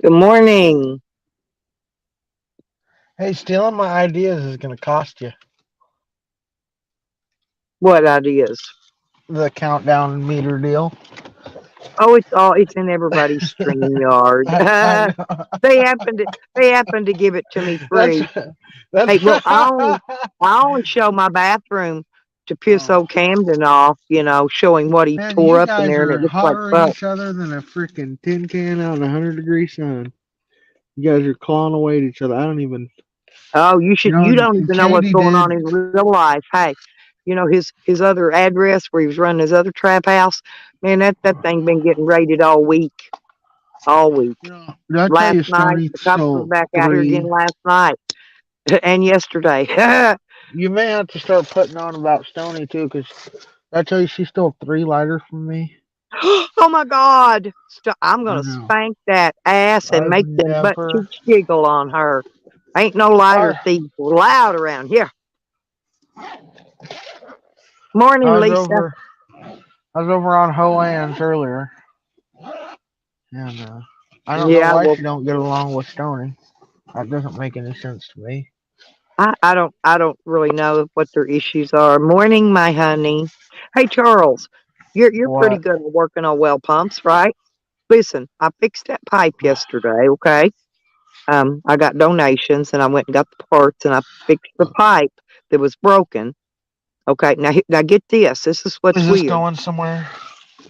Good morning. Hey, stealing my ideas is going to cost you. What ideas? The countdown meter deal. Oh, it's in everybody's stream yard. I know. they happen to they happen to give it to me That's free. that's. Hey, well, I only show my bathroom to piss Oh old Camden off, showing what he man, tore you up in guys there, and it are looks like hotter at fuck. each other than a freaking tin can out in 100-degree sun. You guys are clawing away at each other. I don't even. Oh, you don't even know what's Katie going on did. in real life. Hey, his other address where he was running his other trap house. Man, that thing been getting raided all week. All week. Did I tell Last you night, Stoney the cops was stole back out here again three? last night and yesterday. You may have to start putting on about Stony too, because I tell you she stole three lighters from me. Oh my God. I'm I going to know. spank that ass and I've make them butt never. cheeks jiggle on her. Ain't no lighter I thieves allowed around here. Morning, I was Lisa. over. I was over on Hoan's earlier, and I don't know Yeah, why well, she don't get along with Stony. That doesn't make any sense to me. I don't really know what their issues are. Morning, my honey. Hey, Charles, you're pretty What? good at working on well pumps, right? Listen, I fixed that pipe yesterday, okay? I got donations and I went and got the parts and I fixed the pipe that was broken. Okay, now get this. This is what's Is this weird. going somewhere?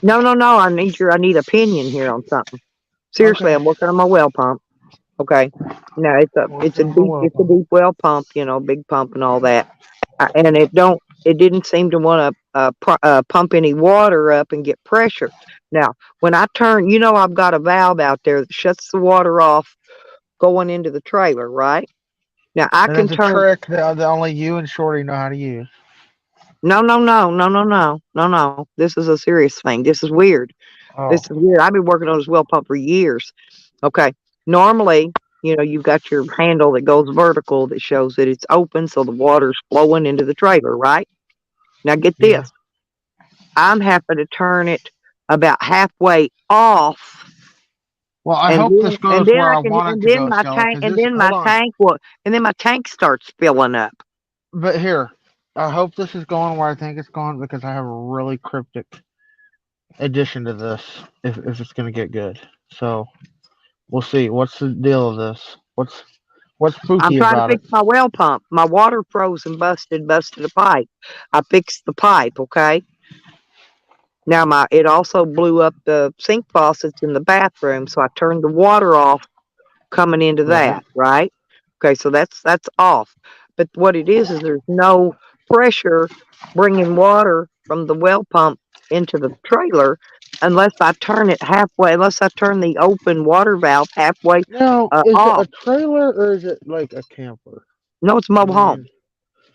No, no, no. I need opinion here on something. Seriously, Okay. I'm working on my well pump. Okay. Now it's a it's Working a on my deep well it's a pump. deep well pump, big pump and all that. And it didn't seem to want to pump any water up and get pressure. Now, when I turn, I've got a valve out there that shuts the water off going into the trailer, right? Now I And can it's a turn. trick that only you and Shorty know how to use. No, no, no, no, no, no, no, no. This is a serious thing. This is weird. This Oh. is weird. I've been working on this well pump for years. Okay. Normally, you've got your handle that goes vertical that shows that it's open so the water's flowing into the trailer, right? Now get Yeah. this. I'm having to turn it about halfway off, Well, I and hope then this goes where I want it and to then go, my Stella. tank Because this. Hold on. my tank starts filling up. But here, I hope this is going where I think it's going because I have a really cryptic addition to this. If it's gonna get good. So we'll see. What's the deal of this? What's I'm spooky trying to about it? fix my well pump. My water froze and busted a pipe. I fixed the pipe, okay? Now it also blew up the sink faucets in the bathroom, so I turned the water off coming into Right. that, right? Okay, so that's off. But what it is there's no pressure bringing water from the well pump into the trailer unless I turn the open water valve halfway Now, is it a off. trailer or is it like a camper? No, it's I mobile home. mean,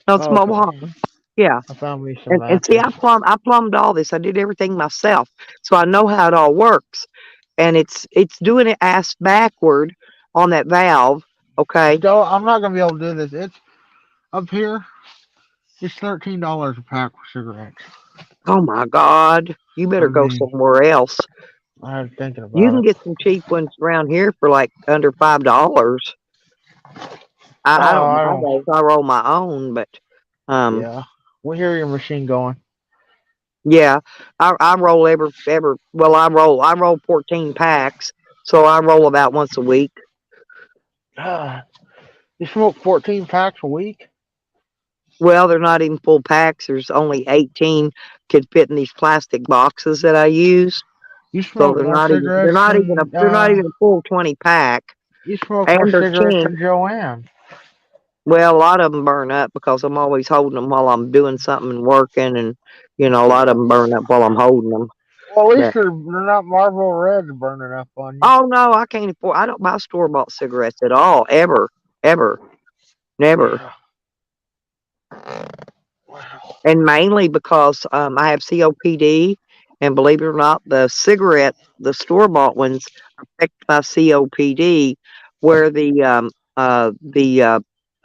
No, it's oh, mobile okay. home. Yeah. I found me some And see, matches. I plumbed all this. I did everything myself, so I know how it all works. And it's doing it ass backward on that valve. Okay. Stella, I'm not gonna be able to do this. It's up here. It's $13 a pack for cigarettes. Oh my God, you I better go mean, somewhere else. I was thinking You about can it. get some cheap ones around here for like under $5. I Oh, don't I buy don't. those. I roll my own, but um, Yeah, we hear your machine going. yeah, I roll I roll 14 packs, so I roll about once a week. Ah, you smoke 14 packs a week? Well, they're not even full packs. There's only 18 could fit in these plastic boxes that I use. You So smoke more they're cigarettes not even than a full 20 pack, you smoke more and they're cigarettes cheap. than Joanne. Well, a lot of them burn up because I'm always holding them while I'm doing something and working, and a lot of Yeah. them burn up while I'm holding them. Well, at least But they're not Marlboro Reds burning up on you. oh no, I can't afford. I don't buy store bought cigarettes at all, ever, ever, never, Yeah. Wow. and mainly because I have COPD, and believe it or not, the store bought ones affect my COPD, where the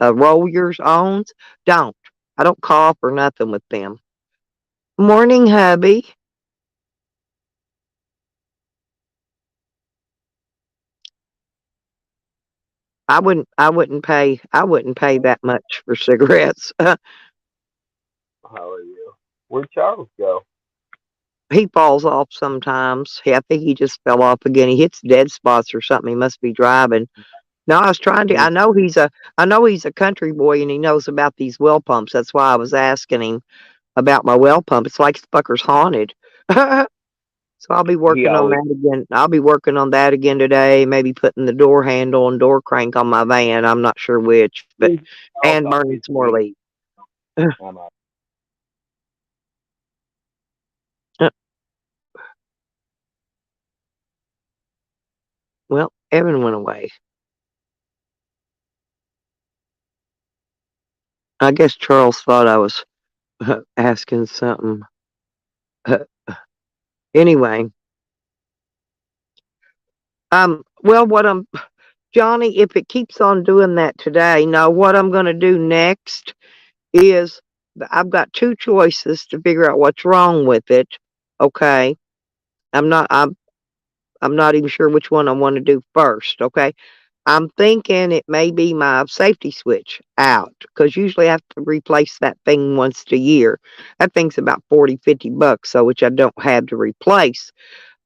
rollers owns don't. I don't cough or nothing with them. Morning, hubby. I wouldn't pay that much for cigarettes. How are you? Where'd Charles go? He falls off sometimes. I think he just fell off again. He hits dead spots or something. He must be driving. No, I was trying to. He, I know he's a country boy and he knows about these well pumps. That's why I was asking him about my well pump. It's like the fucker's haunted. So I'll be he working on always that again. I'll be working on that again today. Maybe putting the door handle and door crank on my van. I'm not sure which, but Charles and burning always some more needs. leaves. I'm a, Well, Evan went away. I guess Charles thought I was asking something. Anyway, well, Johnny, if it keeps on doing that today, now what I'm going to do next is I've got two choices to figure out what's wrong with it. Okay, I'm not. I'm not even sure which one I want to do first. Okay, I'm thinking it may be my safety switch out because usually I have to replace that thing once a year. That thing's about 40, $50, so which I don't have to replace.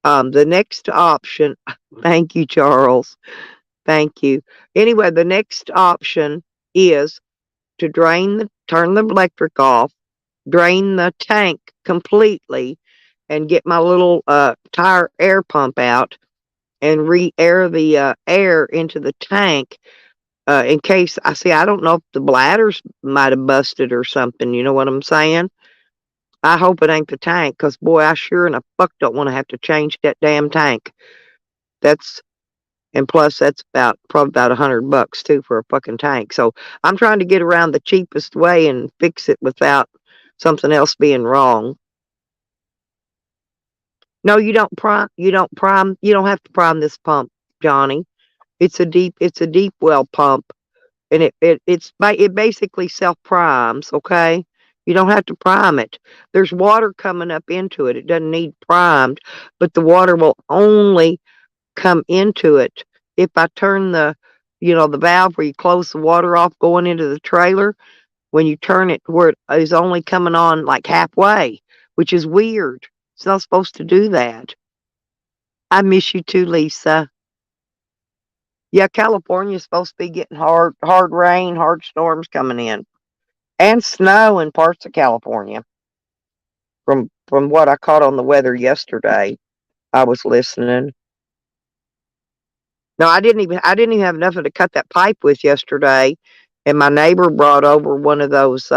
The next option, thank you, Charles. Thank you. Anyway, the next option is to turn the electric off, drain the tank completely, and get my little tire air pump out and re-air the air into the tank in case I see. I don't know if the bladders might have busted or something. You know what I'm saying? I hope it ain't the tank, cause boy, I sure in a fuck don't want to have to change that damn tank. That's and plus that's probably about $100 too for a fucking tank. So I'm trying to get around the cheapest way and fix it without something else being wrong. No, you don't have to prime this pump, Johnny. It's a deep well pump and it basically self primes, okay? You don't have to prime it. There's water coming up into it. It doesn't need primed, but the water will only come into it if I turn the valve where you close the water off going into the trailer. When you turn it where it is only coming on like halfway, which is weird. It's not supposed to do that. I miss you too, Lisa. Yeah, California's supposed to be getting hard rain, hard storms coming in, and snow in parts of California. From what I caught on the weather yesterday, I was listening. No, I didn't even have nothing to cut that pipe with yesterday, and my neighbor brought over one of those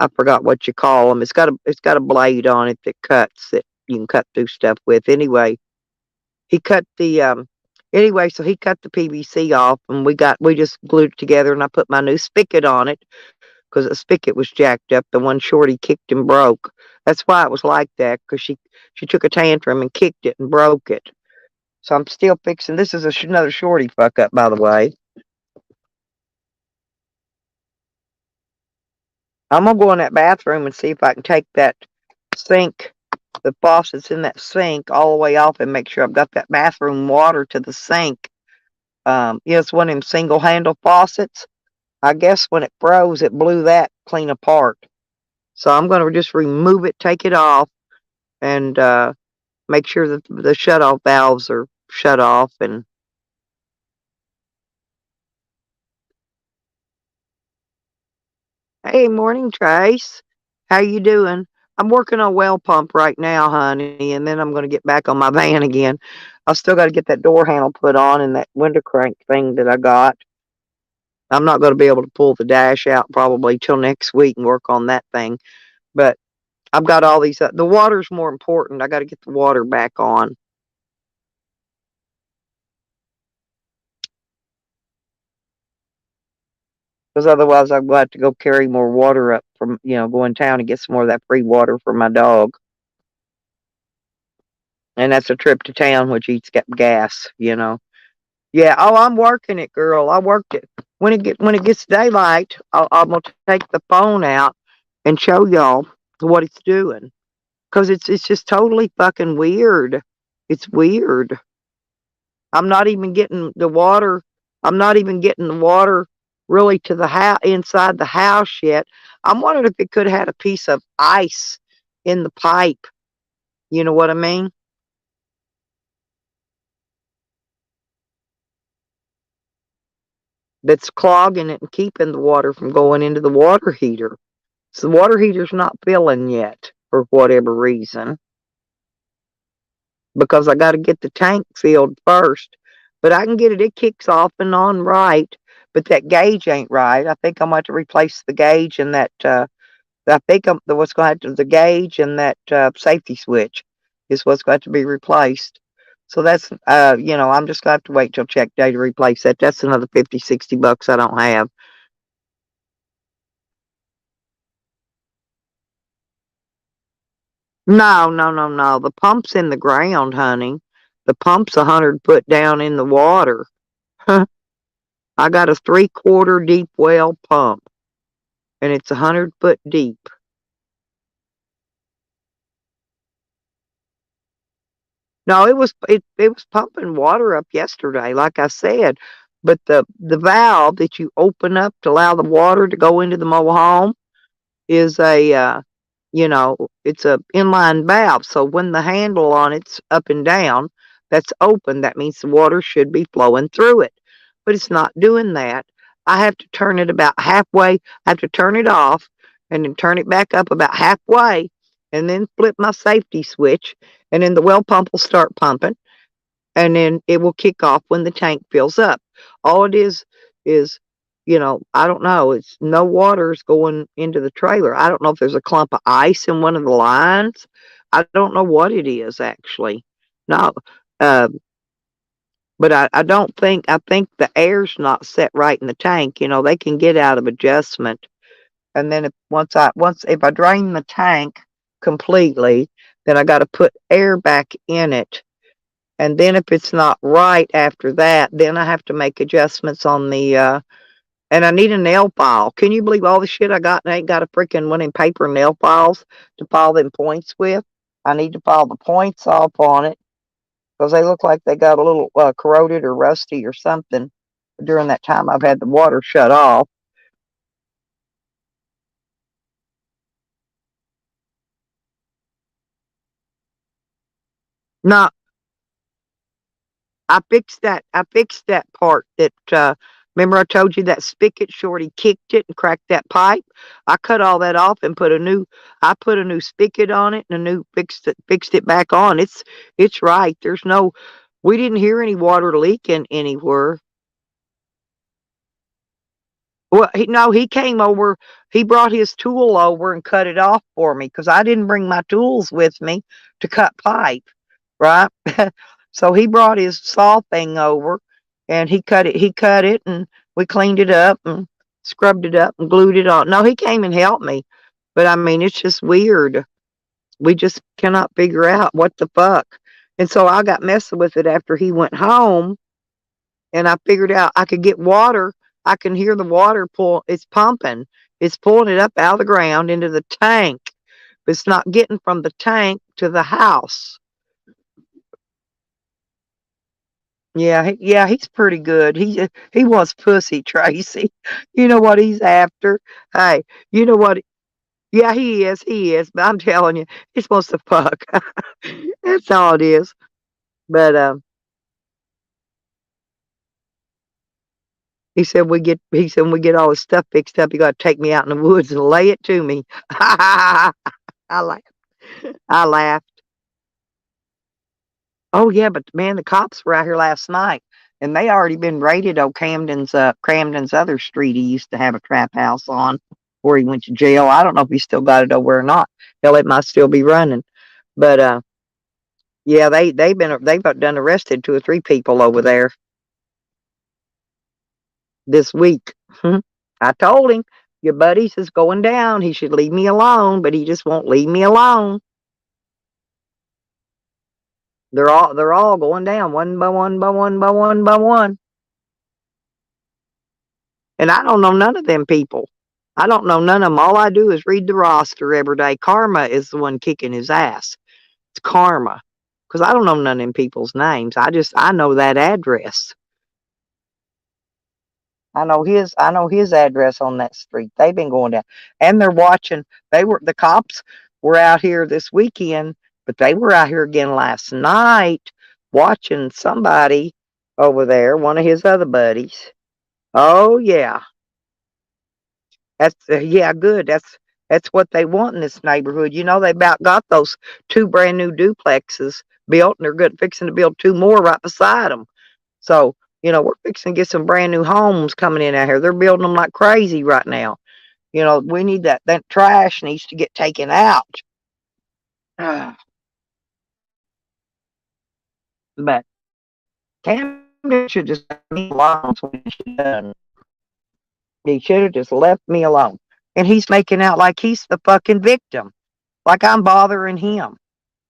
I forgot what you call them. It's got a blade on it that cuts that you can cut through stuff with. He cut the anyway, so he cut the PVC off and we just glued it together and I put my new spigot on it because the spigot was jacked up. The one Shorty kicked and broke. That's why it was like that because she took a tantrum and kicked it and broke it. So I'm still fixing. This is another Shorty fuck up, by the way. I'm gonna go in that bathroom and see if I can take that sink, the faucets in that sink, all the way off and make sure I've got that bathroom water to the sink. It's one of them single handle faucets. I guess when it froze, it blew that clean apart. So I'm gonna just remove it, take it off, and make sure that the shut off valves are shut off. And hey, morning, Trace. How you doing? I'm working on well pump right now, honey, and then I'm gonna get back on my van again. I still got to get that door handle put on and that window crank thing that I got. I'm not going to be able to pull the dash out probably till next week and work on that thing. But I've got all these. The water's more important. I got to get the water back on because otherwise I'm going to have to go carry more water up from go in town and get some more of that free water for my dog. And that's a trip to town, which eats gas. Yeah. Oh, I'm working it, girl. I worked it. When it gets daylight, I'm gonna take the phone out and show y'all what it's doing because it's just totally fucking weird. It's weird. I'm not even getting the water. I'm not even getting the water really to the house inside the house yet. I'm wondering if it could have had a piece of ice in the pipe. You know what I mean? That's clogging it and keeping the water from going into the water heater. So the water heater's not filling yet for whatever reason because I got to get the tank filled first. But I can get it. It kicks off and on right, but that gauge ain't right. I think I'm going to have to replace the gauge and that. I think what's going to have to the gauge and that safety switch is what's going to be replaced. So that's I'm just going to have to wait till check day to replace that. That's another 50, $60 I don't have. No, no, no, no. The pump's in the ground, honey. The pump's 100 foot down in the water. I got a 3/4 deep well pump, and it's 100 foot deep. No, it was pumping water up yesterday, like I said. But the valve that you open up to allow the water to go into the mobile home is it's a inline valve. So when the handle on it's up and down, that's open. That means the water should be flowing through it. But it's not doing that. I have to turn it about halfway. I have to turn it off and then turn it back up about halfway and then flip my safety switch and then the well pump will start pumping and then it will kick off when the tank fills up. All it is, I don't know. It's no water's going into the trailer. I don't know if there's a clump of ice in one of the lines. I don't know what it is actually. No, uh, but I don't think I think the air's not set right in the tank. They can get out of adjustment, and then if I drain the tank completely, then I got to put air back in it and then if it's not right after that, then I have to make adjustments on and I need a nail file. Can you believe all the shit I got and I ain't got a freaking one in paper nail files to file them points with? I need to file the points off on it because they look like they got a little corroded or rusty or something during that time I've had the water shut off. No, I fixed that part that remember I told you that spigot shorty kicked it and cracked that pipe. I cut all that off and put a new spigot on it and a new fixed it back on. It's right. We didn't hear any water leaking anywhere. Well, no, he came over. He brought his tool over and cut it off for me because I didn't bring my tools with me to cut pipe, right? So he brought his saw thing over and he cut it. He cut it and we cleaned it up and scrubbed it up and glued it on. No, he came and helped me, but I mean, it's just weird. We just cannot figure out what the fuck. And so I got messing with it after he went home and I figured out I could get water. I can hear the water pull. It's pumping. It's pulling it up out of the ground into the tank. But it's not getting from the tank to the house. Yeah, he's pretty good. He wants pussy, Tracy. You know what he's after. Hey, you know what? Yeah, he is. He is. But I'm telling you, he's supposed to fuck. That's all it is. But he said when we get all his stuff fixed up, you got to take me out in the woods and lay it to me. I laughed. I laughed. Oh yeah, but man, the cops were out here last night, and they already been raided on Camden's other street. He used to have a trap house on, where he went to jail. I don't know if he still got it over or not. Hell, it might still be running. But yeah, they've done arrested 2 or 3 people over there this week. I told him your buddies is going down. He should leave me alone, but he just won't leave me alone. They're all going down one by one by one by one by one. And I don't know none of them people. I don't know none of them. All I do is read the roster every day. Karma is the one kicking his ass. It's Karma. Because I don't know none of them people's names. I know that address. I know his address on that street. They've been going down. And they're watching. The cops were out here this weekend, but they were out here again last night watching somebody over there, one of his other buddies. Oh yeah. Yeah, good. That's what they want in this neighborhood. They about got those two brand new duplexes built, and they're good fixing to build two more right beside them. So, we're fixing to get some brand new homes coming in out here. They're building them like crazy right now. We need that trash needs to get taken out. But Camden should just let me alone when she done. He should have just left me alone. And he's making out like he's the fucking victim, like I'm bothering him.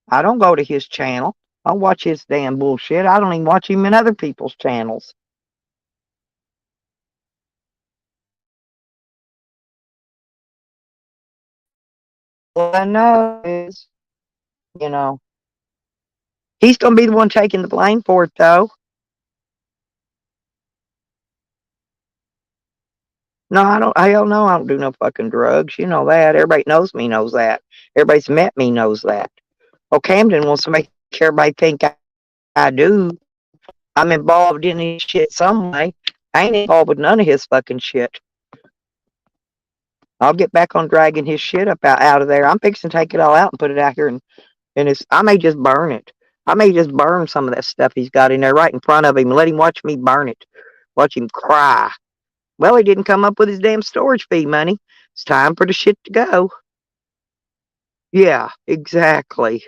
I don't go to his channel. I don't watch his damn bullshit. I don't even watch him in other people's channels. All I know is, you know, he's gonna be the one taking the blame for it, though. No, I don't. Hell no, I don't do no fucking drugs. You know that. Everybody knows me, knows that. Everybody's met me knows that. Well, Camden wants to make everybody think I do. I'm involved in his shit some way. I ain't involved with none of his fucking shit. I'll get back on dragging his shit up out of there. I'm fixing to take it all out and put it out here, and I may just burn it. I may just burn some of that stuff he's got in there right in front of him and let him watch me burn it. Watch him cry. Well, he didn't come up with his damn storage fee money. It's time for the shit to go. Yeah, exactly.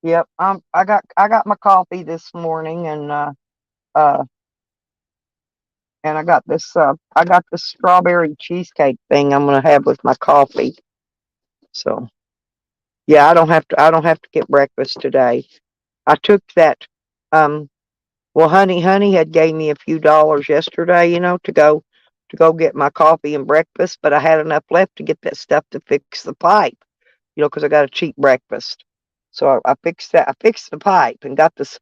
Yep. I got my coffee this morning, uh and I got this strawberry cheesecake thing I'm gonna have with my coffee. So yeah, I don't have to get breakfast today. I took that um well, honey had gave me a few dollars yesterday, to go get my coffee and breakfast, but I had enough left to get that stuff to fix the pipe, because I got a cheap breakfast. So I fixed that. I fixed the pipe and got this.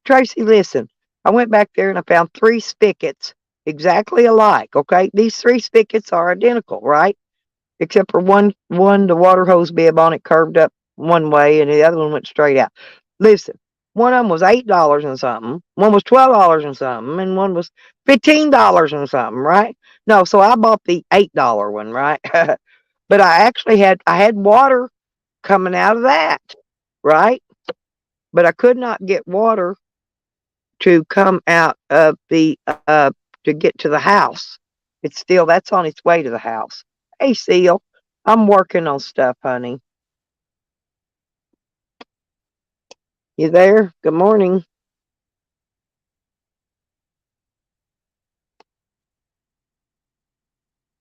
Tracy, listen, I went back there and I found three spigots exactly alike. Okay, these three spigots are identical, right? Except for one the water hose bib on it curved up one way, and the other one went straight out. Listen, one of them was $8 and something, one was $12 and something, and one was $15 and something, right? No, so I bought the $8 one, right? But I had water coming out of that, right? But I could not get water to come out of the to get to the house. That's on its way to the house. Hey, Seal, I'm working on stuff, honey. You there? Good morning.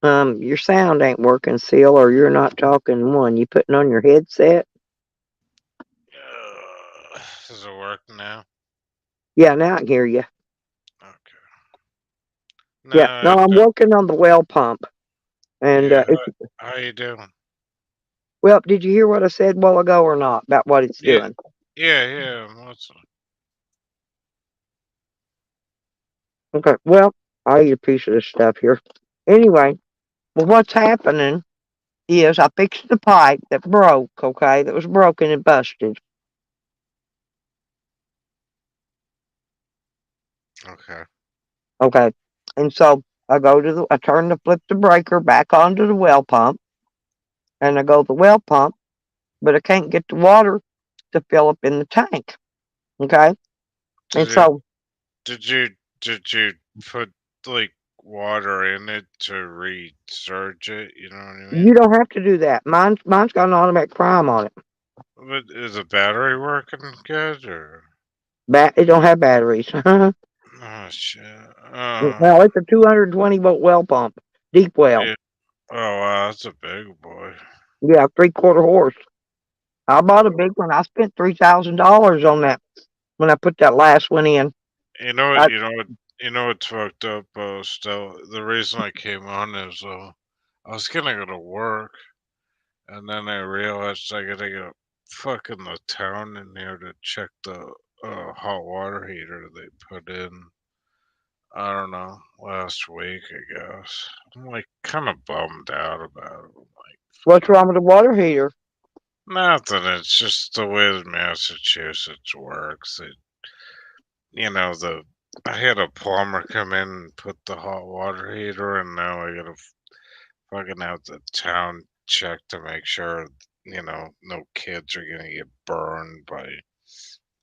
Your sound ain't working, Seal, or you're not talking. You putting on your headset? Does it work now? Yeah, now I can hear you. Okay. Yeah, No, no, I'm working on the well pump, and yeah. How you doing? well, did you hear what I said a while ago or not about what it's Yeah, doing? yeah. Okay, well, I'll eat a piece of this stuff here. Anyway, well, what's happening is I fixed the pipe that broke, okay, that was broken and busted. Okay. Okay. And so I turn to flip the breaker back onto the well pump, and I go to the well pump, but I can't get the water to fill up in the tank. Okay. And Did you so did you did you put like water in it to recharge it? You know what I you mean? don't have to do that. Mine's got an automatic prime on it. But is the battery working good or? It don't have batteries. Well, Oh shit. it's a 220-volt well pump, deep well. Yeah. Oh wow, that's a big boy. Yeah, 3/4 horse. I bought a big one. I spent $3,000 on that when I put that last one in. You know what? I, What's fucked up? Still, the reason I came on is I was gonna go to work, and then I realized I gotta go fucking the town in here to check the hot water heater they put in. I don't know, last week, I guess. I'm like kind of bummed out about it. I'm like, What's fuck. wrong with the water heater? Nothing. It's just the way Massachusetts works. The I had a plumber come in and put the hot water heater, and now I gotta fucking have the town check to make sure, no kids are gonna get burned by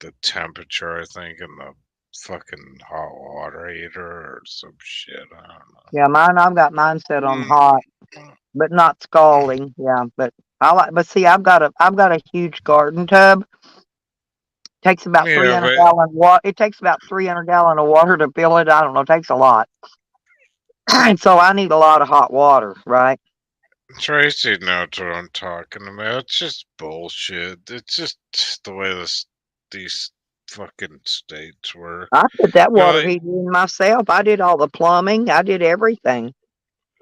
the temperature, I think, in the fucking hot water heater or some shit. I don't know. Yeah, I've got mine set on Mm, hot, but not scalding. Yeah, but but see, I've got a huge garden tub. Takes about yeah, 300 but gallon water. It takes about 300 gallon of water to fill it. I don't know. It takes a lot. And so I need a lot of hot water, right? Tracy knows what I'm talking about. It's just bullshit. It's just the way these fucking states work. I put that You're water like, heater in myself. I did all the plumbing. I did everything.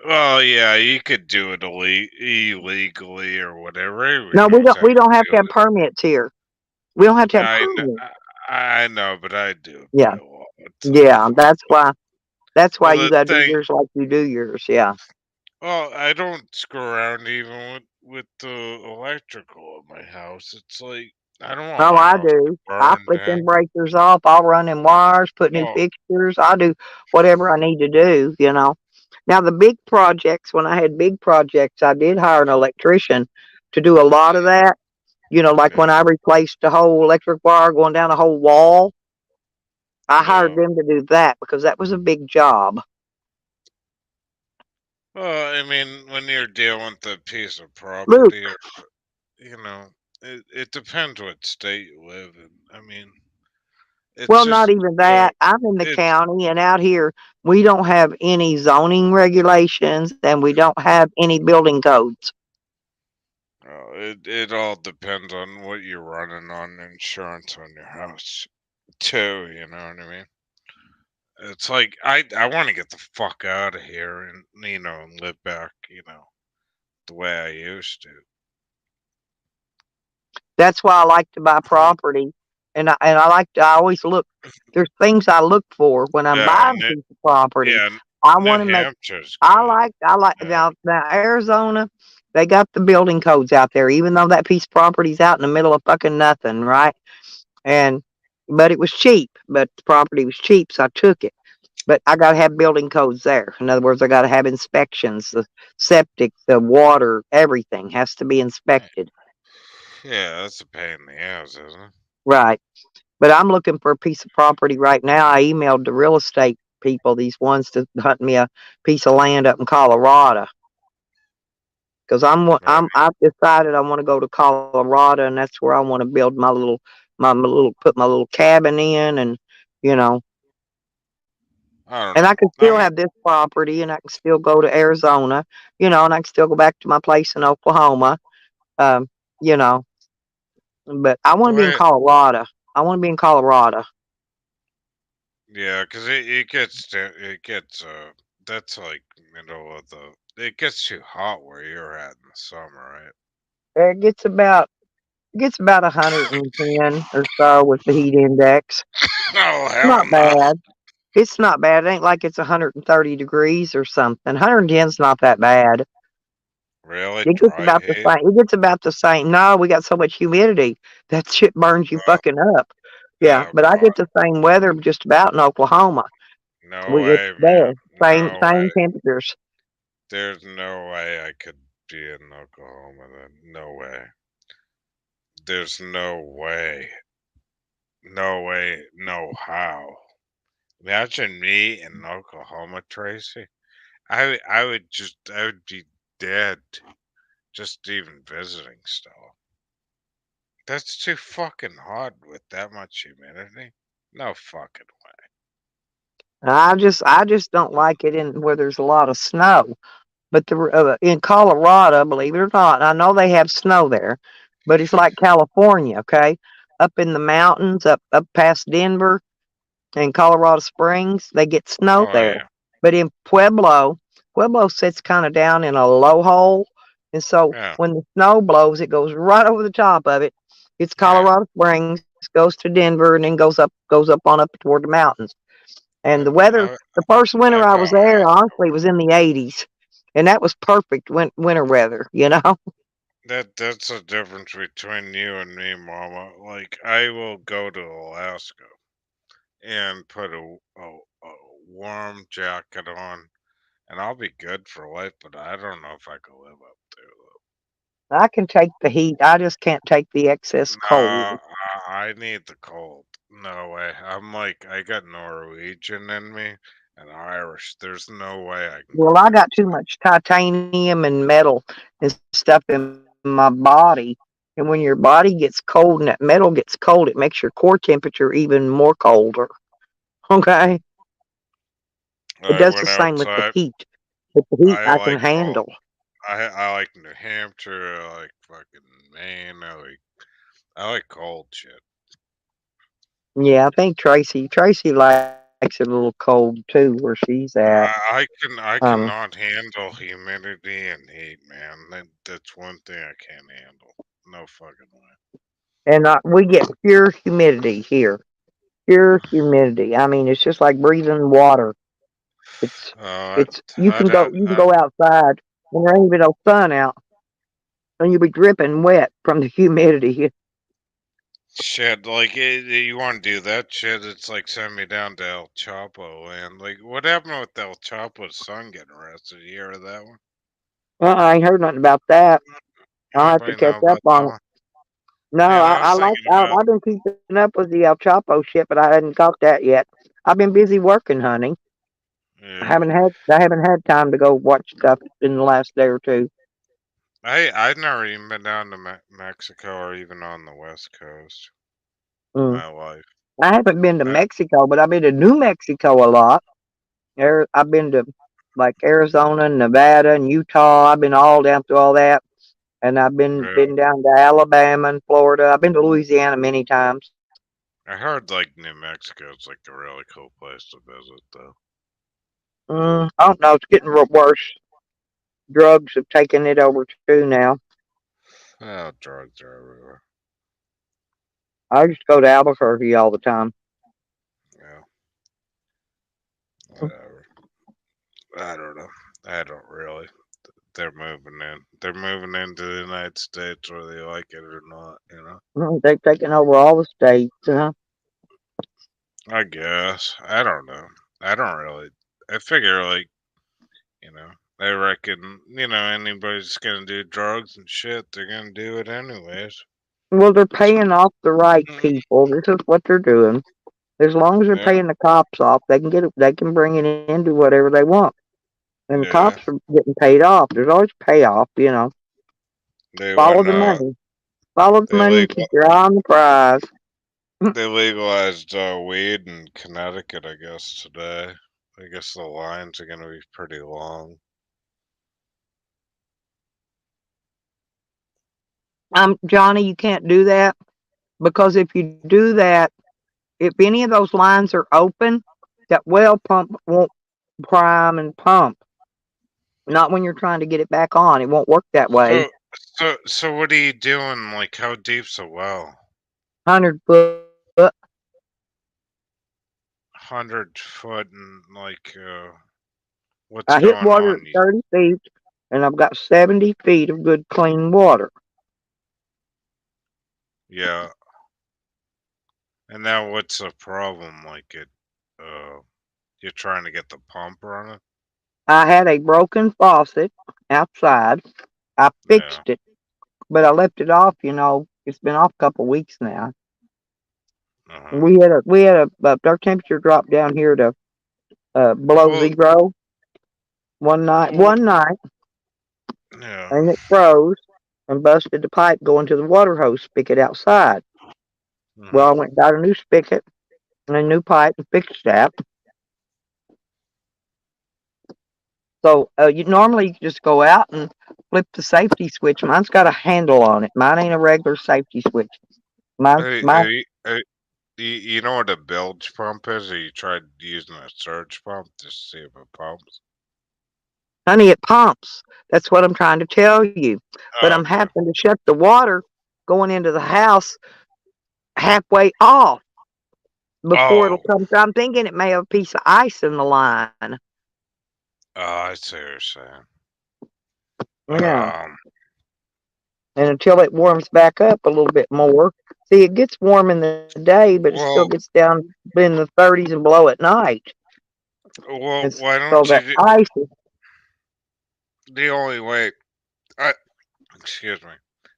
well, yeah, you could do it illegally or whatever. Everybody No, we knows don't. how We to don't have to do have it. permits here. We don't have to have I know, permits. I know, but I do it Yeah, by law. It's like, yeah. That's why. That's why well, you the got to do thing, yours like you do yours. Yeah. well, I don't screw around even with the electrical at my house. It's like I don't want Oh, my I house do. I burned flip them down. breakers off. I'll run them wires, put new Well, fixtures. I do whatever I need to do. Now, the big projects, when I had big projects, I did hire an electrician to do a lot of that. Like yeah, when I replaced the whole electric wire going down a whole wall, I hired yeah. them to do that because that was a big job. Well, I mean, when you're dealing with a piece of Luke, property, or you know, it depends what state you live in. I mean, it's well, not just even that. I'm in the it's county, and out here, we don't have any zoning regulations and we don't have any building codes. it all depends on what you're running on insurance on your house too. You know what I mean? It's like I want to get the fuck out of here and and live back the way I used to. That's why I like to buy property, I always look. There's things I look for when I'm Yeah, buying a piece of property. yeah. I New want to make. Hampshire's I good. like. I like Yeah, now Arizona. They got the building codes out there, even though that piece of property's out in the middle of fucking nothing, right? And but it was cheap. But the property was cheap, so I took it. But I got to have building codes there. In other words, I got to have inspections. The septic, the water, everything has to be inspected, yeah. That's a pain in the ass, isn't it? right? But I'm looking for a piece of property right now. I emailed the real estate people, these ones to hunt me a piece of land up in Colorado. Because Right. I've decided I want to go to Colorado, and that's where I want to build put my little cabin in, and you know, I don't and I know. can still have this property, and I can still go to Arizona, and I can still go back to my place in Oklahoma, um, you know, but I want The to be in way, Colorado. I want to be in Colorado. yeah, because it gets that's like middle of the. It gets too hot where you're at in the summer, right? It gets about 110 or so with the heat index. Oh hell Not no! bad. It's not bad. It ain't like it's 130 degrees or something. 110's not that bad. Really It gets dry about the heat? same. It gets about the same. No, we got so much humidity. That shit burns you Uh, fucking up. Yeah, yeah, but I get the same weather just about in Oklahoma. no It's way, man. there. Same No way. same temperatures. There's no way I could be in Oklahoma then. No way. There's no way. No way. No how. Imagine me in Oklahoma, Tracy. I would be dead just even visiting still. That's too fucking hot with that much humidity. No fucking way. I just don't like it in where there's a lot of snow. But in Colorado, believe it or not, I know they have snow there, but it's like California, okay? Up in the mountains, up past Denver and Colorado Springs, they get snow Oh there. yeah. But in Pueblo sits kind of down in a low hole, And so Yeah. when the snow blows, it goes right over the top of it. It's Yeah. Colorado Springs, goes to Denver, and then goes up on up toward the mountains. And I, the weather, I, the first winter I've I was always there, honestly, was in the 80s, and that was perfect winter weather. You know. that's the difference between you and me, Mama. Like I will go to Alaska and put a warm jacket on, and I'll be good for life. But I don't know if I could live up there though. I can take the heat. I just can't take the excess No, cold. I need the cold. No way. I'm like I got Norwegian in me and Irish. There's no way I can Well, go I got too outside. much titanium and metal and stuff in my body. And when your body gets cold and that metal gets cold, it makes your core temperature even more colder. Okay? It I does the went same with the outside. heat. But the heat I I can like cold. handle. I like New Hampshire. I like fucking Maine. I like cold shit. Yeah, I think Tracy likes it a little cold too where she's at. I Um, cannot handle humidity and heat, man. That's one thing I can't handle. No fucking way. and we get pure humidity here. Pure humidity. I mean, it's just like breathing water. It's Uh, it's I'd have you can go outside and there ain't even no sun out and you'll be dripping wet from the humidity. shit. Like you want to do that shit? It's like send me down to El Chapo land. Like what happened with El Chapo's son getting arrested? You hear of that one? I ain't heard nothing about that. I'll have to Anybody catch know up about that on it. one? No, Man, I I was like thinking about. I've been keeping up with the El Chapo shit, but I hadn't caught that yet. I've been busy working, honey. Yeah. I haven't had time to go watch stuff in the last day or two. I've never even been down to Mexico or even on the West Coast in Mm. my life. I haven't been to I, Mexico, but I've been to New Mexico a lot. I've been to like Arizona, Nevada, and Utah. I've been all down through all that, and I've yeah, been down to Alabama and Florida. I've been to Louisiana many times. I heard like New Mexico is like a really cool place to visit, though. I don't know. It's getting worse. Drugs have taken it over too now. Oh, drugs are everywhere. I just go to Albuquerque all the time. Yeah, whatever. I don't know. I don't really. They're moving in. They're moving into the United States, whether they like it or not. You know. They've taken over all the states. I guess. I don't know. I don't really. I figure like you know. I reckon anybody's gonna do drugs and shit. They're gonna do it anyways. Well, they're So, paying off the right mm, people. This is what they're doing. As long as they're yeah, paying the cops off, they can get it. They can bring it into whatever they want. And the cops yeah. are getting paid off. There's always payoff. They Follow went. the money. Follow the They money and legal. keep your eye on the prize. They legalized weed in Connecticut, I guess today. I guess the lines are gonna be pretty long. Johnny, you can't do that because if you do that, if any of those lines are open, that well pump won't prime and pump. Not when you're trying to get it back on. It won't work that way. So, so what are you doing? Like, how deep's the well? 100 foot. 100 foot, and like, what's I hit going water at on? 30 feet, and I've got 70 feet of good clean water. Yeah, and now what's the problem? Like, you're trying to get the pump running? I had a broken faucet outside. I Yeah. fixed it, but I left it off. It's been off a couple weeks now. Uh huh. We had our temperature dropped down here to below Well, 0 one night. well, One night, yeah. and it froze and busted the pipe going to the water hose spigot outside. Well, Uh I went and got a new spigot and a new pipe and fixed that. So you normally just go out and flip the safety switch. Mine's got a handle on it. Mine ain't a regular safety switch. Mine's Hey, my you know what a bilge pump is? Or you tried using a surge pump to see if it pumps? honey. It pumps, That's what I'm trying to tell you. But I'm Okay. having to shut the water going into the house halfway off before it'll Oh, come through. I'm thinking it may have a piece of ice in the line. I see what you're saying. Yeah. Um, And until it warms back up a little bit more. See, it gets warm in the day, but it still well, gets down in the 30s and below at night. It's why so don't that you do ice is, the only way I excuse me.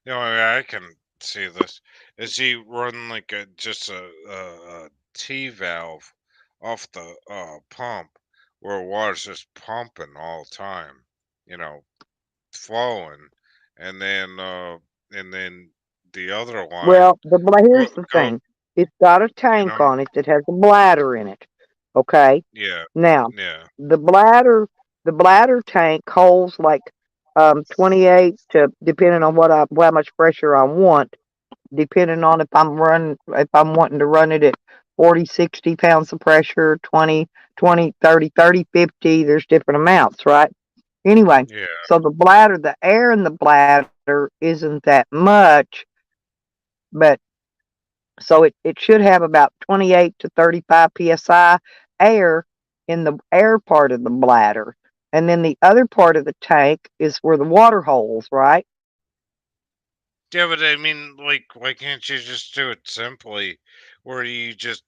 The only way I can see this is you run like a just a T valve off the pump where water's just pumping all the time, you know, flowing, and then the other line well, here's the go, thing. It's got a you tank know, on it that has a bladder in it. Okay. yeah, Now, yeah, the bladder, the bladder tank holds like 28 to depending on how much pressure I want, depending on if I'm wanting to run it at 40, 60 pounds of pressure, 20, 20, 30, 30, 50. There's different amounts, right? Anyway, yeah. so the air in the bladder isn't that much, but so it should have about 28 to 35 psi air in the air part of the bladder. And then the other part of the tank is where the water holes, right? Yeah, but I mean, like, why can't you just do it simply, where you just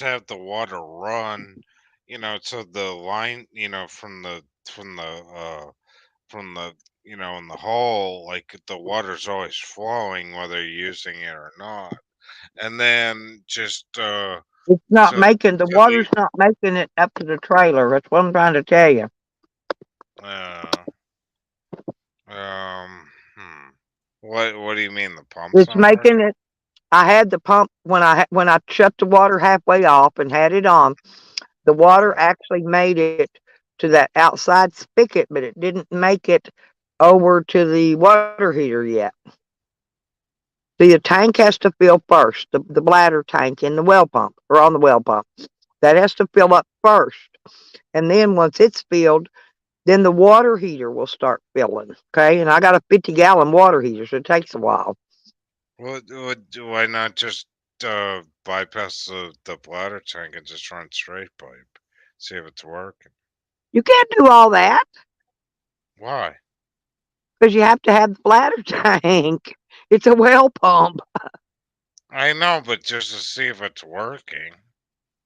have the water run, to the line, from the in the hole, like the water's always flowing whether you're using it or not, and then just It's not so making the so the water's not making it up to the trailer. That's what I'm trying to tell you. uh hmm. What do you mean the pump's It's not making working? it. I had the pump when I shut the water halfway off and had it on. The water Okay. actually made it to that outside spigot, but it didn't make it over to the water heater yet. The tank has to fill first, the bladder tank in the well pump or on the well pump. That has to fill up first. And then once it's filled, then the water heater will start filling. Okay. And I got a 50-gallon water heater, so it takes a while. Why not just bypass the bladder tank and just run straight pipe? See if it's working. You can't do all that Why? because you have to have the bladder tank. It's a well pump. I know, but just to see if it's working.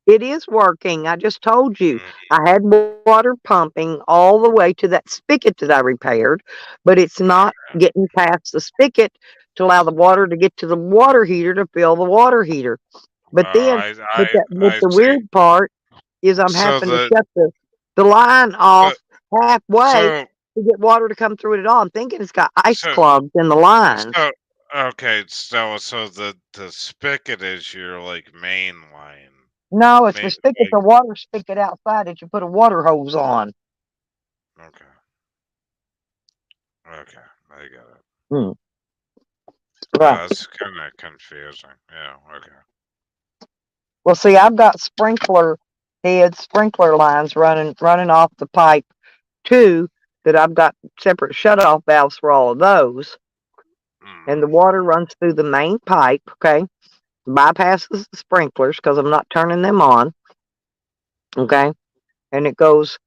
It is working. I just told you. Mm, I had water pumping all the way to that spigot that I repaired, but it's not getting past the spigot to allow the water to get to the water heater to fill the water heater. But then, but I the see. weird part is I'm So having to the shut the line so off halfway so to get water to come through it at all. I'm thinking it's got ice so clogs in the lines. so okay. So the spigot is your like main line. No, it's the Main spigot, like the water spigot outside that you put a water hose on. okay, okay. I got it. Hmm. Right. That's kind of confusing. Yeah. Okay. Well, see, I've got sprinkler lines running off the pipe too. That I've got separate shutoff valves for all of those, and the Mm, water runs through the main pipe. Okay, bypasses the sprinklers because I'm not turning them on. Okay, and it goes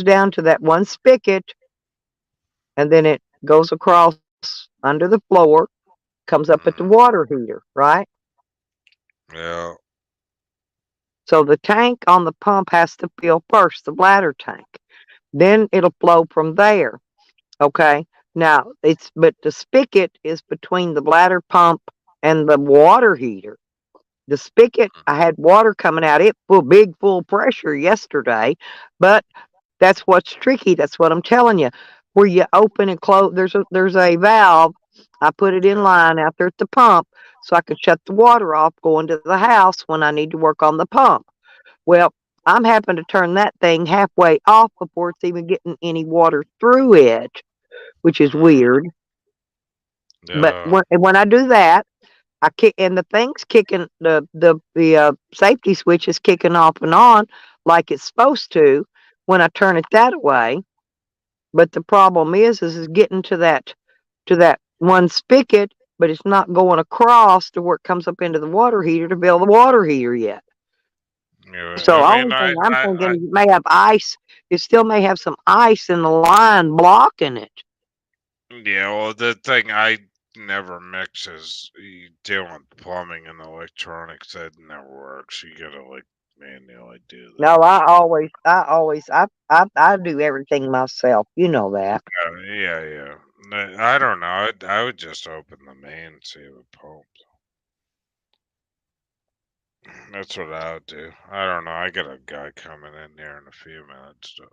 down to that one spigot, and then it goes across under the floor, comes up at the mm, water heater, right? yeah. So the tank on the pump has to fill first, the bladder tank. Then it'll flow from there. Okay. Now but the spigot is between the bladder pump and the water heater. The spigot, I had water coming out it full pressure yesterday, but that's what's tricky. That's what I'm telling you. Where you open and close, there's a valve. I put it in Yeah. line out there at the pump so I can shut the water off going to the house when I need to work on the pump. Well, I'm having to turn that thing halfway off before it's even getting any water through it, which is Mm, weird. But yeah. when I do that, I kick and the thing's kicking the safety switch is kicking off and on like it's supposed to when I turn it that way. But the problem is getting to that one spigot, but it's not going across to where it comes up into the water heater to build the water heater yet. So I mean, only thing I'm thinking is it may have ice. It still may have some ice in the line blocking it. yeah. Well, the thing I never mix is you dealing with plumbing and electronics. That never works. You gotta like manually do No, that shit. I do everything myself. You know that. Yeah, yeah. I don't know. I would just open the main and see if it pumps. That's what I would do. I don't know. I got a guy coming in here in a few minutes to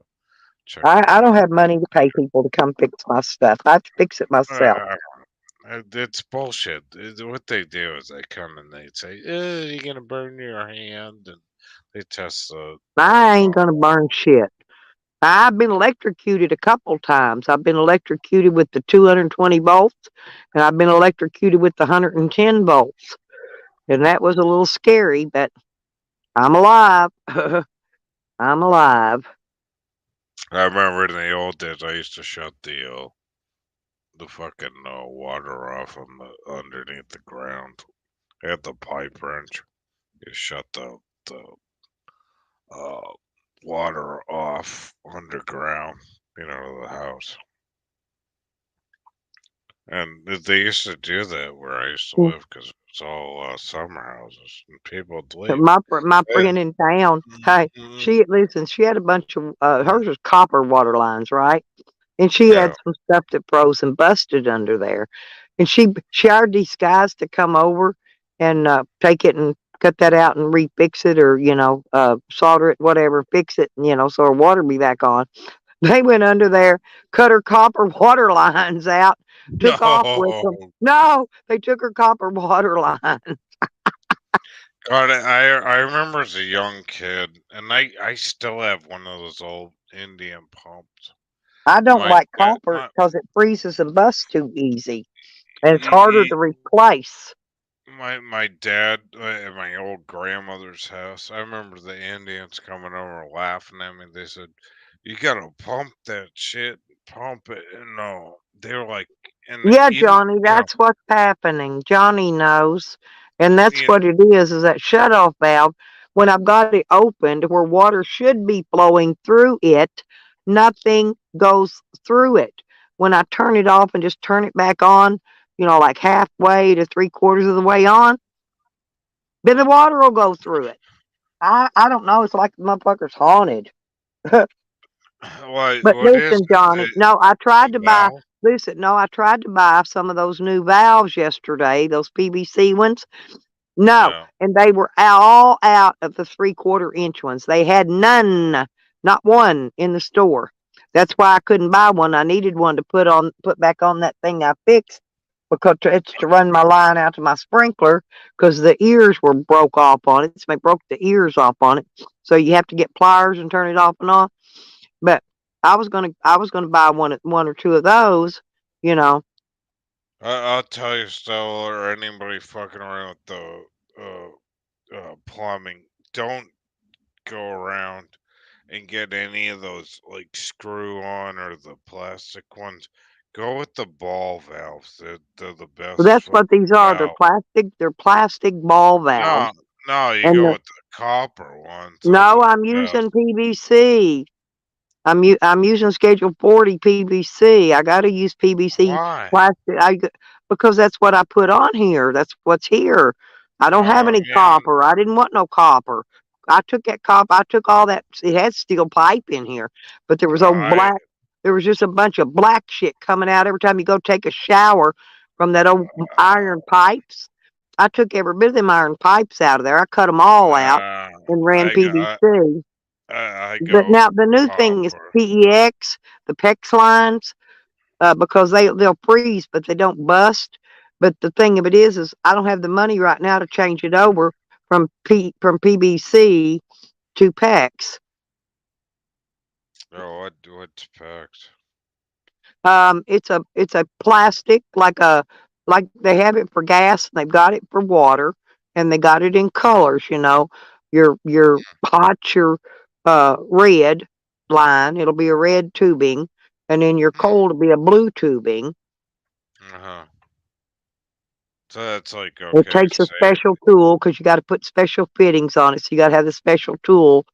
check I my. don't have money to pay people to come fix my stuff. I fix it myself. Uh, it's bullshit. What they do is they come and they say, "You're gonna burn your hand," and they test the I ain't hot gonna burn water. shit. I've been electrocuted a couple times. I've been electrocuted with the 220 volts, and I've been electrocuted with the 110 volts. And that was a little scary, but I'm alive. I'm alive. I remember in the old days, I used to shut the fucking water off on the underneath the ground. I had the pipe wrench. You shut the uh, water off underground, to the house. And they used to do that where I used to live because it was all summer houses and people would leave. My Eh, friend in town, hey, mm, she listen. She had a bunch of hers was copper water lines, right? And she yeah. had some stuff that froze and busted under there. And she hired these guys to come over and take it and cut that out and refix it, or solder it, whatever, fix it, so her water be back on. They went under there, cut her copper water lines out, took off with them. No. No, they took her copper water line. God, I remember as a young kid, and I still have one of those old Indian pumps. I don't My like dad, copper because it freezes and busts too easy, and it's harder my, to replace. my dad at my old grandmother's house. I remember the Indians coming over laughing at me. They said, "You gotta pump that shit, pump it." And no, they were like, and Yeah, even Johnny, that's what's happening. Johnny knows. And that's you what it is that shutoff valve. When I've got it opened where water should be flowing through it, nothing goes through it. When I turn it off and just turn it back on, like halfway to three-quarters of the way on, then the water will go through it. I don't know. It's like the motherfucker's haunted. But what is listen, Johnny, no, I the tried to buy valve? listen, no, I tried to buy some of those new valves yesterday, those PVC ones. No, Yeah. and they were all out of the three-quarter-inch ones. They had none, not one in the store. That's why I couldn't buy one. I needed one to put back on that thing I fixed because it's to run my line out to my sprinkler because the ears were broke off on it. So they broke the ears off on it. So you have to get pliers and turn it off and on. But I was gonna buy one or two of those, you know. I'll tell you, Stella, or anybody fucking around with the plumbing, don't go around and get any of those like screw on or the plastic ones. Go with the ball valves. They're the Well, best that's what fucking these are. They're valve. plastic. They're plastic ball No, valves. no, you And go with the copper ones. Those no, are the I'm best. using PVC. I'm using Schedule 40 PVC. I got to use PVC Why? plastic. Because that's what I put on here. That's what's here. I don't have Oh any yeah, copper. I didn't want no copper. I took that copper. I took all that. It had steel pipe in here, but there was no, old black. There was just a bunch of black shit coming out every time you go take a shower from that old iron pipes. I took every bit of them iron pipes out of there. I cut them all out uh, and ran I go, PVC. I But go now the new thing is copper. PEX, the PEX lines, because they'll freeze, but they don't bust. But the thing of it is I don't have the money right now to change it over from PVC to PEX. Oh, what's packed? It's a plastic like they have it for gas and they've got it for water and they got it in colors. Your hot, your red line. It'll be a red tubing. and then your cold will be a blue tubing. Uh-huh. So that's like It okay, takes a say special tool because you got to put special fittings on it. So you got to have the special tool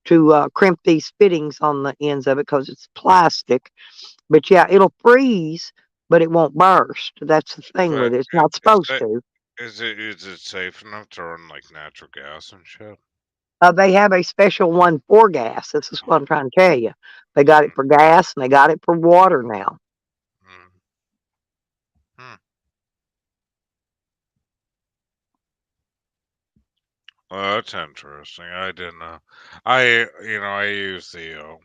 to crimp these fittings on the ends of it because it's plastic. But yeah, it'll freeze, but it won't burst. That's the thing but with it. It's not is supposed it to. is it safe enough to run like natural gas and shit? They have a special one for gas. This is what I'm trying to tell you. They got it Mm, for gas and they got it for water now. mm, hmm. Well, that's interesting. I didn't know. I use the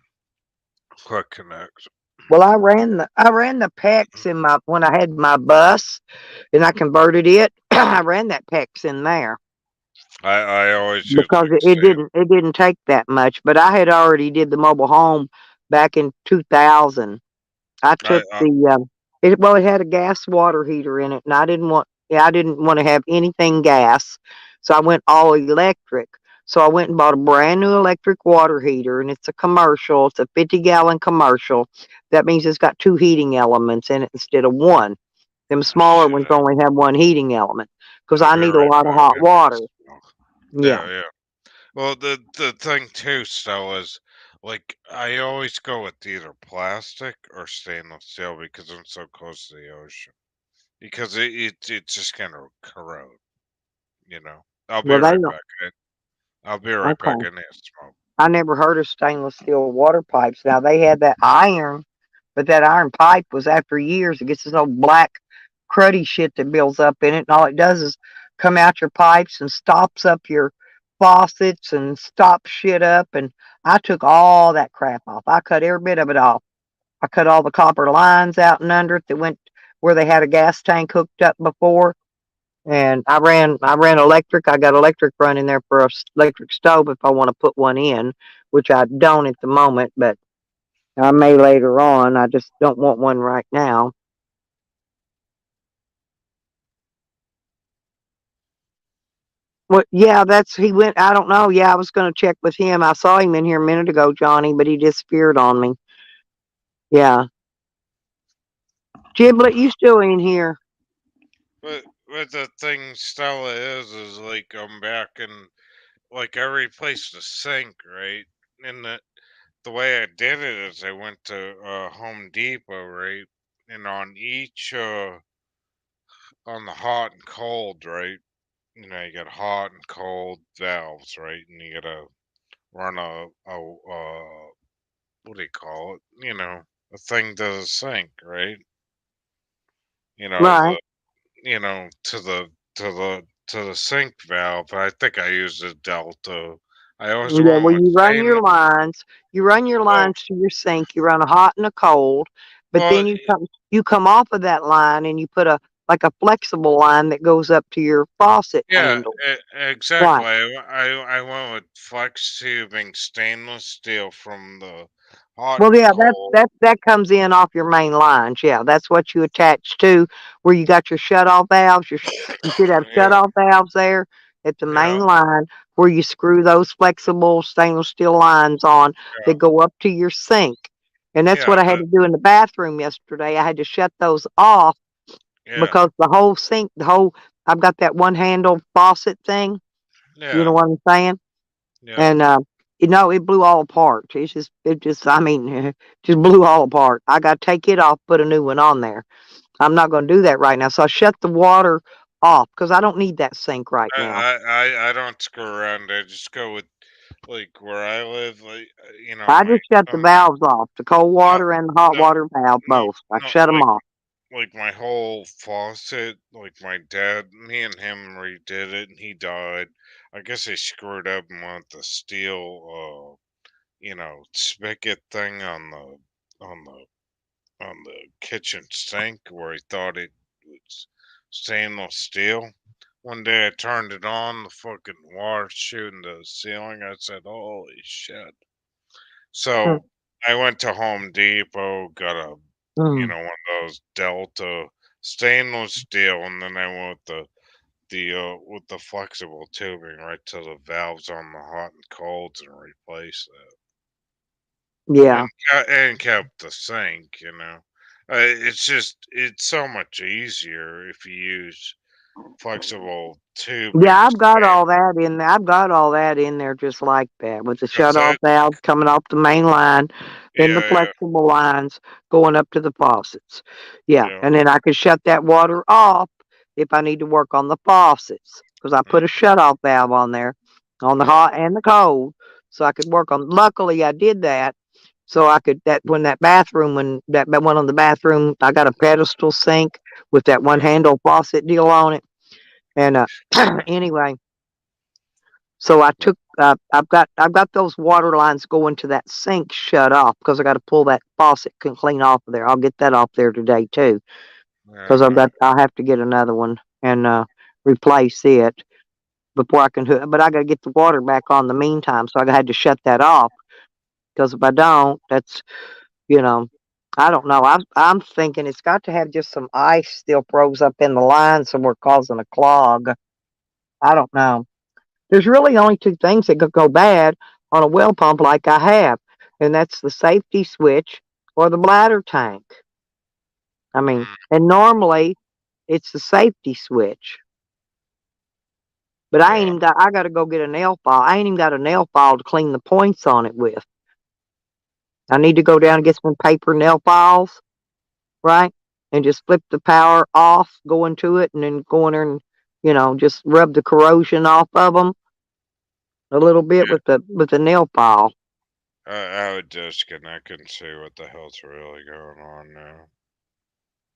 quick connect. Well, I ran the PEX in my when I had my bus and I converted it. I ran that PEX in there I always use because like it same. didn't take that much. But I had already did the mobile home back in 2000. I I, took I it had a gas water heater in it, and I didn't want to have anything gas, so I went all electric. So I went and bought a brand new electric water heater, and it's a commercial. It's a 50-gallon commercial. That means it's got two heating elements in it instead of one. Them smaller ones shit. only have one heating element because I'll I be need a right lot of back. hot I need water. to smoke. Yeah. Yeah, yeah. Well, the thing too, Stella, is like I always go with either plastic or stainless steel because I'm so close to the ocean. Because it's just gonna corrode, you know. I'll be Well, they right don't. back. I'll be right back. Okay. I need to smoke. I never heard of stainless steel water pipes. Now they had that iron, but that iron pipe was after years. It gets this old black cruddy shit that builds up in it, and all it does is come out your pipes and stops up your faucets and stops shit up. And I took all that crap off. I cut every bit of it off. I cut all the copper lines out and under it that went where they had a gas tank hooked up before. And I ran electric. I got electric running there for a electric stove if I want to put one in, which I don't at the moment, but I may later on. I just don't want one right now. Well, yeah, that's he went. I don't know. Yeah, I was going to check with him. I saw him in here a minute ago, Johnny, but he disappeared on me. Yeah, Giblet, you still in here? But the thing, Stella, is like I'm back and like I replaced the sink, right? And the way I did it is I went to Home Depot, right? And on each on the hot and cold, right? You got hot and cold valves, right? And you gotta run a what do you call it? A thing to the sink, right? You know Right. the to the sink valve. I think I used a Delta. I always Yeah, went well, with stainless. you run your Well, lines to your sink, you run a hot and a cold, but well, then you come off of that line and you put a like a flexible line that goes up to your faucet yeah, handle. exactly. Right. I went with flex tubing stainless steel from the hot Well, and yeah, cold. that comes in off your main lines. Yeah, that's what you attach to where you got your shut-off valves. You should have Yeah, shut-off valves there at the main yeah, line where you screw those flexible stainless steel lines on yeah, that go up to your sink. And that's yeah, what I had to do in the bathroom yesterday. I had to shut those off yeah, because the whole sink, I've got that one handle faucet thing. You know yeah, what I'm saying? yeah. And it blew all apart. I mean, just blew all apart. I got to take it off, put a new one on there. I'm not going to do that right now. So I shut the water off because I don't need that sink right now. I don't screw around. I just go with like where I live. Like I my just shut the valves off, the cold no water and the hot no water valve no both. I no shut them off. like my whole faucet, like my dad, me and him redid it, and he died. I guess they screwed up and went the steel, spigot thing on the on the kitchen sink where he thought it was stainless steel. One day I turned it on, the fucking water shooting to the ceiling. I said, "Holy shit!" Mm, So I went to Home Depot, got mm. one of those Delta stainless steel, and then I went with the flexible tubing right to the valves on the hot and colds and replaced that. Yeah. and kept the sink. It's so much easier if you use flexible Yeah, tubing. I've got all that in there. I've got all that in there just like that with the Cause shut off that's valve coming off the main line, then the yeah, yeah, flexible lines going up to the faucets. Yeah, yeah. and then I can shut that water off if I need to work on the faucets because I put a Mm, shut off valve on there on the yeah, hot and the cold so I could work on. Luckily, I did that so I could that when that bathroom when that one on the bathroom I got a pedestal sink with that one yeah, handle faucet deal on it and anyway. So I've got those water lines going to that sink shut off because I got to pull that faucet clean off of there. I'll get that off there today too because yeah. I'll have to get another one and replace it before I can hook. But I got to get the water back on the meantime, so I had to shut that off because if I don't, that's you know. I don't know. I'm thinking it's got to have just some ice still froze up in the line somewhere causing a clog. I don't know. There's really only two things that could go bad on a well pump like I have, and that's the safety switch or the bladder tank. I mean, Mm, and normally it's the safety switch, but yeah. I got to go get a nail file. I ain't even got a nail file to clean the points on it with. I need to go down and get some paper nail files, right? And just flip the power off, go into it, and then go in there and, just rub the corrosion off of them a little bit with the nail file. I would disconnect and see what the hell's really going on now.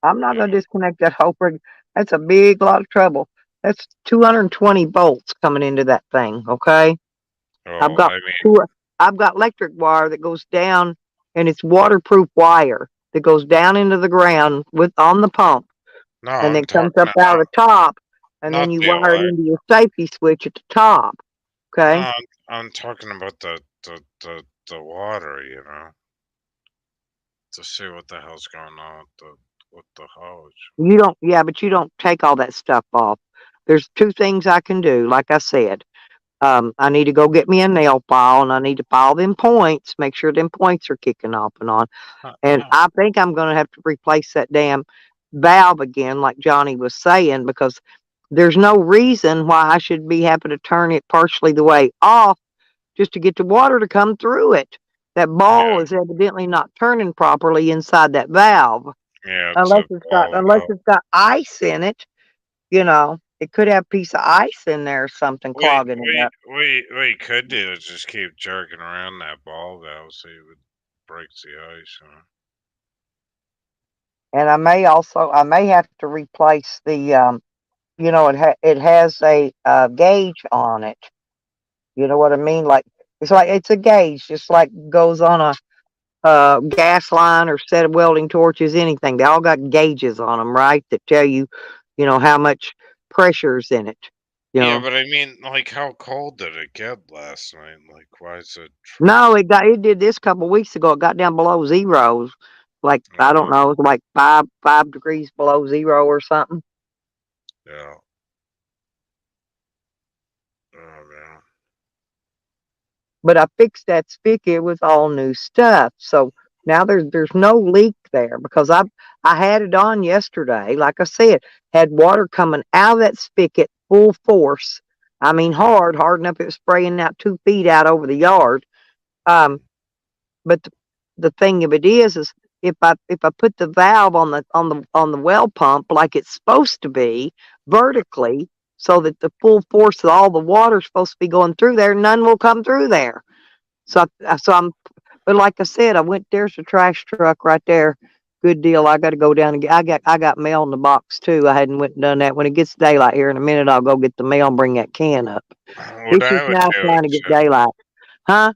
I'm not Yeah. gonna disconnect that whole rig. That's a big lot of trouble. That's 220 volts coming into that thing, okay? I've Well, got I mean, two I've got electric wire that goes down and it's waterproof wire that goes down into the ground with on the pump no, and I'm then comes talking up out of the top and then not you the wire it elect. into your safety switch at the top, No, okay? I'm talking about the water. To see what the hell's going on with the hose. You don't Yeah, but you don't take all that stuff off. There's two things I can do, like I said. I need to go get me a nail file and I need to file them points, make sure them points are kicking off and on. And I think I'm going to have to replace that damn valve again, like Johnny was saying, because there's no reason why I should be having to turn it partially the way off just to get the water to come through it. That ball Yeah, is evidently not turning properly inside that valve, yeah, it's a ball unless valve. it's got ice in it. It could have a piece of ice in there or something We clogging it we up. what you could do is just keep jerking around that ball valve so you would break the ice. And I may have to replace the it has a gauge on it. You know what I mean? Like it's a gauge, just like goes on a gas line or set of welding torches, anything. They all got gauges on them, right? That tell you, how much pressure's in it. You Yeah, know. but I mean, like, how cold did it get last night? Like, why is it No, freezing? it did this couple weeks ago. It got down below zero. Like I don't Uh, know, it was like five degrees below zero or something. yeah. Oh man. But I fixed that spigot with all new stuff. So now there's no leak there because I had it on yesterday. Like I said, had water coming out of that spigot full force. I mean hard enough it was spraying out 2 feet out over the yard. Um, but the thing of it is if I put the valve on the well pump like it's supposed to be vertically, so that the full force of all the water is supposed to be going through there, none will come through there. But like I said, I went there's a trash truck right there. Good deal. I got to go down and I got mail in the box too. I hadn't went and done that. When it gets daylight here in a minute, I'll go get the mail and bring that can up. What It's I just would now do trying to is, get daylight, huh?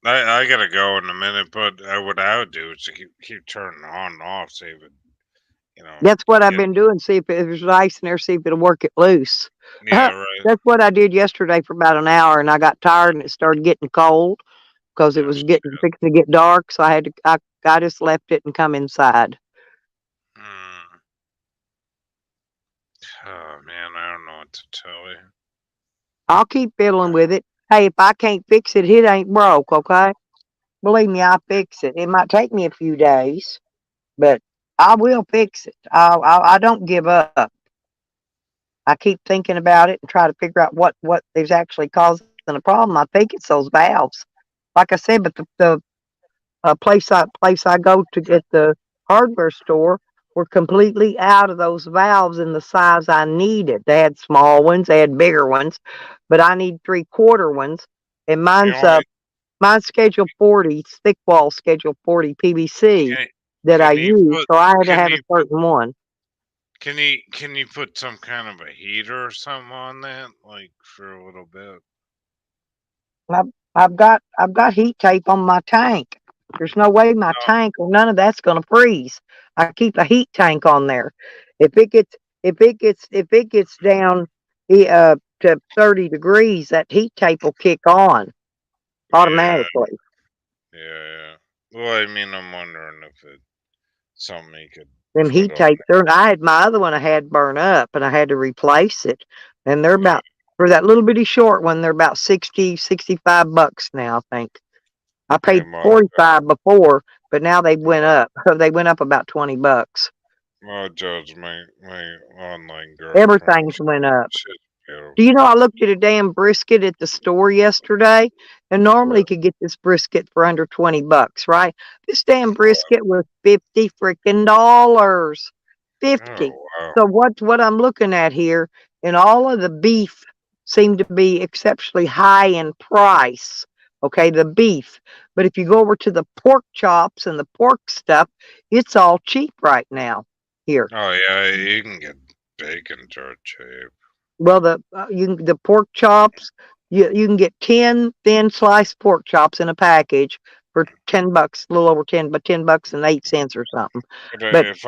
I gotta go in a minute, but what I would do is to keep turning on and off, so you would, That's what I've get, been doing. See if there's ice in there. See if it'll work it loose. yeah, right. That's what I did yesterday for about an hour, and I got tired and it started getting cold because it Yeah, was getting fixing to get dark. So I just left it and come inside. hmm. Oh man, I don't know what to tell you. I'll keep fiddling with it. Hey, if I can't fix it, it ain't broke, okay? Believe me, I'll fix it. It might take me a few days, but I will fix it. I don't give up. I keep thinking about it and try to figure out what is actually causing the problem. I think it's those valves. Like I said, but the place I go to get the hardware store were completely out of those valves in the size I needed. They had small ones, they had bigger ones, but I need 3/4 ones, and You only mine's Schedule 40, thick wall Schedule 40 PVC can that I can you use, put so I had to can have a you put certain one. can you put some kind of a heater or something on that, like for a little bit? I've I've got heat tape on my tank. There's no way my No, tank or none of that's gonna freeze. I keep a heat tank on there. If it gets if it gets down to 30 degrees, that heat tape will kick on yeah, automatically. yeah. Well, I mean, I'm wondering if it's something you could Them put heat on. tapes are, I had my other one I had burn up and I had to replace it. And they're Yeah, about for that little bitty short one, they're about 65 bucks now, I think. I yeah. paid 45 before, but now they went up. They went up about 20 bucks. Joe's my online girlfriend. Everything's went up. She's Do you beautiful. know I looked at a damn brisket at the store yesterday and normally Right. you could get this brisket for under 20 bucks, right? This damn What? brisket was 50 freaking dollars. 50. Oh wow. So what I'm looking at here, and all of the beef seemed to be exceptionally high in price. Okay, the beef. But if you go over to the pork chops and the pork stuff, it's all cheap right now here. Oh yeah, you can get bacon dirt cheap. Well, the pork chops, you can get 10 thin sliced pork chops in a package for 10 bucks, a little over 10, but 10 bucks and 8 cents or something. But But if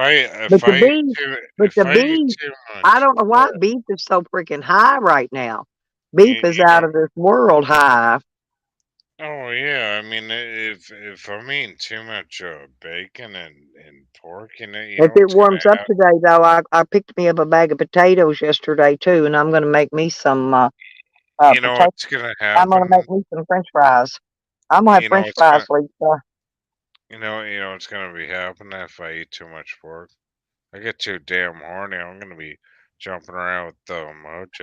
but the I eat beef, too but the beef, I much, don't know why Right. beef is so freaking high right now. you, Beef is you out know. of this world high. Oh yeah, I mean, if I'm eating too much bacon and pork in it, you If know it what's gonna warms up happen? today, though, I picked me up a bag of potatoes yesterday too, and I'm going to make me some You know potato. what's gonna I'm going to make happen? me some French fries. I'm gonna have You know French what's fries, gonna Lisa. you know what's gonna be happening if I eat too much pork? I get too damn horny. I'm gonna be jumping around with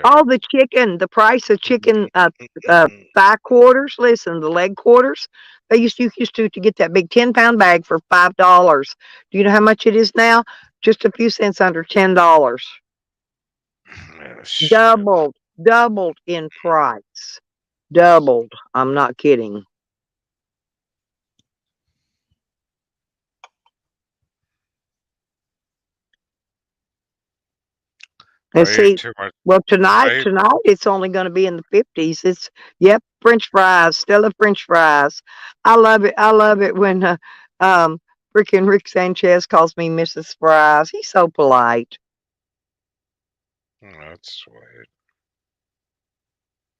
Oh, Mojo. the chicken, the price of chicken thigh quarters. Listen, the leg quarters. You used to get that big 10-pound bag for $5. Do you know how much it is now? Just a few cents under $10. Yeah, shit. Doubled in price. Doubled. I'm not kidding. If And I eat see, too much, well, if tonight, I eat, tonight it's only going to be in the 50s. It's yep, French fries, Stella French fries. I love it. I love it when um freaking Rick Sanchez calls me Mrs. Fries. He's so polite. that's sweet.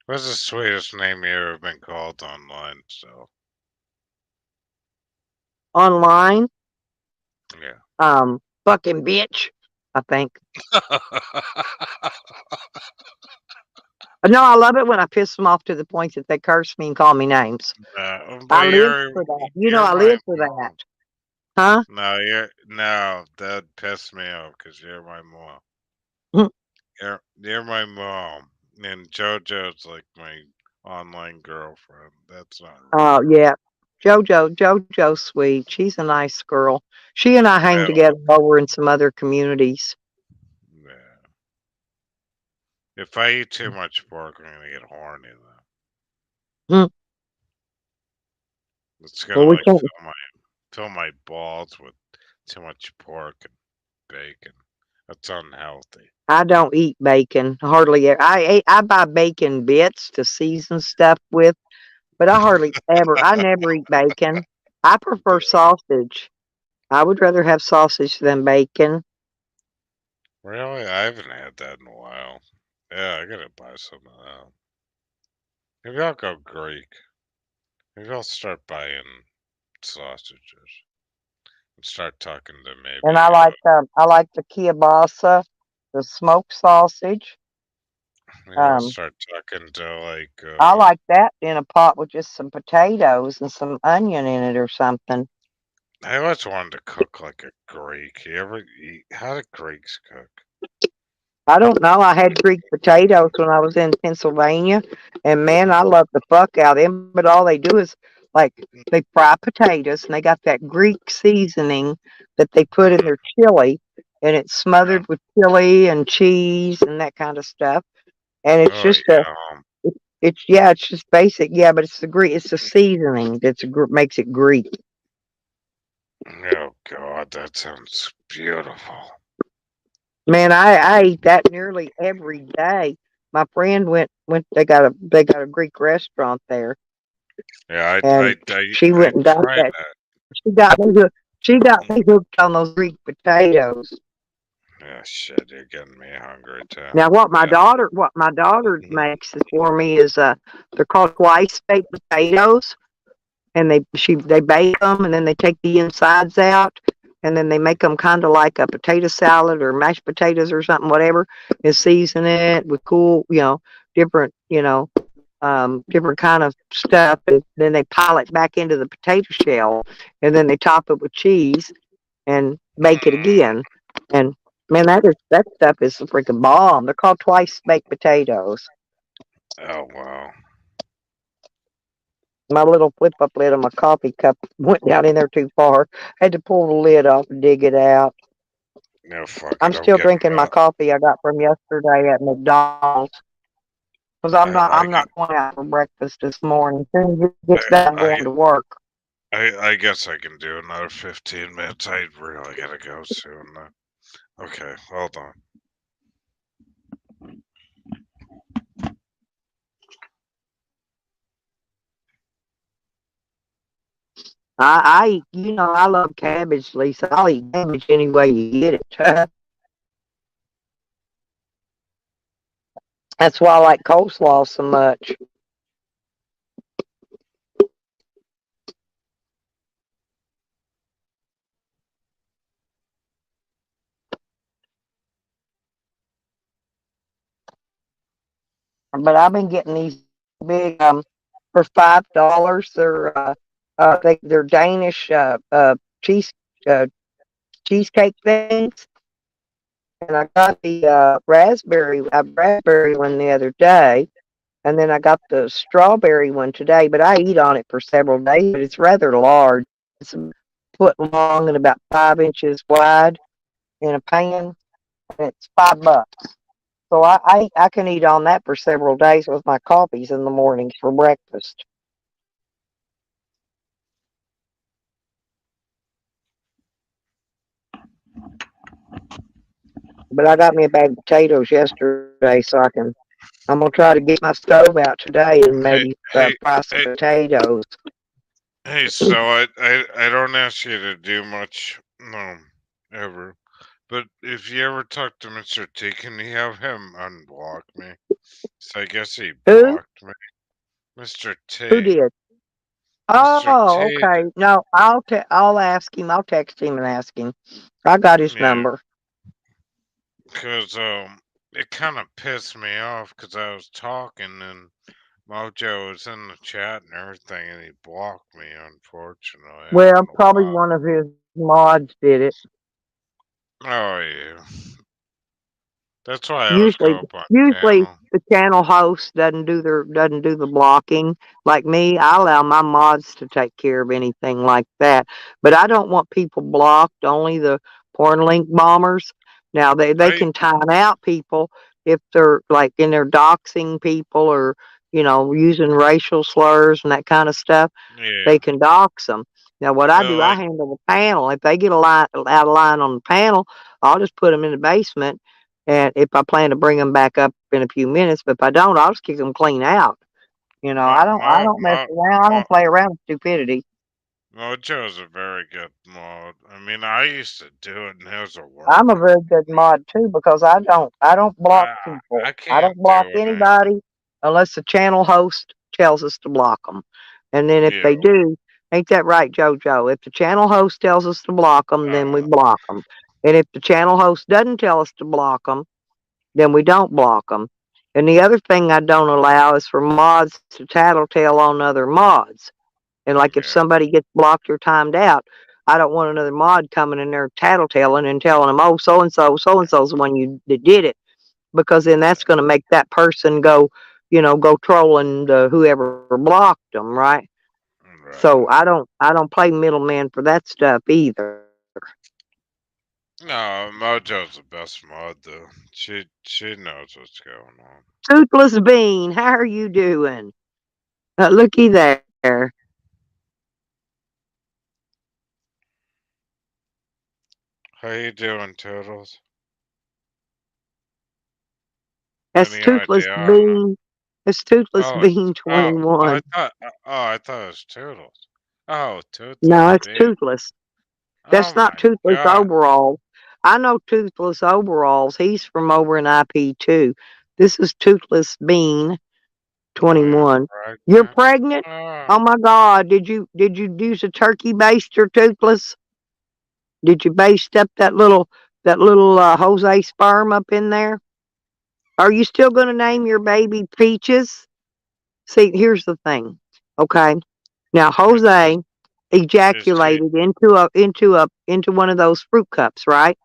What's the sweetest name you ever been called online? So Online, yeah. fucking bitch. I think. No, I love it when I piss them off to the point that they curse me and call me names. But I live for that. You know, you're I my live for that. mom. Huh? No, no. That pissed me off because you're my mom. You're my mom, and JoJo's like my online girlfriend. That's not right. Oh yeah. Jojo's sweet. She's a nice girl. She and I hang Well, together over in some other communities. yeah. If I eat too much pork, I'm gonna get horny. Though Mm. it's Well, gonna we like can't. fill my balls with too much pork and bacon. That's unhealthy. I don't eat bacon hardly. I buy bacon bits to season stuff with, but I never eat bacon. I prefer sausage. I would rather have sausage than bacon. Really, I haven't had that in a while. Yeah, I gotta buy some of that. Maybe I'll go Greek. Maybe I'll start buying sausages and start talking to And maybe. I like the kielbasa, the smoked sausage. You want to Um, start talking to like, I like that in a pot with just some potatoes and some onion in it or something. I always wanted to cook like a Greek. You ever eat? How do Greeks cook? I don't know. I had Greek potatoes when I was in Pennsylvania, and man, I love the fuck out of them. But all they do is like they fry potatoes, and they got that Greek seasoning that they put in Mm, their chili, and it's yeah. smothered with chili and cheese and that kind of stuff. And it's Oh just a, yeah. it's yeah, it's just basic, yeah, but it's the Greek, it's the seasoning that's makes it Greek. Oh God, that sounds beautiful. Man, I eat that nearly every day. My friend went. They got a Greek restaurant there, Yeah, and she went I and got tried that. that. She got me hooked. She got me hooked on those Greek potatoes. Yeah, shit, you're getting me hungry too. Now, Yeah. what my daughter Mhm. makes for me is they're called twice baked potatoes, and they bake them, and then they take the insides out, and then they make them kind of like a potato salad or mashed potatoes or something, whatever, and season it with cool, different, different kind of stuff, and then they pile it back into the potato shell, and then they top it with cheese and bake it Mm. again. And man, that stuff is a freaking bomb. They're called twice baked potatoes. Oh wow. My little flip up lid on my coffee cup went down in there too far. Had to pull the lid off and dig it out. No, fuck I'm it. I'm still getting drinking my coffee I got from yesterday at McDonald's because I I'm not going out for breakfast this morning. As soon as it gets done, I'm I going to work. I guess I can do another 15 minutes. I really gotta go soon. Okay, hold on. I love cabbage, Lisa. I'll eat cabbage any way you get it. That's why I like coleslaw so much. But I've been getting these big for $5. They're Danish cheese uh, cheesecake things, and I got the raspberry one the other day, and then I got the strawberry one today. But I eat on it for several days. But it's rather large. It's a foot long and about 5 inches wide in a pan, and it's $5. So I can eat on that for several days with my coffees in the mornings for breakfast. But I got me a bag of potatoes yesterday, so I'm gonna try to get my stove out today and Hey, maybe hey, fry some hey, potatoes. hey. So I don't ask you to do much, no, ever. But if you ever talk to Mr. T, can you have him unblock me? So I guess he Who? blocked me. Mr. Who T. did? Mr. Oh, T. okay. No, I'll ask him. I'll text him and ask him. I got his Yeah, number. because it kind of pissed me off because I was talking and Mojo was in the chat and everything, and he blocked me. Unfortunately, I don't Well, know probably why. one of his mods did it. Oh yeah, that's why I always Usually, go up on usually channel. the channel host doesn't do the blocking. Like me, I allow my mods to take care of anything like that. But I don't want people blocked. Only the porn link bombers. Now they I can time out people if they're like in their doxing people or using racial slurs and that kind of stuff. yeah. They can dox them. Now what I Well, do, I like handle the panel. If they get a line out of line on the panel, I'll just put them in the basement and if I plan to bring them back up in a few minutes, but if I don't, I'll just kick them clean out. I don't mess around. I don't play around with stupidity. Mojo's a very good mod. I mean, I used to do it, and it was a I'm a workout very for good me. mod too because I don't block I people. I I can't don't do block it. anybody unless the channel host tells us to block them. And then if Yeah. they do, ain't that right, JoJo? If the channel host tells us to block them, then we Uh, block them. And if the channel host doesn't tell us to block them, then we don't block them. And the other thing I don't allow is for mods to tattletale on other mods. And like if Yeah. somebody gets blocked or timed out, I don't want another mod coming in there tattletaling and telling them, oh, so and so's the one that did it, because then that's going to make that person go, go trolling whoever blocked them, right? So Right. I don't play middleman for that stuff either. No, Mojo's the best mod though. She knows what's going on. Toothless Bean, how are you doing? Looky there. How you doing, Turtles? That's Any Toothless idea on the? Bean. That's Toothless Oh, Bean I 21. thought. I thought it was Turtles. Oh, No, Toothless it's B. Toothless. Oh That's not my Toothless God. Overalls. I know Toothless Overalls. He's from over in IP too. This is Toothless Bean Oh, you're 21. You're pregnant. pregnant? Oh, Oh my God! Did you use a turkey baster, Toothless? Did you baste up that little Jose sperm up in there? Are you still going to name your baby Peaches? See, here's the thing. Okay, now is Jose she? ejaculated into one of those fruit cups, right?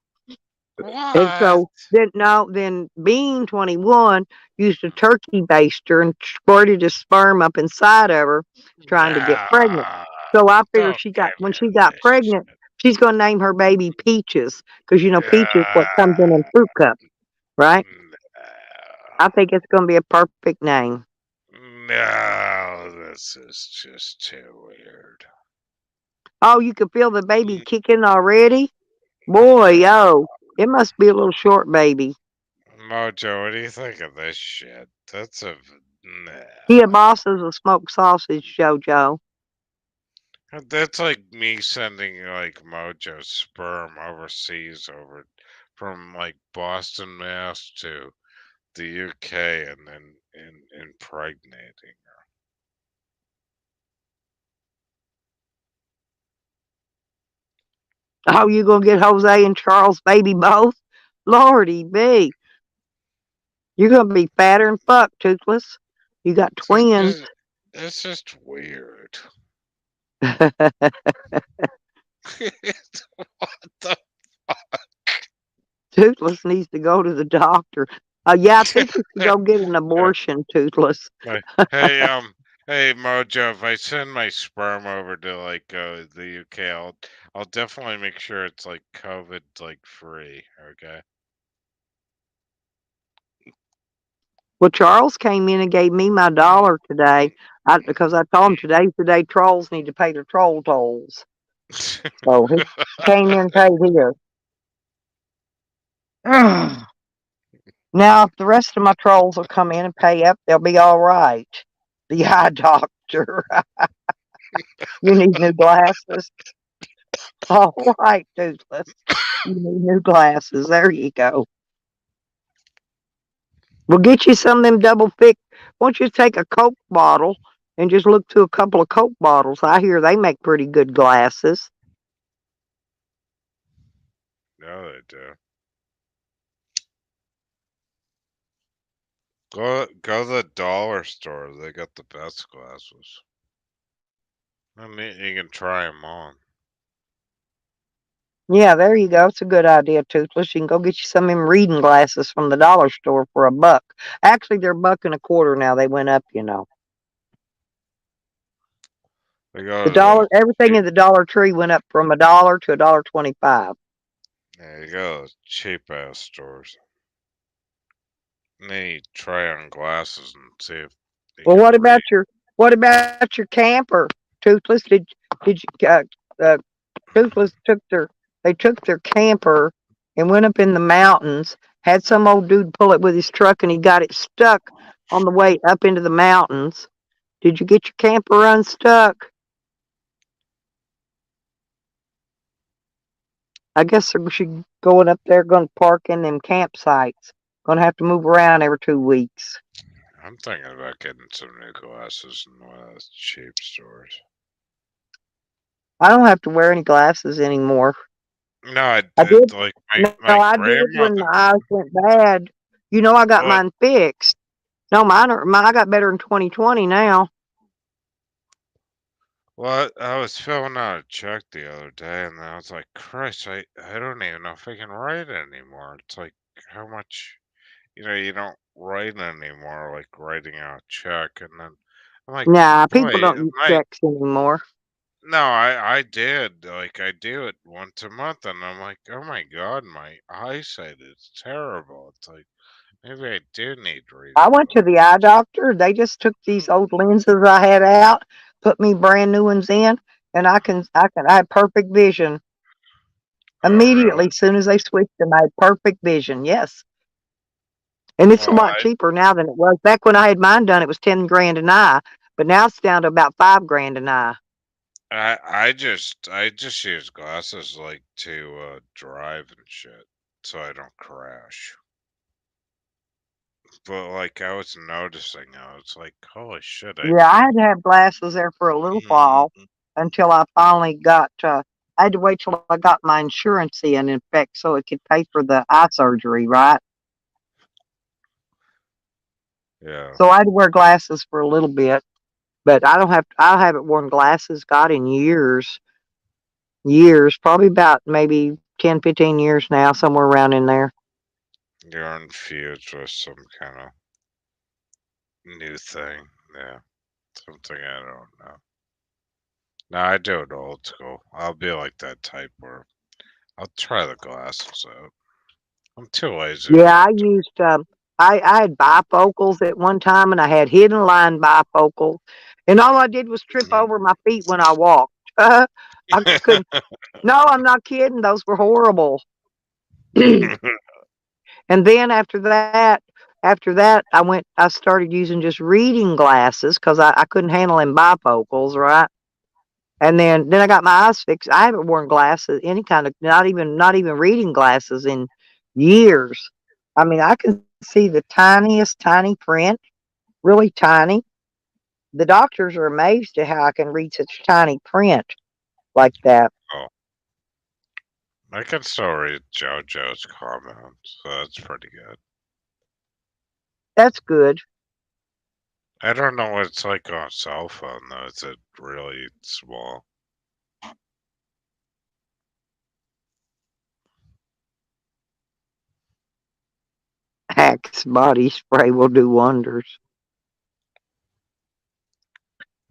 And What? so then no, then Bean 21 used a turkey baster and squirted his sperm up inside of her, trying to get pregnant. Nah. So I figure Don't give when me she got this pregnant, shit. she's gonna name her baby Peaches, because Peaches what comes in Ah, fruit cups, right? I no. think it's gonna be a perfect name. No, this is just too weird. Oh, you can feel the baby kicking already? Boy, No. yo, it must be a little short baby. Mojo, what do you think of this shit? That's a He a no. boss is a smoked sausage, Jojo. That's like me sending like Mojo's sperm overseas over from like Boston, Mass to the UK and then impregnating. Oh, you gonna get Jose and Charles baby both? Lordy be. You're gonna be fatter and fuck, Toothless. You got twins. It's just weird. What the Toothless needs to go to the doctor. Yeah, I think you should go get an abortion, Toothless. Like, hey, hey Mojo, if I send my sperm over to like the UK, I'll definitely make sure it's like COVID like free. Okay. Well, Charles came in and gave me my dollar today because I told him today's the day trolls need to pay their troll tolls. So he came in and paid his. Now, if the rest of my trolls will come in and pay up, they'll be all right. The eye doctor. You need new glasses. All right, Toothless. You need new glasses. There you go. We'll get you some of them double thick. Why don't you take a Coke bottle and just look through a couple of Coke bottles? I hear they make pretty good glasses. No, they do. Go to the dollar store. They got the best glasses. I mean, you can try them on. Yeah, there you go. It's a good idea, Toothless. You can go get you some of them reading glasses from the dollar store for $1. Actually, they're $1.25 now. They went up. They The go to dollar, those everything cheap. in the Dollar Tree went up from $1 to $1.25. Yeah, you go to those cheap ass stores. And then you try on glasses and see if you Well, can what read. about your camper, Toothless? Did you Toothless took their camper and went up in the mountains. Had some old dude pull it with his truck, and he got it stuck on the way up into the mountains. Did you get your camper unstuck? I guess she going up there, going to park in them campsites. Going to have to move around every 2 weeks. I'm thinking about getting some new glasses in one of those cheap stores. I don't have to wear any glasses anymore. No, I I did did. like No, my I did when grandmother. my eyes went bad. I got What? mine fixed. No, I got better in 2020 now. Well, I was filling out a check the other day, and I was like, Christ, I don't even know if I can write anymore. It's like how much, you don't write anymore, like writing out a check, and then I'm like, Nah, people boy, don't use my checks anymore. no, I did. Like I do it once a month, and I'm like, oh my God, my eyesight is terrible. It's like maybe I do need I reading went to the eye glasses. doctor. They just took these old lenses I had out, put me brand new ones in, and I had perfect vision Oh, really? immediately. As soon as they switched them, I had perfect vision. Yes, and it's a Well, lot cheaper now than it was back when I had mine done. It was 10 grand an eye, but now it's down to about 5 grand an eye. I just use glasses like to drive and shit, so I don't crash. But like I was noticing, I was like, holy shit, I Yeah, I need. had to have glasses there for a little while until I finally got. I had to wait till I got my insurance in effect so it could pay for the eye surgery, right? Yeah, So I had to wear glasses for a little bit, but I haven't worn glasses, God, in years, years, probably about maybe 10, 15 years now, somewhere around in there. you're infused with some kind of new thing. Yeah, something I don't know. No, I do it old school. I'll be like that type where I'll try the glasses out. I'm too lazy Yeah, for I it. used. I had bifocals at one time, and I had hidden line bifocals, and all I did was trip over my feet when I walked. I couldn't. No, I'm not kidding. Those were horrible. And then after that, I started using just reading glasses because I couldn't handle them bifocals, right? And then I got my eyes fixed. I haven't worn glasses, any kind of, not even reading glasses in years. I mean, I can see the tiniest tiny print, really tiny. The doctors are amazed at how I can read such tiny print like that. Oh, I can still read JoJo's comments, so that's pretty good. That's good. I don't know what it's like on a cell phone though. Is it really small? Axe body spray will do wonders.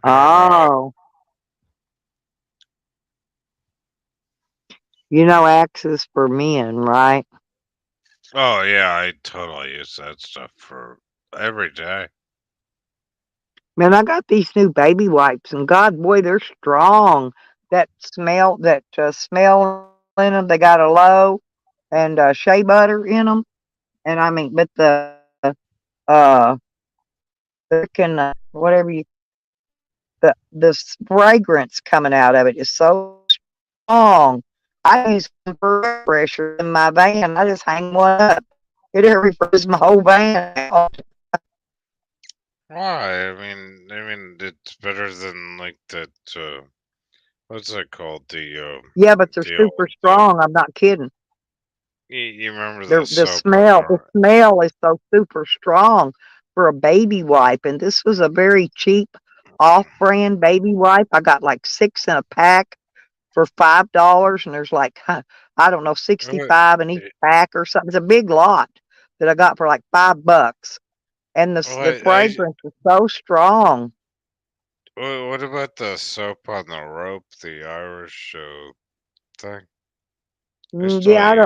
I don't know. Oh, you know, Axe is for men, right? Oh yeah, I totally use that stuff for every day. Man, I got these new baby wipes, and God, boy, they're strong. That smell in them. They got a low and shea butter in them, and I mean, but uh the freaking whatever you the fragrance coming out of it is so strong. I use one for air pressure in my van. I just hang one up. It refreshes my whole van out. Why? I mean, it's better than like that. What's it called? Yeah, but they're The super old. strong. I'm not kidding. You remember the The soap on smell the the. smell is so super strong for a baby wipe, and this was a very cheap off-brand baby wipe. I got like 6 in a pack for $5, and there's like, I don't know, What? 65 in each eh, pack or something. It's a big lot that I got for like $5, and the What? fragrance is so strong. What about the soap on the rope? The Irish thing. I still Yeah,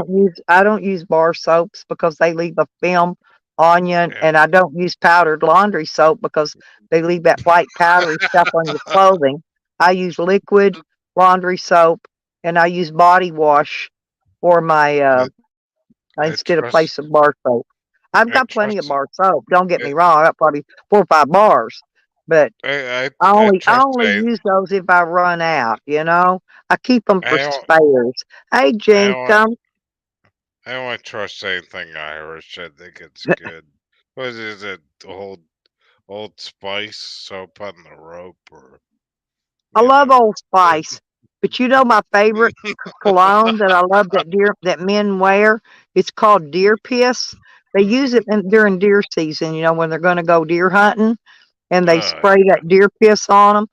use. I don't use bar soaps because they leave a film on you, Yeah. and I don't use powdered laundry soap because they leave that white powdery stuff on your clothing. I use liquid laundry soap, and I use body wash for my I, I instead of place trust. of bar soap. I've I got plenty of trust. bar soap. Don't get I me wrong. I got probably 4 or 5 bars, but I I trust. only use those if I run out. I keep them for I don't. spares. Hey, I don't. Jenkum. I don't want to trust anything Irish. I think it's good. What is it? Old Spice soap on the rope, or I you love know. Old Spice, but my favorite cologne that I love that men wear. It's called Deer Piss. They use it during deer season, when they're going to go deer hunting, and they Oh, spray that deer piss on them.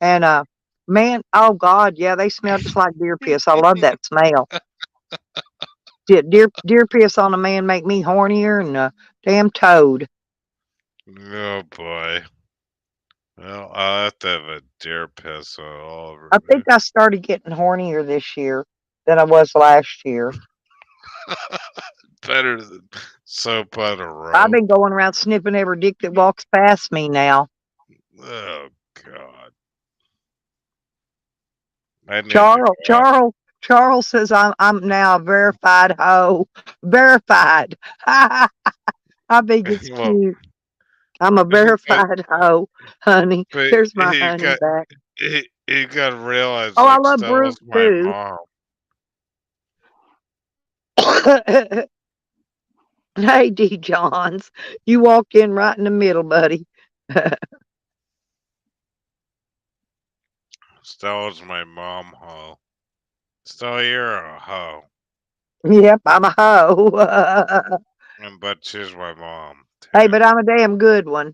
And man, oh God, yeah, they smell just like deer piss. I love that smell. Deer piss on a man make me hornier than a damn toad. oh boy. Well, I'll have to have a deer piss all over I me. think I started getting hornier this year than I was last year. Better than soap on a I've rope. been going around sniffing every dick that walks past me now. Oh God. I need to Charles, go out. Charles, Charles says I'm now a verified hoe. Verified. I think it's Well, cute. I'm a but verified hoe, honey. but Here's my you honey got back. you got to realize Oh, I like love Stella's Brute my too. mom. Hey, D. Johns, you walked in right in the middle, buddy. Stella's my mom, ho. Stella, you're a hoe. Yep, I'm a hoe. And but she's my mom Hey, too. but I'm a damn good one.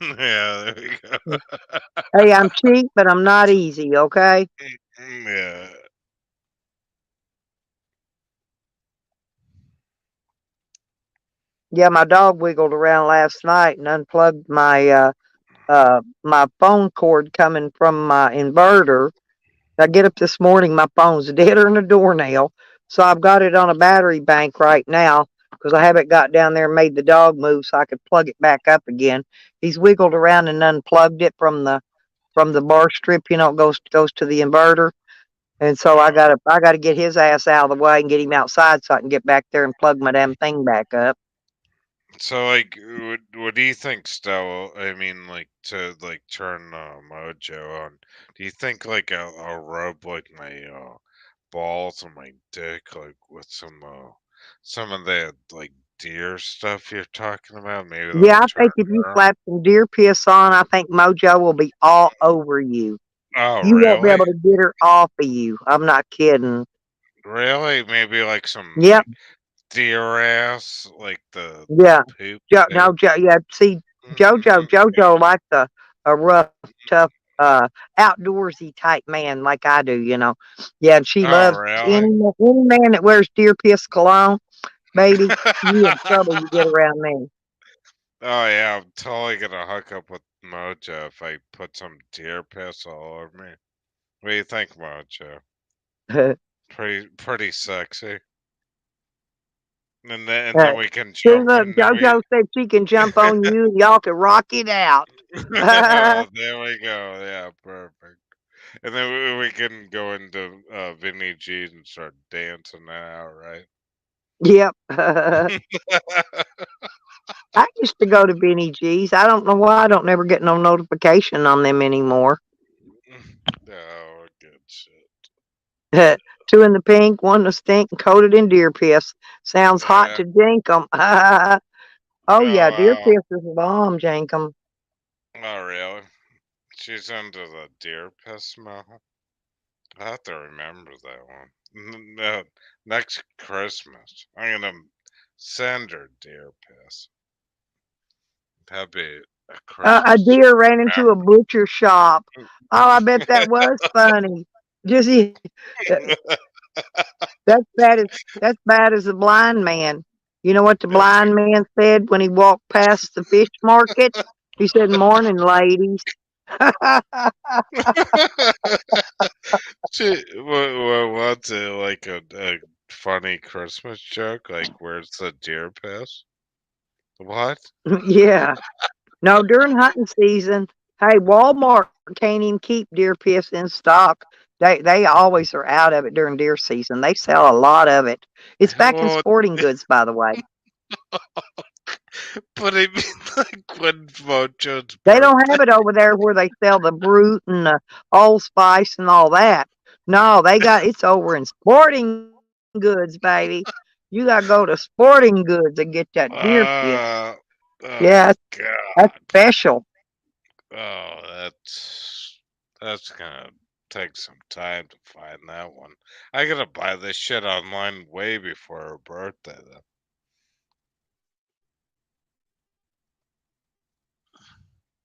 Yeah, there we go. Hey, I'm cheap, but I'm not easy, okay? Yeah. Yeah, my dog wiggled around last night and unplugged my phone cord coming from my inverter. I get up this morning, my phone's deader than a doornail. So I've got it on a battery bank right now because I haven't got down there and made the dog move so I could plug it back up again. He's wiggled around and unplugged it from the bar strip, it goes to the inverter. And so I Oh. gotta get his ass out of the way and get him outside so I can get back there and plug my damn thing back up. So like, what do you think, Stella? I mean, like to like turn Mojo on. Do you think like I'll rub like my balls on my dick like with some of that like deer stuff you're talking about? Maybe Yeah, that'll I turn think if you her on. slap some deer piss on, I think Mojo will be all over you. Oh, You won't be really? able to get her off of you. I'm not kidding. Really? Maybe like some Yep. like deer ass, like the Yeah. poop No, too. Yeah. See, Jojo likes a rough, tough, outdoorsy type man like I do. Yeah, and she Oh, loves really? any man that wears deer piss cologne, baby. You in trouble. You get around me. Oh yeah, I'm totally gonna hook up with Mojo if I put some deer piss all over me. What do you think, Mojo? Pretty sexy. And then we can See, jump look, and then we JoJo said she can jump on you and y'all can rock it out. oh, there we go. Yeah, perfect. And then we can go into Vinny G's and start dancing that out, right? Yep. I used to go to Benny G's. I don't know why I don't never get no notification on them anymore. Oh, good shit. Two in the pink, one in the stink, and coated in deer piss. Sounds hot Yeah. to Jankum. Oh Oh yeah, deer wow. piss is a bomb, Jankum. Oh really? She's into the deer piss smell. I have to remember that one. Next Christmas, I'm gonna send her deer piss. That'd be a A Christmas deer ran into a butcher shop. Oh, I bet that was funny. Just that's bad as a blind man. You know what the blind man said when he walked past the fish market? He said, "Morning, ladies." What's it like a funny Christmas joke? Like, where's the deer piss? What? Yeah. No, during hunting season, hey, Walmart can't even keep deer piss in stock. They always are out of it during deer season. They sell a lot of it. It's back in Well, sporting goods, by the way. but I mean, like when Mojo's They don't birthday. have it over there where they sell the Brute and the Old Spice and all that. No, it's over in sporting goods, baby. You gotta go to sporting goods and get that deer piss. Uh, oh Yeah, that's God. special. Oh, that's gonna take some time to find that one. I gotta buy this shit online way before her birthday, though.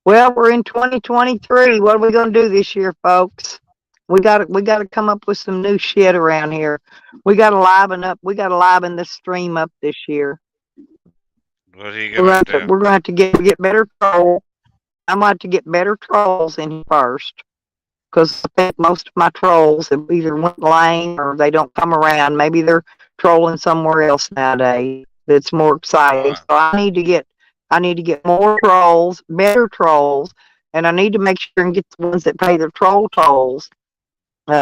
Well, we're in 2023. What are we going to do this year, folks? We got to come up with some new shit around here. We got to liven up. We got to liven the stream up this year. What are you gonna do? We're going to have to get better trolls. I'm going to have to get better trolls in here first, because I think most of my trolls have either went lame or they don't come around. Maybe they're trolling somewhere else nowadays. That's more exciting. Oh, So I need to get more trolls, better trolls, and I need to make sure and get the ones that pay their troll tolls.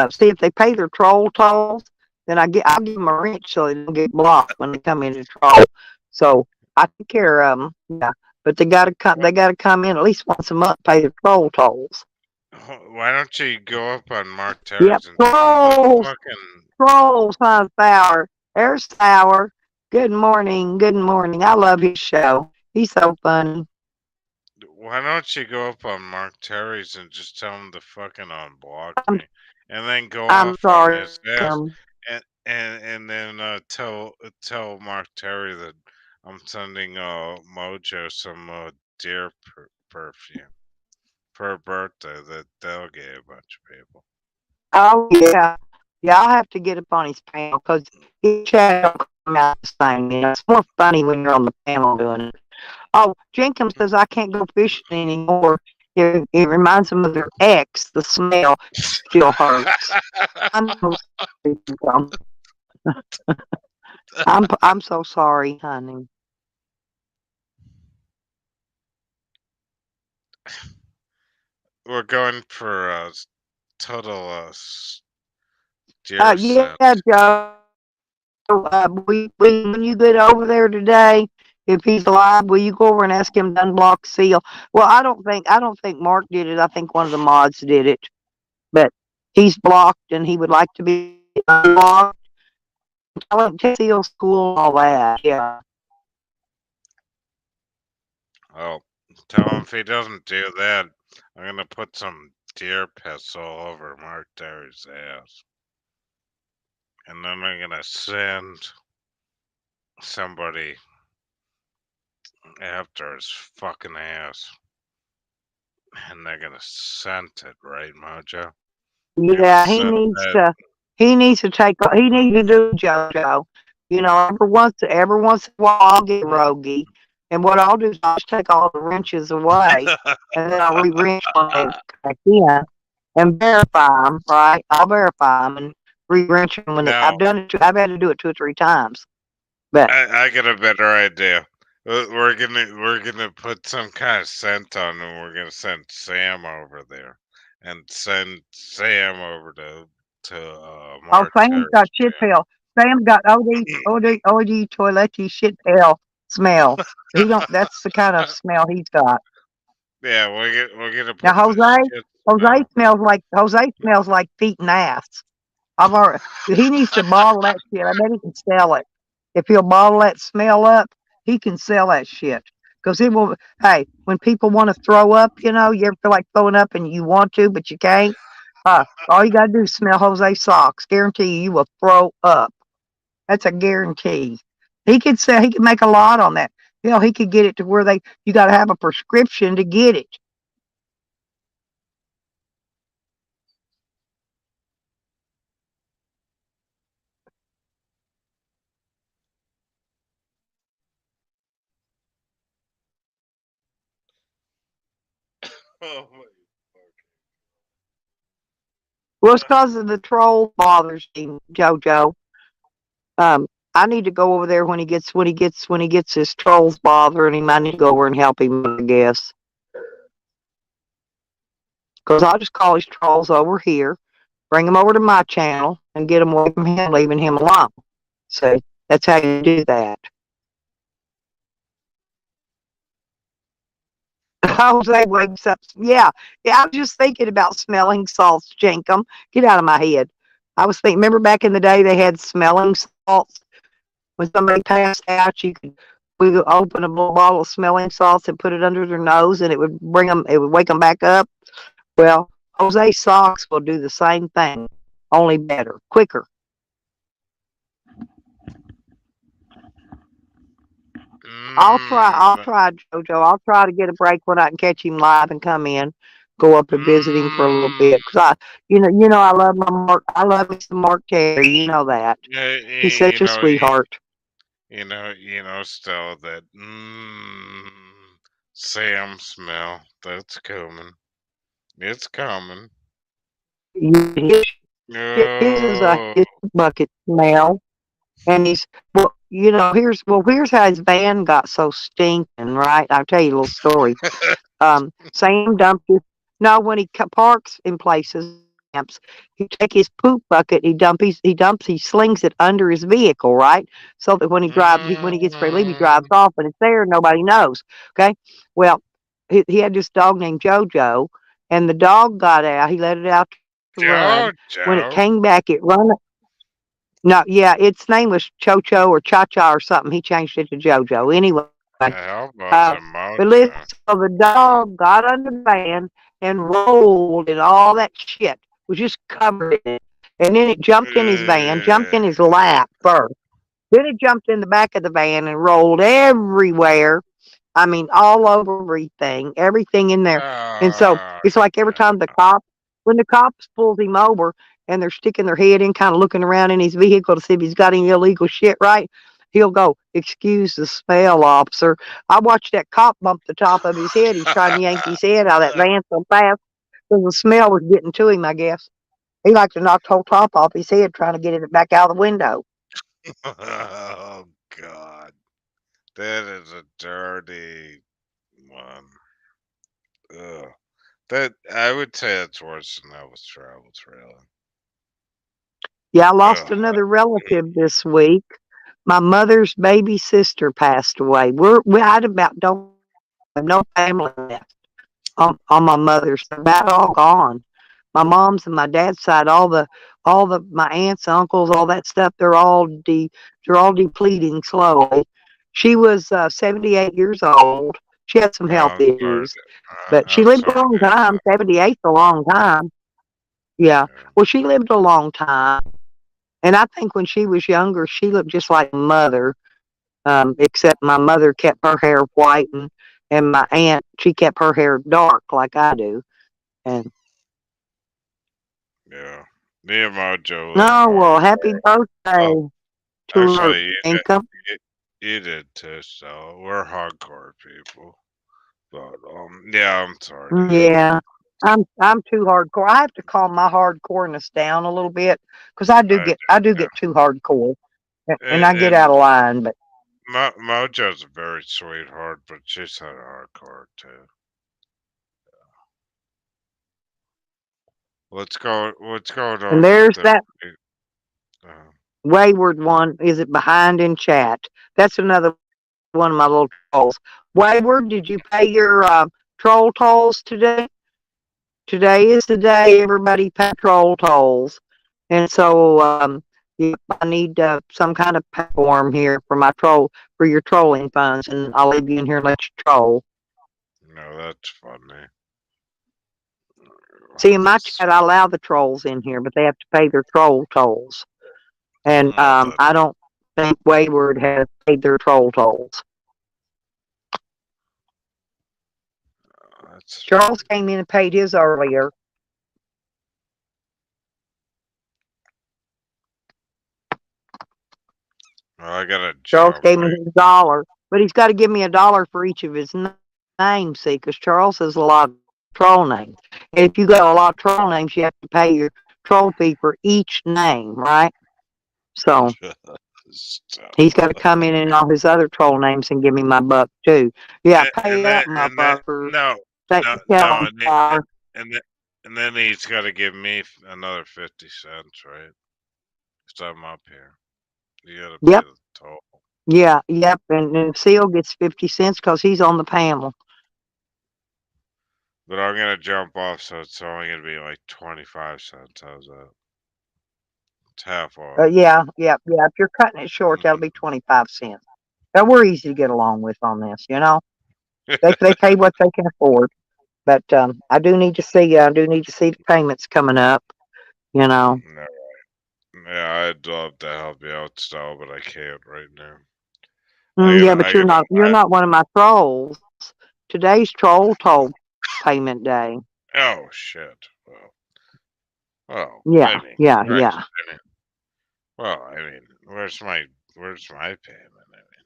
See if they pay their troll tolls, then I'll give them a wrench so they don't get blocked when they come in to troll. So I take care of them. Yeah, but they got to come. They got to come in at least once a month, pay their troll tolls. why don't you go up on Mark Yep, Terry's and tell him the trolls, fucking? trolls, huh, Sour. There's Sour. Good morning, good morning. I love his show. He's so funny. Why don't you go up on Mark Terry's and just tell him to fucking unblock I'm me, and then go I'm off on sorry. his ass, and then tell Mark Terry that I'm sending Mojo some deer perfume for her birthday. That they'll get a bunch of people. Oh yeah, yeah. I'll have to get up on his panel because his chat don't come out the same. It's more funny when you're on the panel doing it. Oh, Jenkins says I can't go fishing anymore. It reminds him of their ex. The smell still hurts. I'm so sorry. I'm so sorry, honey. We're going for total deer Yeah, sense. Joe. When you get over there today, if he's alive, will you go over and ask him to unblock Seal? Well, I don't think Mark did it. I think one of the mods did it, but he's blocked and he would like to be unblocked. Tell him to Seal school and all that. Yeah. Oh, tell him if he doesn't do that, I'm gonna put some deer piss all over Mark Terry's ass, and then I'm gonna send somebody after his fucking ass, and they're gonna scent it, right, Mojo? They're gonna Yeah, he scent needs that. to. He needs to take. He needs to do JoJo. Every once in a while, I'll get roguey, and what I'll do is I'll just take all the wrenches away, and then I'll re-wrench when they come back in and verify them. Right, I'll verify them and re-wrench them when I've Now, done it. I've had to do it 2 or 3 times, but I got a better idea. We're gonna put some kind of scent on, and we're gonna send Sam over there, and send Sam over to oh, Mark Sam's got Terry's shit tail. Sam got OD toilet shit tail smell. He don't. That's the kind of channel. smell he's got. Yeah, we're gonna Now put the shit smell. Jose smells like feet and ass. I've already he needs to bottle that shit. I bet he can sell it. If he'll bottle that smell up, he can sell that shit. Because it will. Hey, when people want to throw up, you ever feel like throwing up and you want to but you can't. All you gotta do is smell Jose socks. Guarantee you will throw up. That's a guarantee. He could sell. He could make a lot on that. He could get it to where you got to have a prescription to get it. Oh my Well, it's because of the troll bothers him, JoJo. Um, I need to go over there when he gets his trolls bothering him. I need to go over and help him, I guess. Because I'll just call his trolls over here, bring them over to my channel, and get them away from him, leaving him alone. See, that's how you do that. Jose wakes up. Yeah, yeah. I was just thinking about smelling salts, Jenkum. Get out of my head. I was thinking. Remember back in the day they had smelling salts. When somebody passed out, we would open a little bottle of smelling salts and put it under their nose, and it would wake them back up. Well, Jose socks will do the same thing, only better, quicker. I'll Mm, try, Jojo. I'll try to get a break when I can catch him live and come in, go up and visit him for a little mm, bit. Cause I love my Mark. I love me some Mark Terry. You know that. yeah, He's you such a know, sweetheart. still that Sam smell that's coming. It's coming. His is a Oh, his bucket smell, and here's how his van got so stinking. Right, I'll tell you a little story. Sam dumped his no when parks in places camps, he take his poop bucket, he slings it under his vehicle, right? So that when he gets ready to leave, he drives mm, off and it's there, nobody knows. Okay, well, he had this dog named JoJo, and the dog got out. He let it out to run. When it came Jojo. back, it run. No, yeah, its name was Chocho or Cha Cha or something. He changed it to JoJo. Anyway, How about uh, the but listen, mojo? so the dog got under the van and rolled and all that shit was just covered in it. And then it jumped in his van, jumped in his lap first. Then it jumped in the back of the van and rolled everywhere. I mean, all over everything in there. And so Oh, it's like every time when the cops pulls him over and they're sticking their head in, kind of looking around in his vehicle to see if he's got any illegal shit, right? He'll go, "Excuse the smell, officer." I watched that cop bump the top of his head. He's trying to yank his head out of that van so fast because the smell was getting to him, I guess. He liked to knock the whole top off his head trying to get it back out of the window. oh God, that is a dirty one. Ugh. That I would say it's worse than Elvis Travels, really. Yeah, I lost Ugh. another relative this week. My mother's baby sister passed away. We had about don't have no family left on my mother's. They're about all gone. My mom's and my dad's side, all the my aunts, uncles, all that stuff, they're all depleting slowly. She was 78 years old. She had some health I'm sorry. issues, but she I'm lived a sorry long to hear time. that. 78's a long time. Yeah. Yeah. Well, she lived a long time. And I think when she was younger, she looked just like mother, except my mother kept her hair white and my aunt, she kept her hair dark like I do. And Yeah. Me and Mojo lived no, well, happy hardcore. Well, birthday to her actually, income. you did too. So we're hardcore people. But yeah, I'm sorry to hear that. Yeah. I'm too hardcore. I have to calm my hardcoreness down a little bit because I I do do. get too hardcore and I And, get out and of line. But Mojo's a very sweetheart, but she's had a hardcore too. What's going and on with there's them? that Uh, wayward one. Is it behind in chat? That's another one of my little trolls. Wayward, did you pay your troll tolls today? Today is the day everybody pay troll tolls. And so yep, I need some kind of platform here for for your trolling funds, and I'll leave you in here and let you troll. no, that's funny. See, in my That's chat, I allow the trolls in here, but they have to pay their troll tolls. And no, that I don't think Wayward has paid their troll tolls. that's Charles funny. came in and paid his earlier. Well, I gotta Charles jump. gave me his dollar, but he's got to give me a dollar for each of his names, see, because Charles has a lot of troll names. And if you got a lot of troll names, you have to pay your troll fee for each name, right? So he's got to Stop. come in and all his other troll names and give me my buck too. Yeah, pay And up, then motherfuckers. no, Thank no, you, no, Calvin Flower. and then and then he's got to give me another 50 cents, right? Cause I'm up here. You gotta pay Yep, the toll. yeah, yep. And Seal gets 50 cents because he's on the panel. But I'm gonna jump off, so it's only gonna be like 25 cents. How's that? It's half off. Yeah, yeah, yeah. If you're cutting it short, that'll Mhm. be 25 cents. But we're easy to get along with on this, you know. They pay what they can afford. But I do need to see the payments coming up, you know. No, yeah, I'd love to help you out still, but I can't right now. Yeah, I but you're gotta not. You're buy. not one of my trolls. Today's troll toll payment day. Oh shit. Well, I Yeah, mean, yeah, Christ. yeah, I mean, well, I mean, where's my payment? I mean,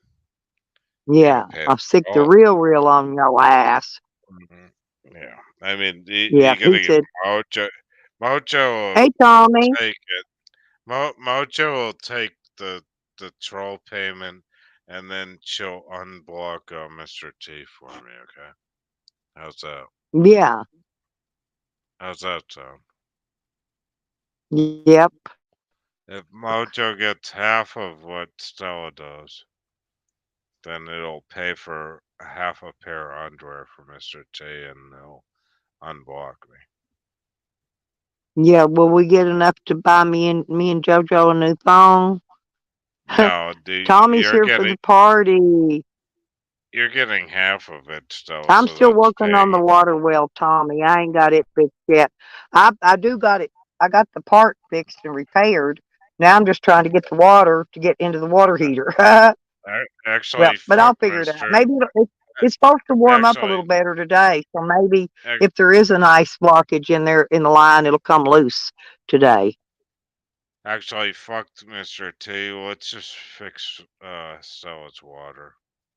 you gotta yeah. pay I'll the stick the troll. real on your ass. Mhm. Yeah, I mean, Yeah, you he gotta get said, Mojo. Mojo "Hey, will Tommy." take it. Mojo will take the troll payment, and then she'll unblock Mr. T for me. Okay, how's that? Yeah, How's that sound? yep, If Mojo gets half of what Stella does, then it'll pay for half a pair of underwear for Mr. T, and they'll unblock me. yeah. Will we get enough to buy me and JoJo a new thong? No, Tommy's here for the party. you're getting half of it, Stella. I'm So still that's working on the paying. water well, Tommy. I ain't got it fixed yet. I do got it. I got the part fixed and repaired. Now I'm just trying to get the water to get into the water heater. Well, Actually, but I'll fuck figure it out. Mister. Maybe it's supposed to warm up a Actually, little better today, so maybe ac- if there is an ice blockage in there in the line, it'll come loose today. actually, fuck Mister T. Let's just fix Stella's water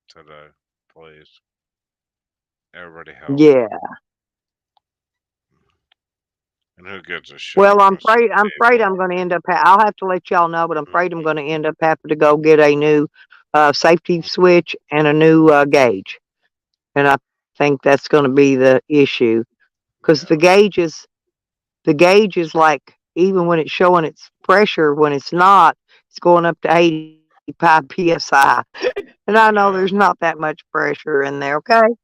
today, please. Everybody help me. Yeah. And who gives a shit Well, what Mister I'm T afraid wants? I'm going to end up. I'll have to let y'all know, but I'm afraid I'm going to end up having to go get a new safety switch and a new gauge, and I think that's going to be the issue because Yeah. the gauge is like even when it's showing its pressure, when it's not, it's going up to 85 psi, and I know there's Yeah. not that much pressure in there. Okay,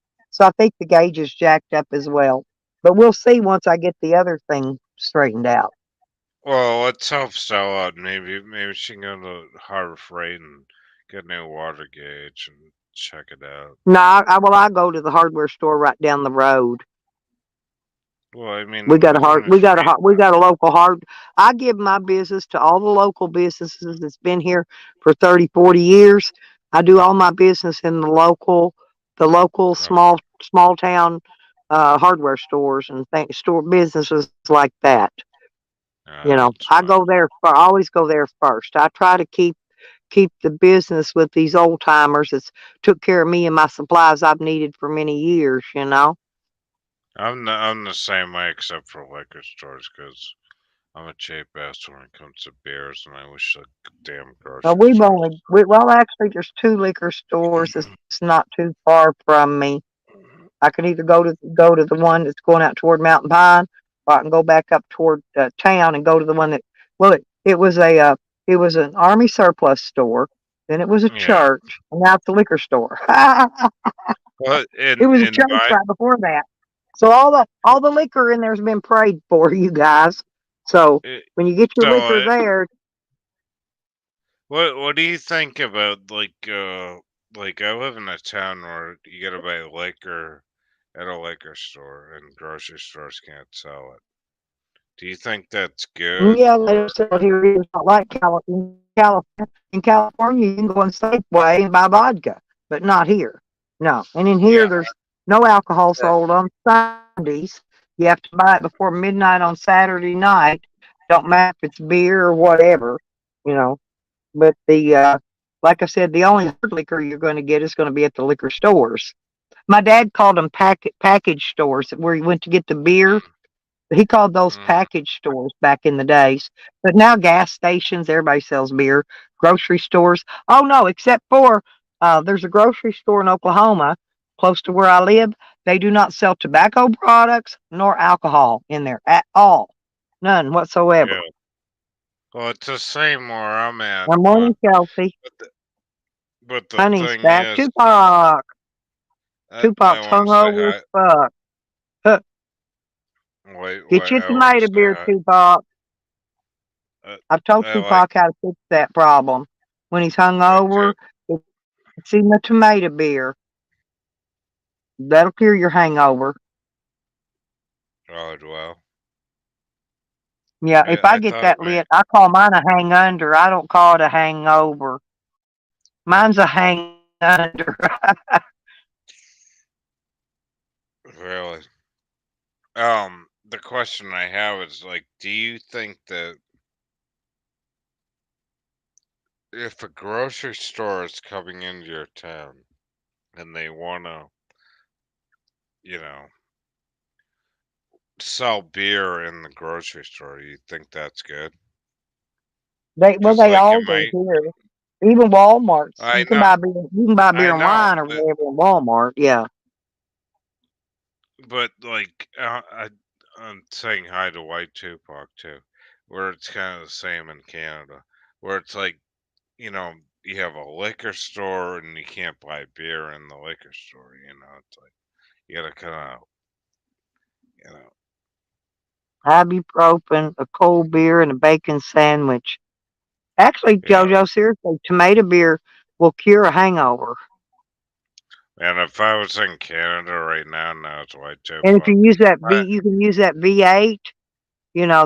so I think the gauge is jacked up as well, but we'll see once I get the other thing straightened out. Well, let's help Stella out. Maybe she can go to Harbor Freight and get a new water gauge and check it out. No, I go to the hardware store right down the road. Well, I mean, even if We got a local hard. I give my business to all the local businesses that's been here for 30, 40 years. I do all my business in the local uh, small town hardware stores and store businesses like that. You know, that's I fine. go there. I always go there first. I try to keep the business with these old timers that's took care of me and my supplies I've needed for many years. You know. I'm the same way except for liquor stores because I'm a cheap ass when it comes to beers, and I wish the damn Well, grocery stores. well, actually, there's two liquor stores that's not too far from me. I can either go to the one that's going out toward Mountain Pine, or I can go back up toward town and go to the one that. Well, it was an Army surplus store, then it was a Yeah. church, and now it's a liquor store. Well, It was a in church my right before that. So all the liquor in there's been prayed for, you guys. So it, when you get your so liquor there, what do you think about like I live in a town where you gotta buy liquor at a liquor store and grocery stores can't sell it. Do you think that's good yeah, they or don't sell it here either. It's not like California. In California, you can go in Safeway and buy vodka, but not here. No, and in here, yeah? there's no alcohol For, sold on Sundays. You have to buy it before midnight on Saturday night. Don't matter if it's beer or whatever, you know. But like I said, the only hard liquor you're going to get is going to be at the liquor stores. My dad called them package stores where you went to get the beer. mm, He called those mm, package stores back in the days. But now gas stations, everybody sells beer. Grocery stores. Oh no, except for there's a grocery store in Oklahoma close to where I live. They do not sell tobacco products nor alcohol in there at all. None whatsoever. yeah. Well, it's the same where I'm at, Good but morning, Kelsey. but the, but the Honey's thing back. is, Tupac. I Tupac's want to say hungover as hi. fuck. Huh. Get Wait, you a I want to tomato say beer, hi. Tupac. Uh, I've told I like Tupac how to fix that problem. When he's what hungover, it's in the tomato beer. That'll cure your hangover. oh well. Yeah, if I I get thought that lit, I call mine a hang under. I don't call it a hangover. Mine's a hang under. under. Really. The question I have is like, do you think that if a grocery store is coming into your town and they want to, you know, sell beer in the grocery store, you think that's good? Because They like it all do might. here. Even Walmart's, I know, you can buy beer I and know, wine or whatever in Walmart. Yeah. but like I'm saying hi to White Tupac too, where it's kind of the same in Canada, where it's like, you know, you have a liquor store and you can't buy beer in the liquor store. You know, it's like you gotta kind of, you know, Ibuprofen, a cold beer, and a bacon sandwich. Actually, yeah. JoJo, seriously, tomato beer will cure a hangover. And if I was in Canada right now, now it's White And if Tupac. you use that But you can use that V8,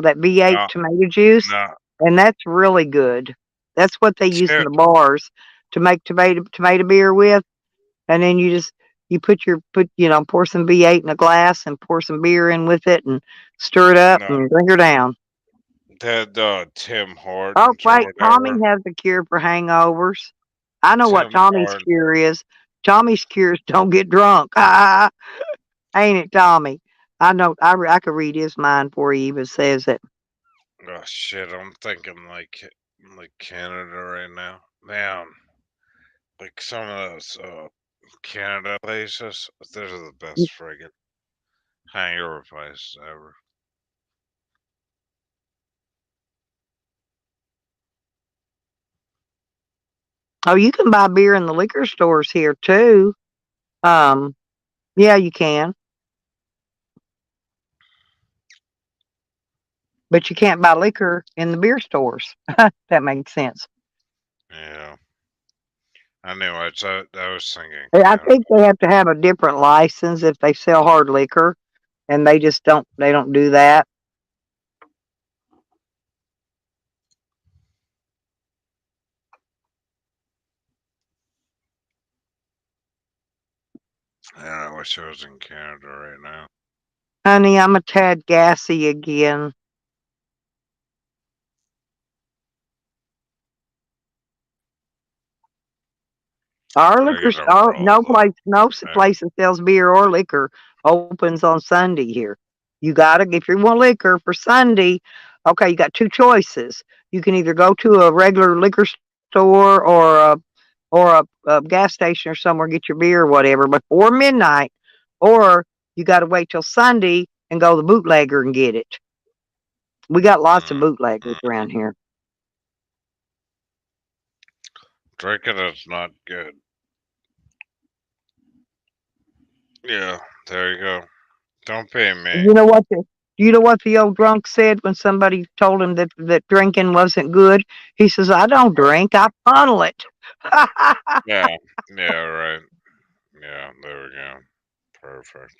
that V8 no, tomato juice, no, and that's really good. That's what they use in shit, the bars to make tomato beer with. And then you pour some V8 in a glass and pour some beer in with it and stir it up no. and drink her down. That Tim Oh, Hortons or wait, Tommy whatever. has a cure for hangovers. I know what Tim Tommy's Hortons. cure is. Tommy's cure is don't get drunk. Ain't it, Tommy? I know. I could read his mind before he even says it. Oh shit, I'm thinking like Canada right now. Man, like some of those Canada places, those are the best friggin' hangover places ever. Oh, you can buy beer in the liquor stores here too. Um, yeah, you can, but you can't buy liquor in the beer stores. That makes sense. Yeah, I knew it. So I was thinking I Canada. think they have to have a different license if they sell hard liquor, and they just don't. They don't do that. Yeah, I wish I was in Canada right now. Honey, I'm a tad gassy again. Our I liquor, gotta roll though. no I, place that sells beer or liquor opens on Sunday here. You gotta, if you want liquor for Sunday, okay, you got two choices. You can either go to a regular liquor store or a gas station or somewhere get your beer or whatever before midnight, or you got to wait till Sunday and go to the bootlegger and get it. We got lots of mm, bootleggers mm. around here. Drinking is not good. Yeah, there you go. Don't pay me. You know what the you know what the old drunk said when somebody told him that drinking wasn't good? He says, "I don't drink, I funnel it." Yeah, yeah, right. Yeah, there we go. Perfect.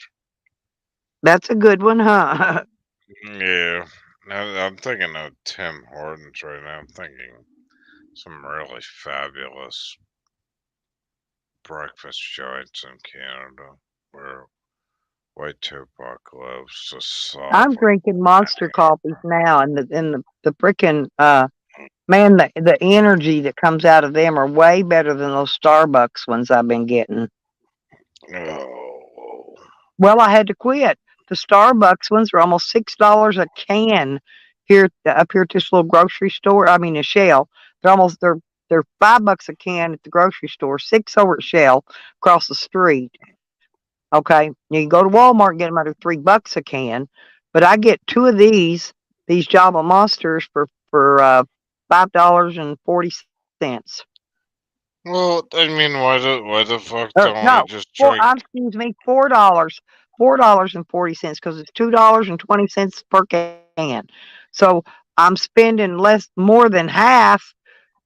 That's a good one, huh? Yeah. Now, I'm thinking of Tim Hortons right now. I'm thinking some really fabulous breakfast joints in Canada where White Tupac lives. Just I'm sovereign. drinking Monster coffees now, and the frickin' man, the energy that comes out of them are way better than those Starbucks ones I've been getting. Oh, Well, I had to quit. The Starbucks ones are almost $6 a can here up here at this little grocery store. I mean, a Shell. They're $5 a can at the grocery store, six over at Shell across the street. Okay, now you go to Walmart and get them under $3 a can, but I get two of these Java Monsters for $5.40. well, I mean, why the fuck Or don't we no, just drink? excuse me, $4.40 because it's $2.20 per can. So I'm spending more than half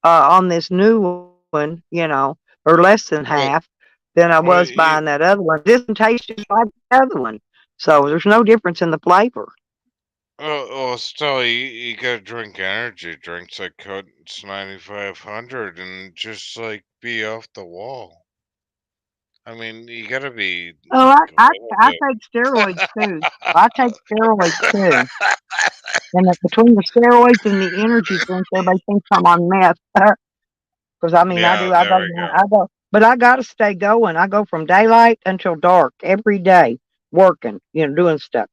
on this new one, or less than half Well, than I well, was buying that other one. This one tastes just like the other one, so there's no difference in the flavor. still, you gotta drink energy drinks like Code's 9500 and just like be off the wall. I mean, you gotta be Oh, like a little I bit. take steroids too. I take steroids too. And between the steroids and the energy drinks, everybody thinks I'm on meth. Because I mean, Yeah, there we go. I go, but I got to stay going. I go from daylight until dark every day, working, doing stuff,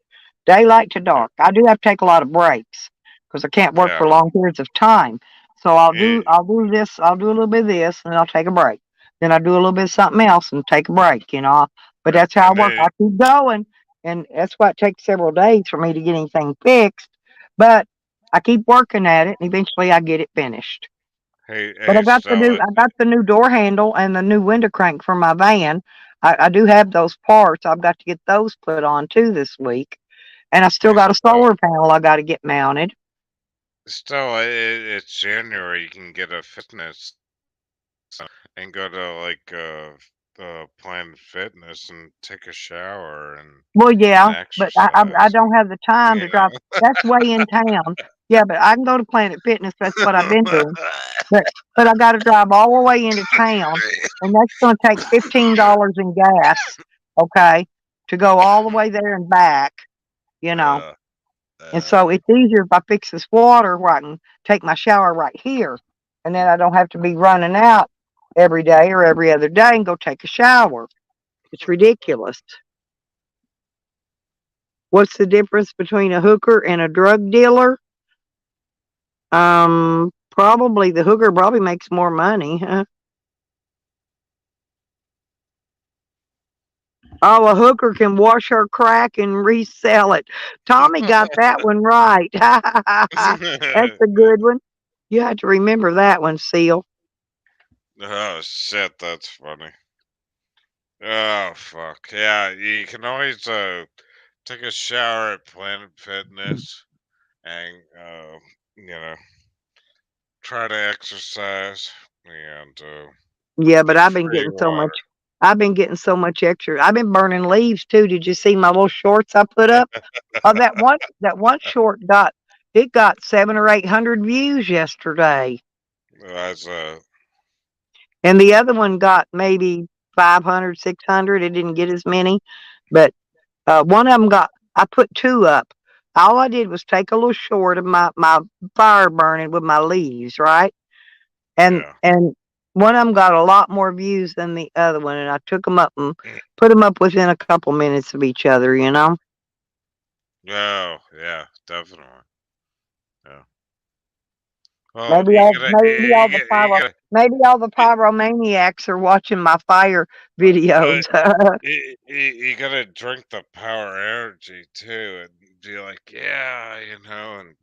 daylight to Yeah, dark. I do have to take a lot of breaks because I can't work yeah. for long periods of time. So I'll do this, I'll do a little bit of this, and then I'll take a break. Then I do a little bit of something else and take a break. But that's how I And work. then, I keep going, and that's why it takes several days for me to get anything fixed. But I keep working at it, and eventually I get it finished. But hey, Stella. I got the new door handle and the new window crank for my van. I do have those parts. I've got to get those put on too this week. And I still Hey, got a Stella. solar panel I got to get mounted. Stella, it's January. You can get a fitness and go to like Planet Fitness and take a shower Well, and yeah, but I exercise. don't have the time You to drive. know. That's way in town. Yeah, but I can go to Planet Fitness. That's what I've been doing. But I got to drive all the way into town, and that's going to take $15 in gas. Okay, to go all the way there and back. You know. uh, And uh, so it's easier if I fix this water where I can take my shower right here. And then I don't have to be running out every day or every other day and go take a shower. It's ridiculous. What's the difference between a hooker and a drug dealer? Probably the hooker probably makes more money, huh? Oh, a hooker can wash her crack and resell it. Tommy got that one right. That's a good one. You have to remember that one, Seal. oh shit, that's funny. Oh fuck. Yeah, you can always take a shower at Planet Fitness and you know try to exercise and Yeah, but get free water. I've been getting so much extra. I've been burning leaves too. Did you see my little shorts I put up? Oh, that one short got 700 or 800 views yesterday. That's And the other one got maybe 500, 600. It didn't get as many. But one of them I put two up. All I did was take a little short of my fire burning with my leaves, right? And yeah. one of them got a lot more views than the other one, and I took them up and put them up within a couple minutes of each other. Oh yeah, definitely. Yeah. Well, you gotta Maybe all the pyromaniacs are watching my fire uh, videos. you gotta drink the power energy too, and be like, yeah, and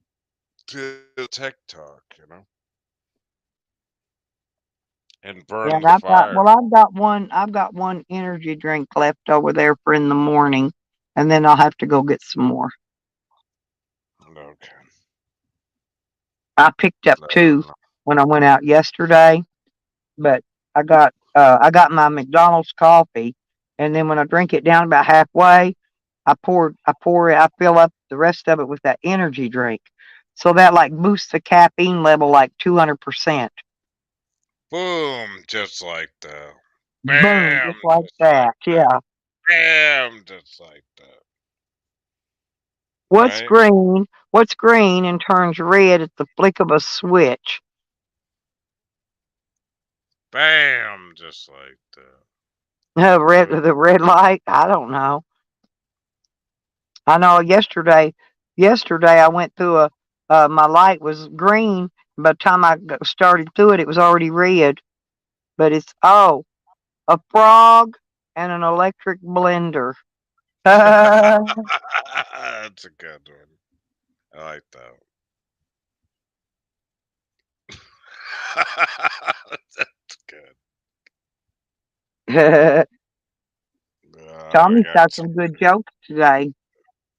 do TikTok, and Yeah, burn and the fire. I've got one energy drink left over there for in the morning, and then I'll have to go get some more. Okay. I picked up two Uh, when I went out yesterday, but I got my McDonald's coffee, and then when I drink it down about halfway, I fill up the rest of it with that energy drink. So that like boosts the caffeine level like 200%. boom, just like that. Boom, just Bam, like just like that. that. Yeah. Bam, just like that. What's Right? green? What's green and turns red at the flick of a switch? Bam, just like that. Right? The red light? I don't know. I know yesterday I went through my light was green. By the time started through it, it was already red. But a frog and an electric blender. That's a good one. I like that. That's good. Tommy's got some good jokes today.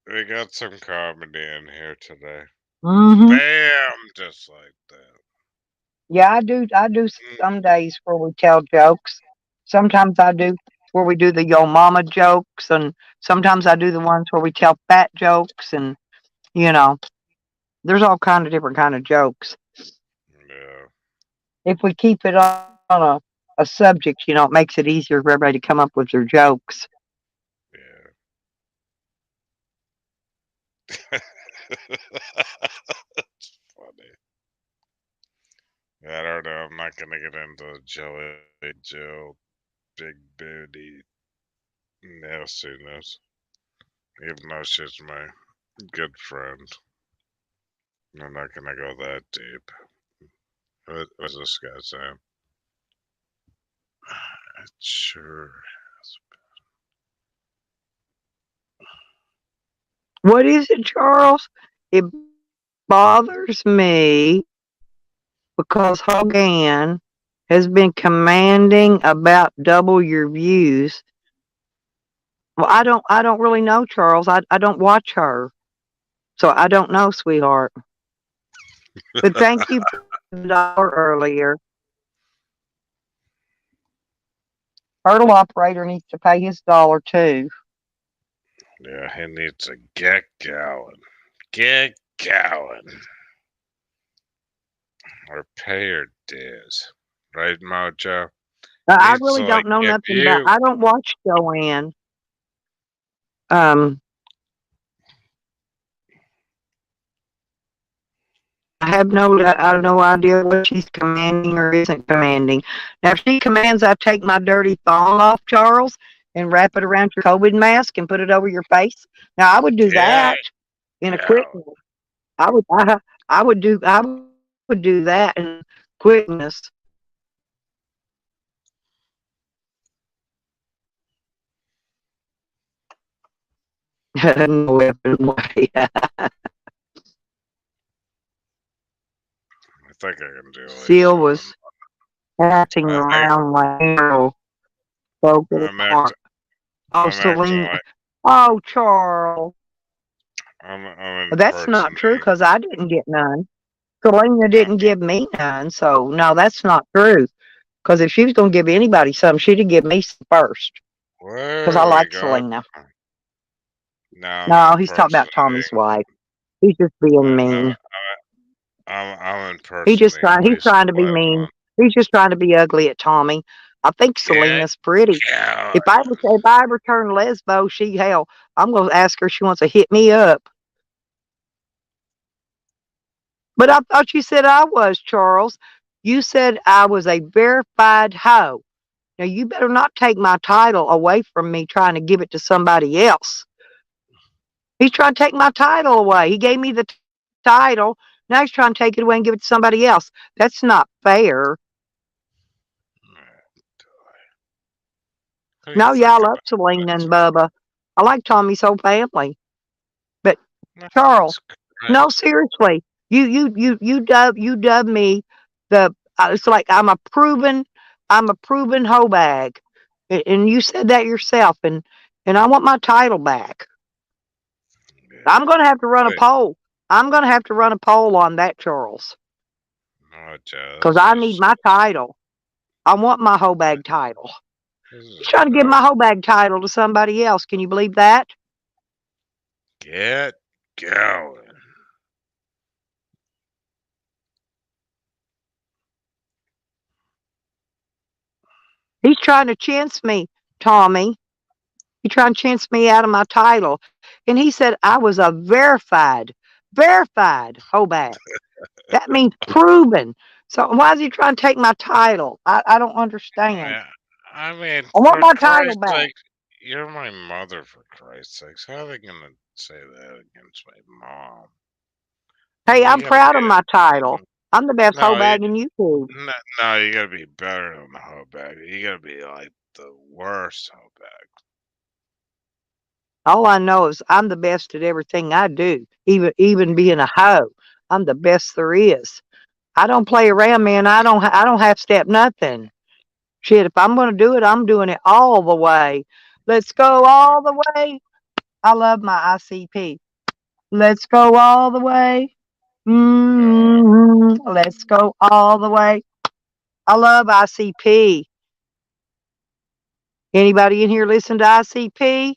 We got some comedy in here today. Hmm. Bam, just like that. Yeah, I do some days where we tell jokes. Sometimes I do where we do the yo mama jokes, and sometimes I do the ones where we tell fat jokes, and you know, there's all different kind of jokes. Yeah. If we keep it on a a subject, it makes it easier for everybody to come up with their jokes. Yeah. It's funny. I don't know. I'm not gonna get into Joey Joe big booty nastiness, even though she's my good friend. I'm not gonna go that deep. What's this guy saying? It sure has. What is it, Charles? It bothers me because Hogan has been commanding about double your views. Well, I don't really know, Charles. I don't watch her. So I don't know, sweetheart. But thank you for the dollar earlier. Hurdle operator needs to pay his dollar too. Yeah, he needs to get going. Get going. Or pay your dues. Right, Mojo? I Needs really to like don't know give nothing about. you. I don't watch Joanne. Um, I have no idea what she's commanding or isn't commanding. Now, if she commands I take my dirty thong off, Charles, and wrap it around your COVID mask and put it over your face, now I would do Get that in a quick. going. I would. I would do that in quickness. No weapon way. I think I can do at least Seal one. was passing I think around like arrow broke it I'm apart. actually, Oh, I'm actually, Selena. Oh, Charles. I'm That's not true impersonating. because I didn't get none. Selena I'm, didn't give me none. So, no, that's not true. Because if she was going to give anybody something, she'd have given me some first. Because I where we like go? Selena. Now I'm No, he's talking about impersonating. Tommy's wife. He's just being No, mean. I'm He's impersonating trying Lisa to be mean. Blackmon. He's just trying to be ugly at Tommy. I think Get Selena's pretty. going. If I ever turn lesbo, I'm gonna ask her if she wants to hit me up. But I thought you said I was, Charles. You said I was a verified hoe. Now you better not take my title away from me trying to give it to somebody else. He's trying to take my title away. He gave me the title. Now he's trying to take it away and give it to somebody else. That's not fair. What do you No, yeah, I think love about Selena this? and Bubba. I like Tommy's whole family. But That's Charles, no, correct. seriously, you dub me the. It's like I'm a proven hoe bag, and you said that yourself, and I want my title back. I'm Yeah. gonna have to run a Wait, poll. I'm gonna have to run a poll on that, Charles, no, Joe, because I need my title. I want my hoe bag title. this is He's trying to give no. my hoe bag title to somebody else. Can you believe that? Get going. He's trying to chance me, Tommy. He's trying to chance me out of my title. And he said I was a verified hoe bag. That means proven. So why is he trying to take my title? I don't understand. Yeah, I mean, I want for my title Christ's back. sake, you're my mother, for Christ's sakes. How are they gonna say that against my mom? Hey, You I'm gotta proud of my be. title. I'm the best hoe No, bag in YouTube. no, you gotta be better than the hoe bag. You gotta be like the worst hoe bag. All I know is I'm the best at everything I do. Even being a hoe, I'm the best there is. I don't play around, man. I don't half step nothing. Shit, if I'm gonna do it, I'm doing it all the way. Let's go all the way. I love my ICP. Let's go all the way. No, Let's go all the way. I love ICP. Anybody in here listen to ICP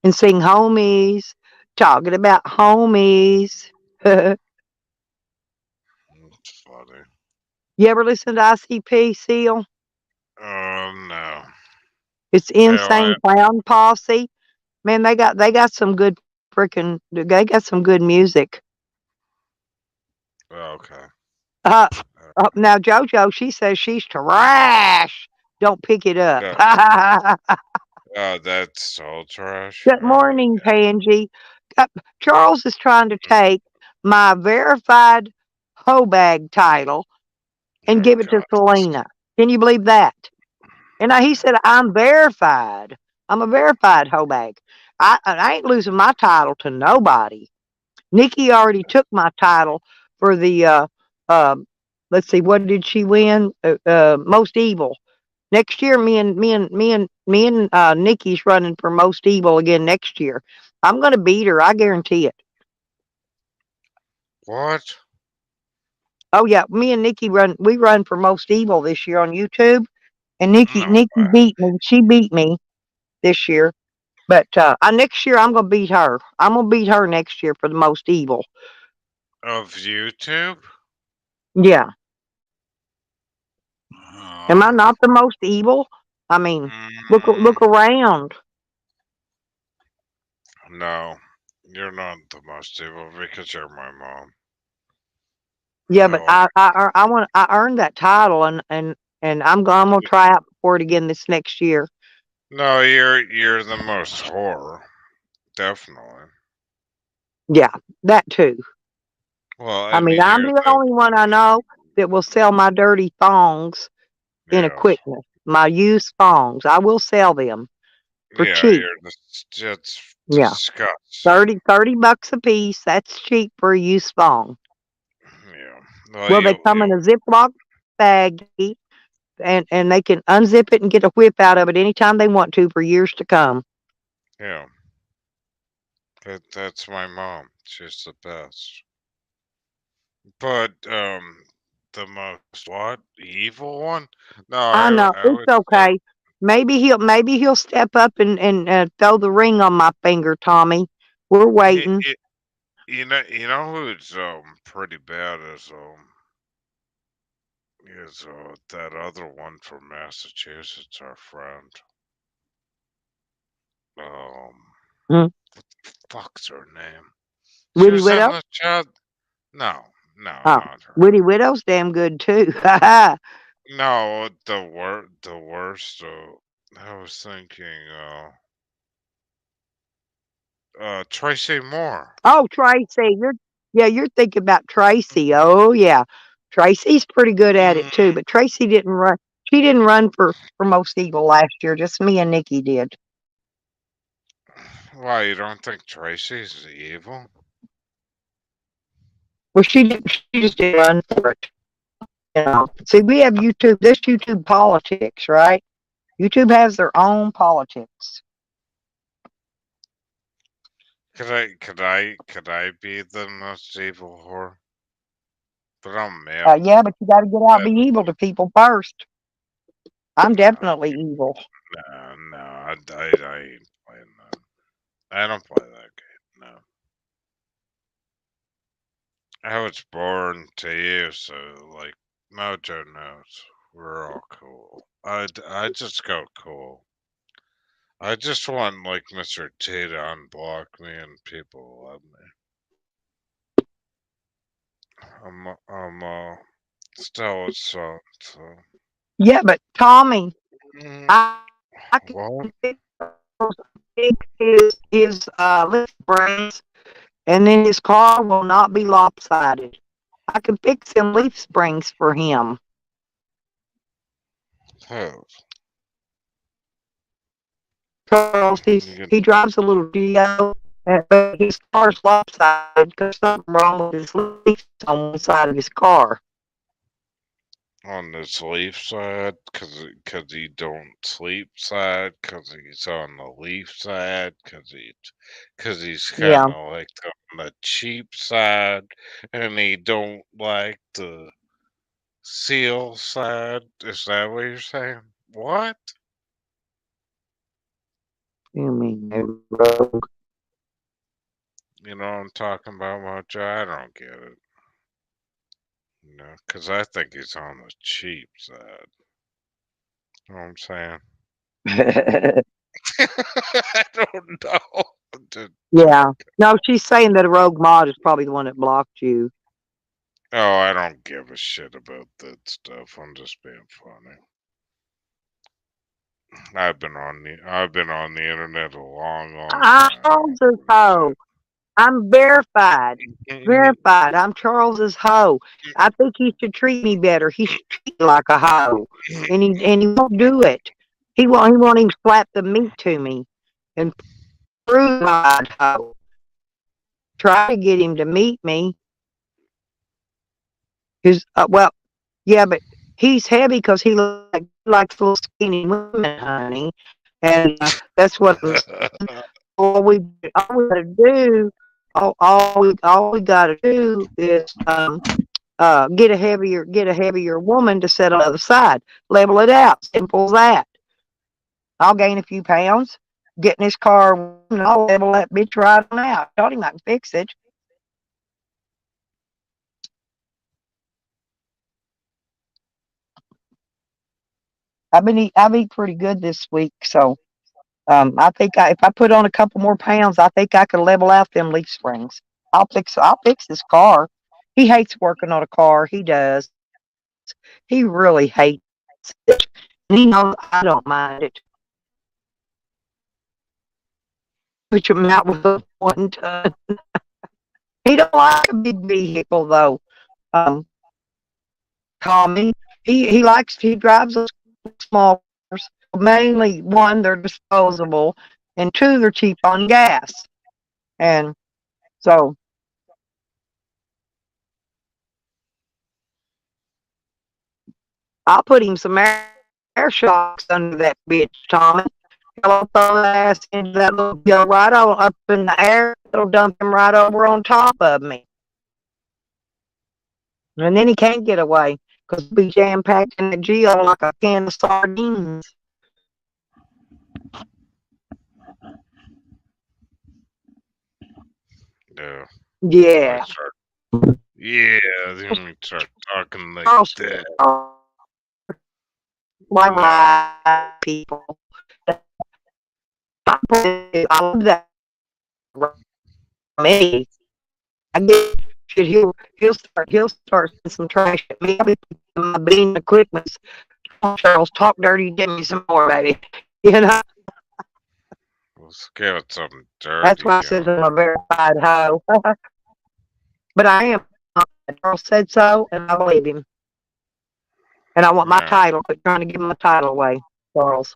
and sing homies? Talking about homies. it's funny. You ever listen to ICP, Seal? No. It's Well, Insane Clown Posse. Man, they got some good freaking. They got some good music. okay. Uh, now JoJo, she says she's trash. Don't pick it up. No. That's all trash. Good morning, Pansy. Uh, Charles is trying to take my verified hoe bag title and Oh give it to God. Selena. Can you believe that? And now he said, I'm verified. I'm a verified hoe bag. I ain't losing my title to nobody. Nikki already took my title for the, um, let's see, what did she win? Most Evil. Next year, me and Nikki's running for Most Evil again next year. I'm going to beat her. I guarantee it. What? Oh yeah, me and Nikki run. We run for Most Evil this year on YouTube, and Nikki No Nikki way. beat me. She beat me this year. But next year I'm gonna beat her. I'm gonna beat her next year for the Most Evil. Of YouTube? Yeah. Am I Um, not the most evil? I mean, look mm, around. no, you're not the most evil because you're my mom. Yeah, but Oh, I earned that title, and I'm gonna try out for it again this next year. no, you're the most horror, definitely. Yeah, that too. Well, I I mean, mean, I'm you're the the only one I know that will sell my dirty thongs in a yes, quickness. My used thongs, I will sell them for yeah, cheap. you're the it's Yeah, disgusting. 30 bucks a piece. That's cheap for a used thong. Yeah, well, Well, they come in a Ziploc baggie, and they can unzip it and get a whip out of it anytime they want to for years to come. yeah, that's my mom. She's the best. But the most what evil one? No, I know I it's would say okay. Maybe he'll step up and throw the ring on my finger, Tommy. We're y- waiting. y- you know who's pretty bad is that other one from Massachusetts, our friend. Um, Mm. fuck's her name? She Witty was in Widow. the chat. No, no, Oh, not her. Witty Widow's damn good too. No, the worst. I was thinking, Tracy Moore. Oh, Tracy, you're thinking about Tracy. Oh yeah, Tracy's pretty good at it too. Mm, But Tracy didn't run. She didn't run for most evil last year. Just me and Nikki did. why you don't think Tracy's evil? Well, she just didn't run for it. You know. See, we have YouTube. This YouTube politics, right? YouTube has their own politics. Could I be the most evil whore? But I'm male. Yeah, but you got to get out and be evil to people first. I'm definitely evil. No, I ain't playing that. I don't play that game. No, I was born to you, so like Mojo knows we're all cool. I just go cool. I just want like Mr. T to unblock me and people love me. I'm still a son, so. Yeah, but Tommy, Mm, I can what? fix his lift springs, and then his car will not be lopsided. I can fix them leaf springs for him. Oh, Charles, you he drives a little Geo, but his car's lopsided because something wrong with his leaves on one side of his car. on this leaf side, cause he don't sleep side, cause he's on the leaf side, cause he's kind Yeah, of like on the cheap side, and he don't like the seal side. Is that what you're saying? What? you mean a rogue? You know what I'm talking about, Mojo? I don't get it. No, because I think he's on the cheap side. You know what I'm saying? I don't know. Dude. Yeah. No, she's saying that a rogue mod is probably the one that blocked you. Oh, I don't give a shit about that stuff. I'm just being funny. I've been on the internet a long, long I'm time. I don't Charles's give a hoe. I'm verified. shit. Verified. I'm Charles's hoe. I think he should treat me better. He should treat me like a hoe. And he won't do it. He won't even slap the meat to me and prove my hoe. Try to get him to meet me. His well, yeah, but he's heavy because likes little skinny women, honey, and that's what I'm saying. All we gotta do, all we gotta do is get a heavier woman to sit on the other side, level it out, simple as that. I'll gain a few pounds, get in his car, and I'll level that bitch right on out. Told him I can fix it. I've eat pretty good this week, so I think if I put on a couple more pounds, I think I could level out them leaf springs. I'll fix this car. He hates working on a car. He does. He really hates it, and he knows I don't mind it. Put him out with a 1 ton. He don't like a big vehicle though. Um, Tommy, he drives those small cars. Mainly one, they're disposable, and two, they're cheap on gas. And so I'll put him some air shocks under that bitch, Tommy. He'll throw that ass into that little go right on up in the air. It'll dump him right over on top of me. And then he can't get away because he'll be jam packed in the geo like a can of sardines. No. Let me Yeah. start. Yeah, let me start talking like Charles, that. why No. right people? I love that me. I get shit. He'll start sending some trash at me. I'll be my bean equipment. Charles, talk dirty. Give me some more, baby. You know. Let's give it something That's why I dirty says on I'm it. a verified hoe. But I am. Charles said so, and I believe him. And I want my No. title. Quit trying to give my title away, Charles.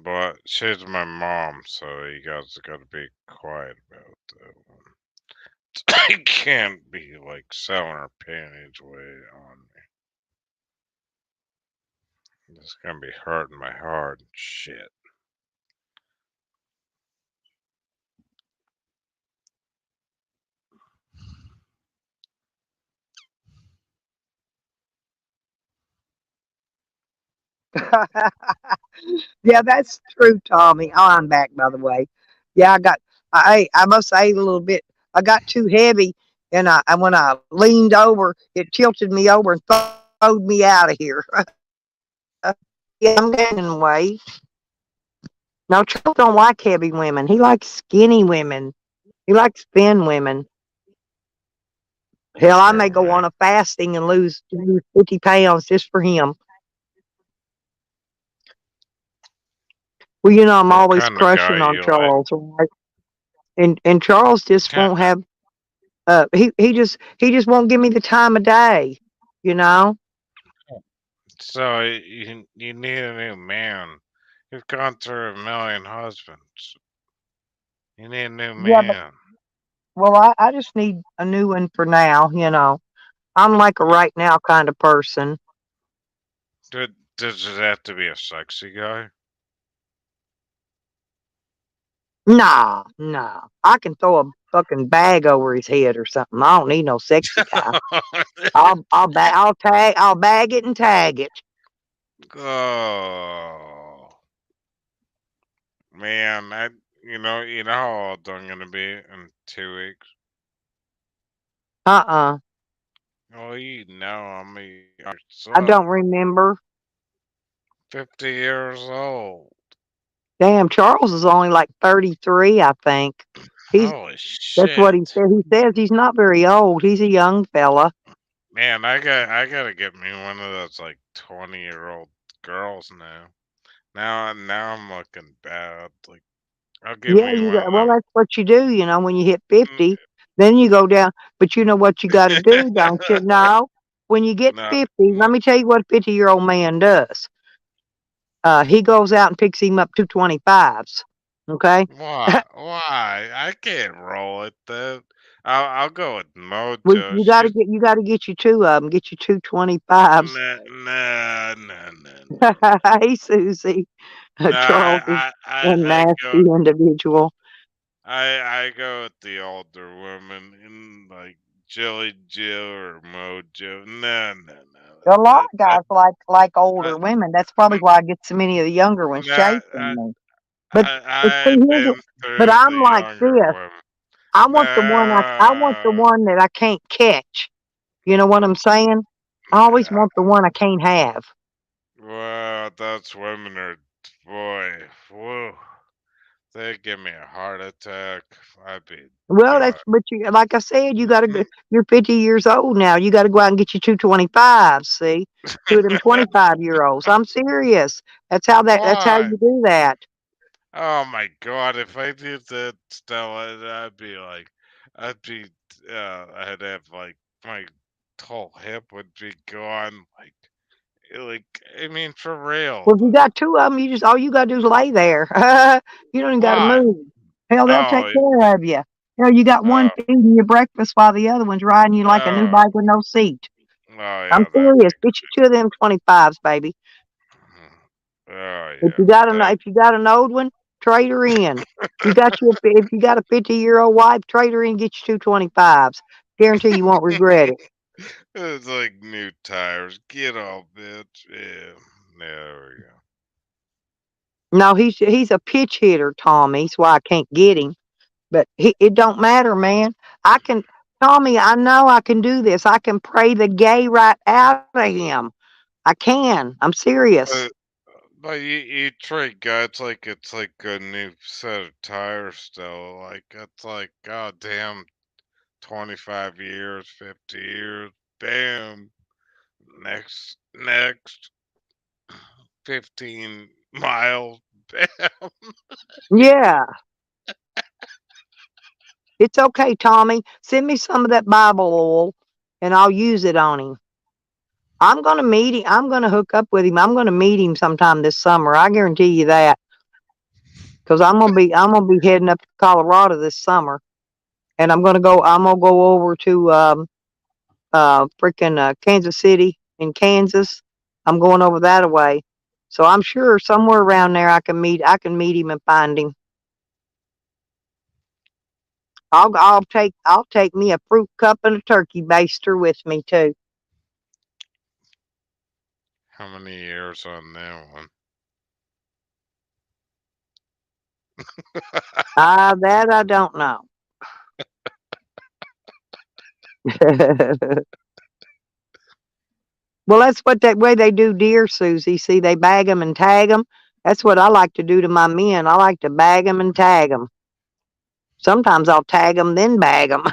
But she's my mom, so you guys gotta be quiet about that one. I can't be like selling her panties away on me. It's gonna be hurting my heart and shit. Yeah, that's true, Tommy. Oh, I'm back, by the way. Yeah, I must say a little bit. I got too heavy, and when I leaned over, it tilted me over and throwed me out of here. Yeah, I'm gaining weight. No, Charles don't like heavy women. He likes skinny women. He likes thin women. Hell, I may Or go me. on a fasting and lose 50 pounds just for him. Well, I'm What always kind of guy crushing on you like? Charles, right? And Charles just Kind won't have he just won't give me the time of day, you know? so you need a new man. You've gone through a million husbands. You need a new Yeah, but man. well I just need a new one for now. I'm like a right now kind of person. Does it have to be a sexy guy? Nah, nah. I can throw a fucking bag over his head or something. I don't need no sexy guy. I'll bag it and tag it. Oh man, you know how old I'm gonna be in 2 weeks. Uh-uh. Oh, you know, I'm a young I don't son, remember. 50 years old. Damn, Charles is only like 33, I think. He's Holy That's what he shit. said. He says he's not very old. He's a young fella. Man, I gotta get me one of those like 20-year-old girls now. Now I'm looking bad. Like I'll get Yeah, me you one got. of Well, them. that's what you do. When you hit Mm, 50, then you go down. But you know what you got to do, don't you? No, when you get no, 50, let me tell you what a 50-year-old man does. He goes out and picks him up 225s. Okay. why? Why? I can't roll it then. I'll go with Well, Mojo. you got to get you two of them. Get you two 25s. Nah. Hey, Susie. No, Charles is a I nasty go individual. I go with the older woman in like Jelly Jill or Mojo. No. A lot That, of guys like that, older women. That's probably why I get so many of the younger ones nah, chasing me. But but see, I've been but through I'm the like younger this. women. I want the No, one that I can't catch. You know what I'm saying? I always nah. want the one I can't have. Well, those women are, boy, whoa. They give me a heart attack. I'd be Well, done. that's but you like I said, you got to go. You're 50 years old now. You got to go out and get you two 25s. See, two of them 25-year-olds. I'm serious. That's how Why? you do that. Oh my God! If I did that, Stella, I'd be like, I'd be, I'd have like my whole hip would be gone. I mean, for real Well, if you though. got two of them, all you gotta do is lay there. You don't even gotta Why? move. Hell, they'll take Oh, care of you. Hell, you got one oh, feeding you breakfast while the other one's riding you like a new oh, bike with no seat. oh I'm yeah, that'd be serious. Get you two of them 25s, baby. Mhm. Oh If yeah, you got that an old one, trade her in. If you got a 50-year-old wife, trade her in. Get you two 25s. Guarantee you won't regret it. it's like new tires. Get off, bitch. Yeah, there we go. No, he's a pitch hitter, Tommy. That's why I can't get him. But it don't matter, man. I can Tommy, I know I can do this. I can pray the gay right out of him. I can. I'm serious. But but you treat guys like it's like a new set of tires still. Like it's like goddamn 25 years, 50 years. Bam. Next 15 miles. Bam. Yeah. It's okay, Tommy. Send me some of that Bible oil and I'll use it on him. I'm gonna meet him. I'm gonna hook up with him. I'm gonna meet him sometime this summer. I guarantee you that. Because I'm gonna be heading up to Colorado this summer. And I'm gonna go over to freaking Kansas City in Kansas. I'm going over that way. So I'm sure somewhere around there I can meet him and find him. I'll take me a fruit cup and a turkey baster with me too. How many years on that one? That I don't know. Well, that's what that way they do deer, Susie. See, they bag them and tag them. That's what I like to do to my men. I like to bag them and tag them. Sometimes I'll tag them then bag them.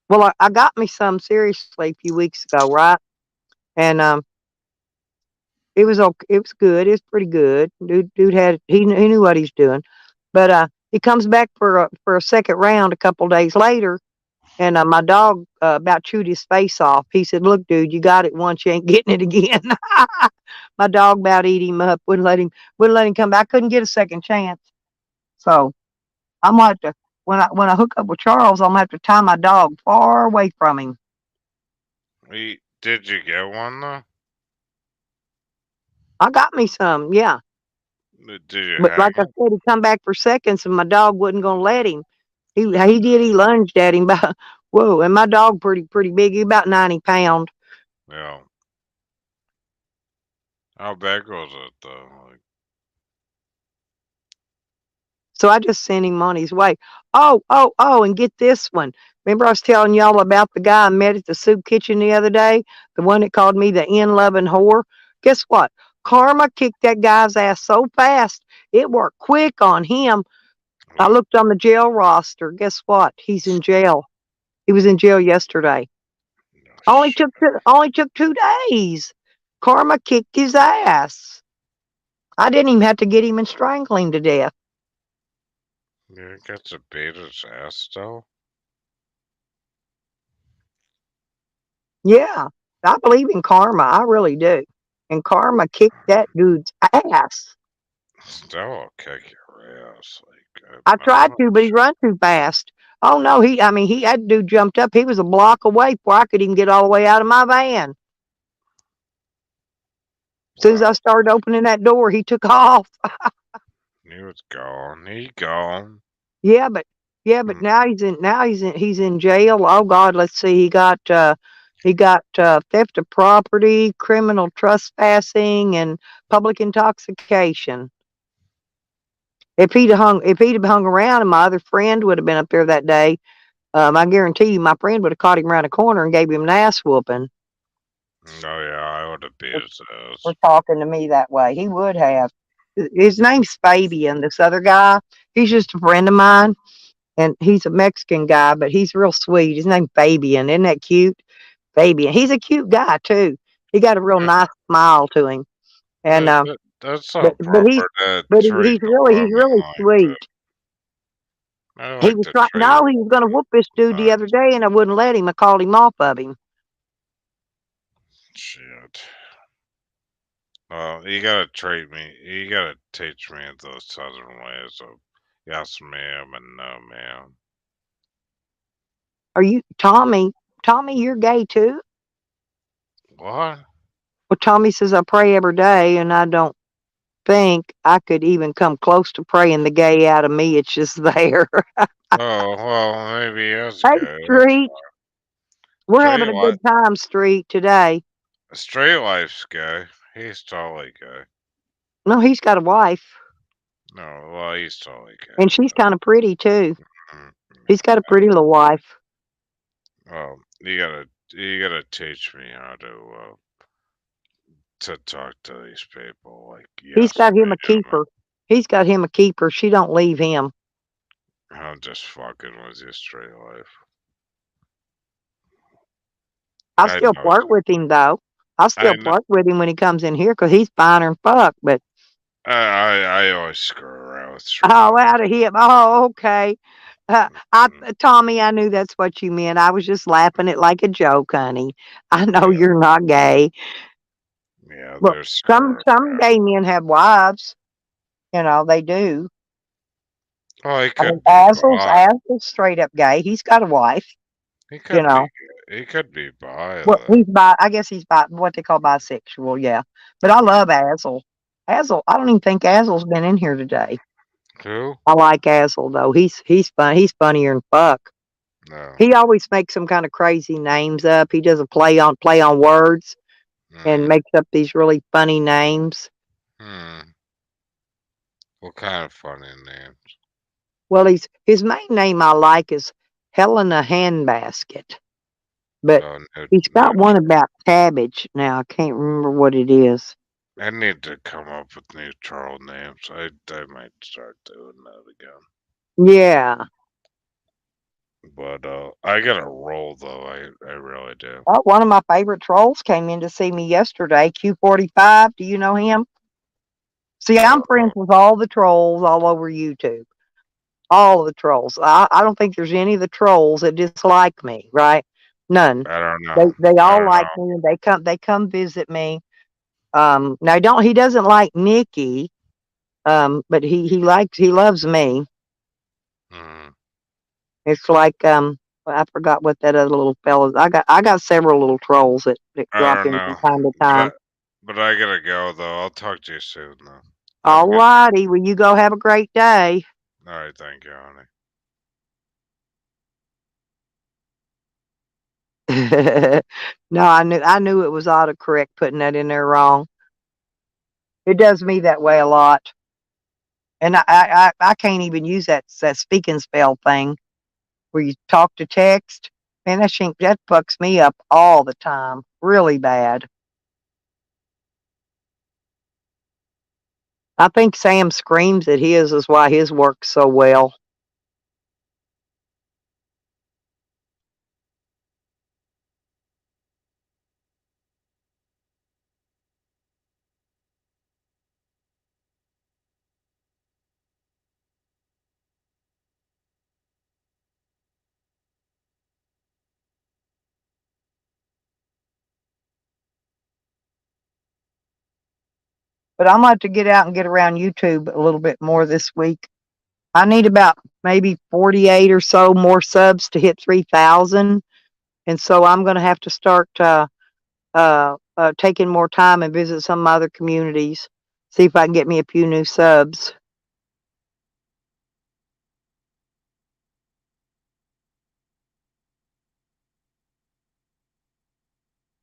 Well, I got me some seriously a few weeks ago, right? And it was okay. It was good. It was pretty good. Dude had he knew what he's doing. But he comes back for a second round a couple days later, and my dog about chewed his face off. He said, "Look, dude, you got it once, you ain't getting it again." My dog about eat him up. Wouldn't let him come back. I couldn't get a second chance. So I'm gonna have to when I hook up with Charles, I'm gonna have to tie my dog far away from him. Did you get one though? I got me some, yeah. Did you But like hang I him? said, he come back for seconds, and my dog wasn't gonna let him. He lunged at him. About, whoa! And my dog pretty big. He about 90 pound. Yeah. How big was it though? Like, So I just sent him on his way. Oh, and get this one. Remember I was telling y'all about the guy I met at the soup kitchen the other day? The one that called me the in-loving whore? Guess what? Karma kicked that guy's ass so fast, it worked quick on him. I Well, looked on the jail roster. Guess what? He's in jail. He was in jail yesterday. no Only shit. took only took 2 days. Karma kicked his ass. I didn't even have to get him and strangle him to death. You got to beat his ass though. Yeah, I believe in karma. I really do. And karma kicked that dude's ass. Still will kick your ass. Like, I I tried don't. to, but he run too fast. Oh no, I mean, that dude jumped up. He was a block away before I could even get all the way out of my van. As soon as I Wow, started opening that door, he took off. he was gone. He gone. Yeah, but Hmm. he's in jail. Oh God, let's see. He got theft of property, criminal trespassing, and public intoxication. If he'd have hung around, and my other friend would have been up there that day, I guarantee you, my friend would have caught him around the corner and gave him an ass whooping Oh yeah, I would have beat for, his for ass. talking to me that way. He would have. His name's Fabian. This other guy, he's just a friend of mine, and he's a Mexican guy, but he's real sweet. His name's Fabian. Isn't that cute? Fabian. He's a cute guy too. He got a real Yeah, nice smile to him, and that's but so but he's proper to but treat a he's woman really like that. sweet. I He like was to trying. treat No, he was going to women whoop this dude the other nice. day, and I wouldn't let him. I called him off of him. Shit. Well, you gotta treat me. You gotta teach me those southern ways of yes, ma'am, and no, ma'am. Are you Tommy? Tommy, you're gay too? What? Well, Tommy says I pray every day, and I don't think I could even come close to praying the gay out of me. It's just there. Oh, well, maybe that's Hey, good. That's Street, we're straight having a life. good time, Street, today. Straight life's gay. He's totally gay. No, he's got a wife, No, well, he's totally and gay. she's kind of pretty too. Mm, He's got a I, pretty little wife. well, you gotta teach me how to talk to these people. Like, He's yes, got him a ma'am. keeper. He's got him a keeper. She don't leave him. I'm just fucking with you, straight life. I I still know. flirt with him though. I I still know. flirt with him when he comes in here because he's finer than fuck. But I always screw around with straight oh, life. out of him. Oh, okay. Tommy, I knew that's what you meant. I was just laughing it like a joke, honey. I know Yeah, you're not gay. yeah. Look, There's some gay men have wives. You know they do. Oh, he I mean, could be bi. Azel's straight up gay. He's got a wife. He You could be. know, He could be bi well, though. he's bi. I guess he's bi. What they call bisexual. Yeah, but I love Azel. Azel. I don't even think Azel's been in here today. Who? I like Azel though. He's fun. He's funnier than fuck. No. He always makes some kind of crazy names up. He does a play on words and Hmm. makes up these really funny names. Hmm. What kind of funny name? Well, his main name I like is Helena Handbasket, but Oh, no, he's no. got one about cabbage. Now I can't remember what it is. I need to come up with new troll names. I might start doing that again. Yeah. But I gotta roll though. I really do. Oh, one of my favorite trolls came in to see me yesterday. Q45. Do you know him? See, I'm friends Oh, with all the trolls all over YouTube. All of the trolls. I don't think there's any of the trolls that dislike me, right? None. I don't They know. they I all don't like know. me and they come visit me. Now don't he doesn't like Nikki, but he loves me. Hmm. It's like I forgot what that other little fella. I got several little trolls that I drop don't in from know. time to But I time. but I gotta go though. I'll talk to you soon though. Have a All good. righty, well you go have a great day. All right. Thank you, honey. No, I knew it was autocorrect putting that in there wrong. It does me that way a lot. And I can't even use that speak and spell thing where you talk to text. Man, that fucks me up all the time, really bad. I think Sam screams at his is why his works so well. But I'm going to get out and get around YouTube a little bit more this week. I need about maybe 48 or so more subs to hit 3,000. And so I'm going to have to start taking more time and visit some other communities, see if I can get me a few new subs.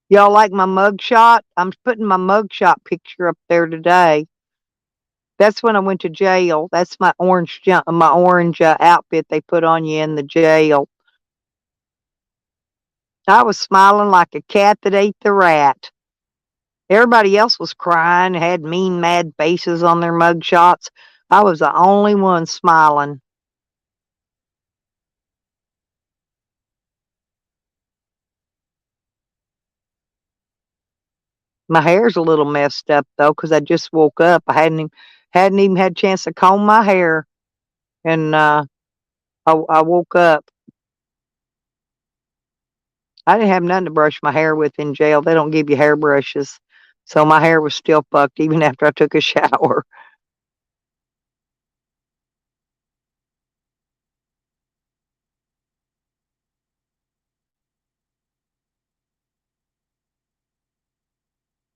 Y'all like my mug shot? I'm putting my mug shot picture up there today. That's when I went to jail. That's my orange outfit they put on you in the jail. I was smiling like a cat that ate the rat. Everybody else was crying, had mean, mad faces on their mug shots. I was the only one smiling. My hair's a little messed up though, because I just woke up. I hadn't even had a chance to comb my hair, and I woke up. I didn't have nothing to brush my hair with in jail. They don't give you hairbrushes, so my hair was still fucked even after I took a shower.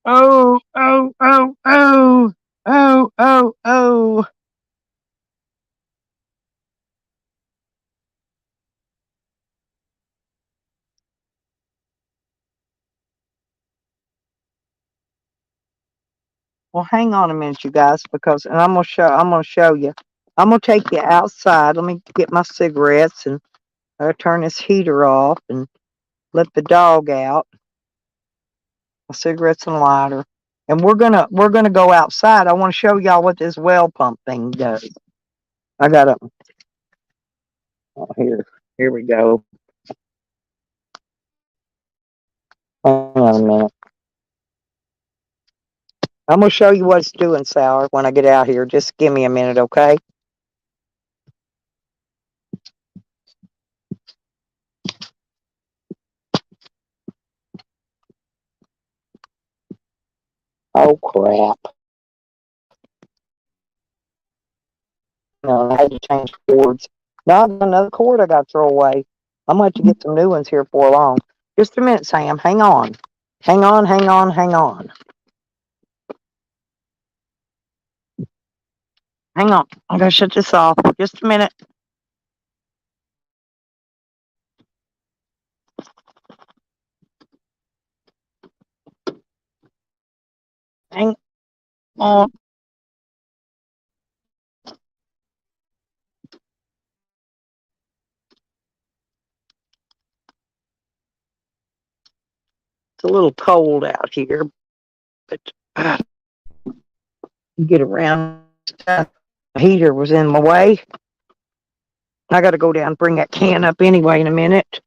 Oh, oh, oh, oh, oh, oh, oh. Well, hang on a minute, you guys, because and I'm gonna show you. I'm gonna take you outside. Let me get my cigarettes and turn this heater off and let the dog out. My cigarettes and lighter. And we're gonna go outside. I want to show y'all what this well pump thing does. I got a oh, here we go. Hang on a minute. I'm gonna show you what it's doing, Sour, when I get out here. Just give me a minute, okay? Oh crap. No, I had to change cords. No, I've got another cord I got to throw away. I'm going to get some new ones here before long. Just a minute, Sam. Hang on. Hang on, hang on, hang on. Hang on. I'm going to shut this off. Just a minute. Hang on. It's a little cold out here, but get around. The heater was in my way. I got to go down and bring that can up anyway in a minute.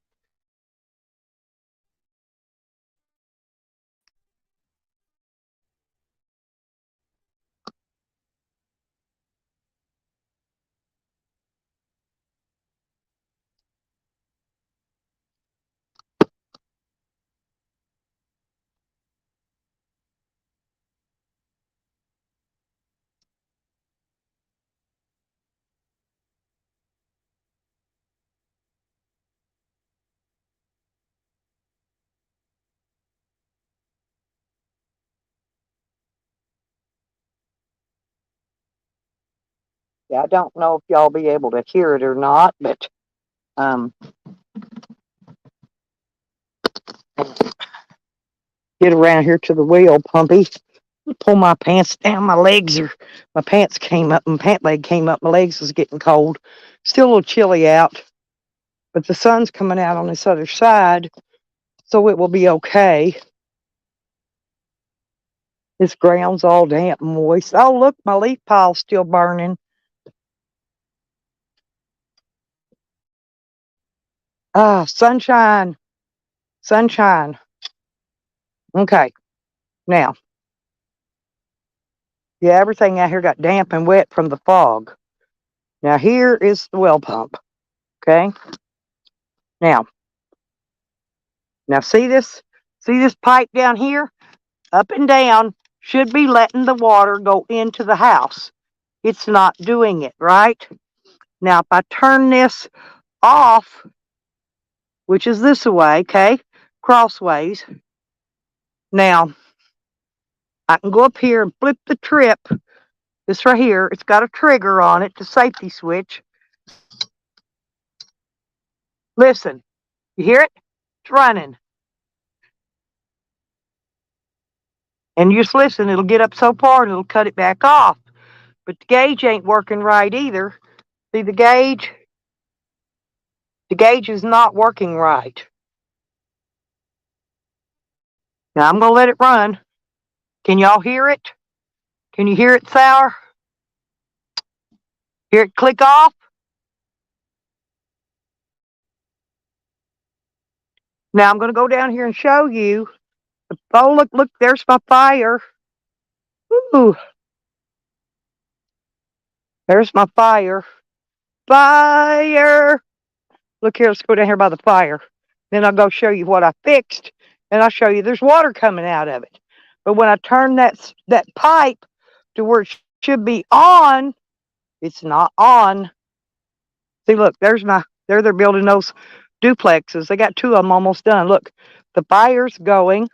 Yeah, I don't know if y'all be able to hear it or not, but get around here to the wheel pumpy. Pull my pants down. My pants came up. My pant leg came up. My legs was getting cold. Still a little chilly out, but the sun's coming out on this other side, so it will be okay. This ground's all damp and moist. Oh, look, my leaf pile's still burning. Ah, sunshine. Sunshine. Okay, now, yeah, everything out here got damp and wet from the fog. Now, here is the well pump. Okay, now, see this? See this pipe down here? Up and down should be letting the water go into the house. It's not doing it, right? Now, if I turn this off, which is this way, okay, crossways, now I can go up here and flip the trip. This right here, it's got a trigger on it, the safety switch. Listen, you hear it? It's running. And you just listen, it'll get up so far and it'll cut it back off. But the gauge ain't working right either. See the gauge? The gauge is not working right. Now I'm going to let it run. Can y'all hear it? Can you hear it, Sour? Hear it click off? Now I'm going to go down here and show you. Oh, look, there's my fire. Ooh. There's my fire. Fire! Look here, let's go down here by the fire. Then I'll go show you what I fixed, and I'll show you there's water coming out of it. But when I turn that pipe to where it should be on, it's not on. See, look, they're building those duplexes. They got 2 of them almost done. Look, the fire's going.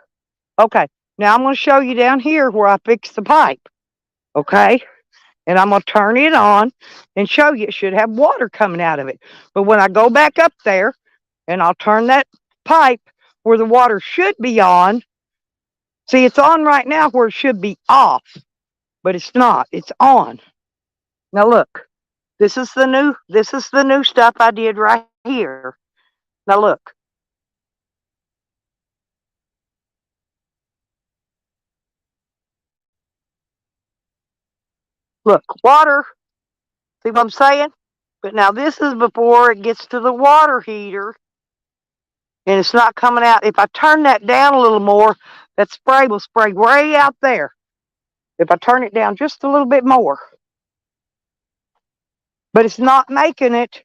Okay, now I'm going to show you down here where I fixed the pipe. Okay, and I'm going to turn it on and show you it should have water coming out of it. But when I go back up there and I'll turn that pipe where the water should be on, see, it's on right now where it should be off, but it's not. It's on. Now look, this is the new stuff I did right here. Now look. Look, water. See what I'm saying? But now this is before it gets to the water heater. And it's not coming out. If I turn that down a little more, that spray will spray way out there. If I turn it down just a little bit more. But it's not making it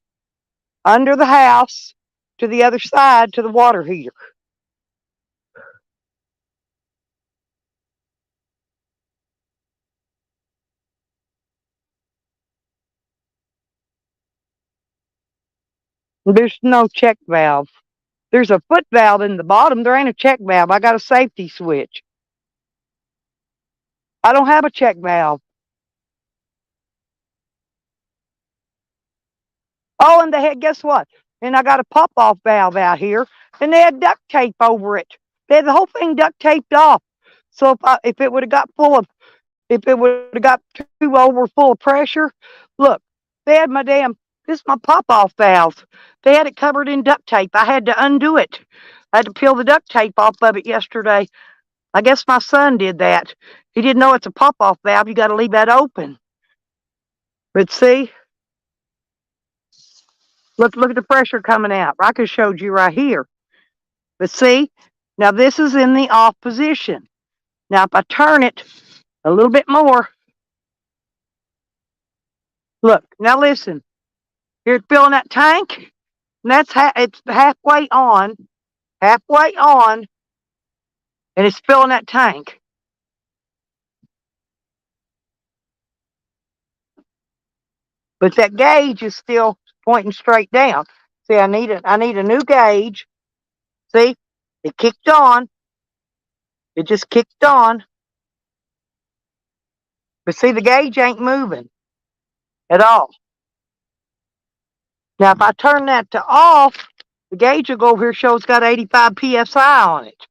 under the house to the other side to the water heater. There's no check valve. There's a foot valve in the bottom. There ain't a check valve. I got a safety switch. I don't have a check valve. Oh, and they had, guess what? And I got a pop-off valve out here, and they had duct tape over it. They had the whole thing duct taped off. So if it would have got too over full of pressure, look, they had this is my pop-off valve. They had it covered in duct tape. I had to undo it. I had to peel the duct tape off of it yesterday. I guess my son did that. He didn't know it's a pop-off valve. You got to leave that open. But see, look at the pressure coming out. I could have showed you right here. But see, now this is in the off position. Now if I turn it a little bit more, look, now listen. Here it's filling that tank, and it's halfway on, and it's filling that tank. But that gauge is still pointing straight down. See, I need a new gauge. See, it kicked on. It just kicked on. But see, the gauge ain't moving at all. Now, if I turn that to off, the gauge will go over here, show it's got 85 PSI on it.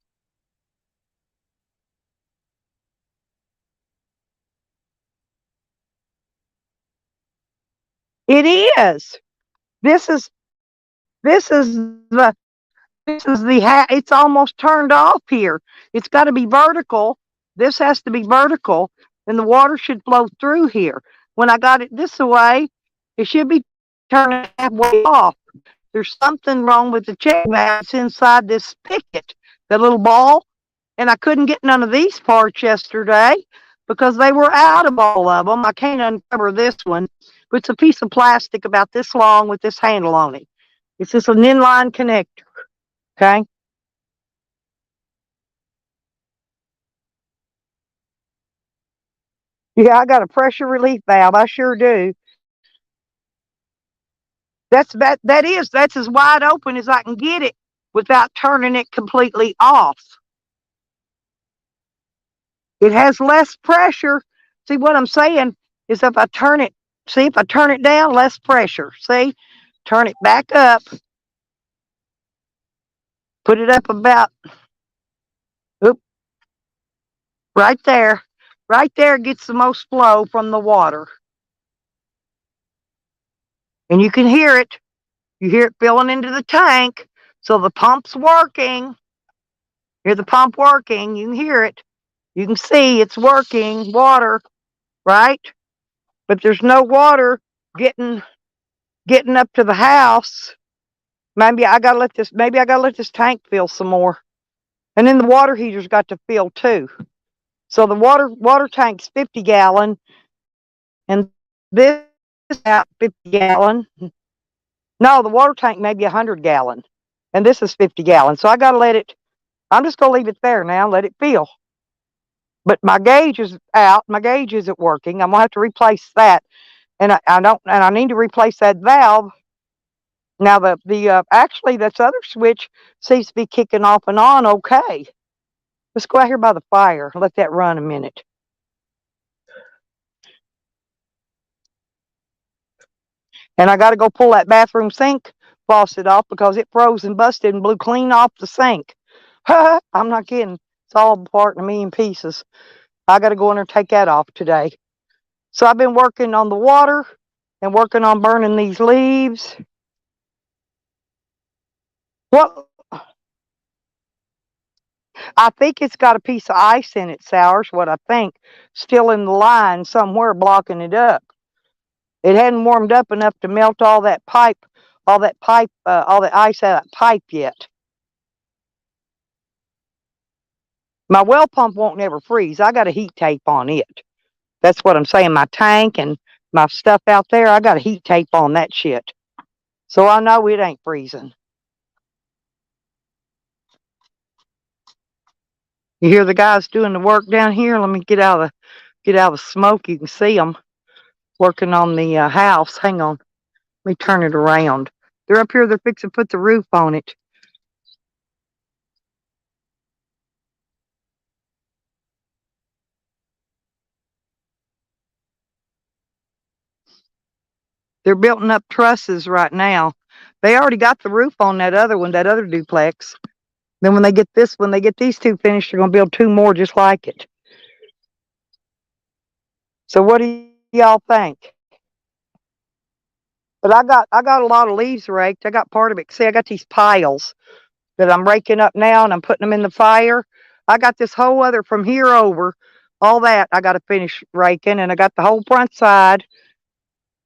It is. This is this is the it's almost turned off here. It's got to be vertical. This has to be vertical, and the water should flow through here. When I got it this way, it should be turning halfway off. There's something wrong with the check valve inside this spigot, the little ball, and I couldn't get none of these parts yesterday because they were out of all of them. I can't uncover this one. It's a piece of plastic about this long with this handle on it. It's just an inline connector. Okay. Yeah, I got a pressure relief valve. I sure do. That's as wide open as I can get it without turning it completely off. It has less pressure. See what I'm saying is if I turn it, see if I turn it down, less pressure. See, turn it back up, put it up about, oop, right there. Right there gets the most flow from the water. And you can hear it. You hear it filling into the tank. So the pump's working. Hear the pump working. You can hear it. You can see it's working. Water, right? But there's no water getting up to the house. Maybe I gotta let this tank fill some more. And then the water heater's got to fill too. So the water tank's 50-gallon, and this is out 50-gallon. No, the water tank may be 100-gallon, and this is 50-gallon. So I gotta let it. I'm just gonna leave it there now, let it fill. But my gauge is out. My gauge isn't working. I'm gonna have to replace that, and I need to replace that valve. Now the actually this other switch seems to be kicking off and on okay. Let's go out here by the fire. Let that run a minute. And I got to go pull that bathroom sink faucet off because it froze and busted and blew clean off the sink. I'm not kidding. It's all apart in a million pieces. I got to go in there and take that off today. So I've been working on the water and working on burning these leaves. What? I think it's got a piece of ice in it, Sours, what I think, still in the line somewhere blocking it up. It hadn't warmed up enough to melt all that all the ice out of that pipe yet. My well pump won't never freeze. I got a heat tape on it. That's what I'm saying. My tank and my stuff out there, I got a heat tape on that shit. So I know it ain't freezing. You hear the guys doing the work down here? Let me get out of the smoke. You can see them working on the house. Hang on. Let me turn it around. They're up here. They're fixing to put the roof on it. They're building up trusses right now. They already got the roof on that other one, that other duplex. Then when they get these two finished, they're gonna build two more just like it. So what do y'all think? But I got a lot of leaves raked. I got part of it. See, I got these piles that I'm raking up now, and I'm putting them in the fire. I got this whole other from here over, all that I got to finish raking, and I got the whole front side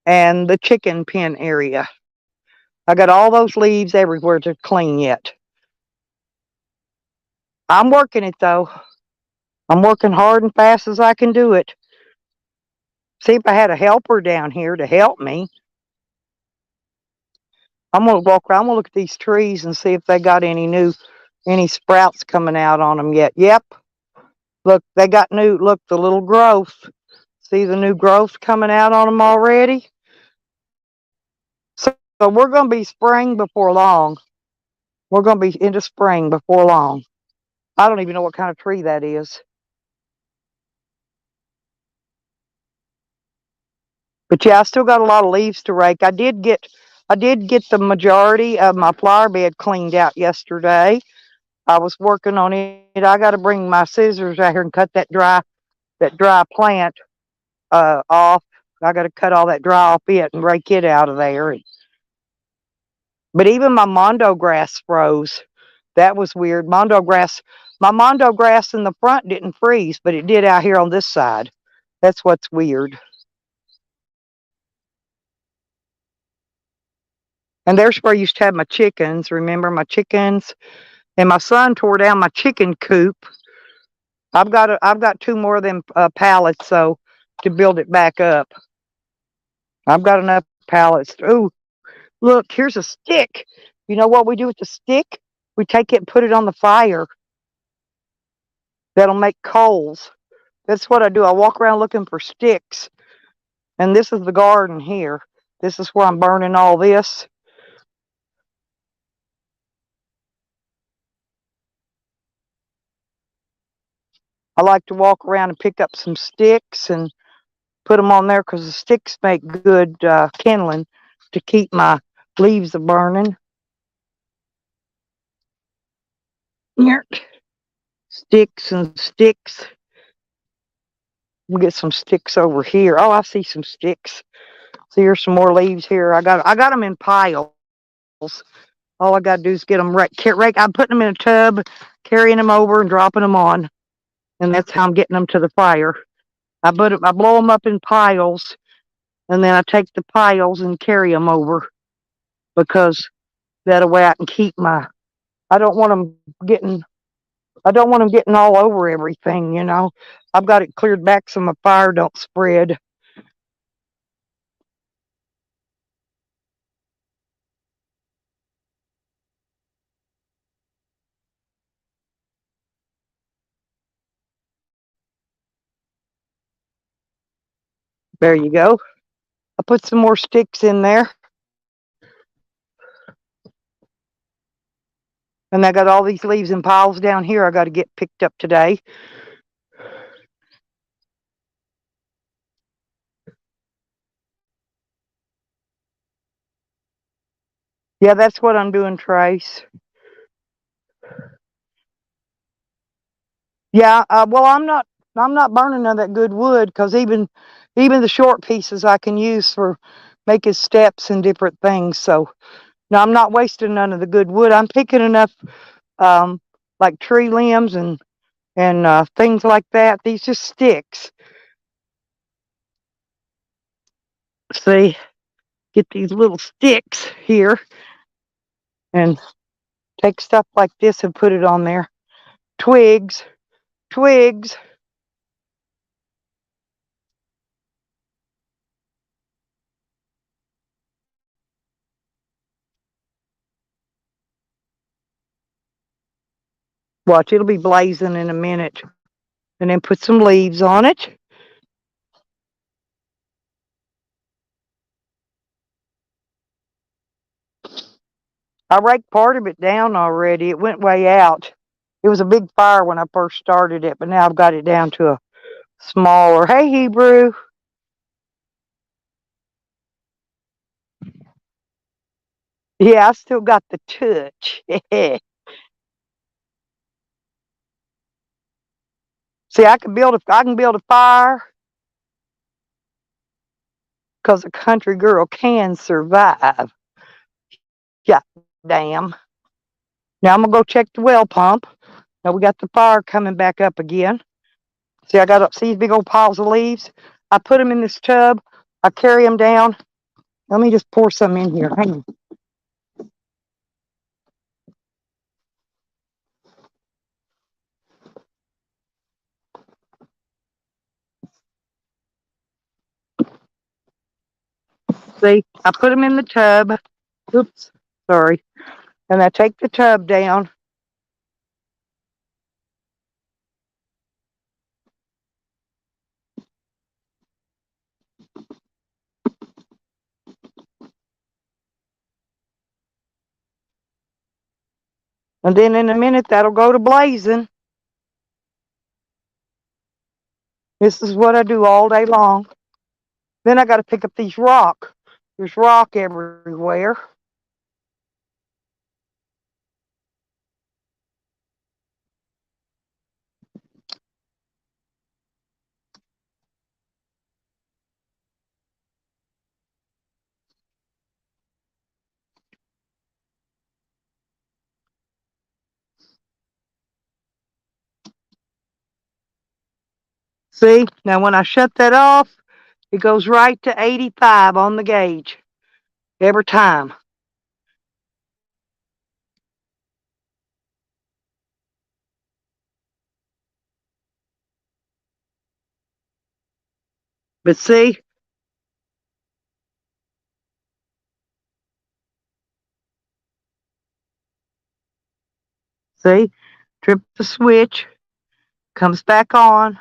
and the chicken pen area. I got all those leaves everywhere to clean yet. I'm working it though. I'm working hard and fast as I can do it. See if I had a helper down here to help me. I'm gonna walk around. I'm gonna look at these trees and see if they got any sprouts coming out on them yet. Yep. Look, they got look, the little growth. See the new growth coming out on them already? So we're gonna be spring before long. We're gonna be into spring before long. I don't even know what kind of tree that is. But yeah, I still got a lot of leaves to rake. I did get the majority of my flower bed cleaned out yesterday. I was working on it. I got to bring my scissors out here and cut that dry plant off I got to cut all that dry off it and rake it out of there. But even my mondo grass froze. That was weird. My mondo grass in the front didn't freeze, but it did out here on this side. That's what's weird. And there's where I used to have my chickens. Remember my chickens? And my son tore down my chicken coop. I've got two more of them pallets so to build it back up. I've got enough pallets. Ooh, look, here's a stick. You know what we do with the stick? We take it and put it on the fire. That'll make coals. That's what I do. I walk around looking for sticks. And this is the garden here. This is where I'm burning all this. I like to walk around and pick up some sticks and put them on there because the sticks make good kindling to keep my leaves from burning. Here. Sticks and sticks. We'll get some sticks over here. Oh, I see some sticks. So here's some more leaves here. I got them in piles. All I got to do is get them I'm putting them in a tub, carrying them over and dropping them on. And that's how I'm getting them to the fire. I blow them up in piles, and then I take the piles and carry them over because that way I can keep my. I don't want them getting. I don't want them getting all over everything. You know, I've got it cleared back so my fire don't spread. There you go. I put some more sticks in there. And I got all these leaves in piles down here I got to get picked up today. Yeah, that's what I'm doing, Trace. Yeah, well, I'm not burning none of that good wood because even the short pieces I can use for making steps and different things. So no, I'm not wasting none of the good wood. I'm picking enough um, like tree limbs and things like that. These just sticks. See, get these little sticks here and take stuff like this and put it on there. Twigs, twigs. Watch, it'll be blazing in a minute. And then put some leaves on it. I raked part of it down already. It went way out. It was a big fire when I first started it, but now I've got it down to a smaller. Hey, Hebrew. Yeah, I still got the touch. See, I can build a fire because a country girl can survive. Yeah, damn. Now I'm gonna go check the well pump. Now we got the fire coming back up again. See, see these big old piles of leaves. I put them in this tub. I carry them down. Let me just pour some in here. Hang on. See, I put them in the tub. Oops, sorry. And I take the tub down. And then in a minute, that'll go to blazing. This is what I do all day long. Then I got to pick up these rock. There's rock everywhere. See, now when I shut that off, it goes right to 85 on the gauge every time. But see, see, trip the switch, comes back on.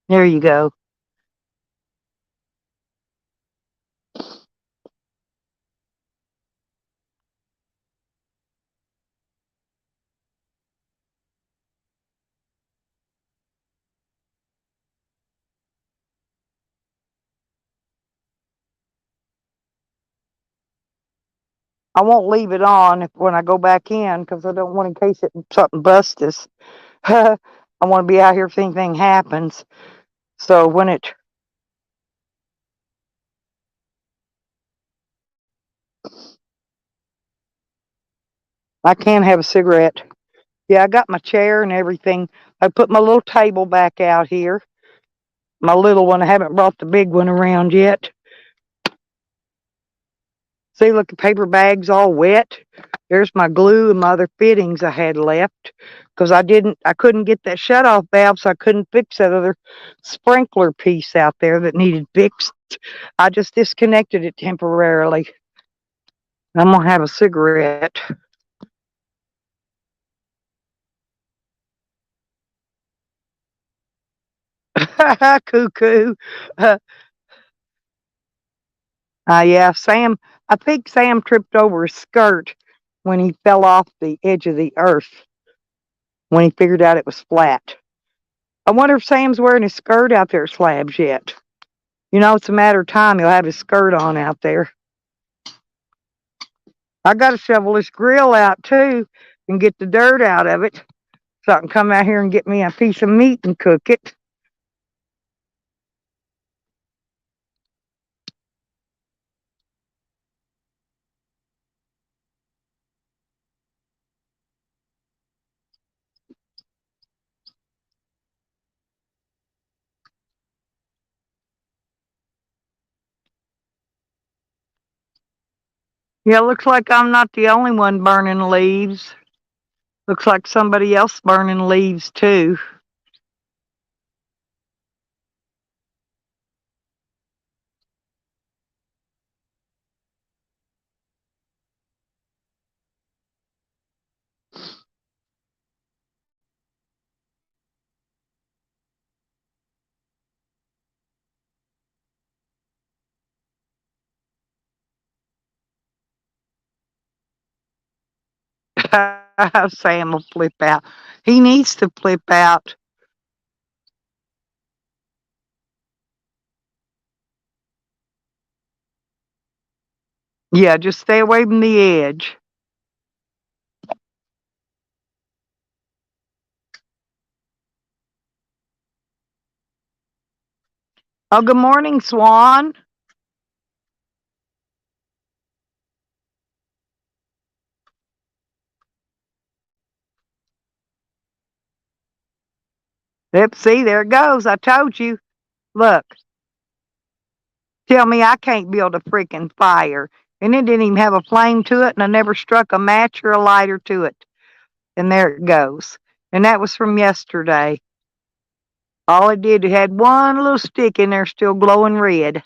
There you go. I won't leave it on when I go back in because I don't want in case something busts us. I want to be out here if anything happens. So when it, I can have a cigarette. Yeah, I got my chair and everything. I put my little table back out here. My little one, I haven't brought the big one around yet. See, look, the paper bag's all wet. There's my glue and my other fittings I had left because I couldn't get that shut-off valve, so I couldn't fix that other sprinkler piece out there that needed fixed. I just disconnected it temporarily. I'm gonna have a cigarette. Cuckoo. Yeah, Sam. I think Sam tripped over his skirt when he fell off the edge of the earth when he figured out it was flat. I wonder if Sam's wearing his skirt out there at slabs yet. You know, it's a matter of time he'll have his skirt on out there. I got to shovel this grill out too and get the dirt out of it so I can come out here and get me a piece of meat and cook it. Yeah, looks like I'm not the only one burning leaves. Looks like somebody else burning leaves too. Sam will flip out. He needs to flip out. Yeah, just stay away from the edge. Oh, good morning, Swan. Yep, see, there it goes. I told you. Look, tell me I can't build a freaking fire. And it didn't even have a flame to it, and I never struck a match or a lighter to it. And there it goes. And that was from yesterday. All it did, it had one little stick in there still glowing red.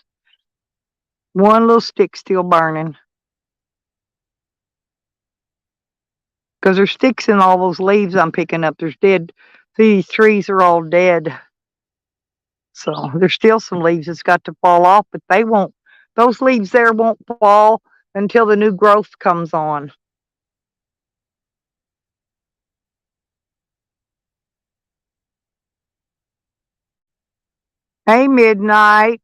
One little stick still burning. Because there's sticks in all those leaves I'm picking up. There's dead. These trees are all dead. So there's still some leaves that's got to fall off, but they won't. Those leaves there won't fall until the new growth comes on. Hey, Midnight.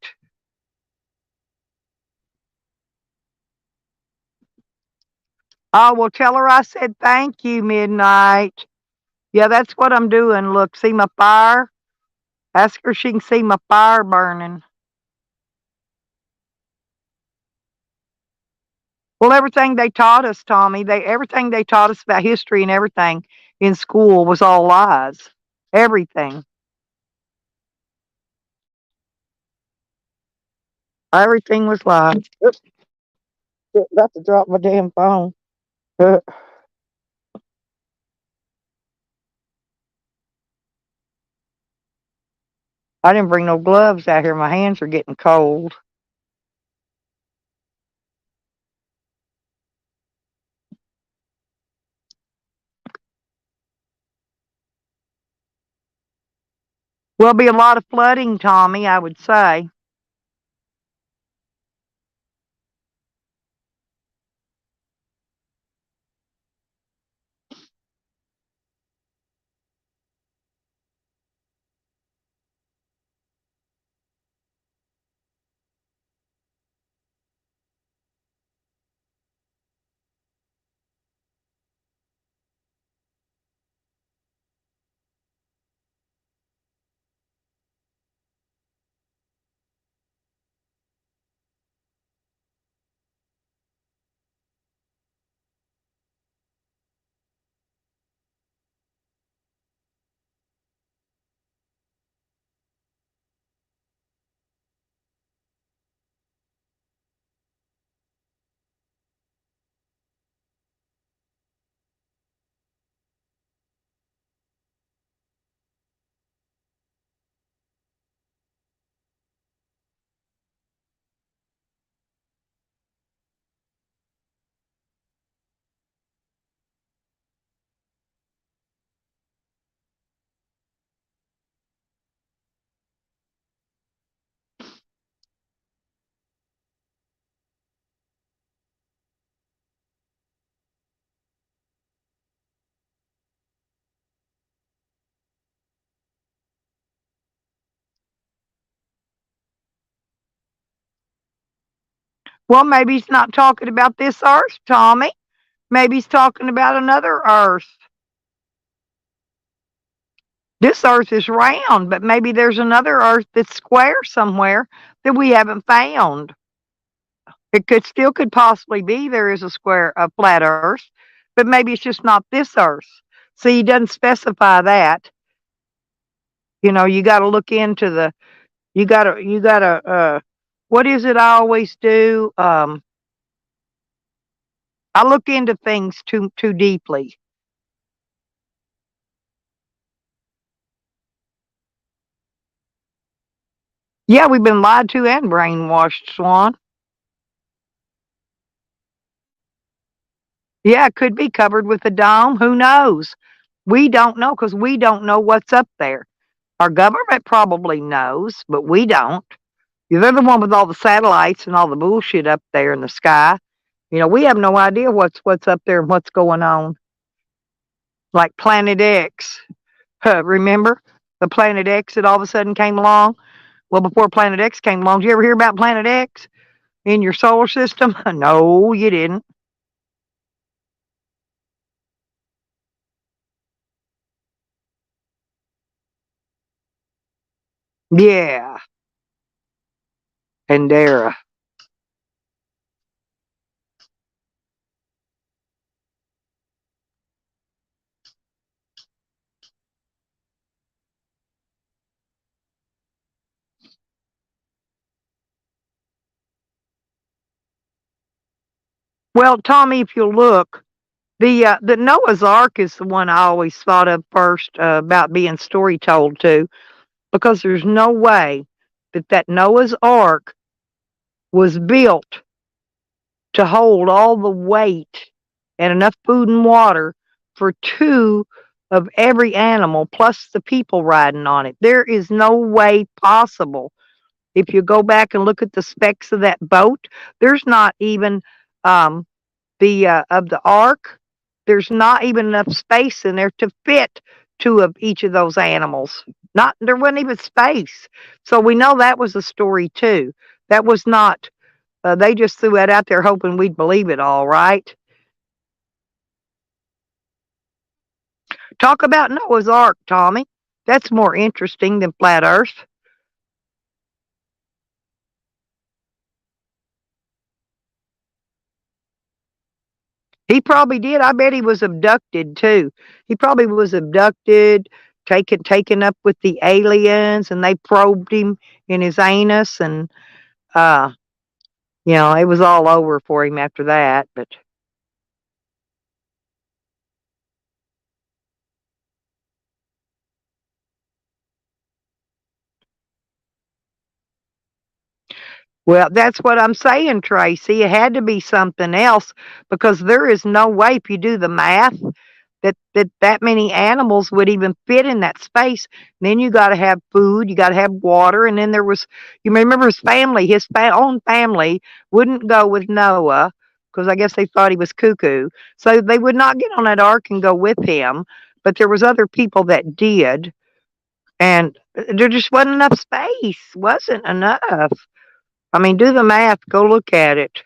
Oh, well, tell her I said thank you, Midnight. Yeah, that's what I'm doing. Look, see my fire? Ask her if she can see my fire burning. Well, everything they taught us, Tommy, everything they taught us about history and everything in school was all lies. Everything. Everything was lies. Oops, about to drop my damn phone. Uh, I didn't bring no gloves out here. My hands are getting cold. Will be a lot of flooding, Tommy, I would say. Well, maybe he's not talking about this Earth, Tommy. Maybe he's talking about another Earth. This Earth is round, but maybe there's another Earth that's square somewhere that we haven't found. It could possibly be there is a flat Earth, but maybe it's just not this Earth. See, he doesn't specify that. You know, you got to look into the. You gotta. What is it I always do? I look into things too deeply. Yeah, we've been lied to and brainwashed, Swan. Yeah, it could be covered with a dome. Who knows? We don't know because we don't know what's up there. Our government probably knows, but we don't. They're the one with all the satellites and all the bullshit up there in the sky. You know, we have no idea what's up there and what's going on. Like Planet X. Remember the Planet X that all of a sudden came along? Well, before Planet X came along, did you ever hear about Planet X in your solar system? No, you didn't. Yeah, Pandera. Well, Tommy, if you look, the Noah's Ark is the one I always thought of first about being story told to, because there's no way that Noah's Ark was built to hold all the weight and enough food and water for two of every animal plus the people riding on it. There is no way possible. If you go back and look at the specs of that boat, there's not even um, the of the ark. There's not even enough space in there to fit two of each of those animals. Not there wasn't even space. So we know that was a story too. That was not. They just threw that out there hoping we'd believe it all, right? Talk about Noah's Ark, Tommy. That's more interesting than flat Earth. He probably did. I bet he was abducted too. He probably was abducted, taken up with the aliens, and they probed him in his anus, and uh, it was all over for him after that. But well, that's what I'm saying, Tracy. It had to be something else because there is no way, if you do the math, that many animals would even fit in that space. Then you got to have food, you got to have water, and then there was. You remember his family, own family wouldn't go with Noah because I guess they thought he was cuckoo, so they would not get on that ark and go with him. But there was other people that did, and there just wasn't enough space. Wasn't enough. I mean, do the math. Go look at it.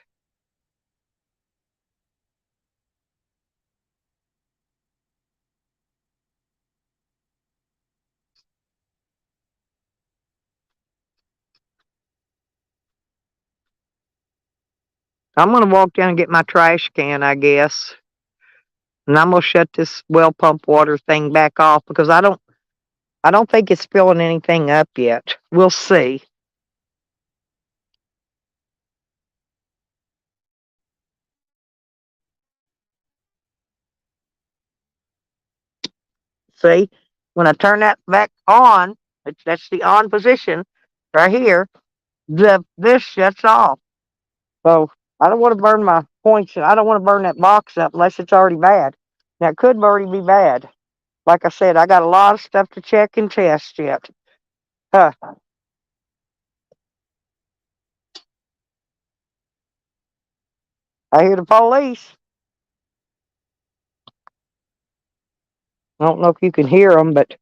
I'm gonna walk down and get my trash can, I guess. And I'm gonna shut this well pump water thing back off because I don't think it's filling anything up yet. We'll see. See, when I turn that back on, that's the on position right here. This shuts off. So I don't want to burn my points. I don't want to burn that box up unless it's already bad. Now it could already be bad. Like I said, I got a lot of stuff to check and test yet. Huh. I hear the police. I don't know if you can hear them, but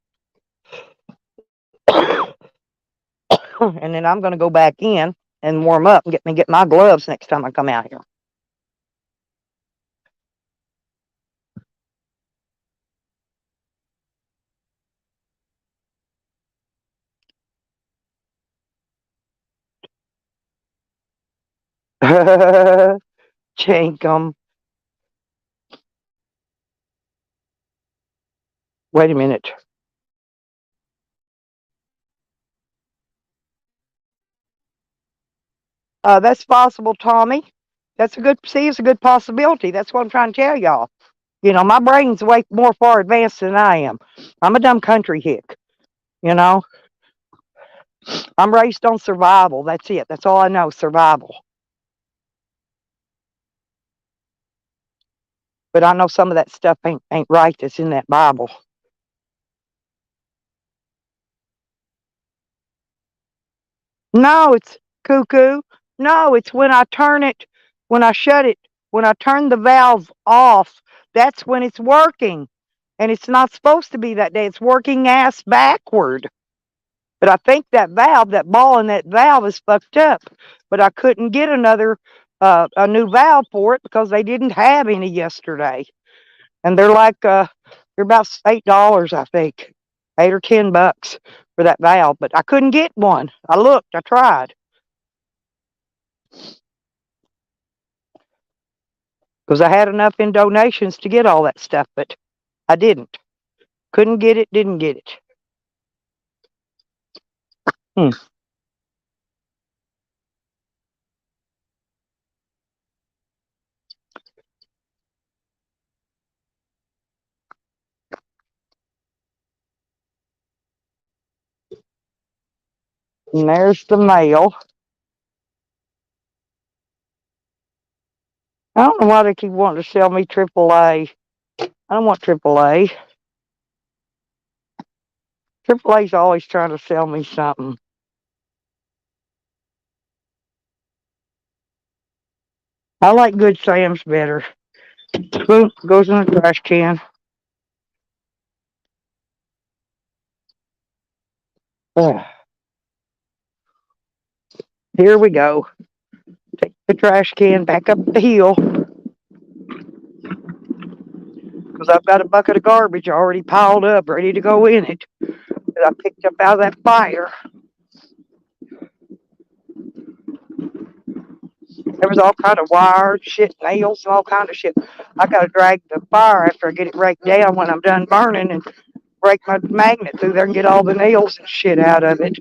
and then I'm going to go back in and warm up and get my gloves next time I come out here. Jankum. Wait a minute. That's possible, Tommy. It's a good possibility. That's what I'm trying to tell y'all. My brain's way more far advanced than I am. I'm a dumb country hick. You know, I'm raised on survival. That's it. That's all I know, survival. But I know some of that stuff ain't right that's in that Bible. No, it's cuckoo. No, it's when I turn it, when I shut it, when I turn the valve off, that's when it's working. And it's not supposed to be that day. It's working ass backward. But I think that ball in that valve is fucked up. But I couldn't get a new valve for it because they didn't have any yesterday. And they're about $8, I think, $8 or $10 for that valve. But I couldn't get one. I looked, I tried. Because I had enough in donations to get all that stuff, but I didn't. Couldn't get it, didn't get it. Hmm. And there's the mail. I don't know why they keep wanting to sell me AAA. I don't want AAA. AAA's always trying to sell me something. I like Good Sam's better. Boom, goes in the trash can. Ugh. Here we go. Take the trash can back up the hill. Because I've got a bucket of garbage already piled up, ready to go in it. That I picked up out of that fire. There was all kind of wire, shit, nails, and all kind of shit. I gotta drag the fire after I get it raked down when I'm done burning and break my magnet through there and get all the nails and shit out of it.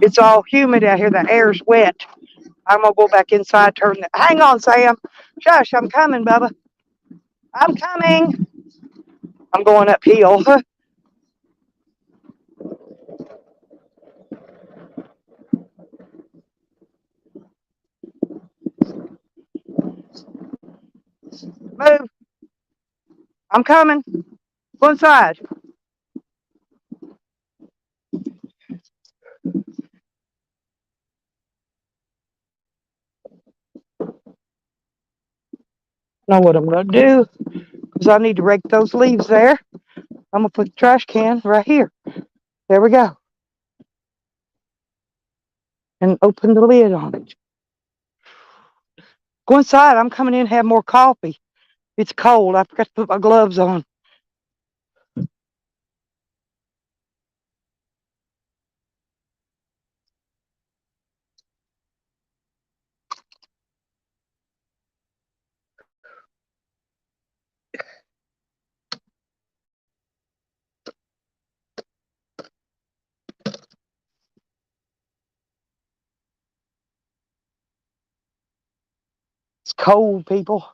It's all humid out here. The air's wet. I'm gonna go back inside, turn the. Hang on, Sam. Shush, I'm coming, Bubba. I'm coming. I'm going uphill. Move. I'm coming. Go inside. Know what I'm gonna do? Because I need to rake those leaves there. I'm gonna put the trash can right here. There we go. And open the lid on it. Go inside. I'm coming in and have more coffee. It's cold. I forgot to put my gloves on. It's cold, people.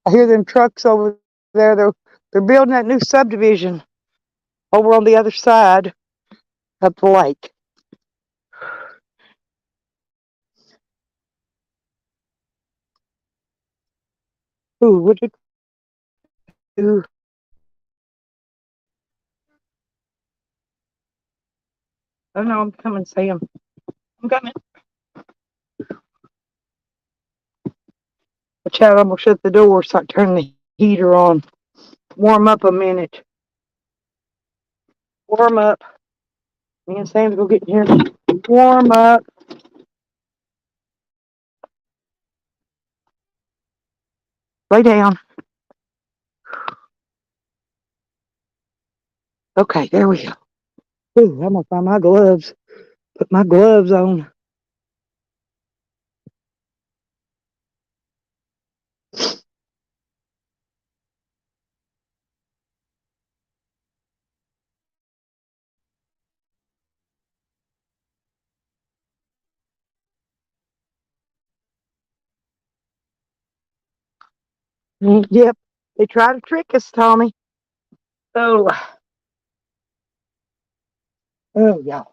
I hear them trucks over there. They're building that new subdivision over on the other side of the lake. Ooh, what you do? Oh no, I'm coming, Sam. I'm coming. Watch out, I'm gonna shut the door, start turning the heater on. Warm up a minute. Warm up. Me and Sam's gonna get in here. Warm up. Lay down. Okay, there we go. Ooh, I'm gonna find my gloves. Put my gloves on. Yep. They try to trick us, Tommy. Oh, oh, yeah.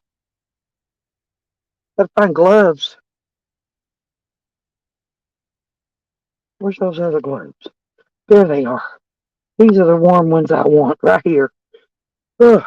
Gotta find gloves. Where's those other gloves? There they are. These are the warm ones I want right here. Ugh.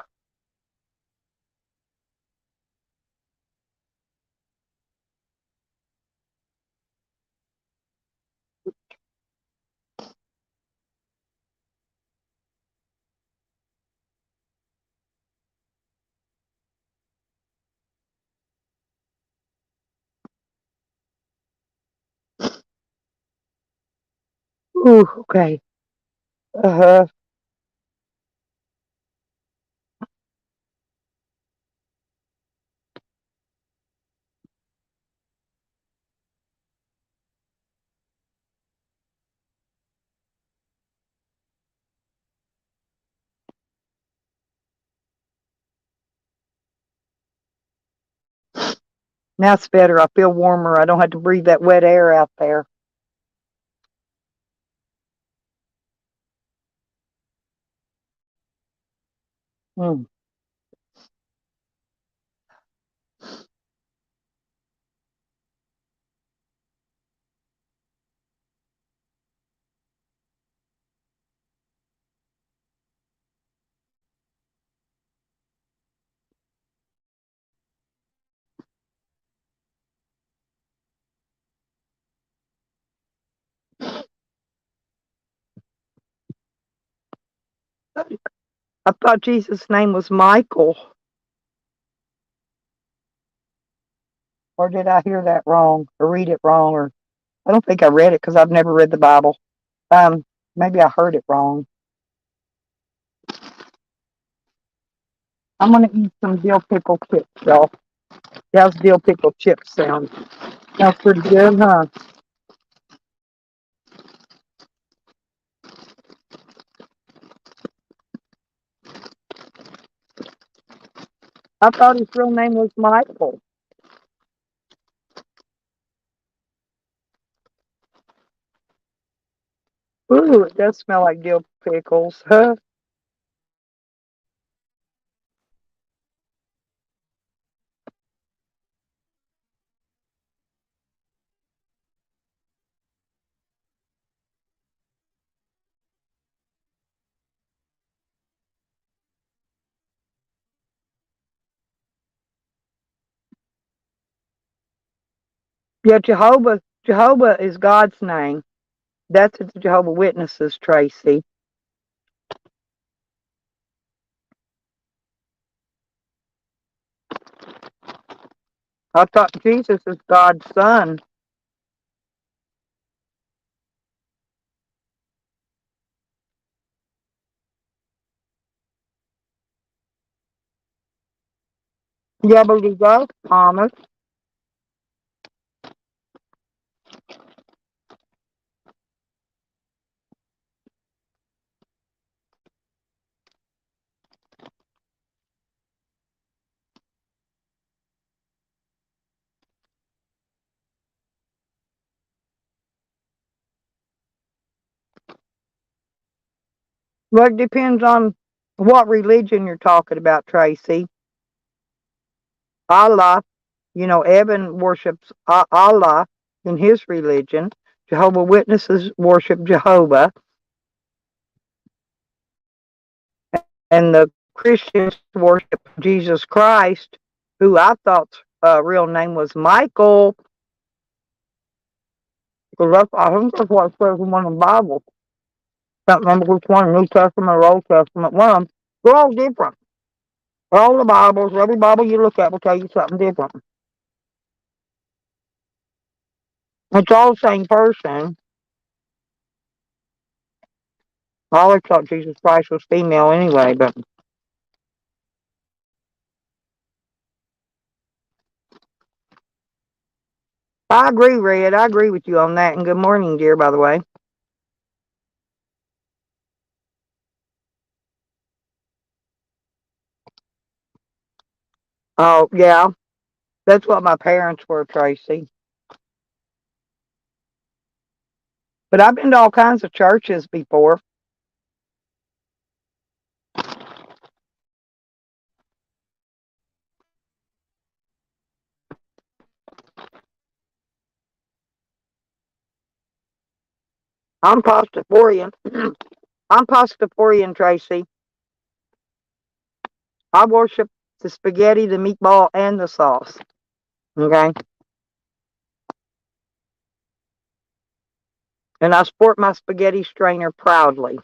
Ooh, okay. Uh-huh. Now it's better. I feel warmer. I don't have to breathe that wet air out there. Mm. I thought Jesus' name was Michael. Or did I hear that wrong or read it wrong? Or I don't think I read it because I've never read the Bible. Maybe I heard it wrong. I'm gonna eat some dill pickle chips, y'all. How's dill pickle chips sound? Sounds pretty good, huh? I thought his real name was Michael. Ooh, it does smell like dill pickles, huh? Yeah, Jehovah is God's name. That's the Jehovah Witnesses, Tracy. I thought Jesus is God's son. Yeah, but he goes, Thomas. Well, it depends on what religion you're talking about, Tracy. Allah, Evan worships Allah in his religion. Jehovah Witnesses worship Jehovah, and the Christians worship Jesus Christ, who I thought's real name was Michael. Because I think that's what it says in one of the Bibles. Can't remember which one, New Testament or Old Testament. One of them. They're all different. All the Bibles, every Bible you look at will tell you something different. It's all the same person. I always thought Jesus Christ was female anyway, but I agree, Red. I agree with you on that. And good morning, dear, by the way. Oh, yeah. That's what my parents were, Tracy. But I've been to all kinds of churches before. I'm Pastaforian. I'm Pastaforian, Tracy. I worship the spaghetti, the meatball, and the sauce. Okay? And I sport my spaghetti strainer proudly.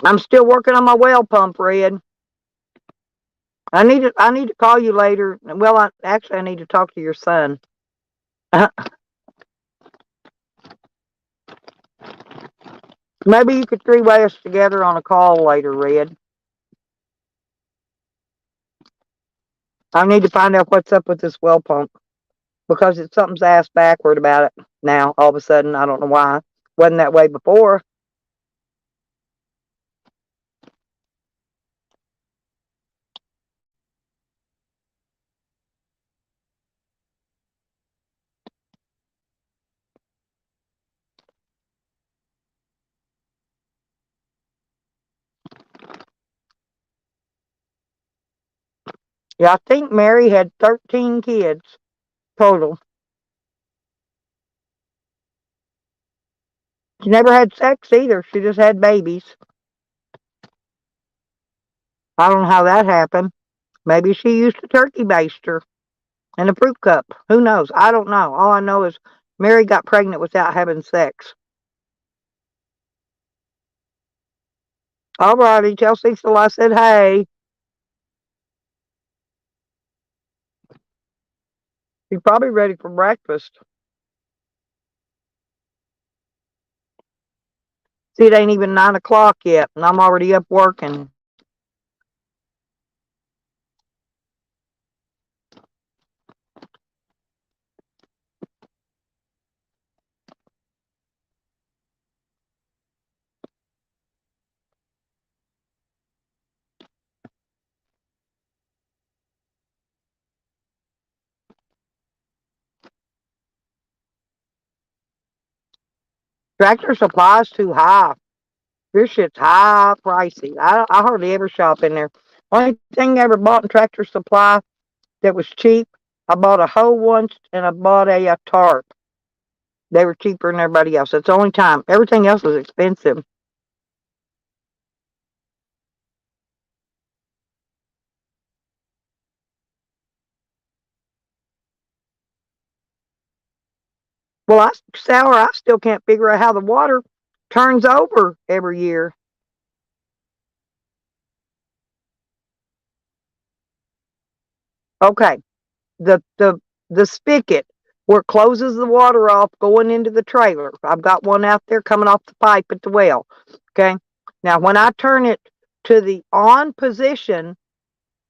I'm still working on my well pump, Red. I need to call you later. Well, I need to talk to your son. Maybe you could three-way us together on a call later, Red. I need to find out what's up with this well pump because something's ass backward about it now. All of a sudden, I don't know why. Wasn't that way before. Yeah, I think Mary had 13 kids total. She never had sex either. She just had babies. I don't know how that happened. Maybe she used a turkey baster and a fruit cup. Who knows? I don't know. All I know is Mary got pregnant without having sex. All righty, Chelsea. So I said, hey, you're probably ready for breakfast. See, it ain't even 9 o'clock yet, and I'm already up working. Tractor Supply's too high. This shit's high pricey. I hardly ever shop in there. Only thing I ever bought in Tractor Supply that was cheap, I bought a hoe once and I bought a tarp. They were cheaper than everybody else. That's the only time. Everything else was expensive. Well, I still can't figure out how the water turns over every year. Okay, the spigot where it closes the water off going into the trailer. I've got one out there coming off the pipe at the well. Okay. Now when I turn it to the on position,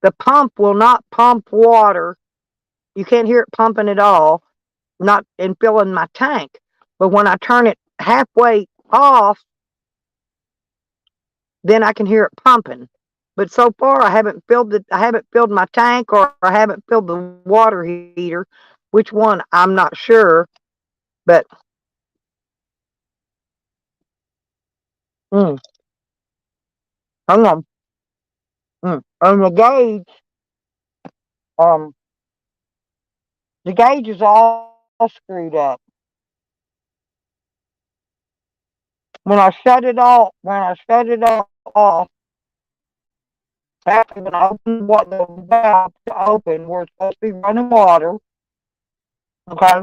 the pump will not pump water. You can't hear it pumping at all, not in filling my tank. But when I turn it halfway off, then I can hear it pumping. But so far I haven't filled my tank or I haven't filled the water heater. Which one I'm not sure, but mm, hang on. And um the gauge is all screwed up. When I shut it all off, after when I open what the valve to open, we're supposed to be running water. Okay,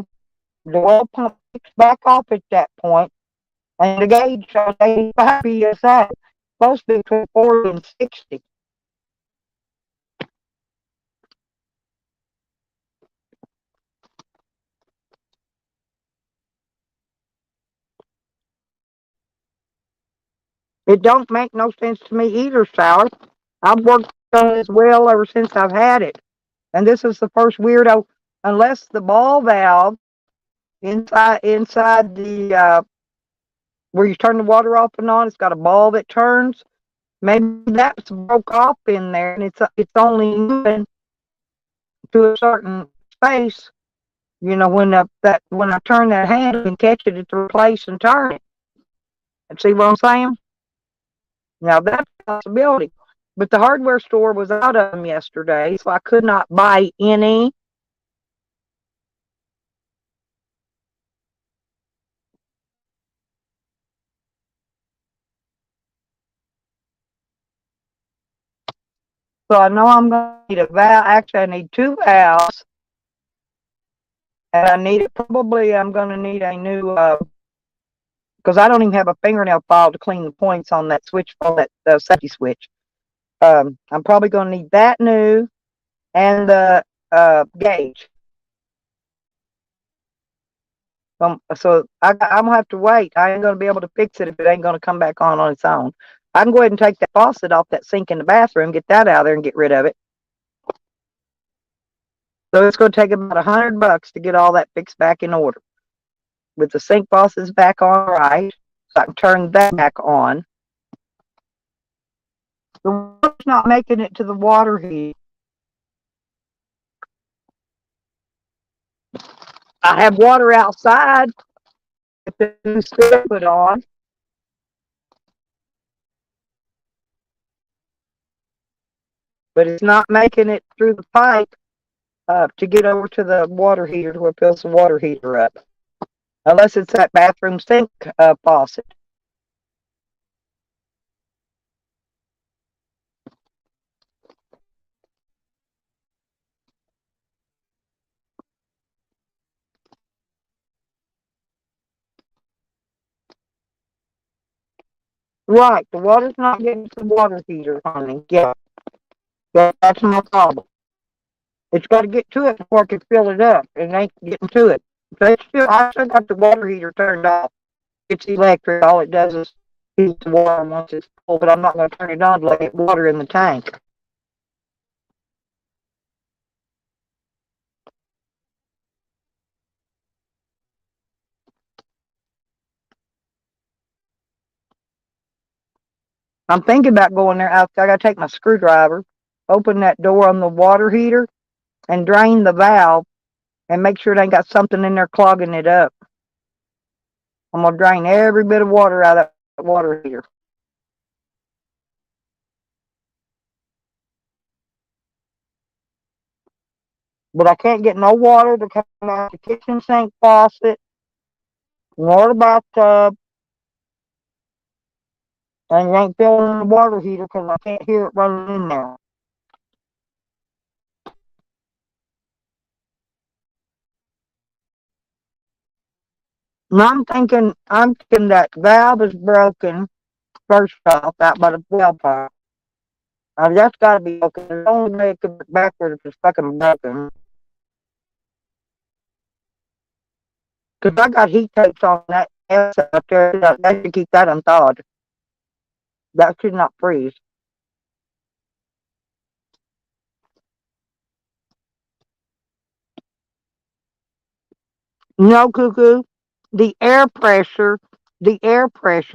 the well pump kicks back off at that point, and the gauge shows 85 psi. Supposed to be between 40 and 60. It don't make no sense to me either, Sally. I've worked on this well ever since I've had it, and this is the first weirdo. Unless the ball valve inside the where you turn the water off and on, it's got a ball that turns. Maybe that's broke off in there, and it's only moving to a certain space. You know, when I turn that handle and catch it, it's replace and turn it. And see what I'm saying? Now that's a possibility. But the hardware store was out of them yesterday, so I could not buy any. So I know I'm going to need a valve. Actually, I need two valves, and I'm going to need a new, because I don't even have a fingernail file to clean the points on that switch, on that safety switch. I'm probably going to need that new and the gauge. So I'm gonna have to wait. I ain't gonna be able to fix it if it ain't gonna come back on its own. I can go ahead and take that faucet off that sink in the bathroom, get that out of there, and get rid of it. So it's gonna take about $100 to get all that fixed back in order. With the sink faucets back on right, so I can turn that back on. The water's not making it to the water heat. I have water outside. If the new spigot put on, but it's not making it through the pipe to get over to the water heater to where it fills the water heater up. Unless it's that bathroom sink faucet. Right, the water's not getting to the water heater, honey. Yeah, that's my problem. It's got to get to it before I can fill it up. It ain't getting to it. So I still got the water heater turned off. It's electric. All it does is heat the water once it's full, but I'm not going to turn it on to let it water in the tank. I'm thinking about going there. I got to take my screwdriver, open that door on the water heater, and drain the valve and make sure it ain't got something in there clogging it up. I'm going to drain every bit of water out of that water heater. But I can't get no water to come out the kitchen sink faucet, nor the bathtub, and it ain't filling the water heater because I can't hear it running in there. And I'm thinking that valve is broken first off out by the well pipe. That's got to be broken. The only way it could work backwards if it's fucking broken. Because I got heat tapes on that ass out there. That should keep that unthawed. That should not freeze. No, cuckoo. The air pressure,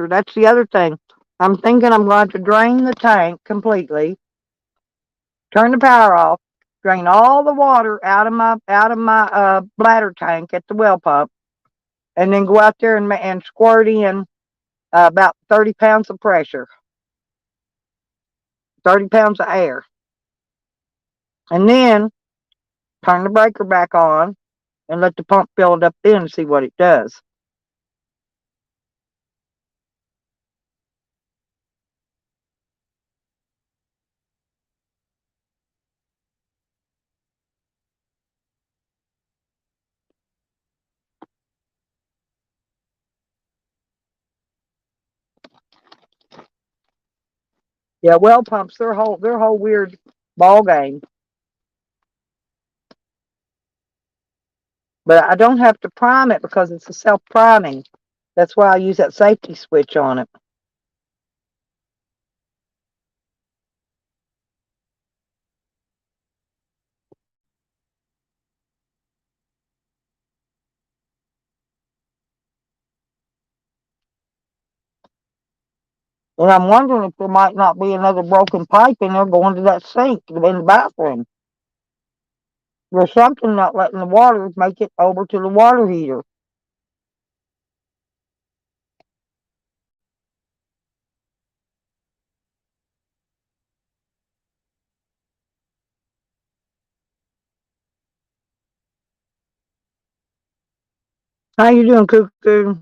that's the other thing. I'm thinking I'm going to drain the tank completely, turn the power off, drain all the water out of my bladder tank at the well pump, and then go out there and squirt in about 30 pounds of pressure, 30 pounds of air, and then turn the breaker back on and let the pump fill it up then and see what it does. Yeah, well pumps, they're whole weird ball game. But I don't have to prime it because it's a self-priming. That's why I use that safety switch on it. And I'm wondering if there might not be another broken pipe in there going to that sink in the bathroom. There's something not letting the water make it over to the water heater. How you doing, Cuckoo?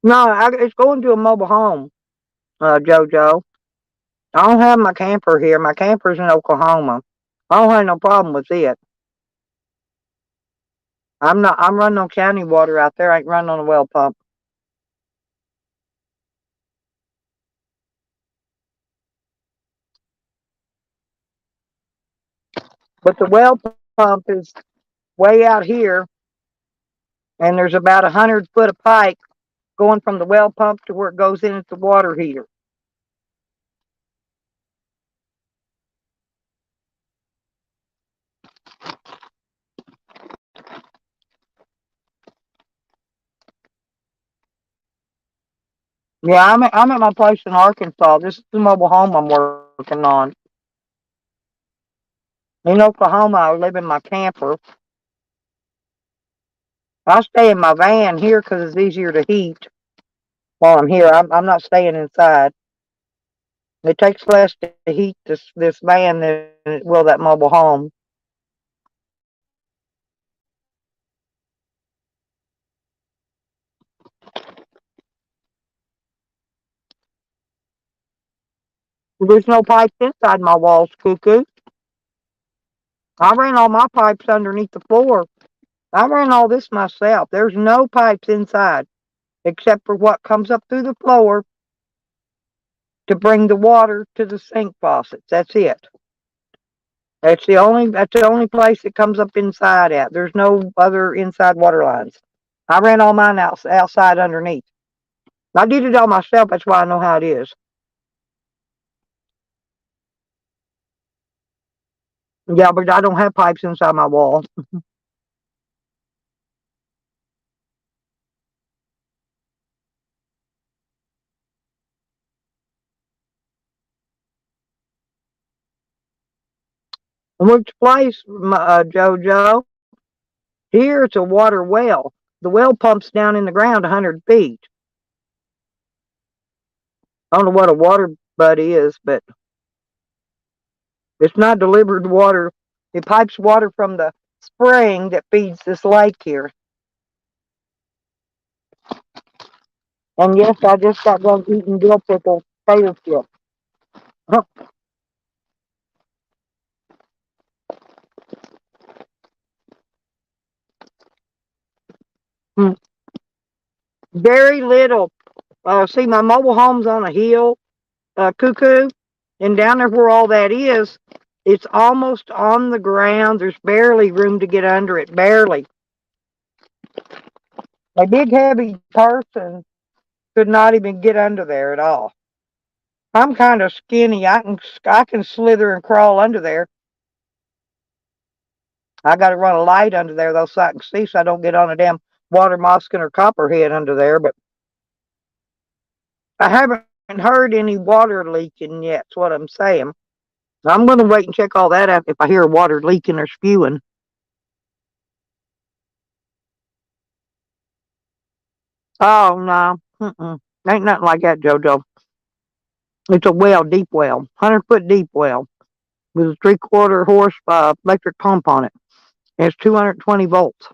No, it's going to a mobile home, JoJo. I don't have my camper here. My camper's in Oklahoma. I don't have no problem with it. I'm running on county water out there. I ain't running on a well pump. But the well pump is way out here, and there's about 100 foot of pipe going from the well pump to where it goes in at the water heater. Yeah, I'm at my place in Arkansas. This is the mobile home I'm working on. In Oklahoma, I live in my camper. I stay in my van here because it's easier to heat while I'm here. I'm not staying inside. It takes less to heat this van than it will that mobile home. There's no pipes inside my walls, cuckoo. I ran all my pipes underneath the floor. I ran all this myself. There's no pipes inside except for what comes up through the floor to bring the water to the sink faucets. That's it. That's the only place it comes up inside at. There's no other inside water lines. I ran all mine outside underneath. I did it all myself. That's why I know how it is. Yeah, but I don't have pipes inside my wall. Which place, JoJo? Here it's a water well. The well pumps down in the ground 100 feet. I don't know what a water butt is, but it's not delivered water. It pipes water from the spring that feeds this lake here. And yes, I just got done eating dill pickle potato chips. Huh. Hmm. Very little. See, my mobile home's on a hill, Cuckoo, and down there where all that is, it's almost on the ground. There's barely room to get under it. Barely. A big, heavy person could not even get under there at all. I'm kind of skinny. I can slither and crawl under there. I got to run a light under there though, so I can see, so I don't get on a damn water mosquito or copperhead under there. But I haven't heard any water leaking yet. That's what I'm saying. I'm going to wait and check all that out if I hear water leaking or spewing. Oh no, ain't nothing like that, JoJo. It's a well, deep well, 100-foot deep well with a 3/4 horse electric pump on it. And it's 220 volts.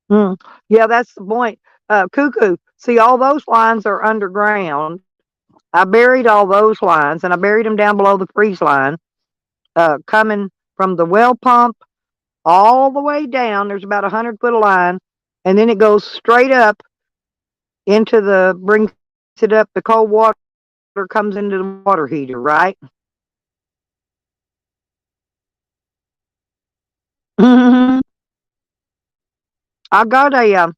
Mm. Yeah, that's the point. Cuckoo. See, all those lines are underground. I buried all those lines, and I buried them down below the freeze line, coming from the well pump all the way down. There's about 100 foot of line, and then it goes straight up into brings it up. The cold water comes into the water heater, right? I got a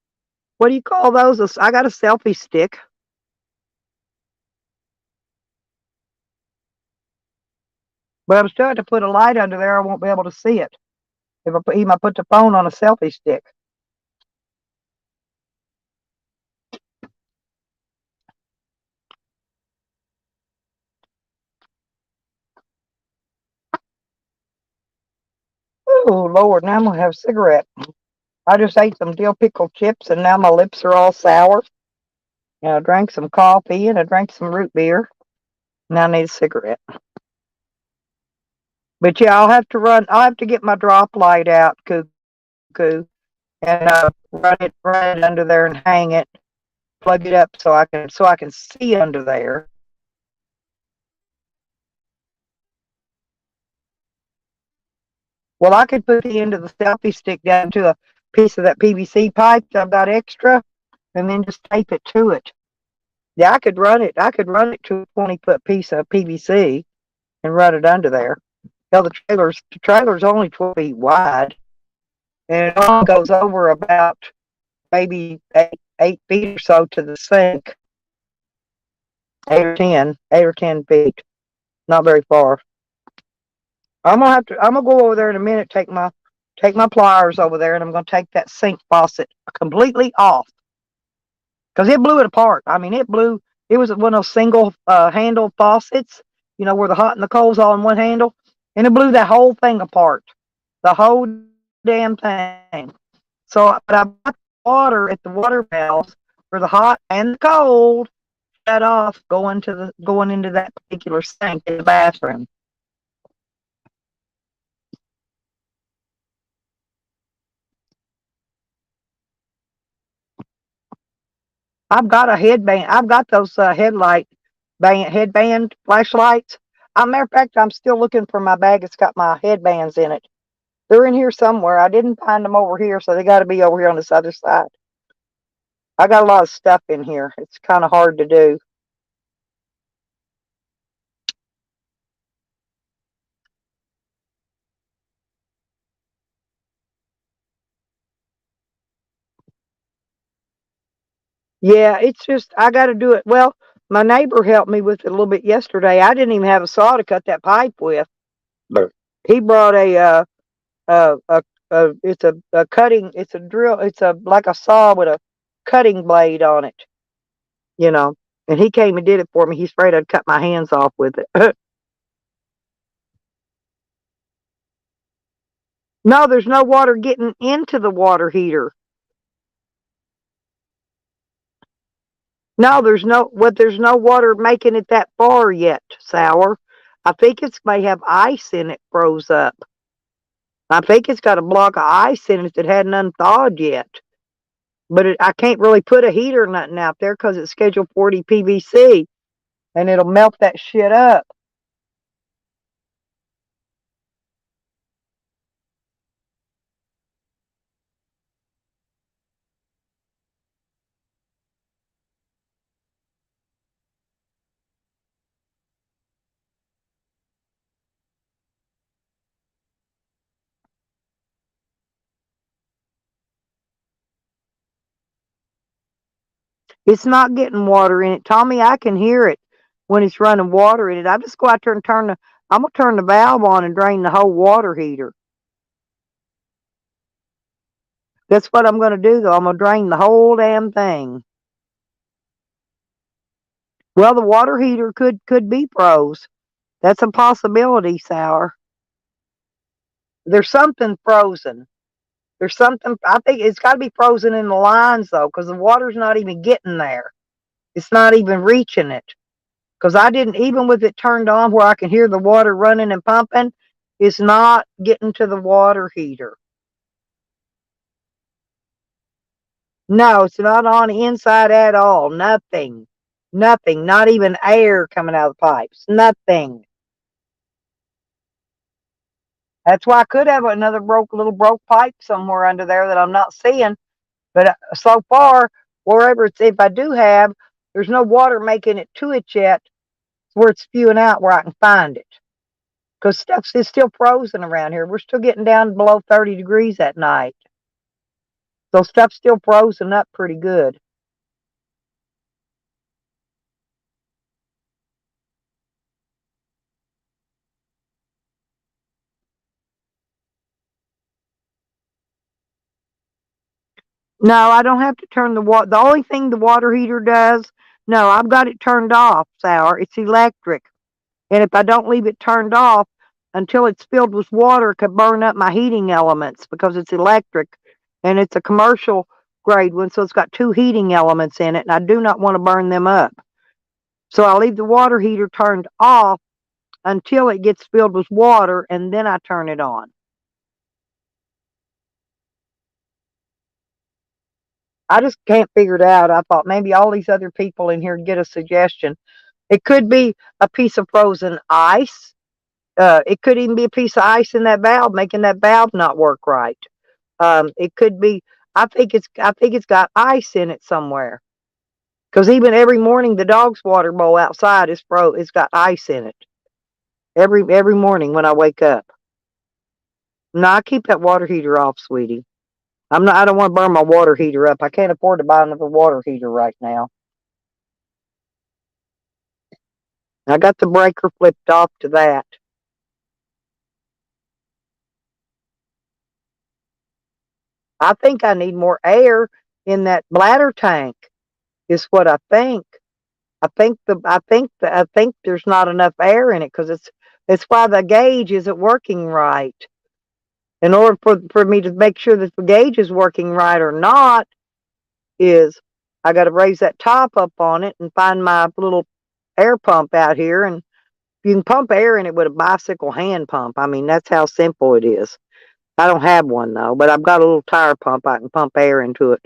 what do you call those? I got a selfie stick, but I'm still have to put a light under there. I won't be able to see it if I put the phone on a selfie stick. Oh Lord, now I'm gonna have a cigarette. I just ate some dill pickle chips, and now my lips are all sour. And I drank some coffee, and I drank some root beer. Now I need a cigarette. But yeah, I'll have to run. I'll have to get my drop light out, Cuckoo, and run it under there and hang it, plug it up so I can see under there. Well, I could put the end of the selfie stick down to a piece of that PVC pipe that I've got extra, and then just tape it to it. Yeah, I could run it. I could run it to a 20-foot piece of PVC and run it under there. Hell, the trailer's only 12 feet wide, and it only goes over about maybe 8 feet or so to the sink. 8 or 10 feet, not very far. I'm gonna go over there in a minute. Take my pliers over there, and I'm gonna take that sink faucet completely off because it blew it apart. I mean, it blew. It was one of those single handle faucets, where the hot and the cold's all in one handle, and it blew that whole thing apart, the whole damn thing. So, but I got water at the water valves for the hot and the cold shut off going into that particular sink in the bathroom. I've got a headband. I've got those headband flashlights. Matter of fact, I'm still looking for my bag. It's got my headbands in it. They're in here somewhere. I didn't find them over here, so they got to be over here on this other side. I got a lot of stuff in here. It's kind of hard to do. Yeah, it's just I got to do it. Well, my neighbor helped me with it a little bit yesterday. I didn't even have a saw to cut that pipe with. But he brought a, a, it's a cutting, it's a drill, it's a like a saw with a cutting blade on it, you know. And he came and did it for me. He's afraid I'd cut my hands off with it. No, there's no water getting into the water heater. No, there's no water making it that far yet, Sour. I think it's may have ice in it froze up. I think it's got a block of ice in it that hadn't unthawed yet. But I can't really put a heater or nothing out there because it's Schedule 40 PVC and it'll melt that shit up. It's not getting water in it. Tommy, I can hear it when it's running water in it. I just go out there and I'm going to turn the valve on and drain the whole water heater. That's what I'm going to do, though. I'm going to drain the whole damn thing. Well, the water heater could be froze. That's a possibility, Sour. There's something frozen. There's something, I think it's got to be frozen in the lines, though, because the water's not even getting there. It's not even reaching it. Because I didn't, even with it turned on where I can hear the water running and pumping, it's not getting to the water heater. No, it's not on the inside at all. Nothing. Nothing. Not even air coming out of the pipes. Nothing. That's why I could have another little broke pipe somewhere under there that I'm not seeing. But so far, wherever if I do have, there's no water making it to it yet where it's spewing out where I can find it. Because stuff is still frozen around here. We're still getting down below 30 degrees at night. So stuff's still frozen up pretty good. No, I don't have to turn the water. The only thing the water heater does, no, I've got it turned off, Sour. It's electric. And if I don't leave it turned off until it's filled with water, it could burn up my heating elements because it's electric. And it's a commercial grade one, so it's got two heating elements in it, and I do not want to burn them up. So I leave the water heater turned off until it gets filled with water, and then I turn it on. I just can't figure it out. I thought maybe all these other people in here get a suggestion. It could be a piece of frozen ice. It could even be a piece of ice in that valve, making that valve not work right. It could be. I think it's got ice in it somewhere. Because even every morning the dog's water bowl outside is it's got ice in it. Every morning when I wake up. No, I keep that water heater off, sweetie. I don't want to burn my water heater up. I can't afford to buy another water heater right now. I got the breaker flipped off to that. I think I need more air in that bladder tank. Is what I think. I think there's not enough air in it because it's why the gauge isn't working right. In order for me to make sure that the gauge is working right or not, is I got to raise that top up on it and find my little air pump out here, and you can pump air in it with a bicycle hand pump. I mean, that's how simple it is. I don't have one though, but I've got a little tire pump I can pump air into it.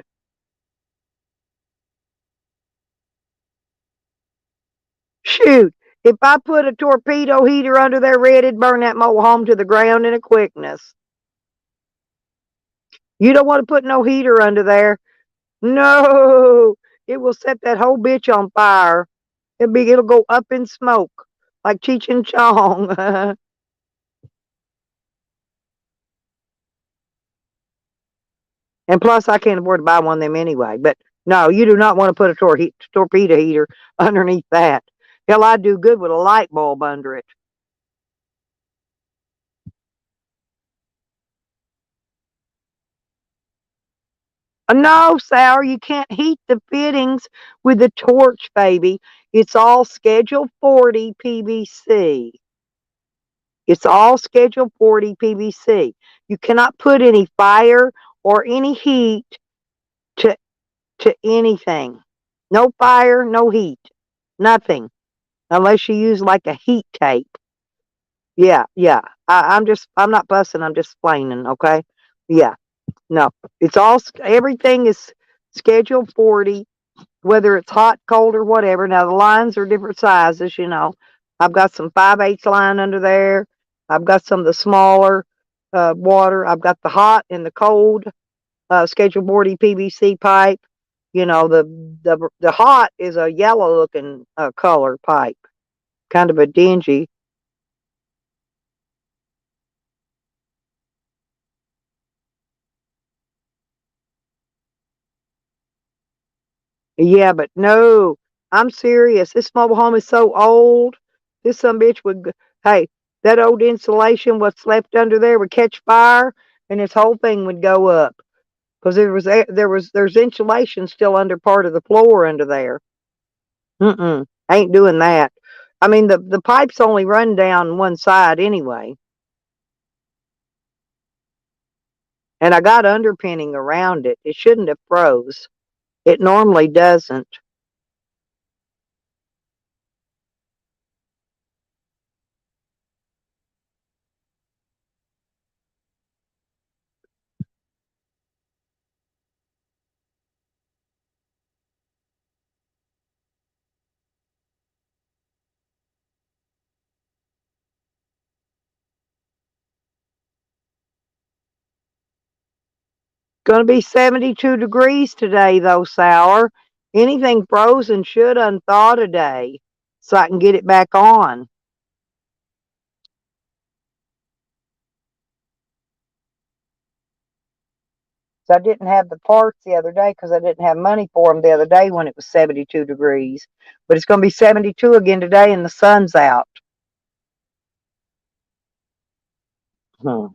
Shoot, if I put a torpedo heater under there, Red, it'd burn that mobile home to the ground in a quickness. You don't want to put no heater under there. No, it will set that whole bitch on fire. It'll go up in smoke like Cheech and Chong. And plus, I can't afford to buy one of them anyway. But no, you do not want to put a torpedo heater underneath that. Hell, I'd do good with a light bulb under it. No, Sour, you can't heat the fittings with a torch, baby. It's all Schedule 40 PVC. It's all Schedule 40 PVC. You cannot put any fire or any heat to anything. No fire, no heat, nothing, unless you use like a heat tape. Yeah, yeah. I'm not fussing. I'm just explaining. Okay. Yeah. No, it's all, everything is Schedule 40, whether it's hot, cold, or whatever. Now, the lines are different sizes, you know. I've got some 5/8 line under there. I've got some of the smaller water. I've got the hot and the cold Schedule 40 PVC pipe. You know, the hot is a yellow looking color pipe, kind of a dingy. Yeah, but no, I'm serious. This mobile home is so old. This some bitch would, hey, that old insulation, what's left under there would catch fire, and this whole thing would go up because there's insulation still under part of the floor under there. Ain't doing that. I mean, the pipes only run down one side anyway, and I got underpinning around it. It shouldn't have froze. It normally doesn't. Going to be 72 degrees today, though, Sour. Anything frozen should unthaw today so I can get it back on. So I didn't have the parts the other day because I didn't have money for them the other day when it was 72 degrees. But it's going to be 72 again today and the sun's out. Hmm.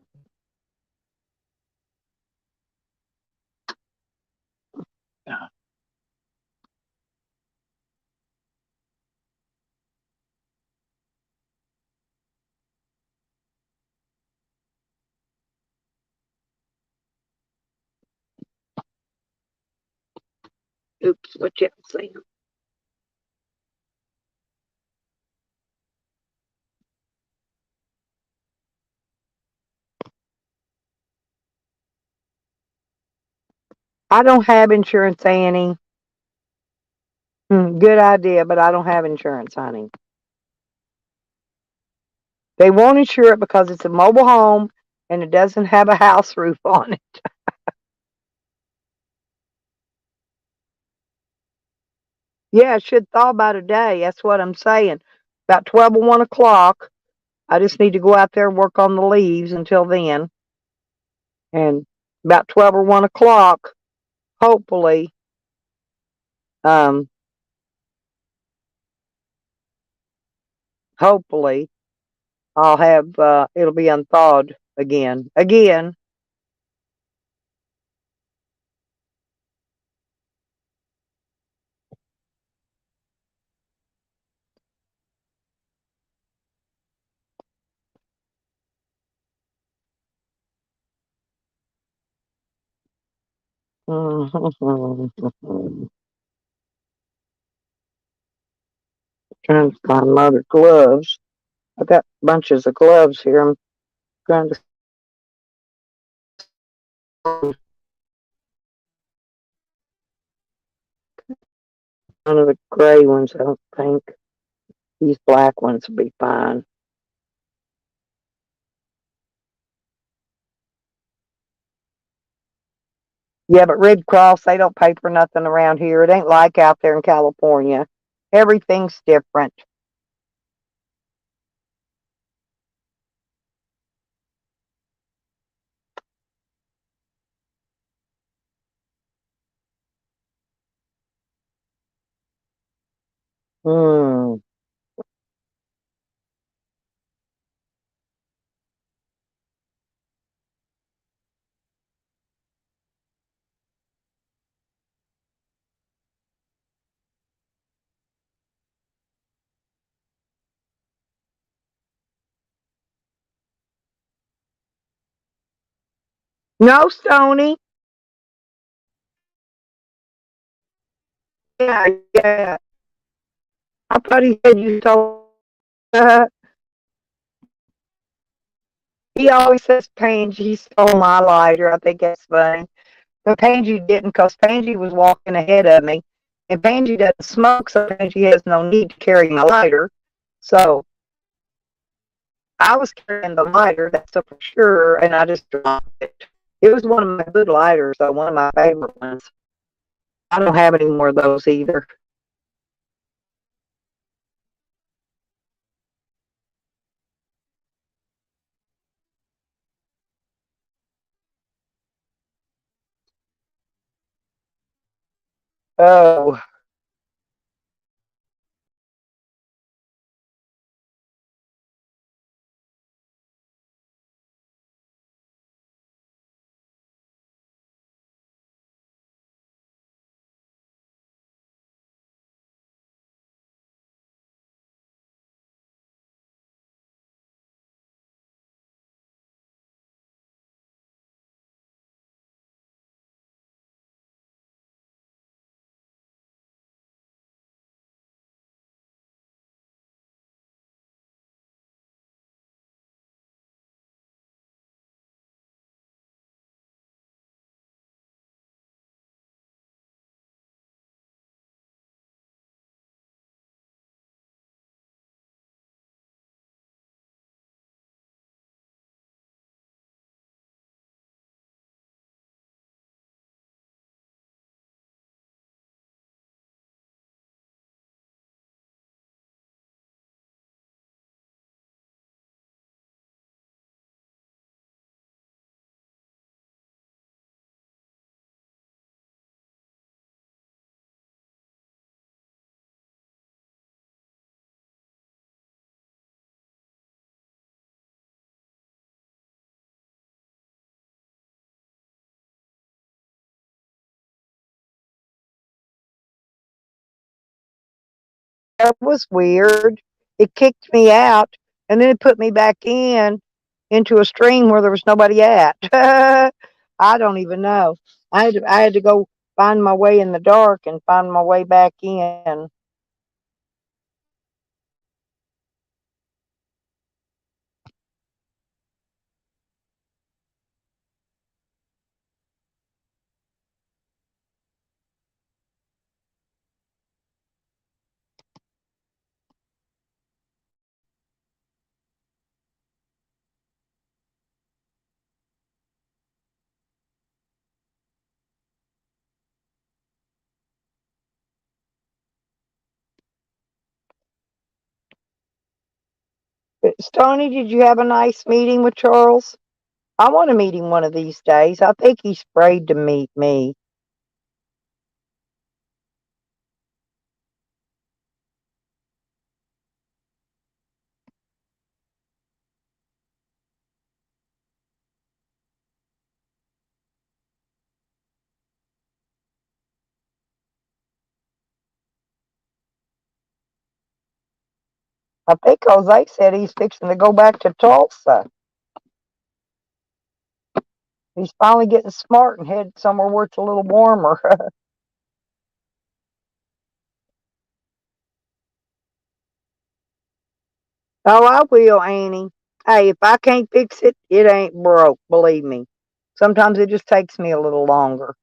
Oops, what you saying? I don't have insurance, Annie. Good idea, but I don't have insurance, honey. They won't insure it because it's a mobile home and it doesn't have a house roof on it. Yeah, it should thaw by today. That's what I'm saying. About 12 or 1 o'clock. I just need to go out there and work on the leaves until then. And about 12 or 1 o'clock, hopefully, um, hopefully, I'll have, it'll be unthawed again. Again. Trying to find my other gloves. I've got bunches of gloves here. I'm trying to one of the gray ones, I don't think. These black ones will be fine. Yeah, but Red Cross, they don't pay for nothing around here. It ain't like out there in California. Everything's different. Hmm. No, Stony. Yeah, yeah. I thought he said you stole. He always says Pangy stole my lighter. I think that's funny. But Pangy didn't, because Pangy was walking ahead of me. And Pangy doesn't smoke, so Pangy has no need to carry my lighter. So I was carrying the lighter, that's for sure, and I just dropped it. It was one of my good lighters, though, one of my favorite ones. I don't have any more of those either. Oh, that was weird. It kicked me out, and then it put me back into a stream where there was nobody at. I don't even know. I had to go find my way in the dark and find my way back in. Stony, did you have a nice meeting with Charles? I want to meet him one of these days. I think he's afraid to meet me. I think Jose said he's fixing to go back to Tulsa. He's finally getting smart and head somewhere where it's a little warmer. Oh, I will, Annie. Hey, if I can't fix it, it ain't broke, believe me. Sometimes it just takes me a little longer.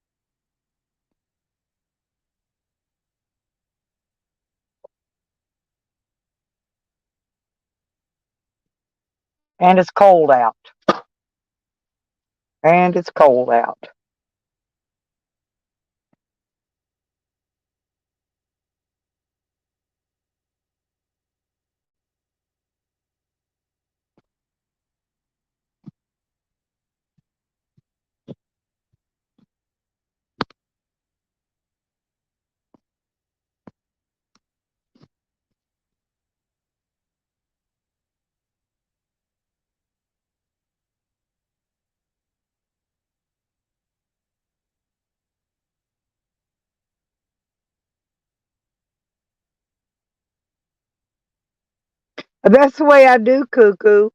And it's cold out. And it's cold out. That's the way I do, Cuckoo.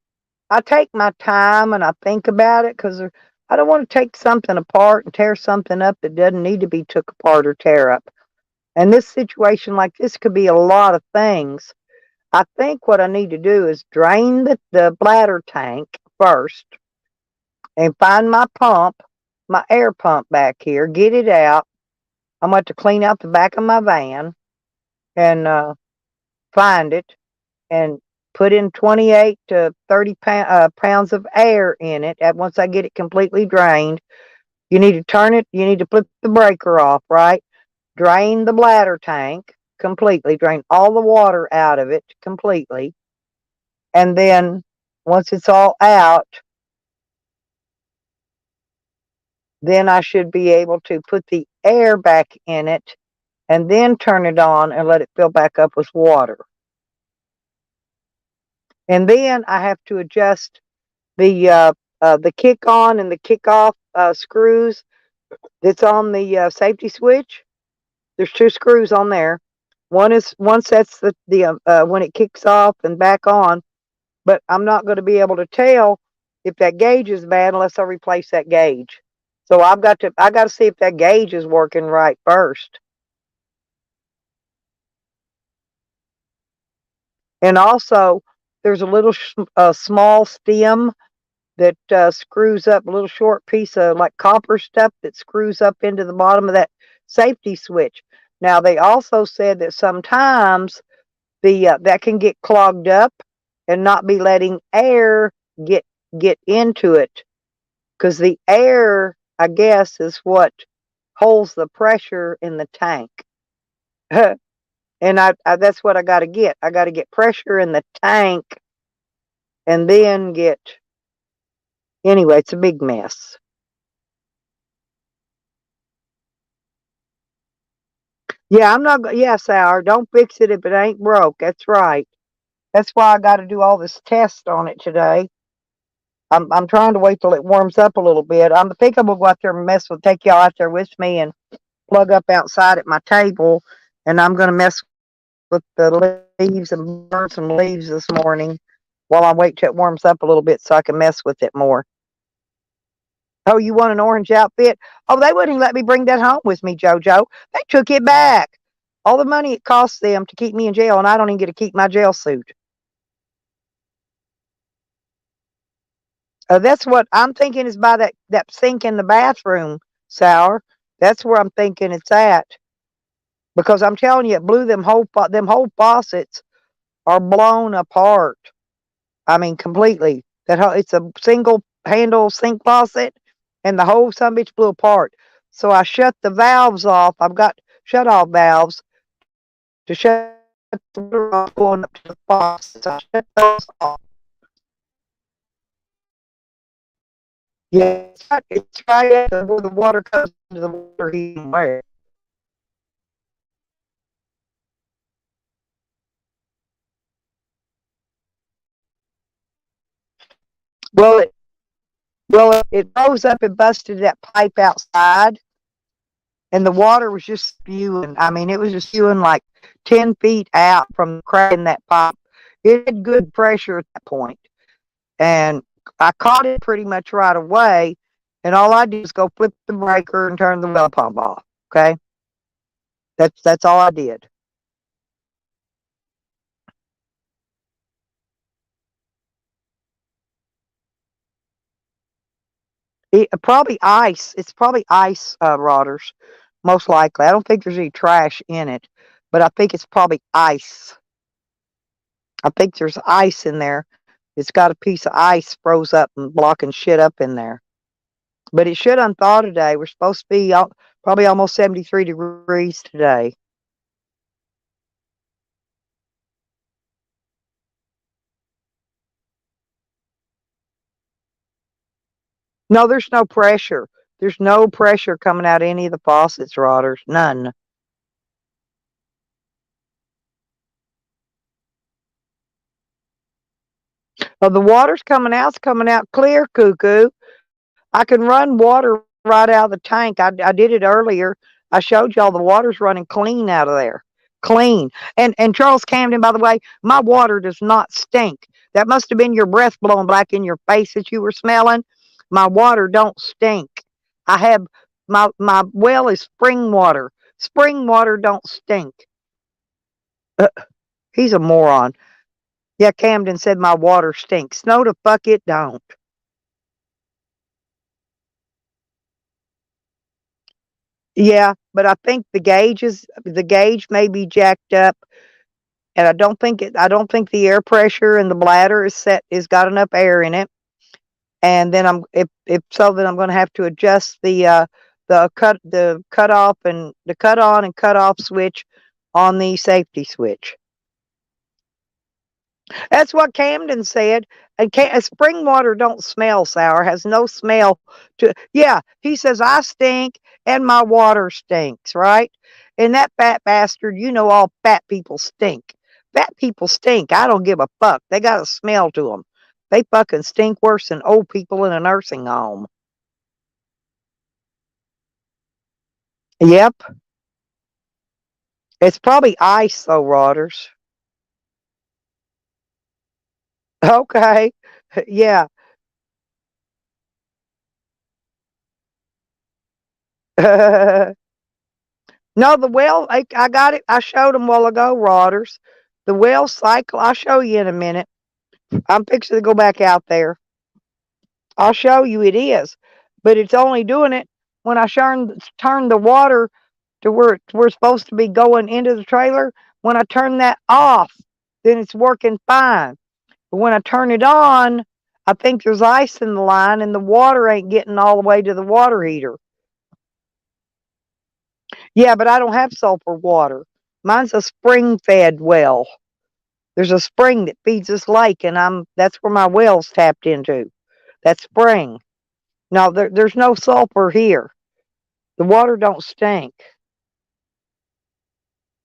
I take my time and I think about it because I don't want to take something apart and tear something up that doesn't need to be took apart or tear up. And this situation like this could be a lot of things. I think what I need to do is drain the bladder tank first and find my pump, my air pump back here, get it out. I'm going to clean out the back of my van and find it and put in 28 to 30 pounds of air in it. At once I get it completely drained, you need to turn it. You need to flip the breaker off, right? Drain the bladder tank completely. Drain all the water out of it completely, and then once it's all out, then I should be able to put the air back in it, and then turn it on and let it fill back up with water. And then I have to adjust the kick on and the kick off screws that's on the safety switch. There's two screws on there. One sets the when it kicks off and back on, but I'm not going to be able to tell if that gauge is bad unless I replace that gauge. So I got to see if that gauge is working right first. And also, there's a little small stem that screws up, a little short piece of like copper stuff that screws up into the bottom of that safety switch. Now they also said that sometimes the that can get clogged up and not be letting air get into it, because the air, I guess, is what holds the pressure in the tank. And I that's what I got to get. I got to get pressure in the tank, and then get. Anyway, it's a big mess. Yeah, I'm not. Yeah, Sour. Don't fix it if it ain't broke. That's right. That's why I got to do all this test on it today. I'm trying to wait till it warms up a little bit. I think I'm gonna go out there and take y'all out there with me and plug up outside at my table, and I'm gonna mess with the leaves and burn some leaves this morning while I wait till it warms up a little bit so I can mess with it more. Oh, you want an orange outfit? Oh, they wouldn't let me bring that home with me, JoJo. They took it back. All the money it costs them to keep me in jail, and I don't even get to keep my jail suit. That's what I'm thinking is by that sink in the bathroom, Sour. That's where I'm thinking it's at. Because I'm telling you, it blew them whole faucets are blown apart. I mean, completely. It's a single handle sink faucet, and the whole son bitch blew apart. So I shut the valves off. I've got shut off valves to shut the water off going up to the faucets. I shut those off. Yeah, it's right at where the water comes into the water heating wire. Well, it rose up and busted that pipe outside, and the water was just spewing. I mean, it was just spewing like 10 feet out from the crack in that pipe. It had good pressure at that point, and I caught it pretty much right away. And all I did was go flip the breaker and turn the well pump off. Okay, that's all I did. Probably ice. It's probably ice, Rotters, most likely. I don't think there's any trash in it, but I think it's probably ice. I think there's ice in there It's got a piece of ice froze up and blocking shit up in there. But it should unthaw today. We're supposed to be probably almost 73 degrees today. No, there's no pressure. There's no pressure coming out of any of the faucets, Rodders. None. Well, the water's coming out clear, cuckoo. I can run water right out of the tank. I did it earlier. I showed y'all the water's running clean out of there. Clean. And Charles Camden, by the way, my water does not stink. That must have been your breath blowing back in your face that you were smelling. My water don't stink. I have my well is spring water. Spring water don't stink. Uh, he's a moron. Yeah, Camden said my water stinks. No, the fuck it don't. Yeah, but I think the gauge may be jacked up, and I don't think the air pressure in the bladder is got enough air in it. And then if so, then I'm going to have to adjust the cut off and the cut on and cut off switch on the safety switch. That's what Camden said. And spring water don't smell sour, has no smell to. Yeah, he says I stink and my water stinks, right? And that fat bastard, you know, all fat people stink. Fat people stink. I don't give a fuck. They got a smell to them. They fucking stink worse than old people in a nursing home. Yep. It's probably ice, though, Rodders. Okay. Yeah. No, the well, I got it. I showed them a while ago, Rodders. The well cycle, I'll show you in a minute. I'm fixing to go back out there. I'll show you it is. But it's only doing it when I turn the water to where we're supposed to be going into the trailer. When I turn that off, then it's working fine. But when I turn it on, I think there's ice in the line and the water ain't getting all the way to the water heater. Yeah, but I don't have sulfur water. Mine's a spring fed well. There's a spring that feeds this lake, and that's where my well's tapped into. That spring. No, there's no sulfur here. The water don't stink.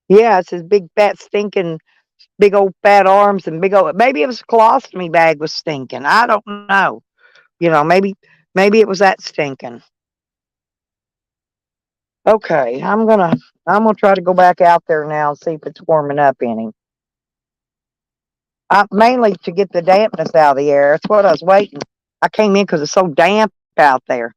Yeah, it's his big fat stinking, big old fat arms and big old. Maybe it was a colostomy bag was stinking. I don't know. You know, maybe it was that stinking. Okay, I'm gonna try to go back out there now and see if it's warming up any. Mainly to get the dampness out of the air. That's what I was waiting. I came in because it's so damp out there.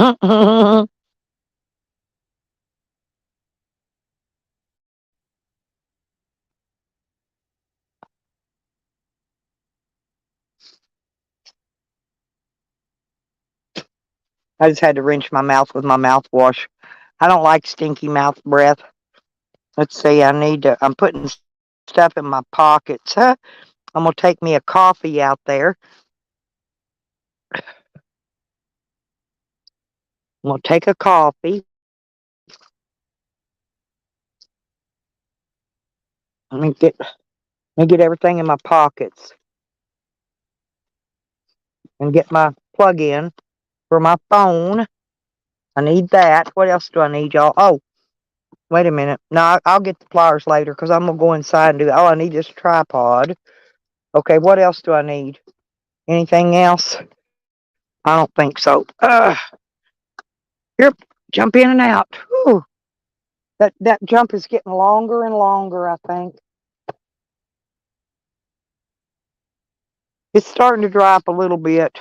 I just had to rinse my mouth with my mouthwash. I don't like stinky mouth breath. Let's see. I'm putting stuff in my pockets. Huh? I'm gonna take me a coffee out there. I'm gonna take a coffee. Let me get everything in my pockets and get my plug in for my phone. I need that. What else do I need, y'all? Oh, wait a minute. No, I'll get the pliers later because I'm gonna go inside and do that. Oh, I need this tripod. Okay, what else do I need? Anything else? I don't think so. Here, jump in and out. Whew. That jump is getting longer and longer, I think. It's starting to dry up a little bit.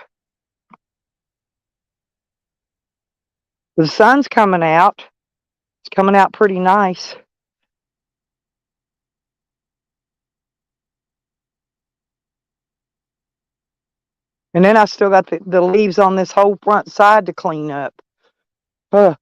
The sun's coming out. It's coming out pretty nice. And then I still got the leaves on this whole front side to clean up. Ugh.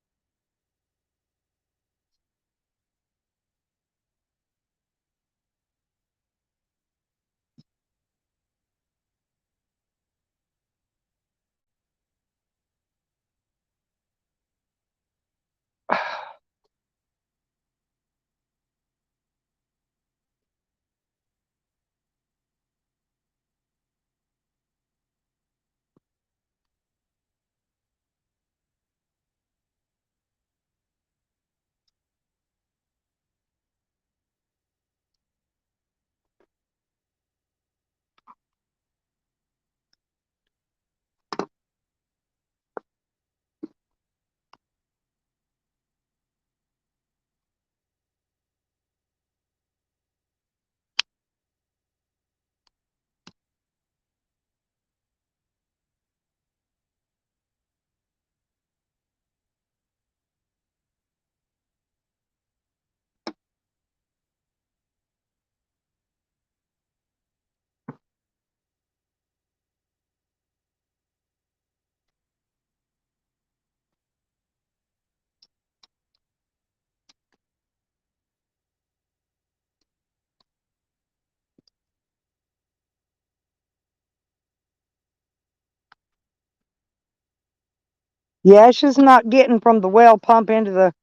Yeah, it's just not getting from the well pump into the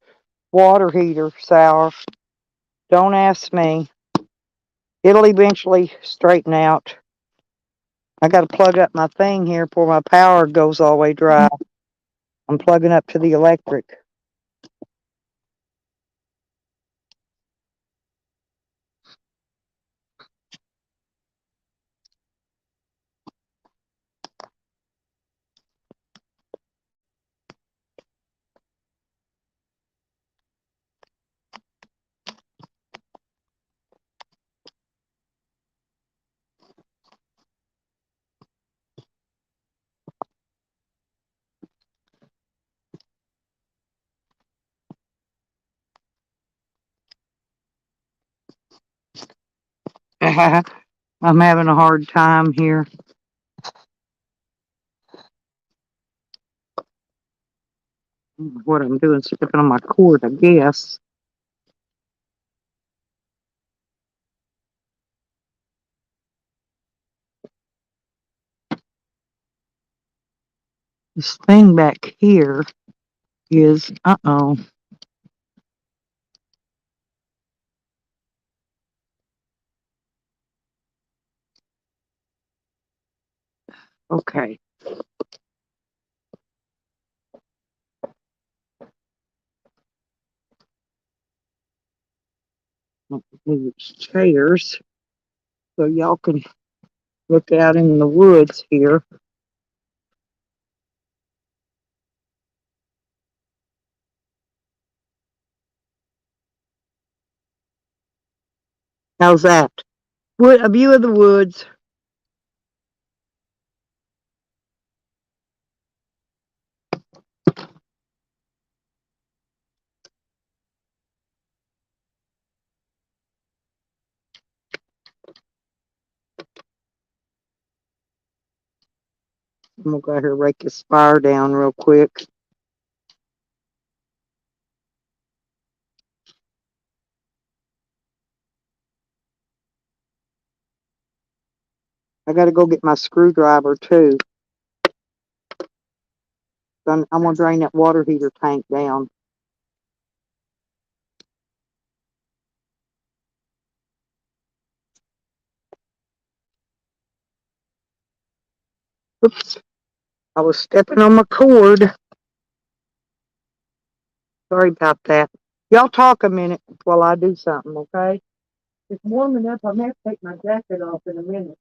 water heater sour. Don't ask me. It'll eventually straighten out. I got to plug up my thing here before my power goes all the way dry. I'm plugging up to the electric. I'm having a hard time here. What I'm doing, stepping on my cord, I guess. This thing back here is, uh-oh. Okay. Move these chairs so y'all can look out in the woods here. How's that? A view of the woods. I'm gonna go out here and rake this fire down real quick. I gotta go get my screwdriver too. I'm gonna drain that water heater tank down. Oops. I was stepping on my cord. Sorry about that. Y'all talk a minute while I do something, okay? It's warming up. I'm gonna have to take my jacket off in a minute.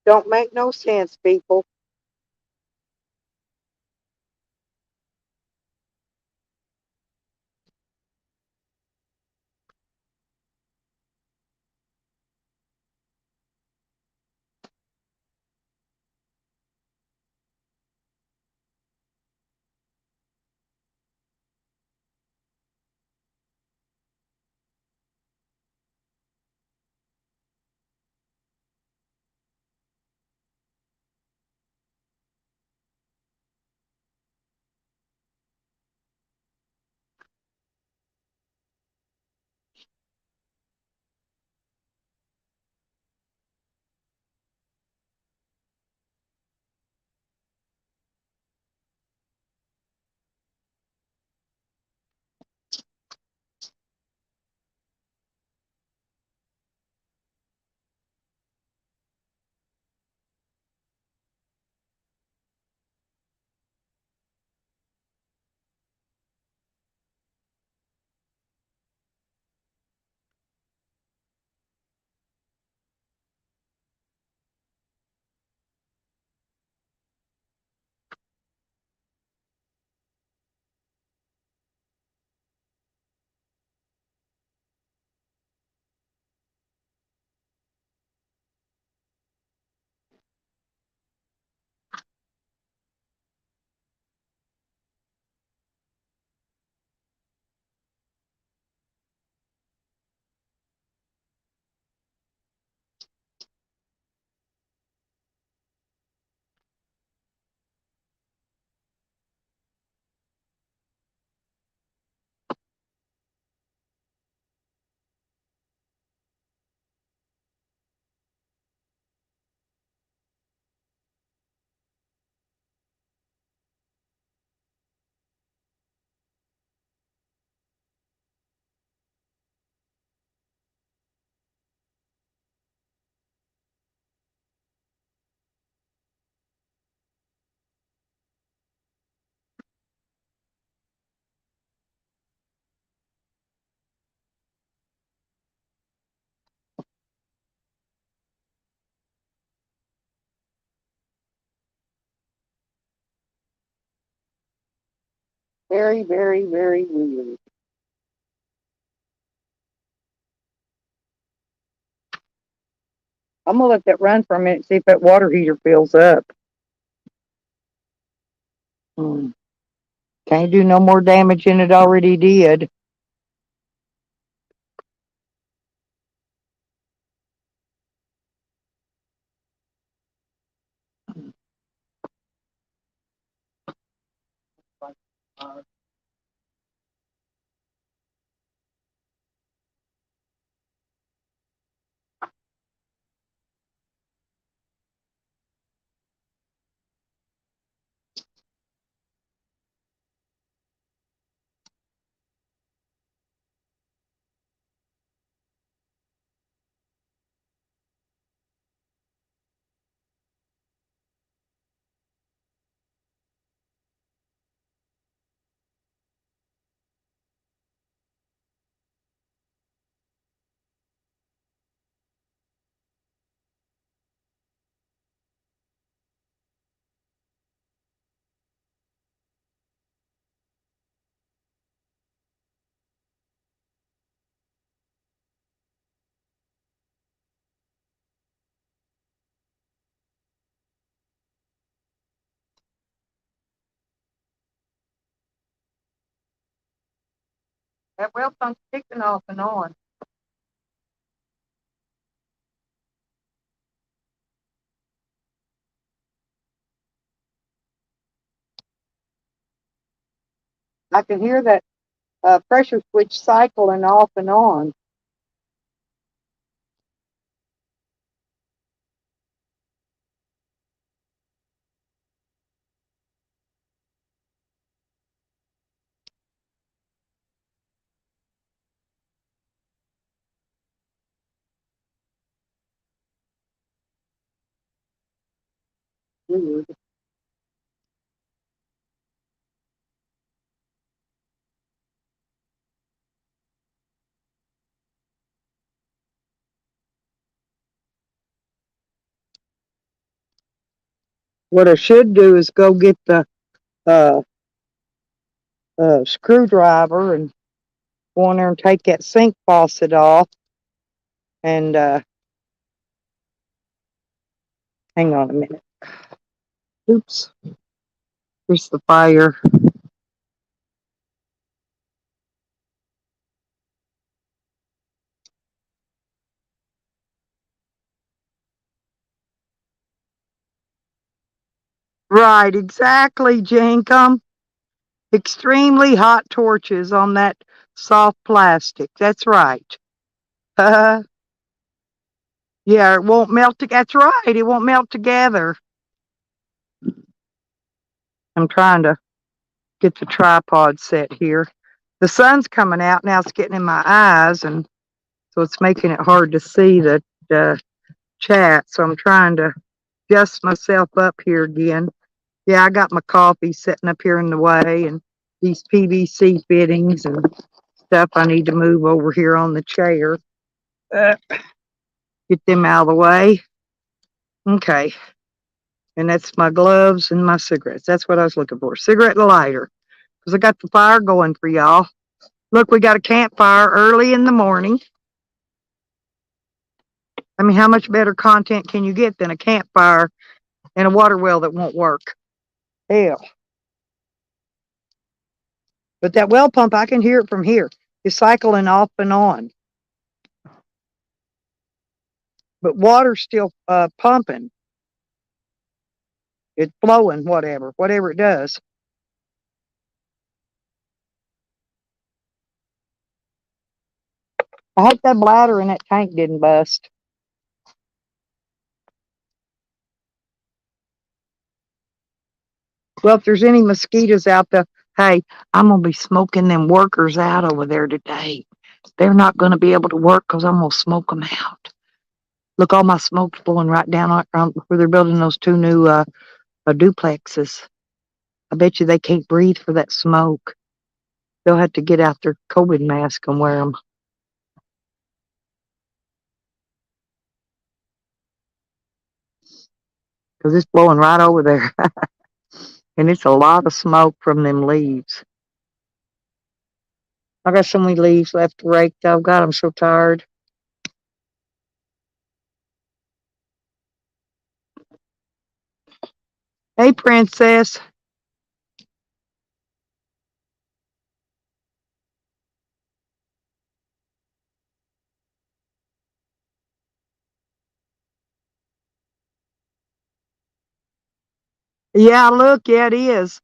Don't make no sense, people. Very, very, very weird. I'm gonna let that run for a minute, see if that water heater fills up. Hmm. Can't do no more damage than it already did. That well pump's ticking off and on. I can hear that pressure switch cycling off and on. Weird. What I should do is go get the uh, screwdriver and go in there and take that sink faucet off. And hang on a minute. Oops. Here's the fire. Right, exactly, Jenkum. Extremely hot torches on that soft plastic. That's right. Yeah, it won't melt. That's right. It won't melt together. I'm trying to get the tripod set here. The sun's coming out now. It's getting in my eyes, and so it's making it hard to see the chat. So I'm trying to adjust myself up here again. Yeah, I got my coffee sitting up here in the way, and these PVC fittings and stuff I need to move over here on the chair. Get them out of the way. Okay. And that's my gloves and my cigarettes. That's what I was looking for. Cigarette and lighter. Because I got the fire going for y'all. Look, we got a campfire early in the morning. I mean, how much better content can you get than a campfire and a water well that won't work? Hell. But that well pump, I can hear it from here. It's cycling off and on. But water's still pumping. It's flowing, whatever it does. I hope that bladder in that tank didn't bust. Well, if there's any mosquitoes out there, hey, I'm going to be smoking them workers out over there today. They're not going to be able to work because I'm going to smoke them out. Look, all my smoke's blowing right down on where they're building those two new duplexes. I bet you they can't breathe for that smoke. They'll have to get out their COVID mask and wear them. Because it's blowing right over there. And it's a lot of smoke from them leaves. I got so many leaves left to rake, though. God, I'm so tired. Hey, Princess. Yeah, look, yeah, it is.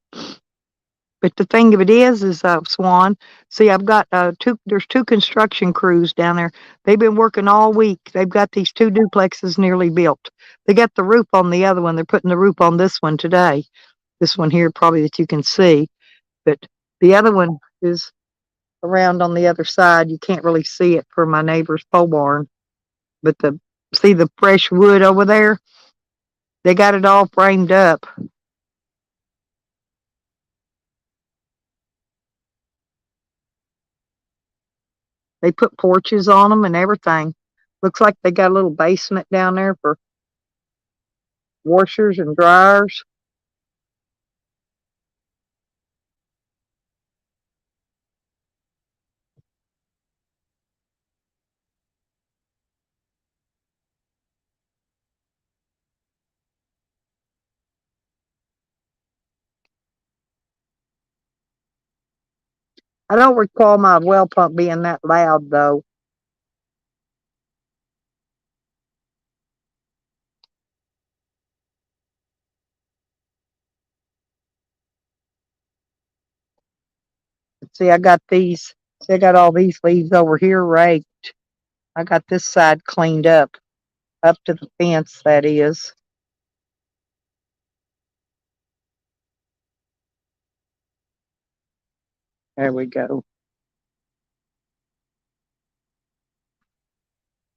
But the thing of it is Swan, see, I've got there's two construction crews down there. They've been working all week. They've got these two duplexes nearly built. They got the roof on the other one. They're putting the roof on this one today. This one here, probably that you can see. But the other one is around on the other side. You can't really see it for my neighbor's pole barn. But see the fresh wood over there? They got it all framed up. They put porches on them and everything. Looks like they got a little basement down there for washers and dryers. I don't recall my well pump being that loud, though. See, I got these. See, I got all these leaves over here raked. I got this side cleaned up to the fence, that is. There we go.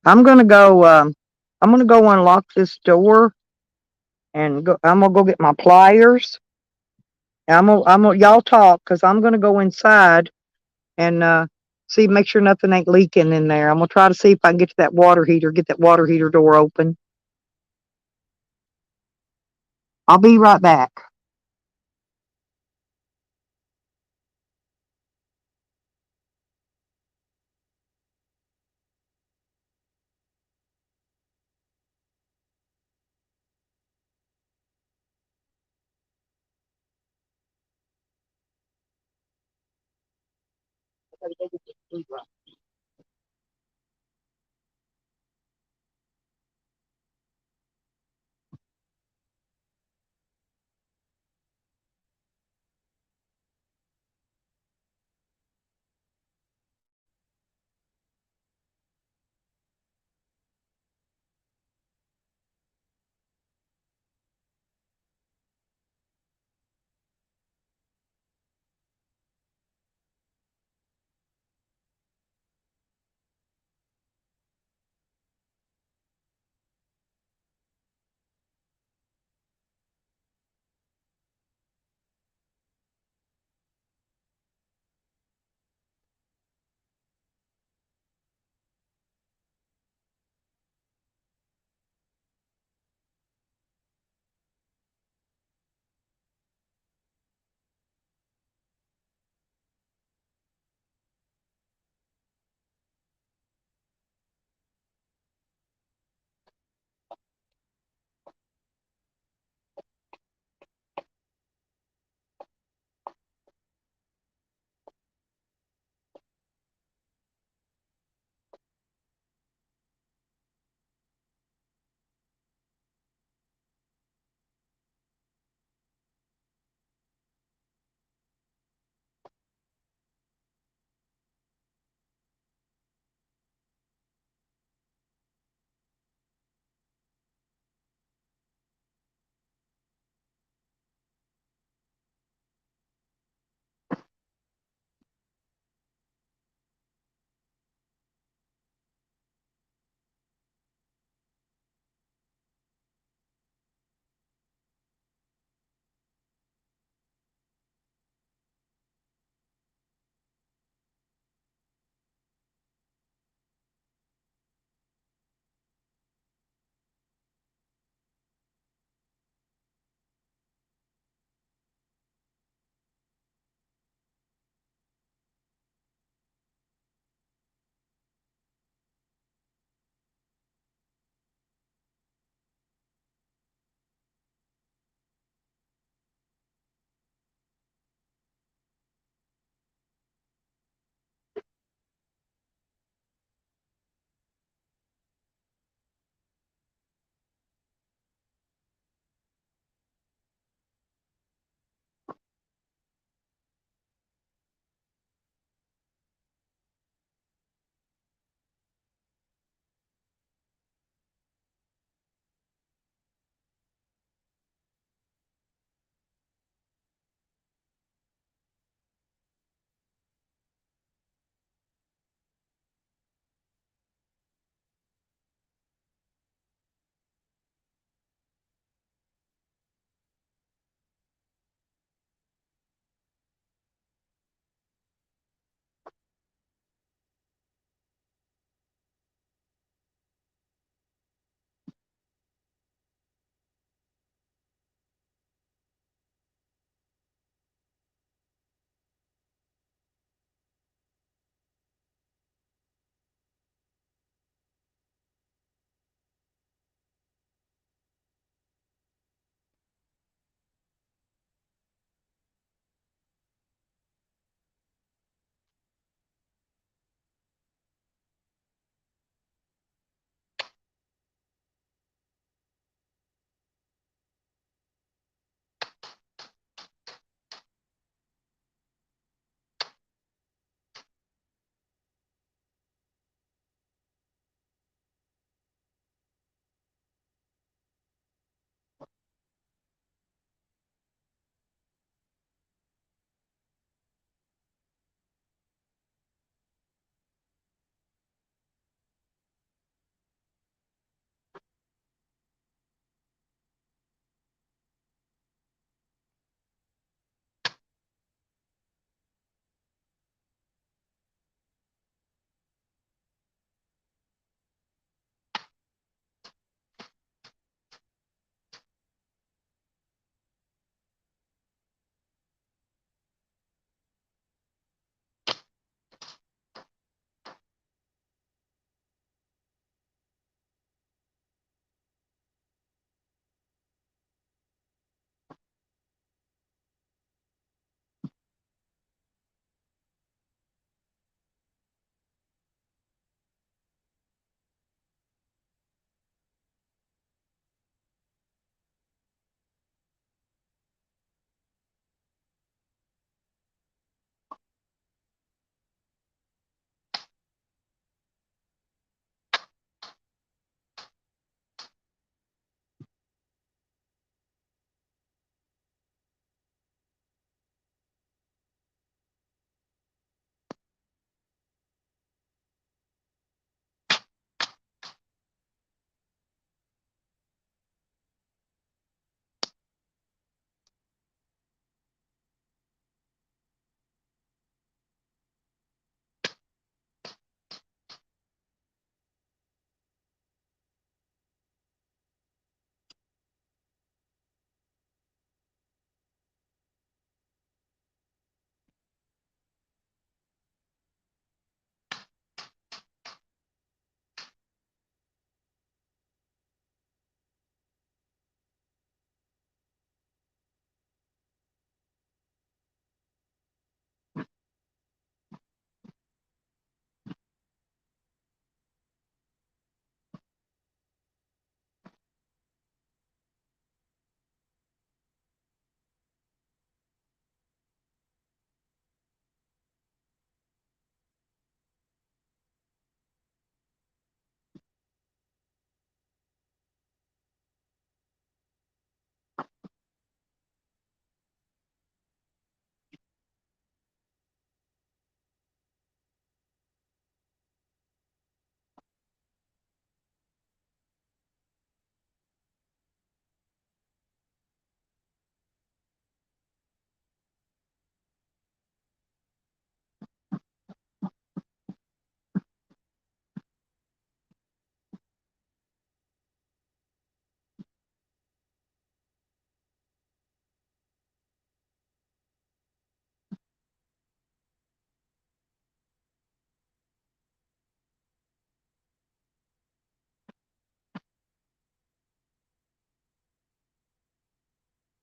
I'm gonna go. I'm gonna go unlock this door and go. I'm gonna go get my pliers. Y'all talk because I'm gonna go inside and see, make sure nothing ain't leaking in there. I'm gonna try to see if I can get to that water heater, get that water heater door open. I'll be right back.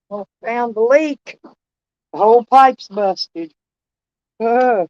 Oh, found the leak. The whole pipe's busted. Uh,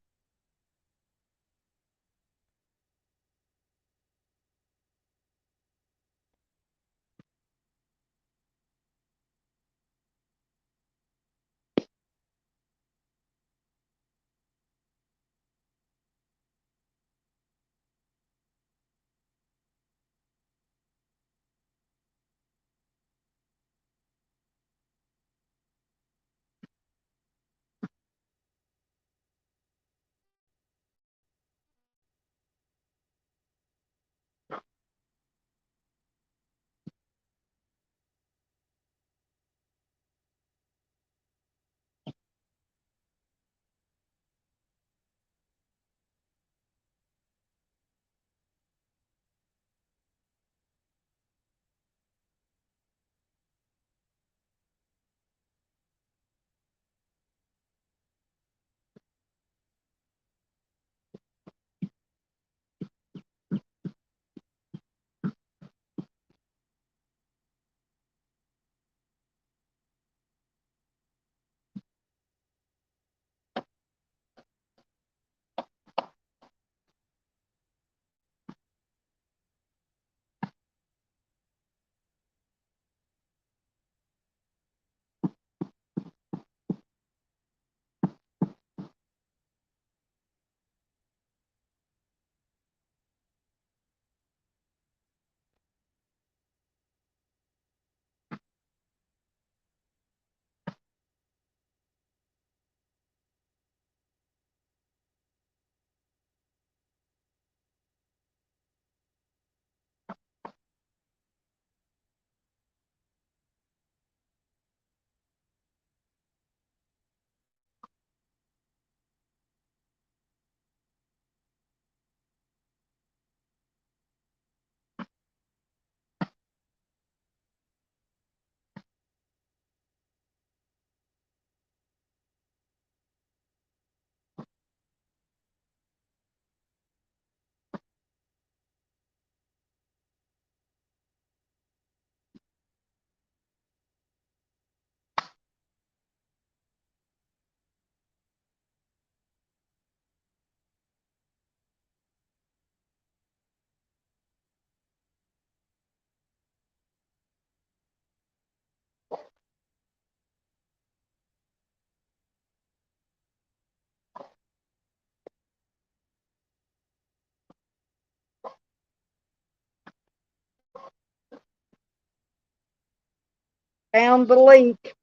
found the leak.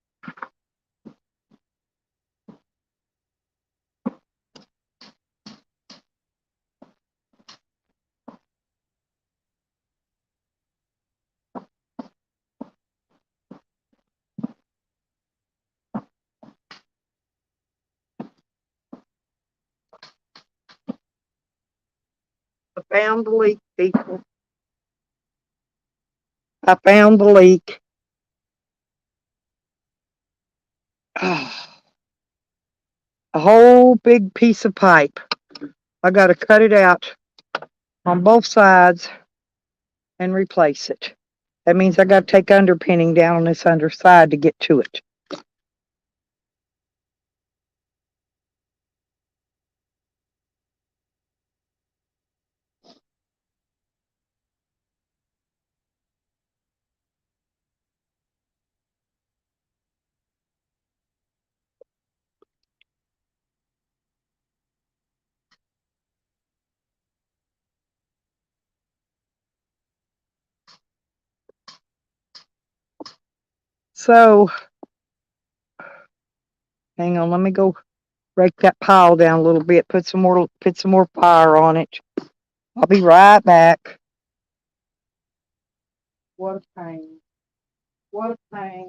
I found the leak, people. I found the leak. A whole big piece of pipe. I got to cut it out on both sides and replace it. That means I got to take underpinning down on this underside to get to it. So, hang on, let me go rake that pile down a little bit, put some more fire on it. I'll be right back. What a pain. What a pain.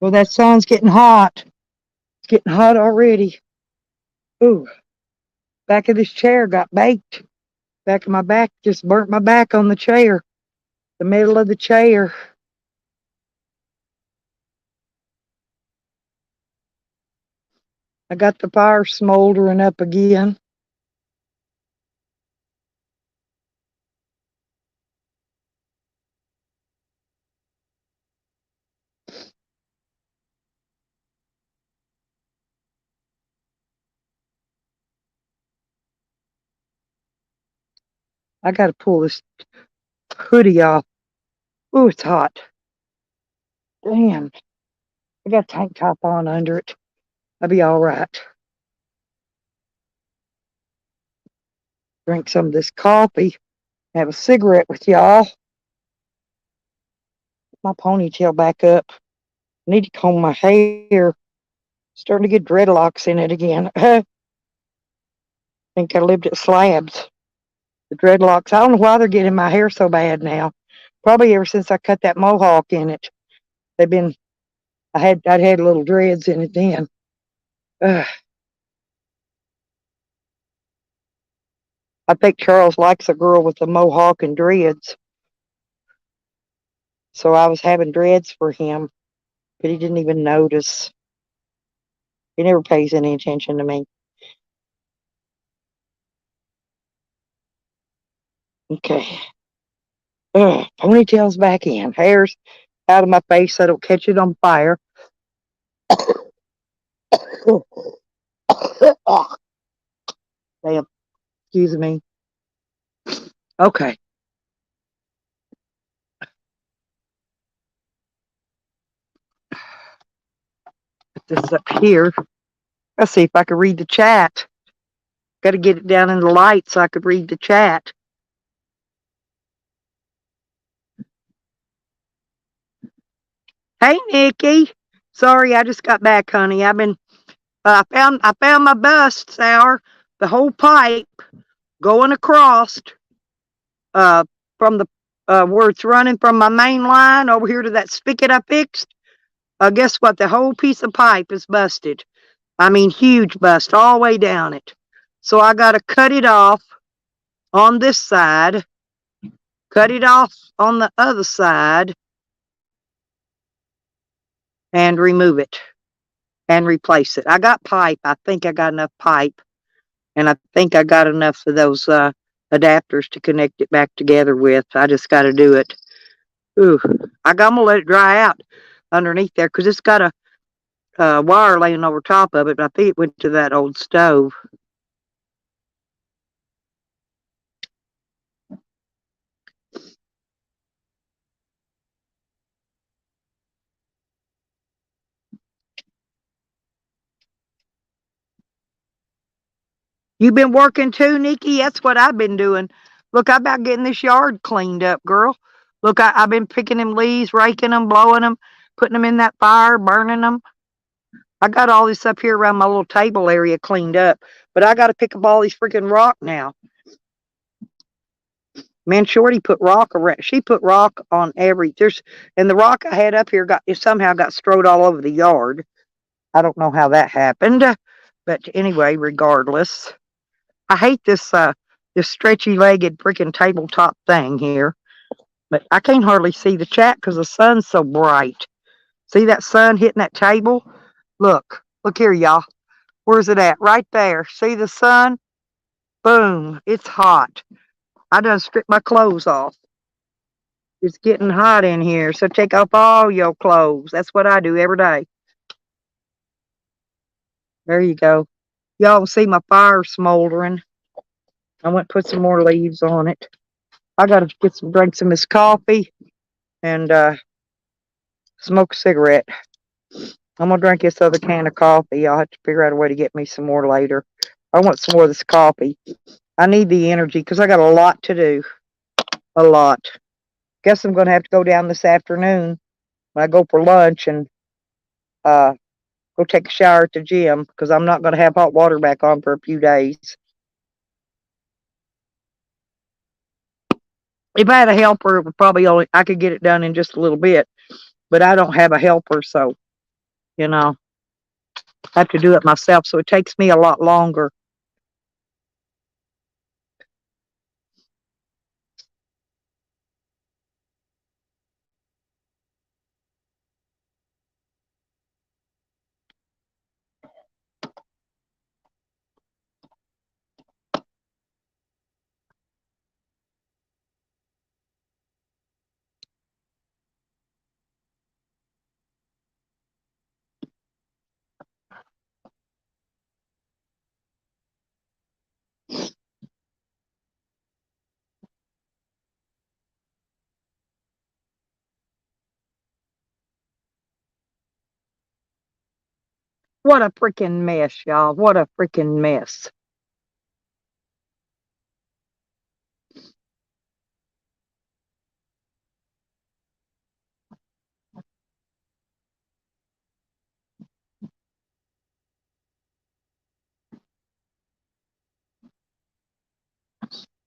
Well, that sun's getting hot. It's getting hot already. Ooh, back of this chair got baked. Back of my back just burnt my back on the chair. The middle of the chair. I got the fire smoldering up again. I got to pull this hoodie off. Ooh, it's hot. Damn. I got a tank top on under it. I'll be all right. Drink some of this coffee. Have a cigarette with y'all. My ponytail back up. Need to comb my hair. Starting to get dreadlocks in it again. I think I lived at Slabs. The dreadlocks. I don't know why they're getting my hair so bad now. Probably ever since I cut that mohawk in it. They've been. I'd had little dreads in it then. Ugh. I think Charles likes a girl with a mohawk and dreads. So I was having dreads for him, but he didn't even notice. He never pays any attention to me. Okay. Ugh. Ponytail's back in. Hair's out of my face so I don't catch it on fire. Damn. Excuse me. Okay. Put this up here. Let's see if I can read the chat. Got to get it down in the light so I could read the chat. Hey, Nikki. Sorry, I just got back, honey. I found my bust, Sour. The whole pipe going across from the where it's running from my main line over here to that spigot I fixed. Guess what? The whole piece of pipe is busted. I mean, huge bust all the way down it. So I got to cut it off on this side, cut it off on the other side, and remove it and replace it. I got pipe. I think I got enough pipe, and I think I got enough of those adapters to connect it back together with. I just got to do it. Ooh, I'm gonna let it dry out underneath there because it's got a wire laying over top of it. But I think it went to that old stove. You been working too, Nikki? That's what I've been doing. Look, I'm about getting this yard cleaned up, girl. Look, I've been picking them leaves, raking them, blowing them, putting them in that fire, burning them. I got all this up here around my little table area cleaned up, but I got to pick up all these freaking rock now. Man, Shorty put rock around. She put rock on and the rock I had up here somehow got strode all over the yard. I don't know how that happened, but anyway, regardless, I hate this stretchy legged freaking tabletop thing here. But I can't hardly see the chat because the sun's so bright. See that sun hitting that table? Look here, y'all. Where's it at? Right there. See the sun? Boom. It's hot. I done stripped my clothes off. It's getting hot in here, so take off all your clothes. That's what I do every day. There you go. Y'all see my fire smoldering. I went put some more leaves on it. I gotta drink some of this coffee and smoke a cigarette. I'm gonna drink this other can of coffee. I'll have to figure out a way to get me some more later. I want some more of this coffee. I need the energy because I got a lot to do. A lot. Guess I'm gonna have to go down this afternoon when I go for lunch and go take a shower at the gym because I'm not gonna have hot water back on for a few days. If I had a helper, it would probably I could get it done in just a little bit, but I don't have a helper, so you know. I have to do it myself, so it takes me a lot longer. What a freaking mess, y'all. What a freaking mess.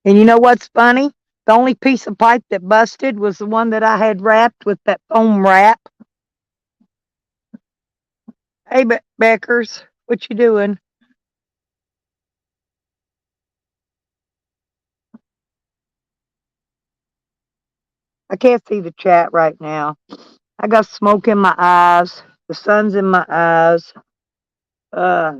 And you know what's funny? The only piece of pipe that busted was the one that I had wrapped with that foam wrap. Hey, Beckers, what you doing? I can't see the chat right now. I got smoke in my eyes. The sun's in my eyes. Uh,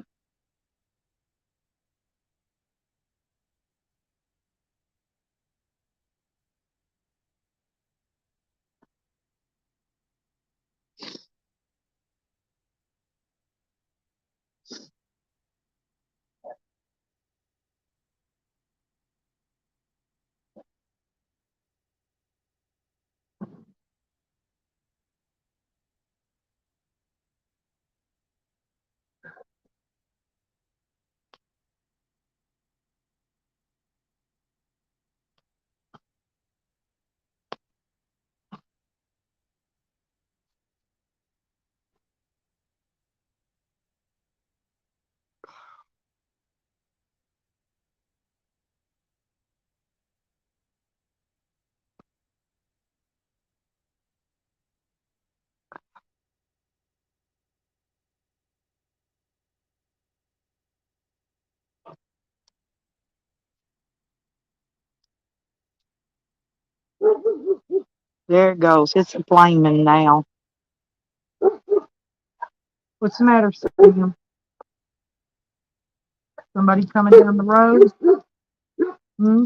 there it goes. It's flaming now. What's the matter, Sam? Somebody coming down the road? Hmm?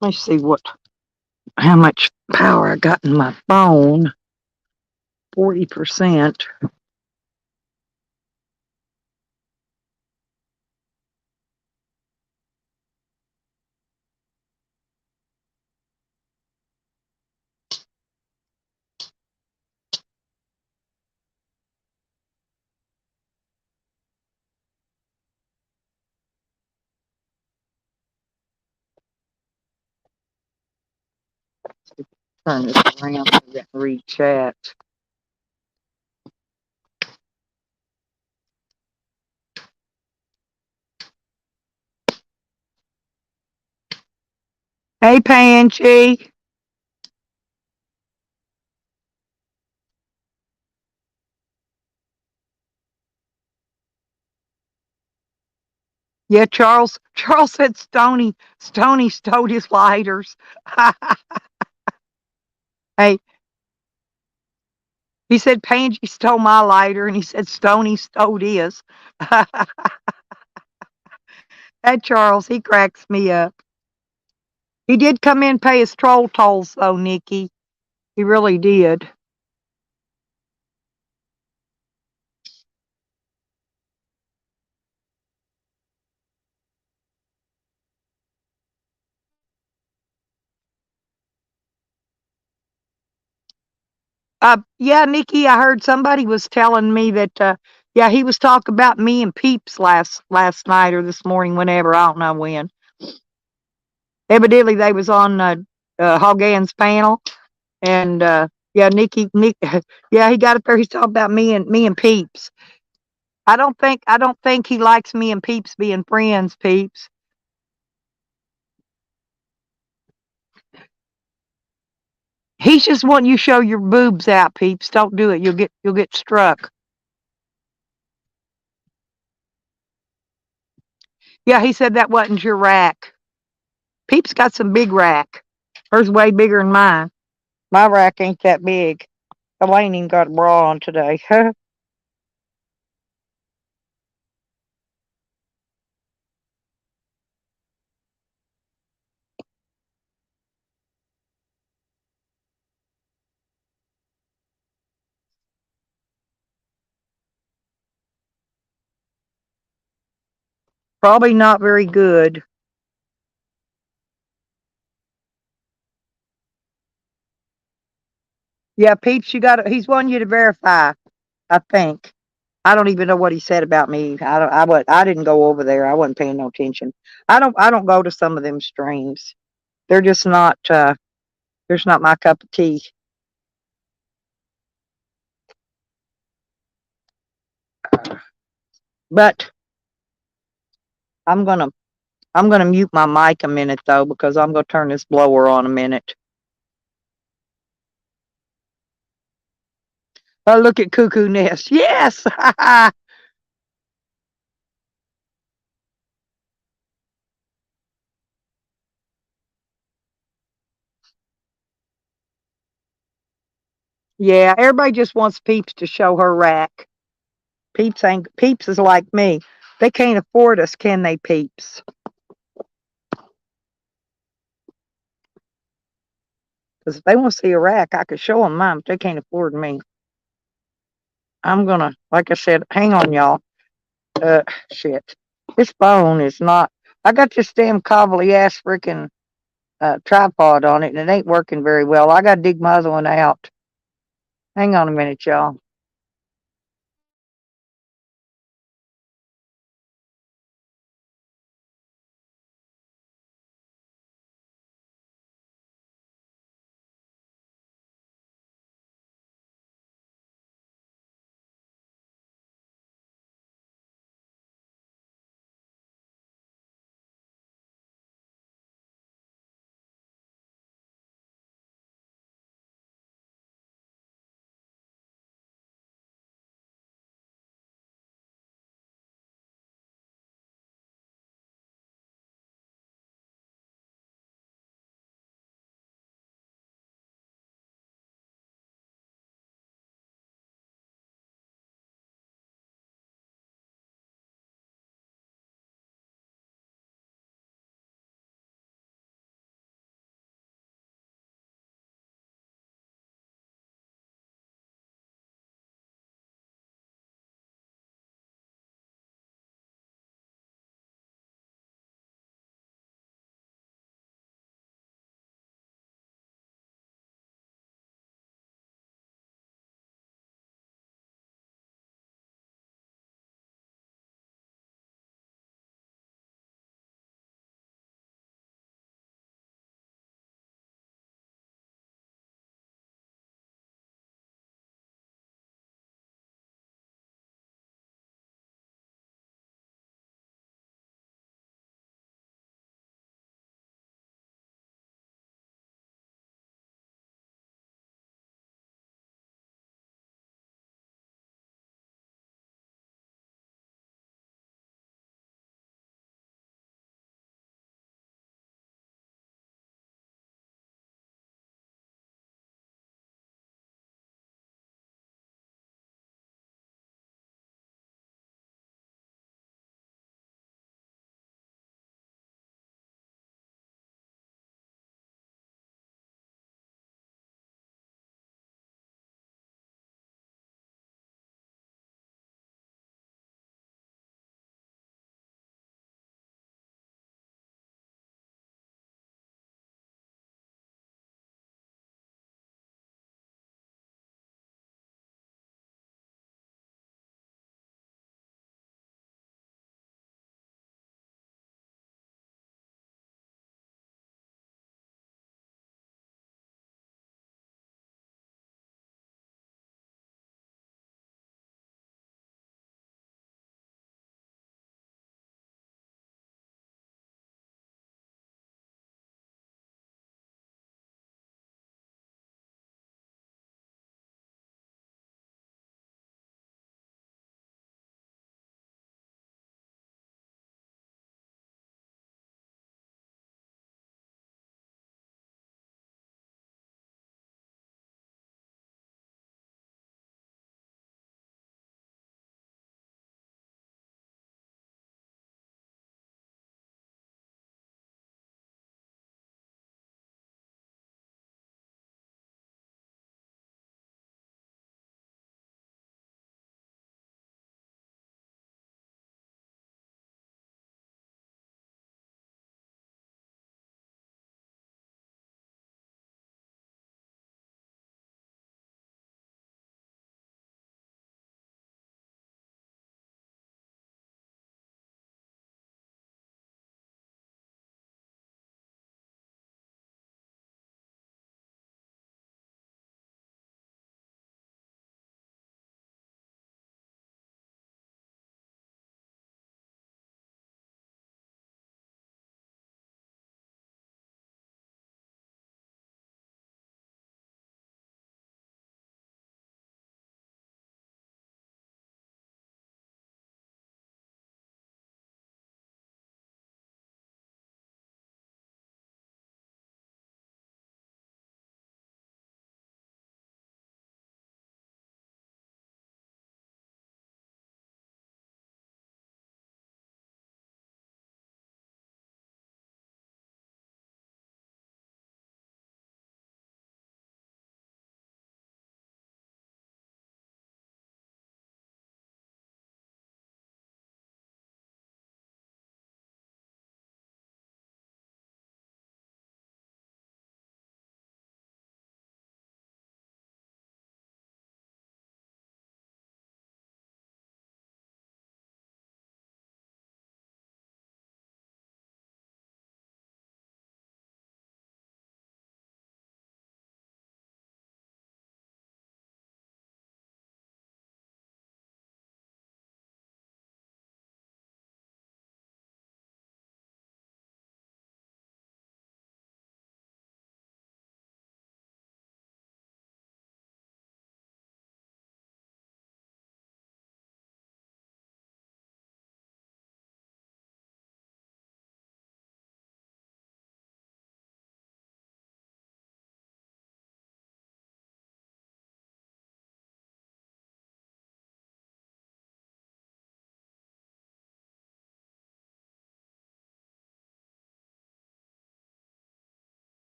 Let's see how much power I got in my phone. 40%. Turn this around so I can read chat. Hey, Pansy. Yeah, Charles. Charles said Stony stole his lighters. Hey, he said Pansy stole my lighter, and he said Stony stole his. That Charles, he cracks me up. He did come in and pay his troll tolls, though, Nikki. He really did. Yeah, Nikki, I heard somebody was telling me that, yeah, he was talking about me and Peeps last night or this morning, whenever, I don't know when. Evidently, they was on Hogan's panel, and yeah, Nick, yeah, he got up there. He's talking about me and Peeps. I don't think he likes me and Peeps being friends. Peeps, he's just wanting you to show your boobs out. Peeps, don't do it. You'll get struck. Yeah, he said that wasn't your rack. Peeps got some big rack. Hers way bigger than mine. My rack ain't that big. I ain't even got a bra on today. Probably not very good. Yeah, Peeps, he's wanting you to verify, I think. I don't even know what he said about me. I didn't go over there. I wasn't paying no attention. I don't go to some of them streams. They're just not there's not my cup of tea. But I'm gonna I'm gonna mute my mic a minute though, because I'm gonna turn this blower on a minute. Oh, look at Cuckoo Nest. Yes. Yeah, everybody just wants Peeps to show her rack. Peeps is like me. They can't afford us, can they, Peeps? Because if they want to see a rack, I could show them mine, but they can't afford me. I'm gonna, like I said, hang on, y'all. Shit. This phone is not. I got this damn cobbly ass freaking tripod on it, and it ain't working very well. I gotta dig my other one out. Hang on a minute, y'all.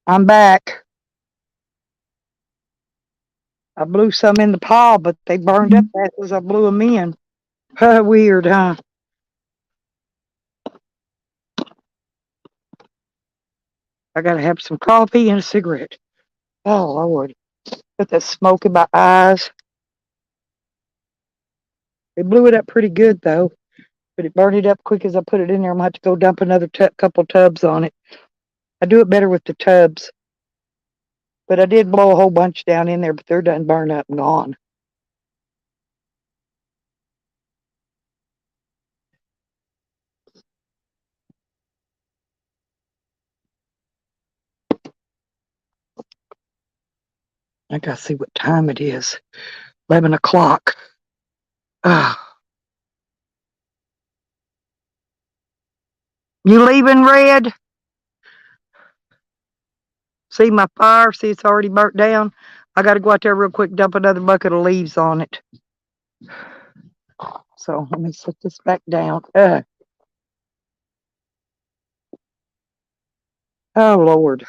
I'm back. I blew some in the pile, but they burned up fast as I blew them in. Weird, huh? I gotta have some coffee and a cigarette. Oh, Lord. Got that smoke in my eyes. They blew it up pretty good, though. But it burned it up quick as I put it in there. I'm going to have to go dump another couple tubs on it. I do it better with the tubs. But I did blow a whole bunch down in there, but they're done burned up and gone. I gotta see what time it is. 11 o'clock. Ah. You leaving, Red? See my fire? See it's already burnt down? I gotta go out there real quick, dump another bucket of leaves on it. So let me set this back down. Oh, Lord.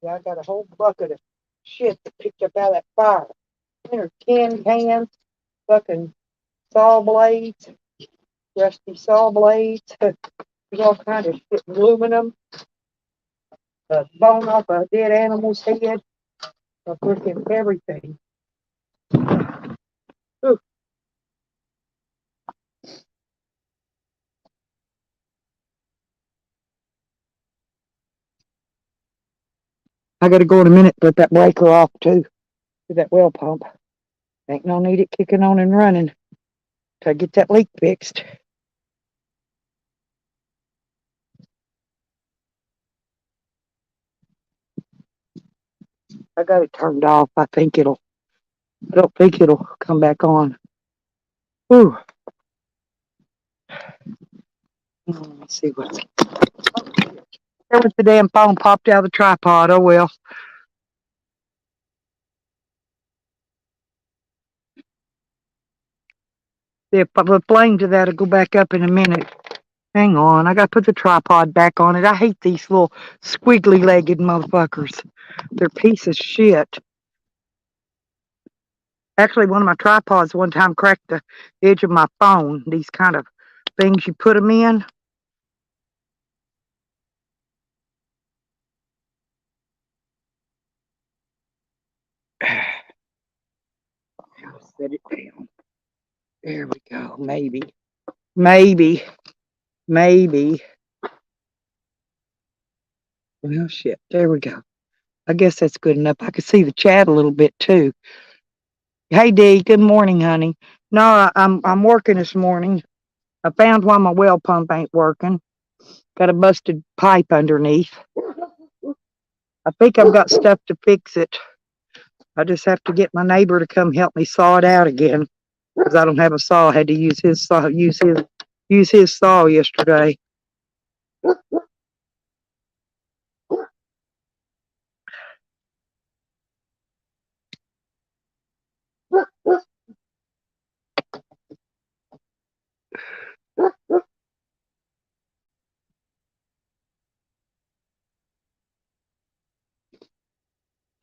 Yeah, I got a whole bucket of shit that picked up out of that fire. There's tin cans, fucking saw blades, rusty saw blades. There's all kinds of shit, aluminum, a bone off a dead animal's head, a freaking everything. Ooh, I gotta go in a minute, put that breaker off too, with that well pump. Ain't no need it kicking on and running till I get that leak fixed. I got it turned off. I don't think it'll come back on. Ooh. Let me see what's. There was the damn phone popped out of the tripod. Oh well. The flame to that'll go back up in a minute. Hang on, I gotta put the tripod back on it. I hate these little squiggly legged motherfuckers. They're piece of shit. Actually, one of my tripods one time cracked the edge of my phone. These kind of things you put them in. Set it down. There we go. Maybe. Maybe. Maybe. Well, shit. There we go. I guess that's good enough. I can see the chat a little bit too. Hey Dee, good morning, honey. No, I'm working this morning. I found why my well pump ain't working. Got a busted pipe underneath. I think I've got stuff to fix it. I just have to get my neighbor to come help me saw it out again because I don't have a saw. I had to use his saw. Use his saw yesterday.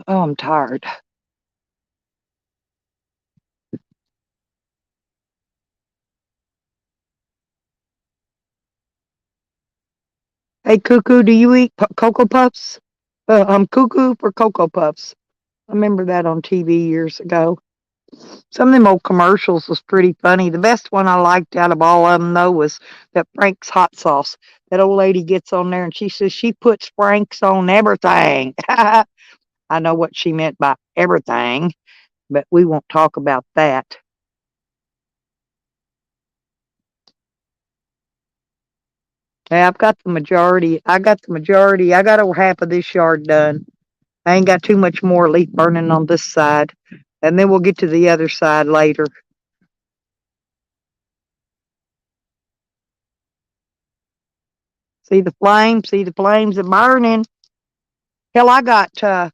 Oh, I'm tired. Hey, Cuckoo, do you eat Cocoa Puffs? I'm Cuckoo for Cocoa Puffs. I remember that on TV years ago. Some of them old commercials was pretty funny. The best one I liked out of all of them, though, was that Frank's hot sauce. That old lady gets on there and she says she puts Frank's on everything. I know what she meant by everything, but we won't talk about that. Yeah, I've got the majority. I got the majority. I got over half of this yard done. I ain't got too much more leaf burning on this side. And then we'll get to the other side later. See the flames? See the flames are burning. Hell, I got 800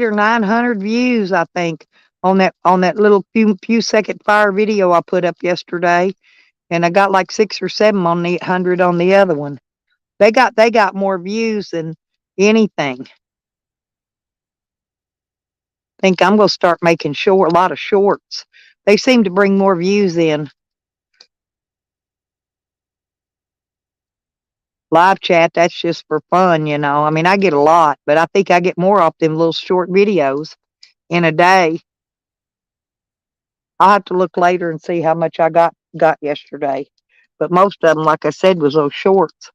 or 900 views, I think, on that little few second fire video I put up yesterday, and I got like 6 or 7 on the 100 on the other one. They got more views than anything. Think I'm gonna start making a lot of shorts. They seem to bring more views in. Live chat, that's just for fun, you know. I mean, I get a lot, but I think I get more off them little short videos in a day. I'll have to look later and see how much I got yesterday. But most of them, like I said, was those shorts.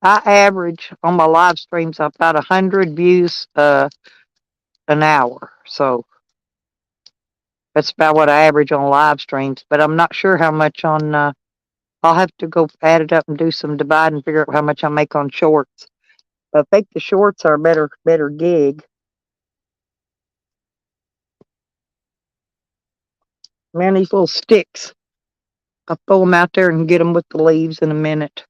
I average on my live streams about 100 views an hour. So that's about what I average on live streams. But I'm not sure how much on. I'll have to go add it up and do some divide and figure out how much I make on shorts. But I think the shorts are a better gig. Man, these little sticks. I'll throw them out there and get them with the leaves in a minute.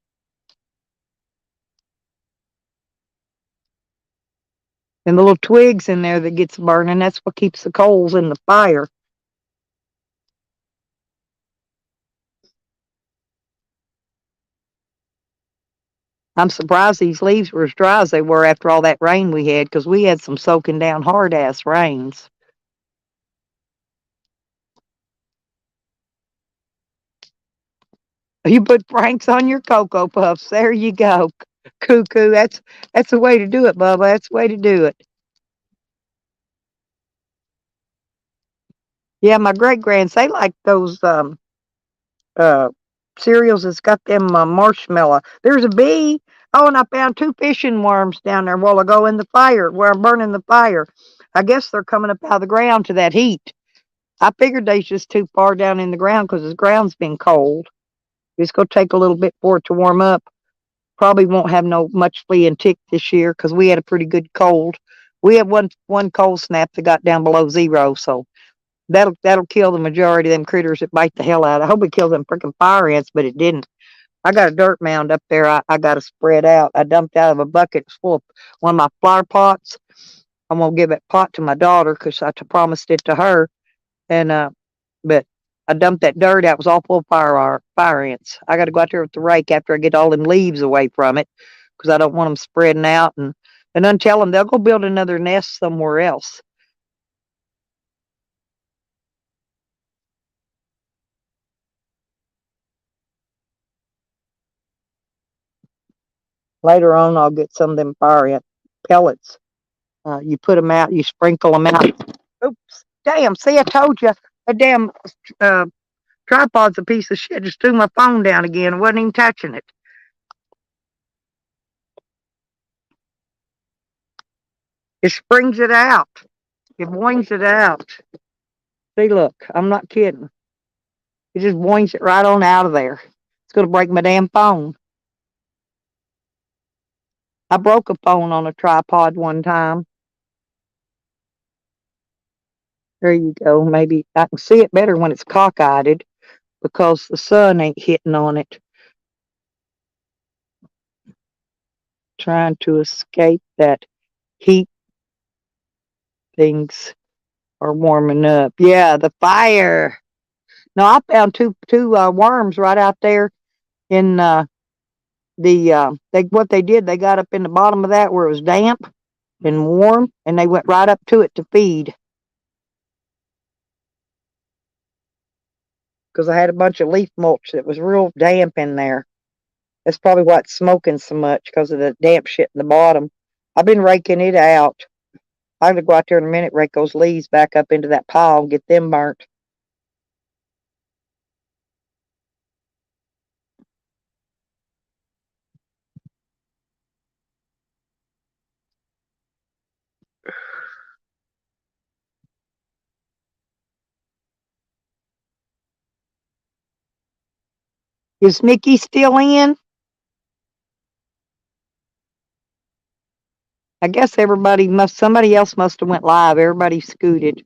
And the little twigs in there that gets burning, that's what keeps the coals in the fire. I'm surprised these leaves were as dry as they were after all that rain we had, because we had some soaking down hard ass rains. You put Franks on your Cocoa Puffs. There you go. Cuckoo. That's the way to do it, Bubba. That's the way to do it. Yeah, my great grands, they like those uh cereals that's got them marshmallow. There's a bee. Oh, and I found 2 fishing worms down there a while ago in the fire where I'm burning the fire. I guess they're coming up out of the ground to that heat. I figured they's just too far down in the ground because the ground's been cold. It's gonna take a little bit for it to warm up. Probably won't have no much flea and tick this year because we had a pretty good cold. We had one cold snap that got down below zero, so that'll kill the majority of them critters that bite the hell out. I hope it kills them freaking fire ants, but it didn't. I got a dirt mound up there. I got to spread out. I dumped out of a bucket. It's full of one of my flower pots. I'm gonna give that pot to my daughter because I promised it to her. And but I dumped that dirt out. It was all full of fire ants. I got to go out there with the rake after I get all them leaves away from it because I don't want them spreading out and untell them they'll go build another nest somewhere else. Later on, I'll get some of them fire ant pellets. You put them out, you sprinkle them out. Oops, damn! See, I told you that damn uh, tripod's a piece of shit. Just threw my phone down again. I wasn't even touching it. It springs it out. It boings it out. See, look, I'm not kidding. It just boings it right on out of there. It's gonna break my damn phone. I broke a phone on a tripod one time. There you go. Maybe I can see it better when it's cockeyed because the sun ain't hitting on it. Trying to escape that heat. Things are warming up. Yeah, the fire. No, I found two worms right out there in they what they did, they got up in the bottom of that where it was damp and warm, and they went right up to it to feed. Because I had a bunch of leaf mulch that was real damp in there. That's probably why it's smoking so much because of the damp shit in the bottom. I've been raking it out. I'm gonna go out there in a minute, rake those leaves back up into that pile and get them burnt. Is Nikki still in? I guess somebody else must have went live. Everybody scooted.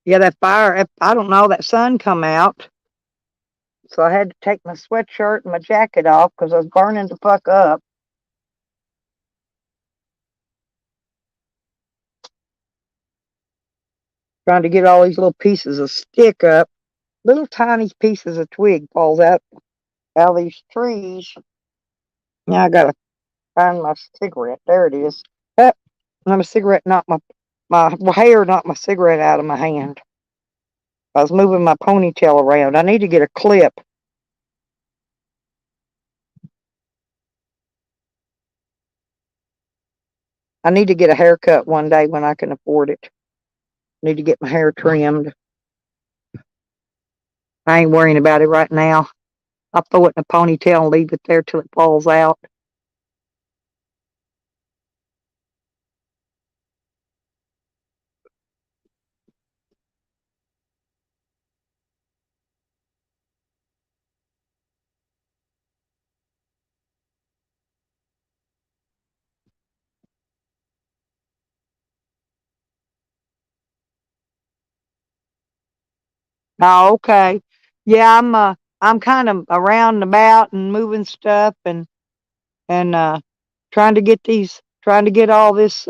Yeah, that fire, I don't know, that sun come out. So I had to take my sweatshirt and my jacket off because I was burning the fuck up. Trying to get all these little pieces of stick up. Little tiny pieces of twig falls out of these trees. Now I gotta find my cigarette. There it is. My cigarette knocked my hair knocked my cigarette out of my hand. I was moving my ponytail around. I need to get a clip. I need to get a haircut one day when I can afford it. Need to get my hair trimmed. I ain't worrying about it right now. I'll throw it in a ponytail and leave it there till it falls out. Oh, okay. Yeah, I'm kind of around and about and moving stuff and trying to get all this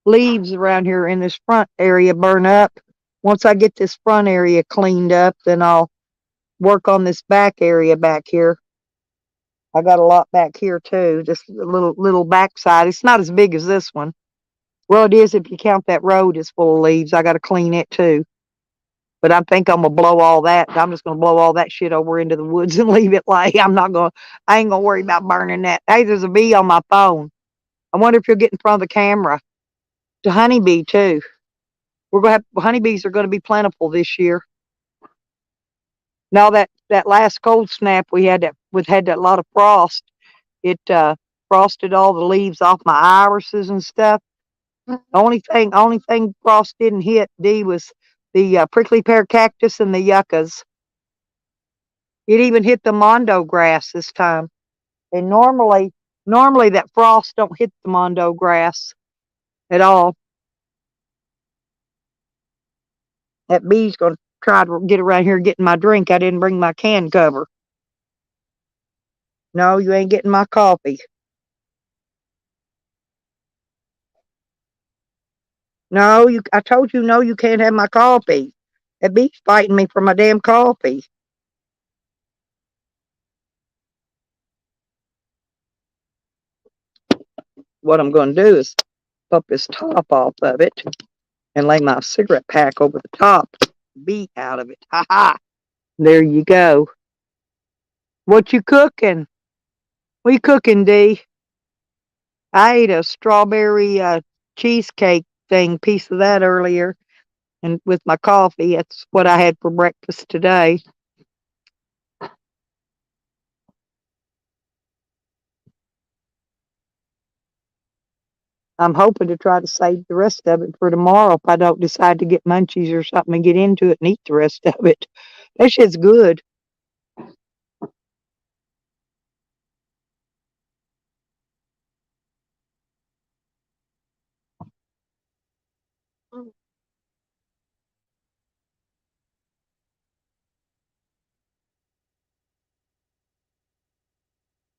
leaves around here in this front area burn up. Once I get this front area cleaned up, then I'll work on this back area back here. I got a lot back here too. This little backside. It's not as big as this one. Well, it is if you count that road is full of leaves. I got to clean it too. But I think I'm gonna blow all that. I'm just gonna blow all that shit over into the woods and leave it lay. I ain't gonna worry about burning that. Hey, there's a bee on my phone. I wonder if you'll get in front of the camera. The honeybee too. We're gonna have honeybees are gonna be plentiful this year. Now that last cold snap we had that lot of frost. It frosted all the leaves off my irises and stuff. Only thing frost didn't hit D was the prickly pear cactus and the yuccas. It even hit the mondo grass this time. And normally that frost don't hit the mondo grass at all. That bee's gonna try to get around here getting my drink. I didn't bring my can cover. No, you ain't getting my coffee. No, I told you no, you can't have my coffee. That bee's fighting me for my damn coffee. What I'm gonna do is pop this top off of it and lay my cigarette pack over the top. Bee out of it. Ha ha. There you go. What you cooking? What you cooking, D? I ate a strawberry cheesecake thing, piece of that earlier, and with my coffee. That's what I had for breakfast today. I'm hoping to try to save the rest of it for tomorrow if I don't decide to get munchies or something and get into it and eat the rest of it. That shit's good.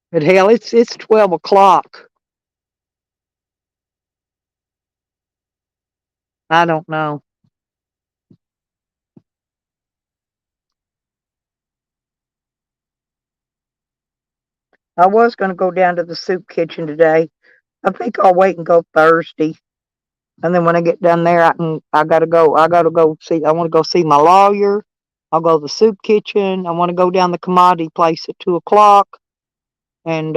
But hell, it's 12 o'clock. I don't know. I was going to go down to the soup kitchen today. I think I'll wait and go Thursday. And then when I get done there, I gotta go. I gotta go see. I want to go see my lawyer. I'll go to the soup kitchen. I want to go down the commodity place at 2 o'clock and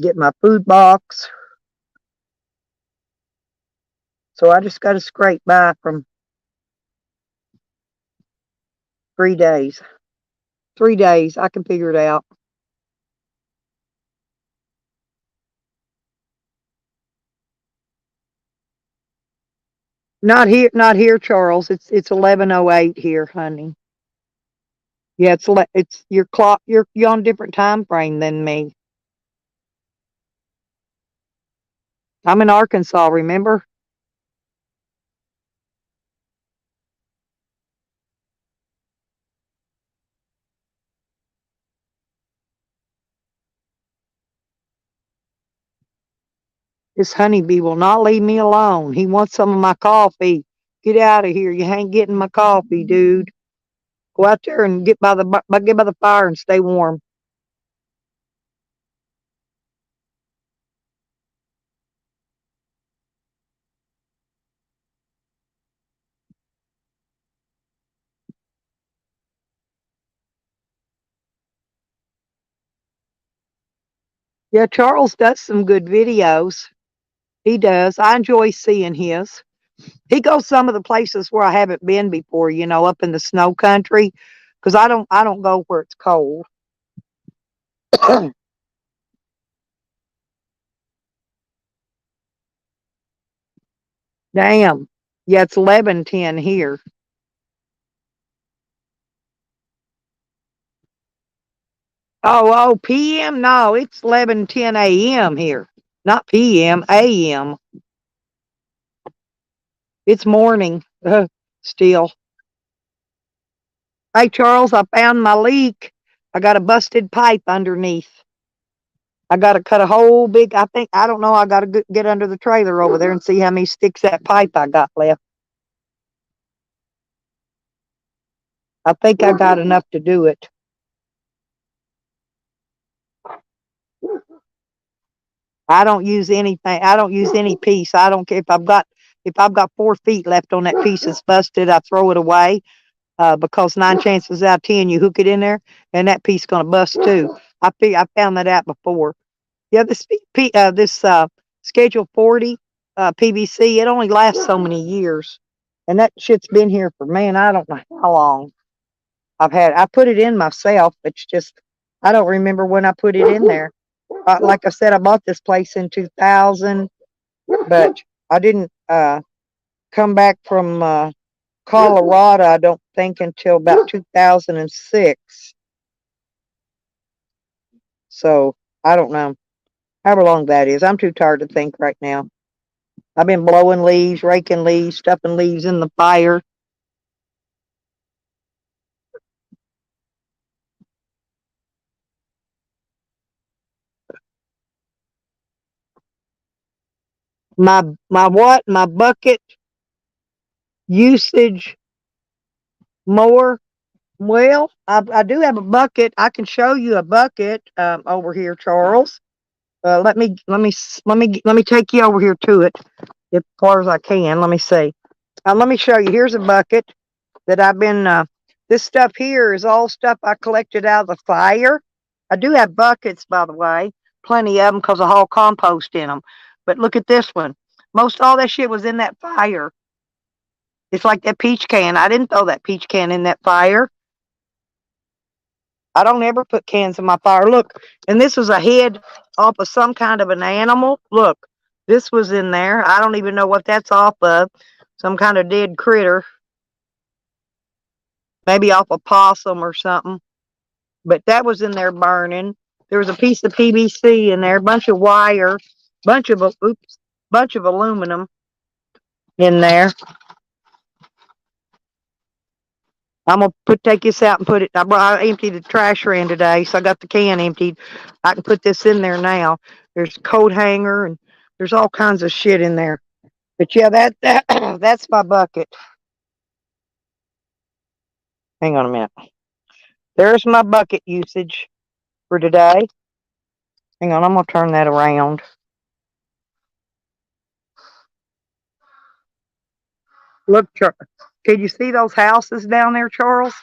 get my food box. So I just got to scrape by from 3 days. 3 days. I can figure it out. Not here, Charles. It's 11:08 here, honey. Yeah, it's your clock. You're on a different time frame than me. I'm in Arkansas. Remember? This honeybee will not leave me alone. He wants some of my coffee. Get out of here. You ain't getting my coffee, dude. Go out there and get by the fire and stay warm. Yeah, Charles does some good videos. He does. I enjoy seeing his. He goes some of the places where I haven't been before, up in the snow country, because I don't go where it's cold. Damn. Yeah, it's 11:10 here. Oh, PM? No, it's 11:10 a.m. here. Not PM, AM. It's morning. Still. Hey, Charles, I found my leak. I got a busted pipe underneath. I got to cut a whole big, I don't know, I got to get under the trailer over there and see how many sticks that pipe I got left. I think I got enough to do it. I don't use anything. I don't use any piece. I don't care if I've got 4 feet left on that piece that's busted, I throw it away. Because 9 chances out of 10 you hook it in there and that piece gonna bust too. I found that out before. Yeah, this Schedule 40 PVC, it only lasts so many years, and that shit's been here for, man, I don't know how long. I put it in myself. It's just I don't remember when I put it in there. Like I said, I bought this place in 2000, but I didn't come back from Colorado, I don't think, until about 2006. So I don't know how long that is. I'm too tired to think right now. I've been blowing leaves, raking leaves, stuffing leaves in the fire. My what? My bucket usage more. Well, I do have a bucket. I can show you a bucket over here, Charles. Let me take you over here to it as far as I can. Let me see. Let me show you. Here's a bucket that I've been. This stuff here is all stuff I collected out of the fire. I do have buckets, by the way. plenty of them because I haul compost in them. But look at this one. Most all that shit was in that fire. It's like that peach can. I didn't throw that peach can in that fire. I don't ever put cans in my fire. Look, and this was a head off of some kind of an animal. Look, this was in there. I don't even know what that's off of. Some kind of dead critter. Maybe off a possum or something. But that was in there burning. There was a piece of PVC in there, a bunch of wire, bunch of aluminum in there. I'm gonna take this out and put it. I emptied the trash can today, so I got the can emptied. I can put this in there now. There's a coat hanger and there's all kinds of shit in there. But yeah, that that's my bucket. Hang on a minute. There's my bucket usage for today. Hang on, I'm gonna turn that around. Look, can you see those houses down there, Charles?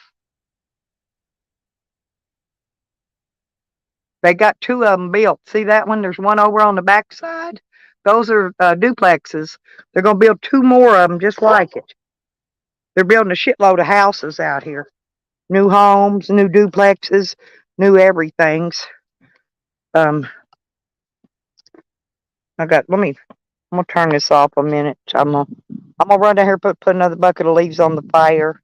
They got two of them built. See that one? There's one over on the back side. Those are duplexes. They're going to build two more of them just like it. They're building a shitload of houses out here. New homes, new duplexes, new everythings. I'm gonna turn this off a minute. I'm gonna run down here and put another bucket of leaves on the fire.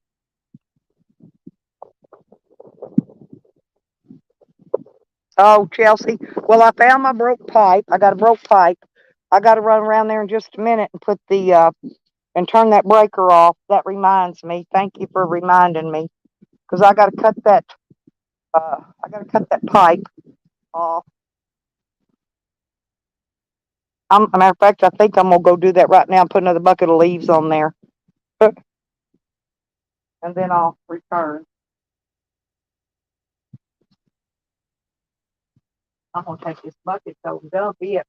Oh, Chelsea. Well, I found my broke pipe. I got a broke pipe. I got to run around there in just a minute and put the and turn that breaker off. That reminds me. Thank you for reminding me, because I got to cut that. I got to cut that pipe off. A matter of fact, I think I'm gonna go do that right now and put another bucket of leaves on there, and then I'll return. I'm gonna take this bucket so dump it.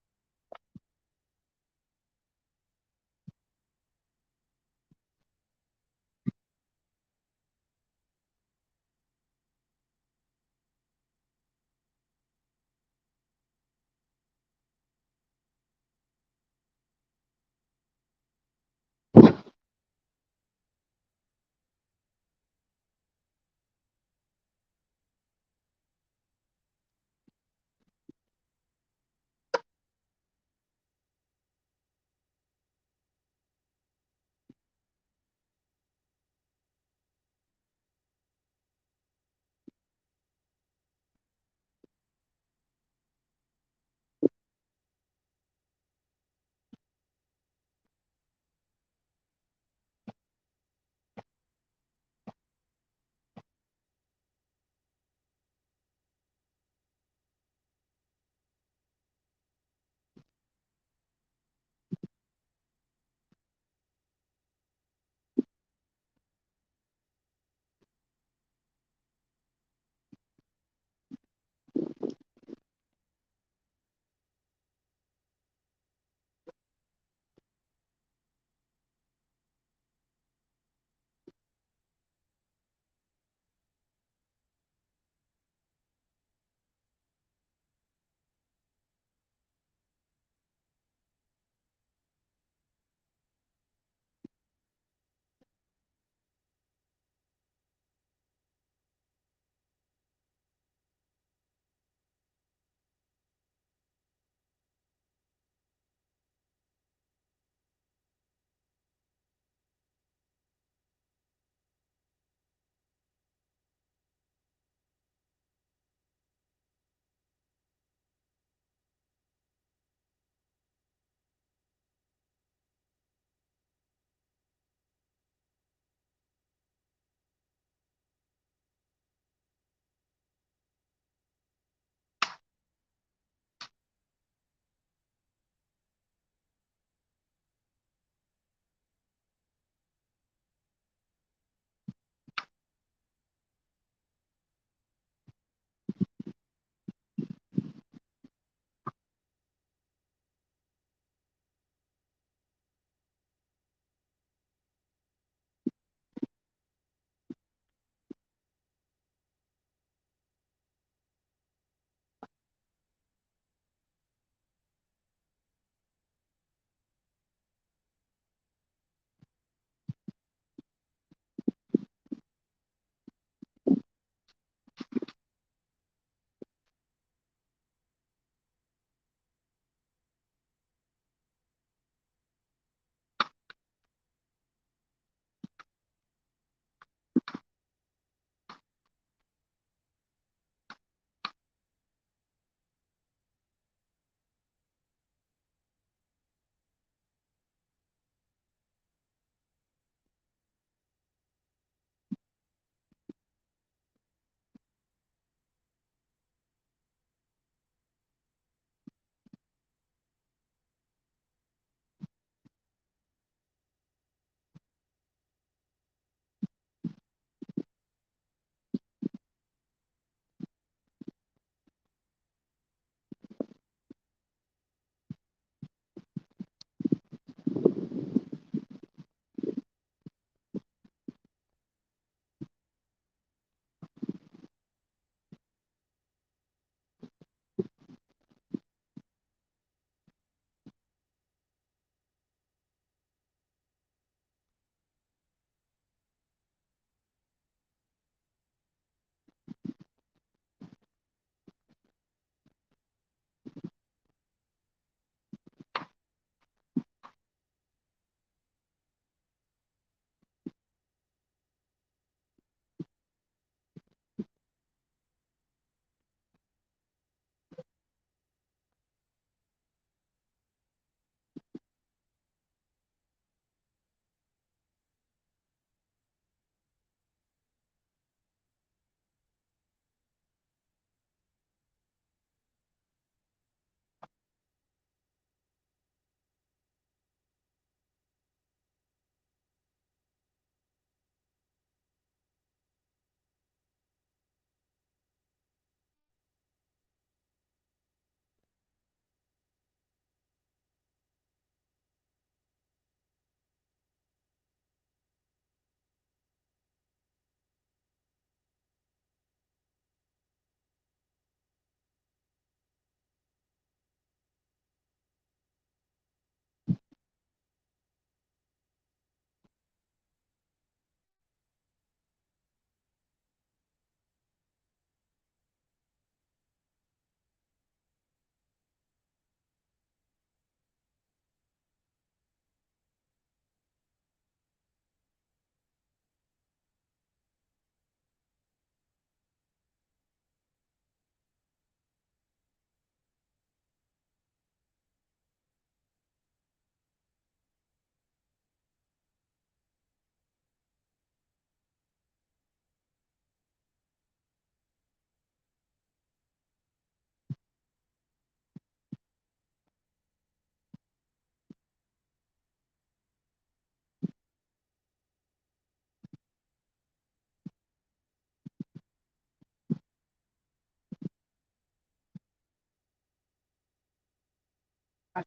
I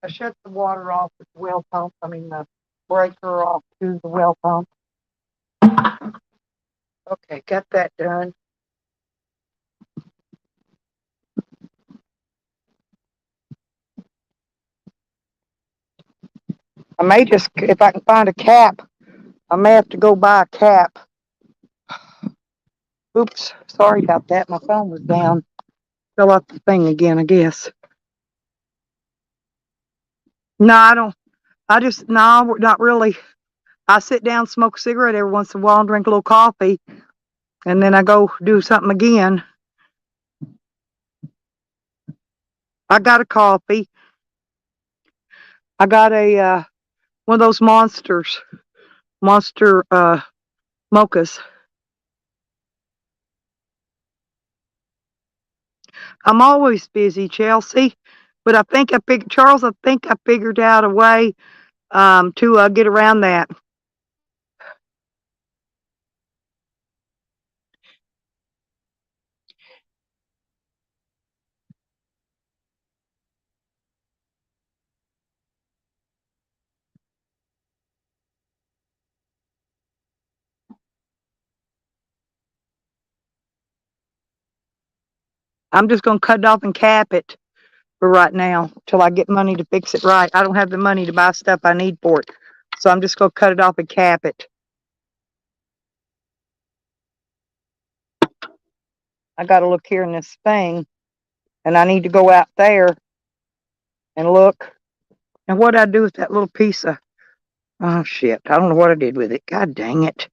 shut the water off at the well pump. I mean the breaker off to the well pump. Okay, got that done. I may just, if I can find a cap, I may have to go buy a cap. Oops, sorry about that. My phone was down. Fell off the thing again, I guess. No, I don't. No, not really. I sit down, smoke a cigarette every once in a while, and drink a little coffee, and then I go do something again. I got a coffee. I got a one of those monster mochas. I'm always busy, Chelsea, but I think Charles. I think I figured out a way to get around that. I'm just gonna cut it off and cap it for right now till I get money to fix it right. I don't have the money to buy stuff I need for it, so I'm just gonna cut it off and cap it. I got to look here in this thing, and I need to go out there and look. And what I do with that little piece of, oh shit, I don't know what I did with it. God dang it.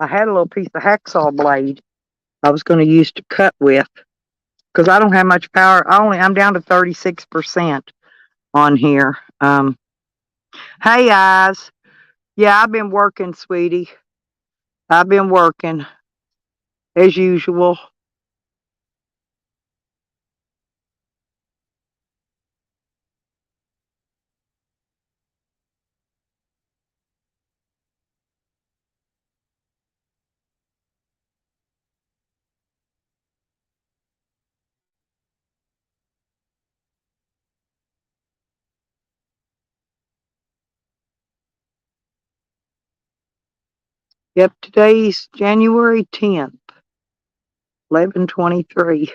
I had a little piece of hacksaw blade I was going to use to cut with because I don't have much power. I'm down to 36% on here. Hey guys. Yeah, I've been working, sweetie. I've been working as usual. Yep, today's January 10th, 11:23.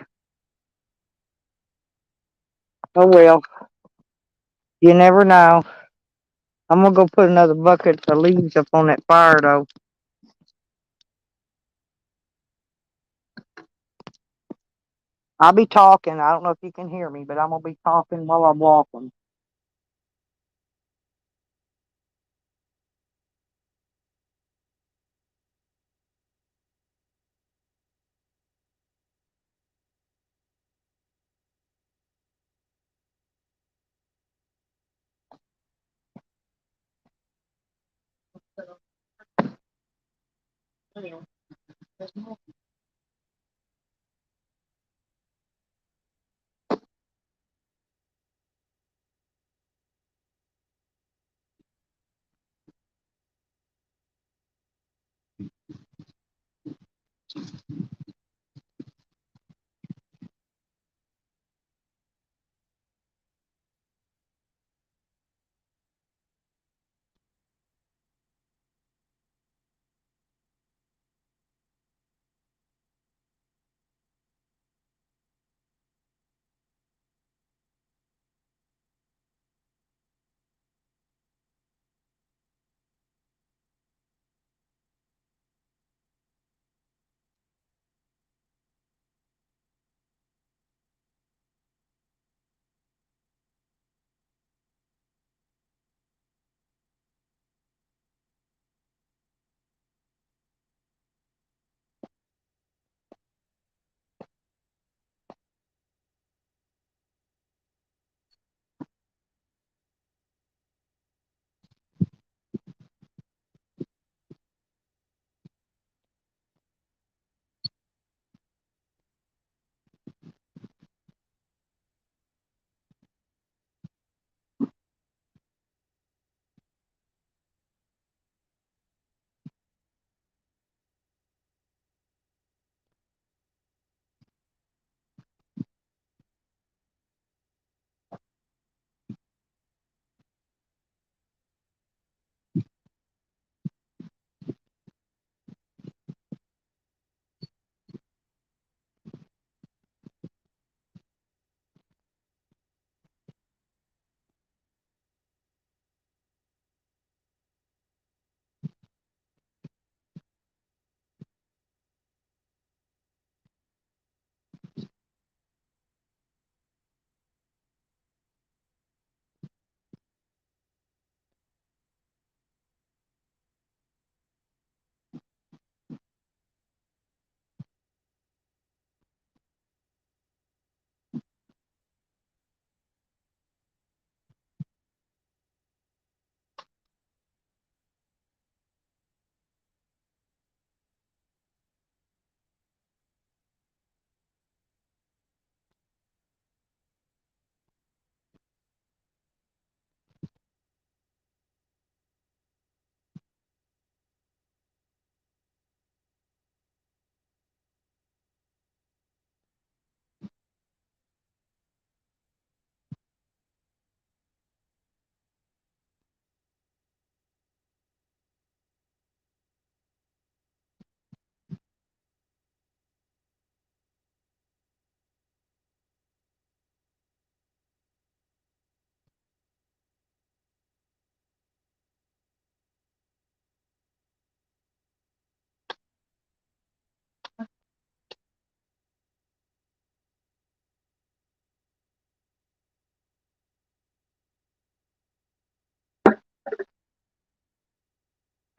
Oh well, you never know. I'm gonna go put another bucket of leaves up on that fire though. I'll be talking. I don't know if you can hear me, but I'm gonna be talking while I'm walking.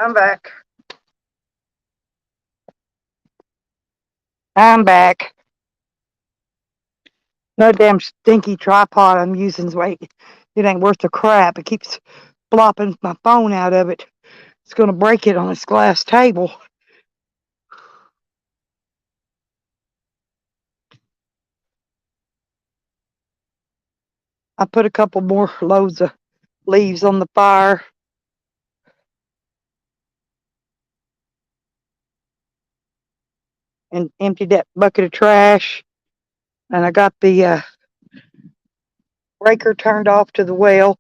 I'm back. I'm back. No damn stinky tripod I'm using's weight. It ain't worth the crap. It keeps flopping my phone out of it. It's gonna break it on this glass table. I put a couple more loads of leaves on the fire and emptied that bucket of trash. And I got the breaker turned off to the well.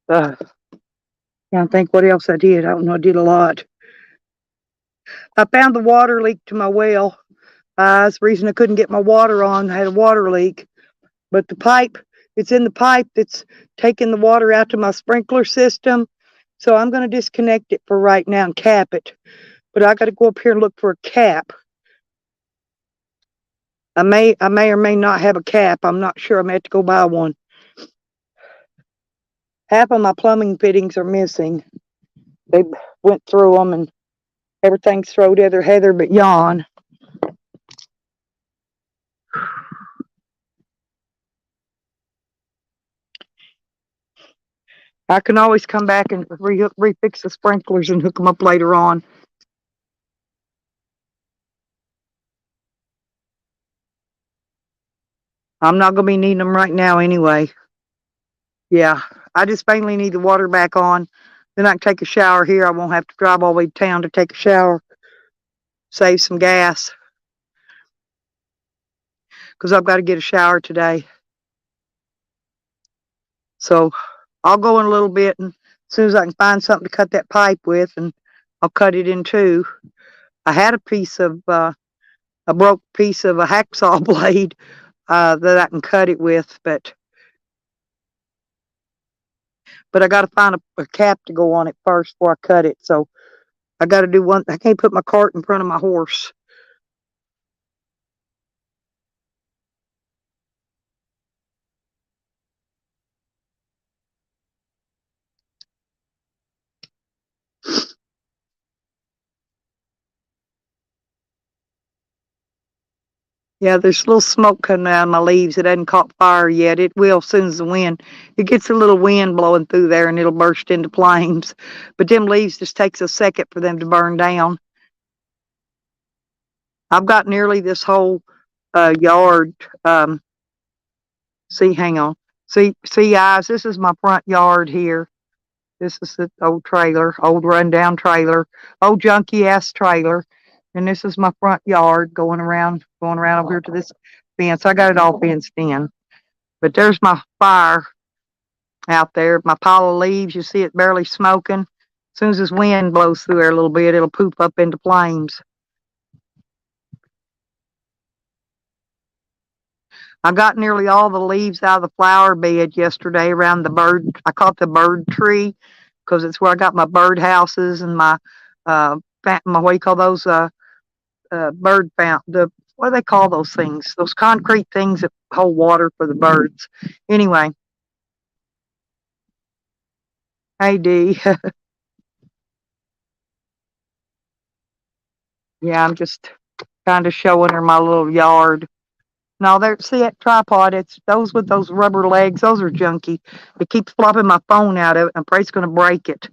Can't think what else I did. I don't know. I did a lot. I found the water leak to my well. That's the reason I couldn't get my water on. I had a water leak. But the pipe, it's in the pipe that's taking the water out to my sprinkler system. So I'm going to disconnect it for right now and cap it. But I got to go up here and look for a cap. I may or may not have a cap. I'm not sure. I may have to go buy one. Half of my plumbing fittings are missing. They went through them and everything's thrown together Heather but yawn. I can always come back and refix the sprinklers and hook them up later on. I'm not going to be needing them right now anyway. Yeah, I just mainly need the water back on. Then I can take a shower here. I won't have to drive all the way to town to take a shower. Save some gas. Because I've got to get a shower today. So I'll go in a little bit, and as soon as I can find something to cut that pipe with, and I'll cut it in two. I had a broke piece of a hacksaw blade that I can cut it with, but I got to find a cap to go on it first before I cut it. So I got to do one. I can't put my cart in front of my horse. Yeah, there's a little smoke coming out of my leaves. It hasn't caught fire yet. It will as soon as the wind. It gets a little wind blowing through there, and it'll burst into flames. But them leaves just takes a second for them to burn down. I've got nearly this whole yard. Hang on. See, guys, this is my front yard here. This is the old trailer, old rundown trailer, old junky ass trailer. And this is my front yard going around over here to this fence. I got it all fenced in. But there's my fire out there. My pile of leaves, you see it barely smoking. As soon as this wind blows through there a little bit, it'll poop up into flames. I got nearly all the leaves out of the flower bed yesterday around the bird. I caught the bird tree because it's where I got my bird houses and my what do you call those bird fountain? What do they call those things? Those concrete things that hold water for the birds. Anyway, hey D. Yeah, I'm just kind of showing her my little yard. No, there. See that tripod? It's those with those rubber legs. Those are junky. It keeps flopping my phone out of it. I'm afraid it's going to break it.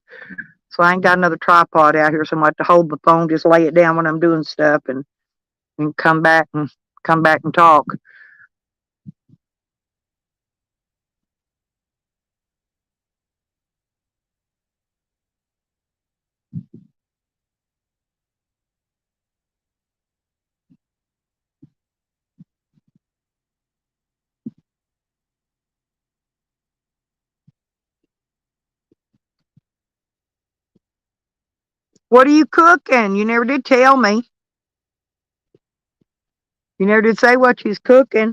So I ain't got another tripod out here, so I'm going to have to hold the phone, just lay it down when I'm doing stuff, and come back and talk. What are you cooking? You never did tell me. You never did say what she's cooking.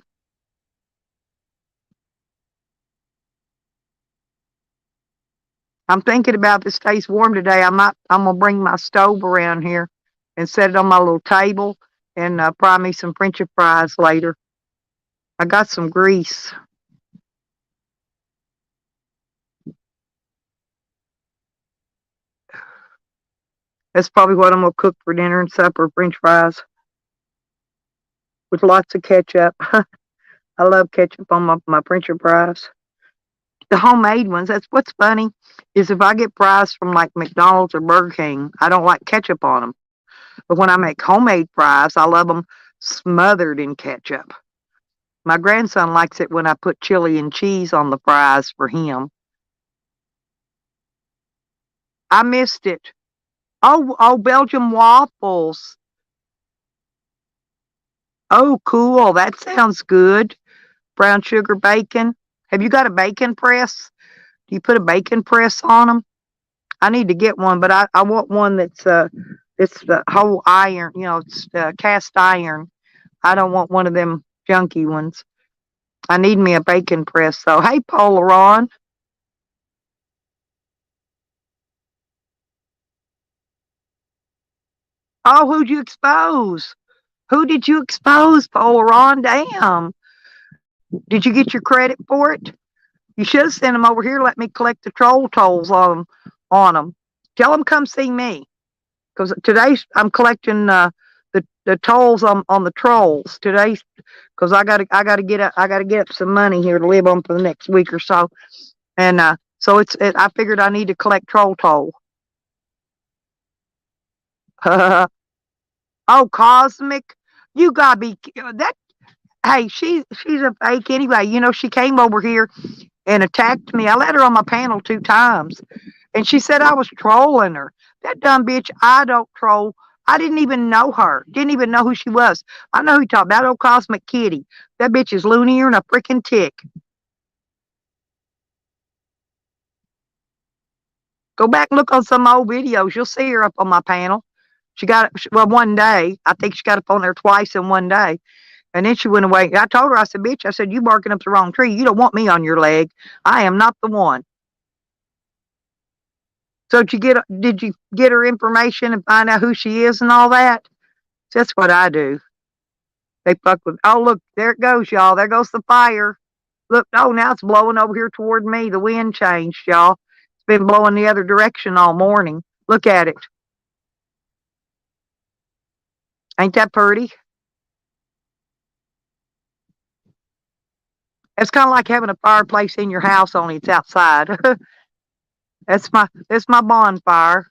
I'm thinking about if it stays warm today. I'm gonna bring my stove around here and set it on my little table and fry me some French fries later. I got some grease. That's probably what I'm gonna cook for dinner and supper, French fries with lots of ketchup. I love ketchup on my French fries. The homemade ones. That's what's funny is if I get fries from like McDonald's or Burger King, I don't like ketchup on them. But when I make homemade fries, I love them smothered in ketchup. My grandson likes it when I put chili and cheese on the fries for him. I missed it. Oh, Belgian waffles. Oh, cool. That sounds good. Brown sugar bacon. Have you got a bacon press? Do you put a bacon press on them? I need to get one, but I want one that's it's the whole iron. It's cast iron. I don't want one of them junky ones. I need me a bacon press. So hey, Polaron. Oh, who'd you expose? Who did you expose, Polaron? Damn. Did you get your credit for it? You should have sent them over here. Let me collect the troll tolls on them. Tell them come see me because today I'm collecting the tolls on the trolls today because I gotta get up some money here to live on for the next week or so, and so I figured I need to collect troll toll. Oh, Cosmic, you gotta be that. Hey, she's a fake anyway. She came over here and attacked me. I let her on my panel 2 times. And she said I was trolling her. That dumb bitch, I don't troll. I didn't even know her. Didn't even know who she was. I know who you talk about, old Cosmic Kitty. That bitch is loonier than a freaking tick. Go back and look on some old videos. You'll see her up on my panel. She got well one day. I think she got up on there twice in one day. And then she went away. I told her, I said, bitch, I said, you barking up the wrong tree. You don't want me on your leg. I am not the one. So did you get her information and find out who she is and all that? That's what I do. They fuck with. Oh, look, there it goes, y'all. There goes the fire. Look, oh, now it's blowing over here toward me. The wind changed, y'all. It's been blowing the other direction all morning. Look at it. Ain't that pretty? It's kind of like having a fireplace in your house, only it's outside. That's my bonfire.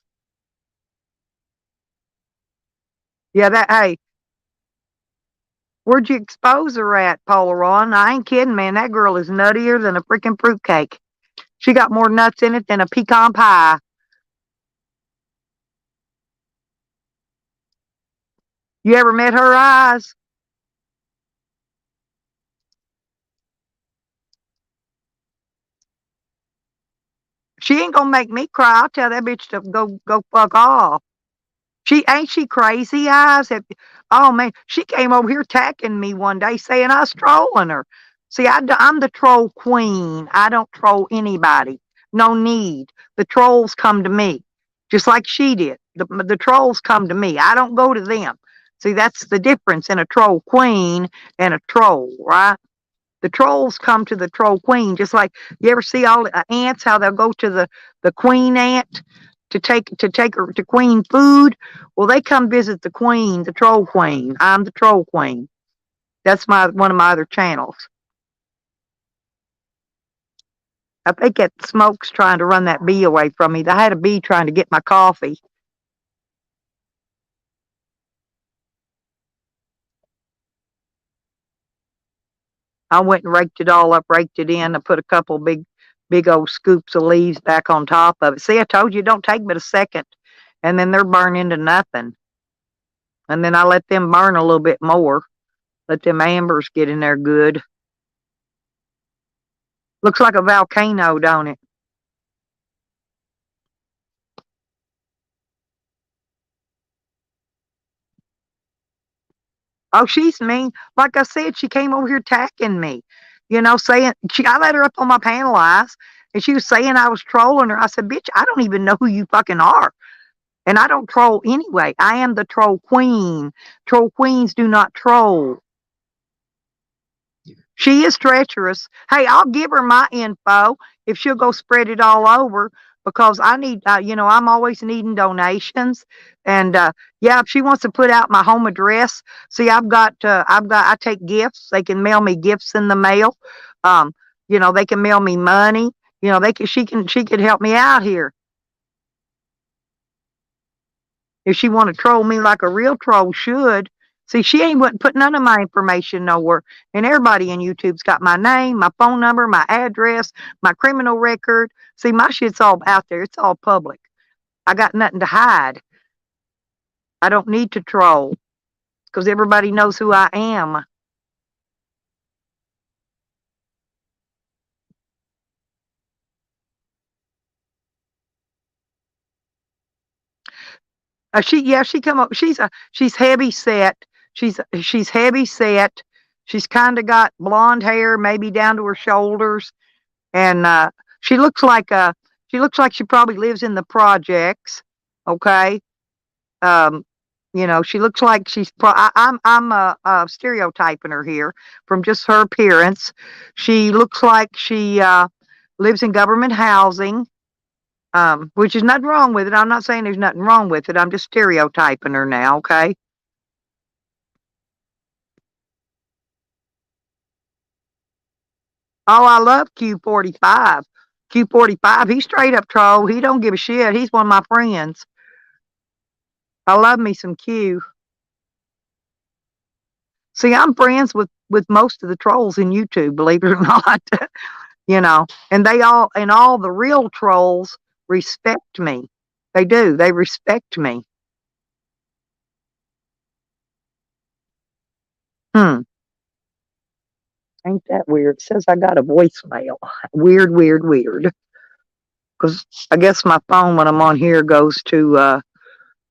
Yeah, hey, where'd you expose her at, Polaron? I ain't kidding, man. That girl is nuttier than a freaking fruitcake. She got more nuts in it than a pecan pie. You ever met her eyes? She ain't gonna make me cry. I'll tell that bitch to go fuck off. She crazy eyes? Oh man, she came over here attacking me one day saying I was trolling her. See, I'm the troll queen. I don't troll anybody. No need. The trolls come to me, just like she did. The trolls come to me. I don't go to them. See, that's the difference in a troll queen and a troll, right? The trolls come to the troll queen, just like you ever see all the ants, how they'll go to the queen ant to take her to queen food. Well, they come visit the queen, the troll queen. I'm the troll queen. That's one of my other channels. I think that smoke's trying to run that bee away from me. I had a bee trying to get my coffee. I went and raked it all up, raked it in. I put a couple big old scoops of leaves back on top of it. See, I told you it don't take but a second. And then they're burning to nothing. And then I let them burn a little bit more. Let them ambers get in there good. Looks like a volcano, don't it? Oh, she's mean. Like I said, she came over here attacking me. Saying I let her up on my panel eyes, and she was saying I was trolling her. I said, bitch, I don't even know who you fucking are. And I don't troll anyway. I am the troll queen. Troll queens do not troll. She is treacherous. Hey, I'll give her my info if she'll go spread it all over. because I need, I'm always needing donations. And yeah, if she wants to put out my home address, see, I take gifts. They can mail me gifts in the mail. Um, they can mail me money. She could help me out here. If she want to troll me like a real troll should. See, she ain't wouldn't put none of my information nowhere. And everybody in YouTube's got my name, my phone number, my address, my criminal record. See, my shit's all out there. It's all public. I got nothing to hide. I don't need to troll because everybody knows who I am. She come up. She's heavy set. She's heavy set. She's kind of got blonde hair, maybe down to her shoulders, and she looks like uh she looks like she probably lives in the projects. Okay, um, she looks like I'm stereotyping her here from just her appearance. She looks like she lives in government housing. Which is nothing wrong with it. I'm not saying there's nothing wrong with it. I'm just stereotyping her now, okay? Oh, I love Q45. Q45, he's straight up troll. He don't give a shit. He's one of my friends. I love me some Q. See, I'm friends with most of the trolls in YouTube, believe it or not. And all the real trolls respect me. They do. They respect me. Hmm. Ain't that weird? It says I got a voicemail. Weird, weird, weird. Because I guess my phone when I'm on here goes to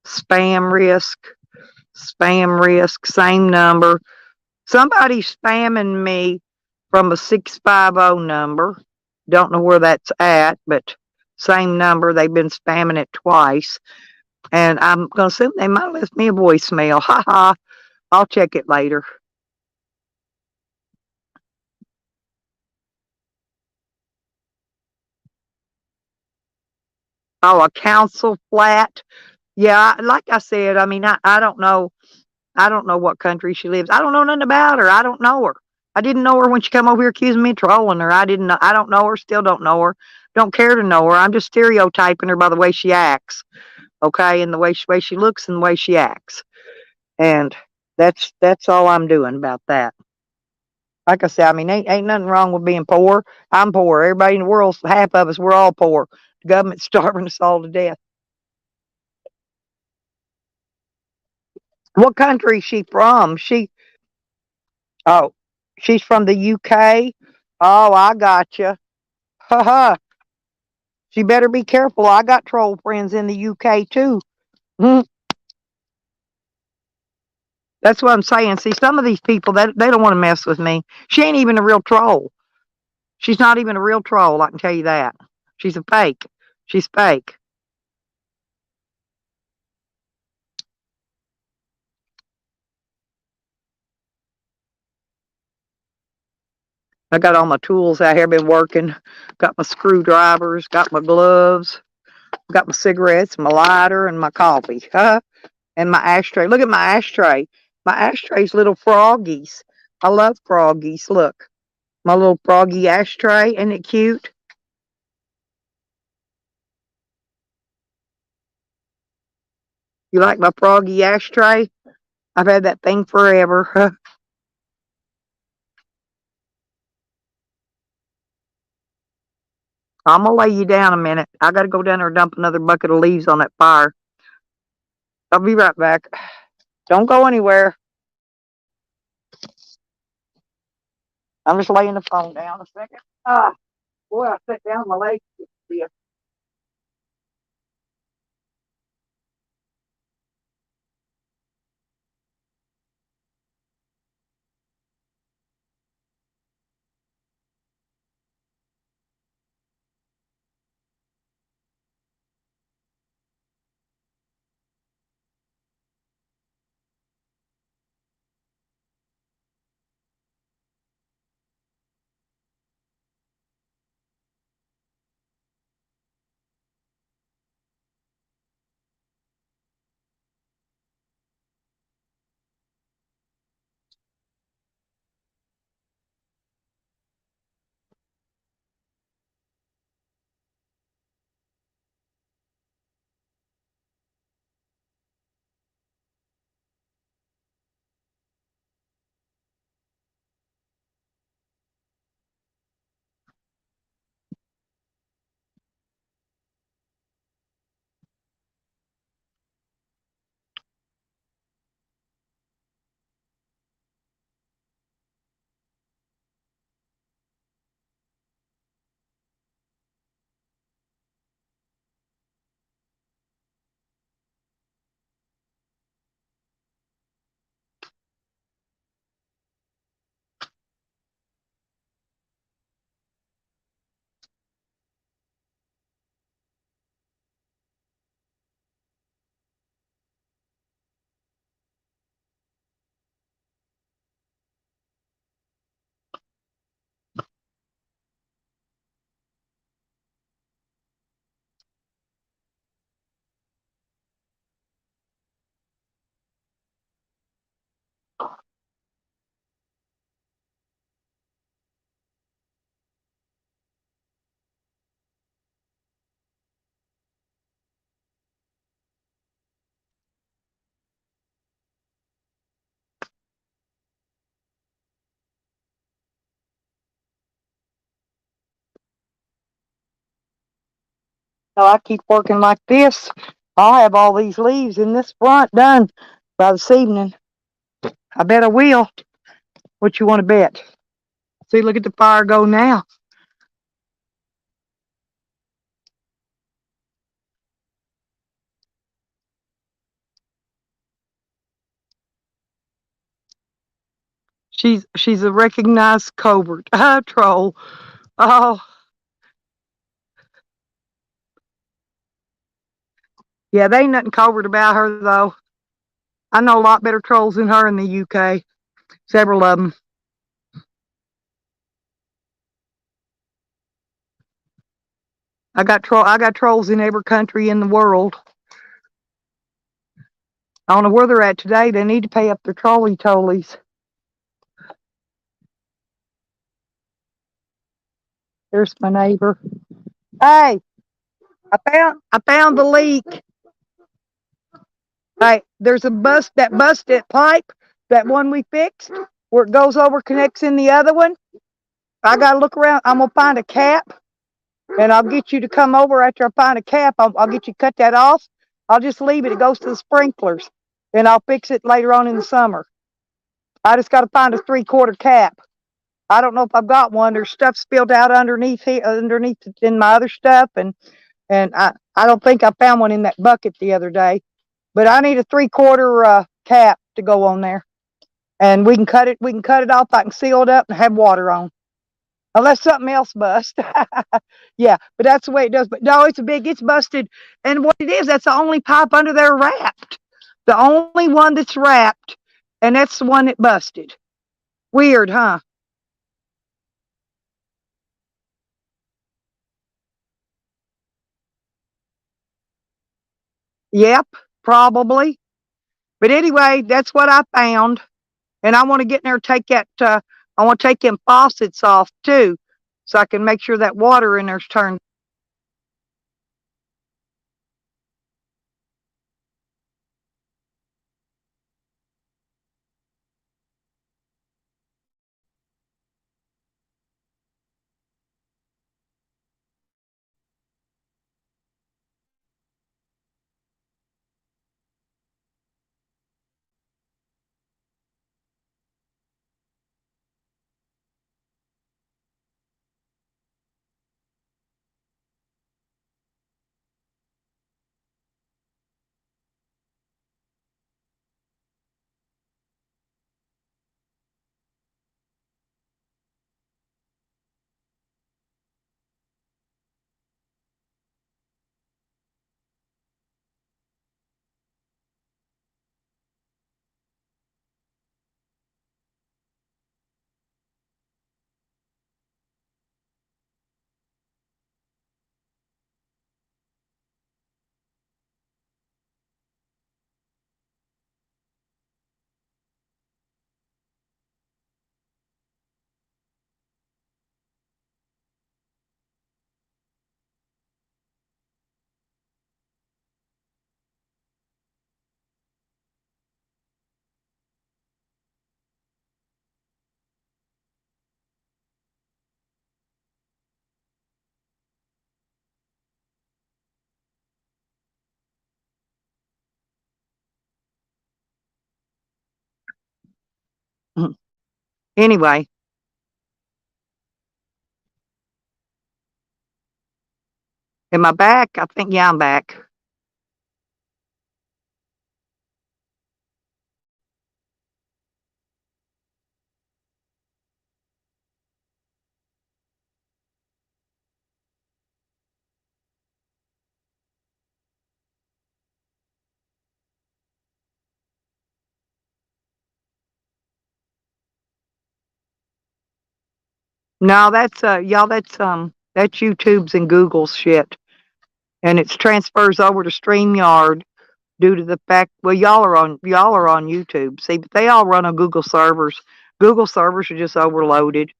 spam risk, spam risk, same number. Somebody's spamming me from a 650 number. Don't know where that's at, but same number. They've been spamming it twice. And I'm going to assume they might have left me a voicemail. Ha ha. I'll check it later. Oh, a council flat. Yeah, like I said, I mean, I don't know. I don't know what country she lives. I don't know nothing about her. I don't know her. I didn't know her when she come over here accusing me of trolling her. I didn't know. I don't know her. Still don't know her. Don't care to know her. I'm just stereotyping her by the way she acts. Okay, and the way she looks and the way she acts. And that's all I'm doing about that. Like I said, I mean, ain't nothing wrong with being poor. I'm poor. Everybody in the world, half of us, we're all poor. The government's starving us all to death. What country is she from? Oh, she's from the UK. Oh, I gotcha. Ha ha. She better be careful. I got troll friends in the UK too. Mm, that's what I'm saying. See, some of these people they don't want to mess with me. She ain't even a real troll. She's not even a real troll. I can tell you that. She's a fake. She's fake. I got all my tools out here. Been working. Got my screwdrivers. Got my gloves. Got my cigarettes, my lighter, and my coffee. Huh? And my ashtray. Look at my ashtray. My ashtray's little froggies. I love froggies. Look, my little froggy ashtray. Isn't it cute? You like my froggy ashtray? I've had that thing forever. I'm gonna lay you down a minute. I gotta go down there and dump another bucket of leaves on that fire. I'll be right back. Don't go anywhere. I'm just laying the phone down a second. Ah, boy, I set down my legs. I keep working like this, I'll have all these leaves in this front done by this evening. I bet I will. What you want to bet? See, look at the fire go now. She's a recognized covert. Troll. Oh, yeah, they ain't nothing covert about her, though. I know a lot better trolls than her in the UK. Several of them. I got trolls in every country in the world. I don't know where they're at today. They need to pay up their trolley tollies. There's my neighbor. Hey, I found the leak. Hey, there's a that busted pipe, that one we fixed, where it goes over, connects in the other one. I gotta look around. I'm gonna find a cap, and I'll get you to come over after I find a cap. I'll get you to cut that off. I'll just leave it. It goes to the sprinklers, and I'll fix it later on in the summer. I just got to find a 3/4 cap. I don't know if I've got one. There's stuff spilled out underneath here, underneath in my other stuff, and I don't think I found one in that bucket the other day. But I need a 3/4 cap to go on there, and we can cut it. We can cut it off. I can seal it up and have water on, unless something else busts. Yeah, but that's the way it does. But no, it's busted. And what it is, that's the only pipe under there wrapped. The only one that's wrapped, and that's the one that busted. Weird, huh? Yep, probably. But anyway, that's what I found. And I want to get in there and take that, I want to take them faucets off too, so I can make sure that water in there's turned. Anyway, am I back? I think, yeah, I'm back. No, that's y'all. That's YouTube's and Google's shit, and it transfers over to StreamYard due to the fact. Well, y'all are on YouTube. See, but they all run on Google servers. Google servers are just overloaded.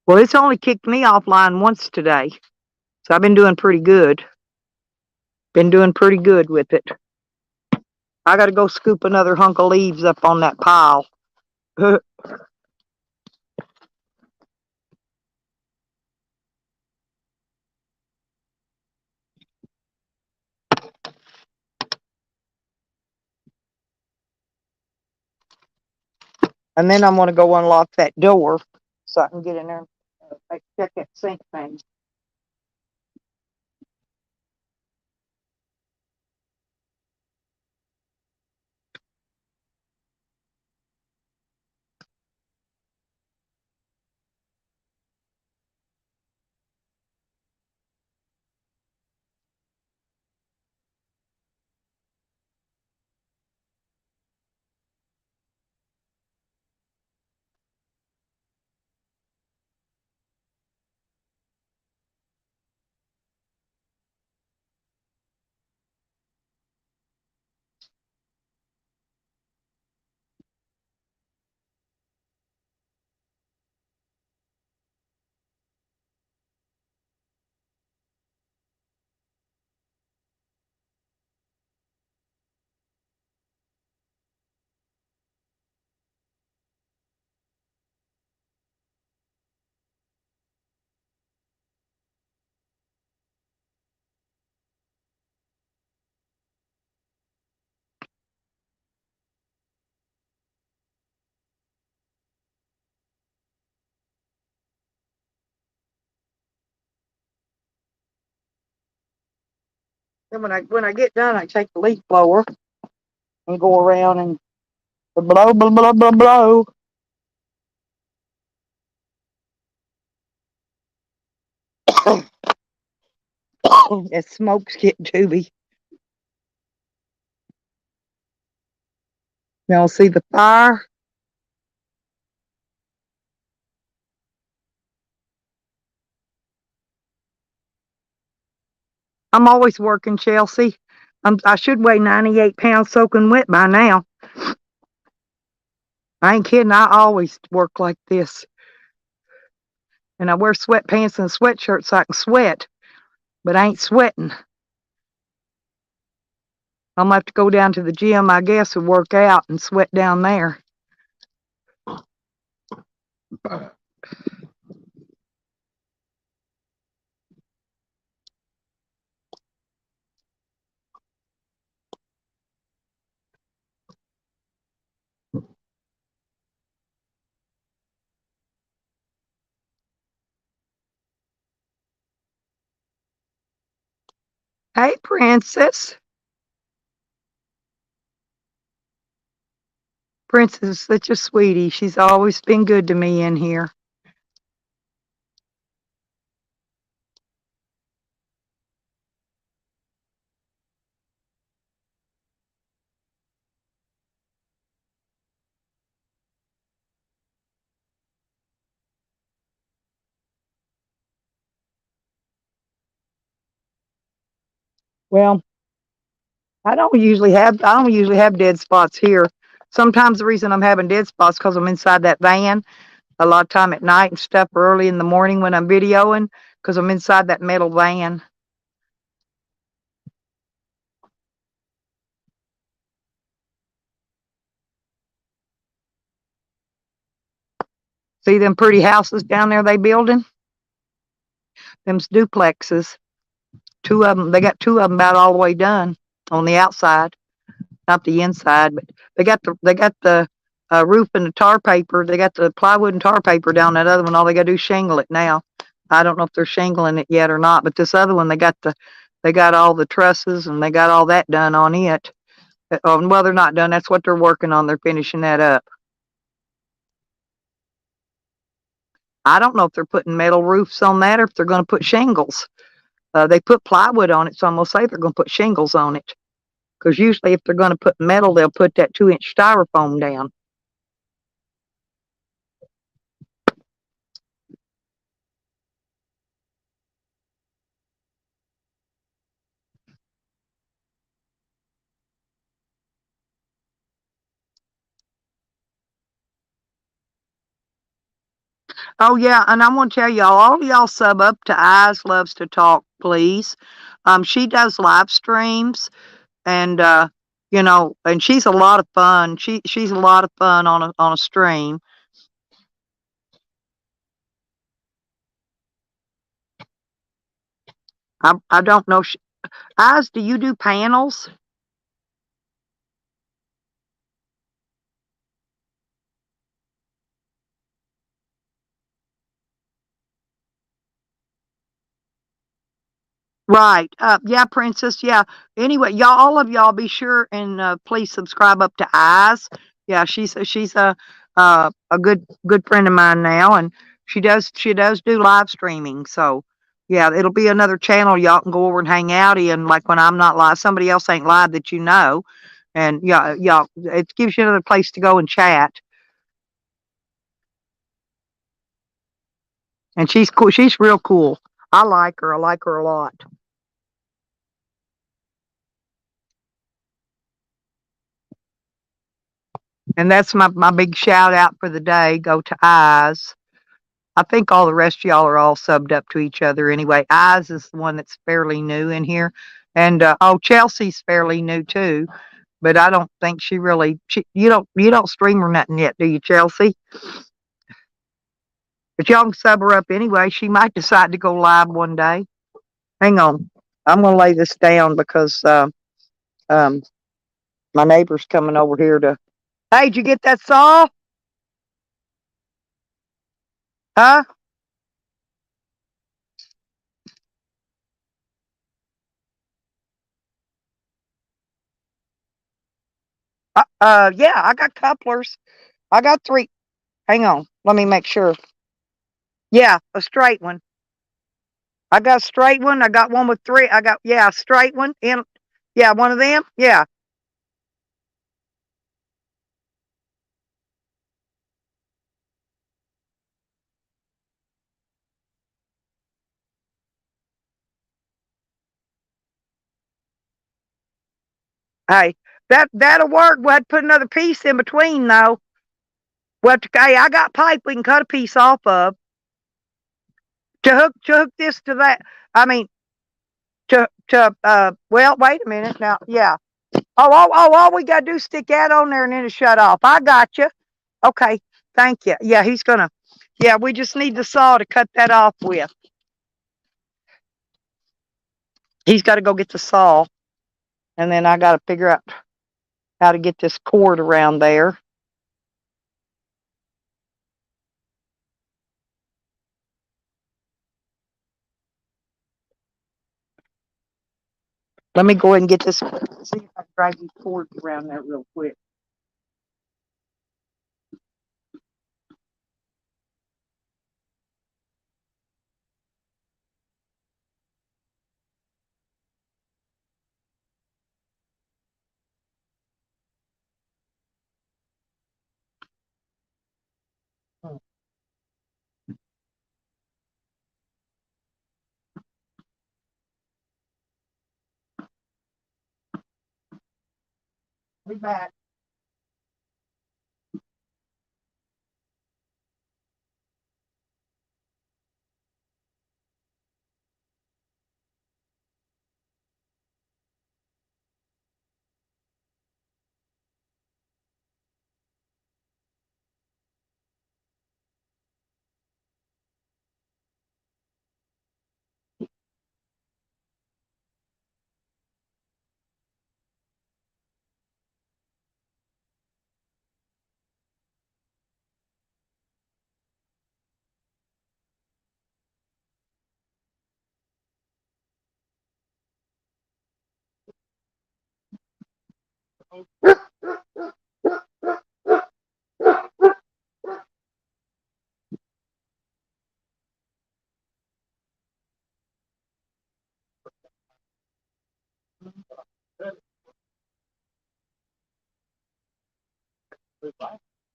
Well, it's only kicked me offline once today, so I've been doing pretty good. Been doing pretty good with it. I got to go scoop another hunk of leaves up on that pile. And then I'm going to go unlock that door so I can get in there and check that sink thing. Then when I get done, I take the leaf blower and go around and blow, blow, blow, blow, blow. That smoke's getting to me. Y'all see the fire? I'm always working, Chelsea. I should weigh 98 pounds soaking wet by now. I ain't kidding. I always work like this. And I wear sweatpants and a sweatshirt so I can sweat, but I ain't sweating. I'm gonna have to go down to the gym, I guess, and work out and sweat down there. Hey, Princess. Princess is such a sweetie. She's always been good to me in here. Well, I don't usually have dead spots here. Sometimes the reason I'm having dead spots because I'm inside that van a lot of time at night and stuff, early in the morning when I'm videoing, because I'm inside that metal van. See them pretty houses down there they building? Them's duplexes. Two of them. They got two of them about all the way done on the outside, not the inside, but they got the roof and the tar paper. They got the plywood and tar paper down that other one. All they got to do is shingle it now. I don't know if they're shingling it yet or not, but this other one they got all the trusses and they got all that done on it. Well, they're not done. That's what they're working on. They're finishing that up. I don't know if they're putting metal roofs on that or if they're going to put shingles. They put plywood on it, so I'm going to say they're going to put shingles on it. Because usually if they're going to put metal, they'll put that 2-inch styrofoam down. Oh yeah, and I'm gonna tell y'all, all of y'all sub up to Eyes Loves to Talk, please. She does live streams, and and she's a lot of fun. She's a lot of fun on a stream. I don't know. Eyes, do you do panels? Right. Yeah, Princess. Yeah. Anyway, y'all, all of y'all, be sure and please subscribe up to Eyes. Yeah, she's a good friend of mine now, and she does do live streaming. So yeah, it'll be another channel y'all can go over and hang out in. Like when I'm not live, somebody else ain't live that you know, and yeah, y'all, it gives you another place to go and chat. And she's cool. She's real cool. I like her. I like her a lot. And that's my big shout out for the day. Go to Eyes. I think all the rest of y'all are all subbed up to each other anyway. Eyes is the one that's fairly new in here. And Chelsea's fairly new too, but I don't think you don't stream or nothing yet, do you, Chelsea? But y'all can sub her up anyway. She might decide to go live one day. Hang on. I'm gonna lay this down because um my neighbor's coming over here to. Hey, did you get that saw? Huh? Yeah, I got couplers. I got three. Hang on. Let me make sure. Yeah, a straight one. I got a straight one. I got one with three. I got, yeah, a straight one. Yeah, one of them. Yeah. Hey, that'll work. We'll have to put another piece in between though. Hey, I got pipe we can cut a piece off of to hook this to that. I mean, well, wait a minute now. Yeah. All we gotta do is stick that on there and then it shut off. I got you. Okay. Thank you. Yeah, he's gonna. Yeah, we just need the saw to cut that off with. He's got to go get the saw, and then I got to figure out how to get this cord around there. Let me go ahead and get this. See if I can drag these cords around there real quick. Be back.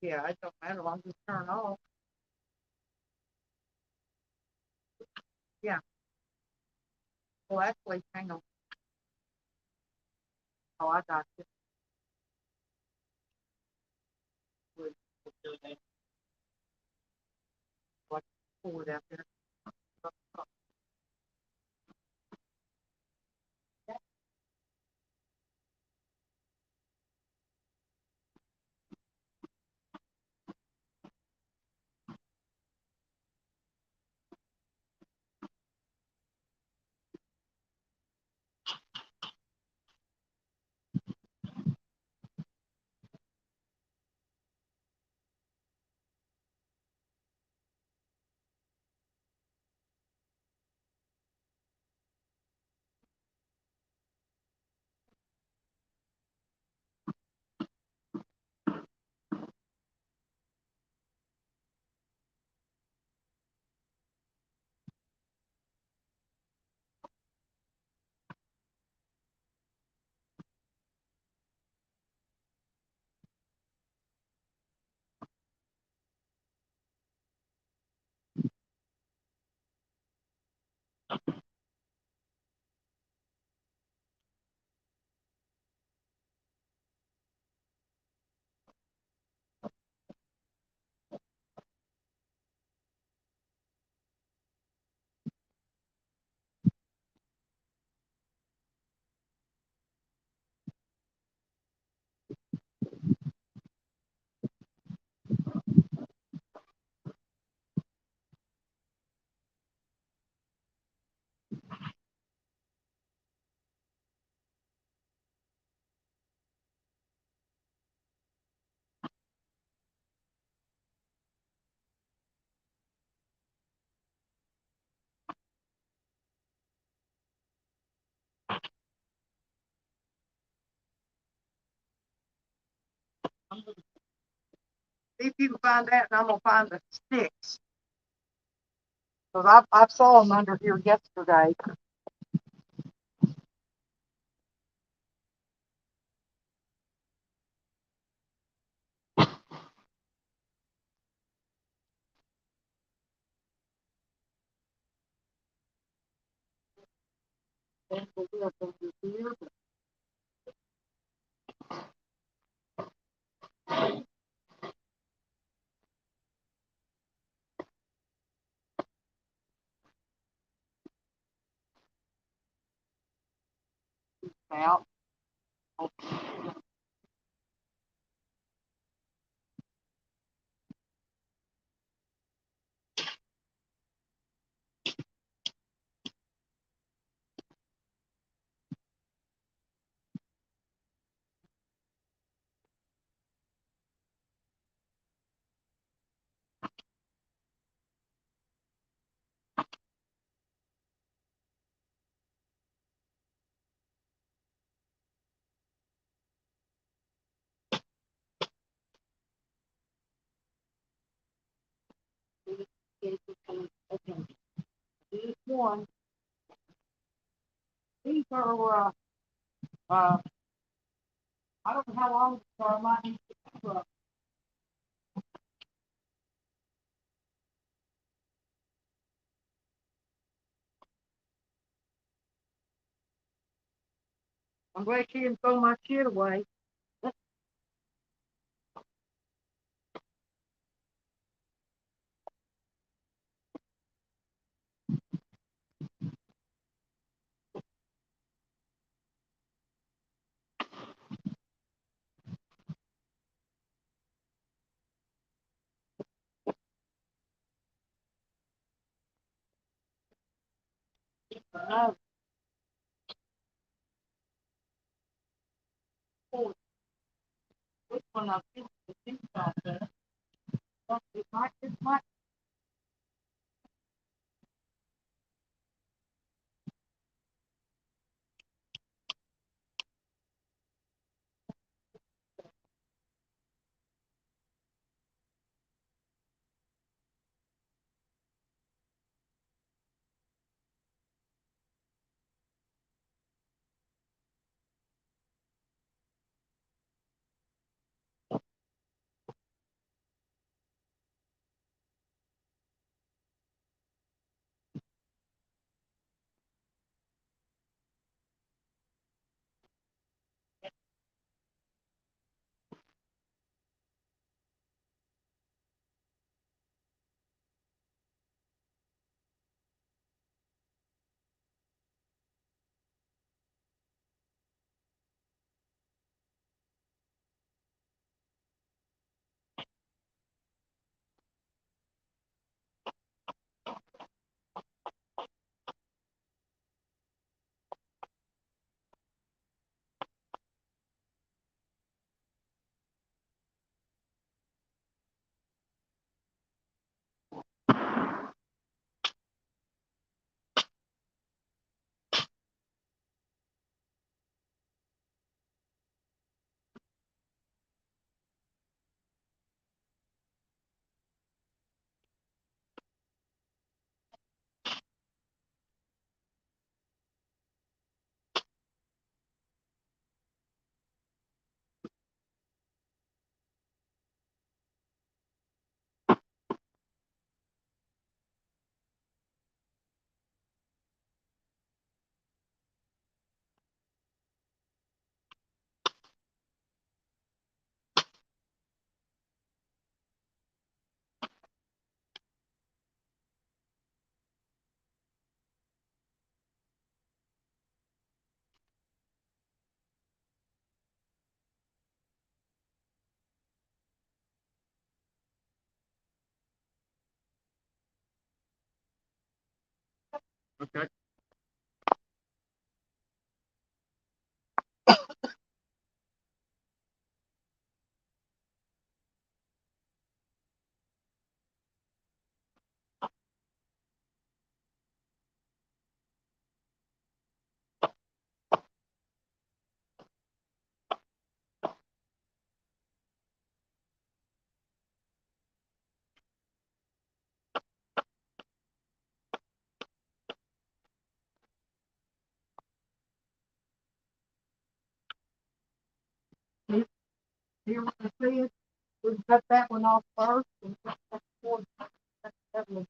Yeah, it don't matter. I'll just turn off. Yeah. Well, actually, hang on. Oh, I got you. Pull it out there. See if you can find that, and I'm gonna find the sticks. Because I saw them under here yesterday. Out. Okay. This one. These are I don't know how long, so I might need to. I'm glad she didn't throw my shit away. No. Which one I think the thing out there? It might. Okay. You want to see it? We can cut that one off first and cut that one. That one.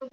Do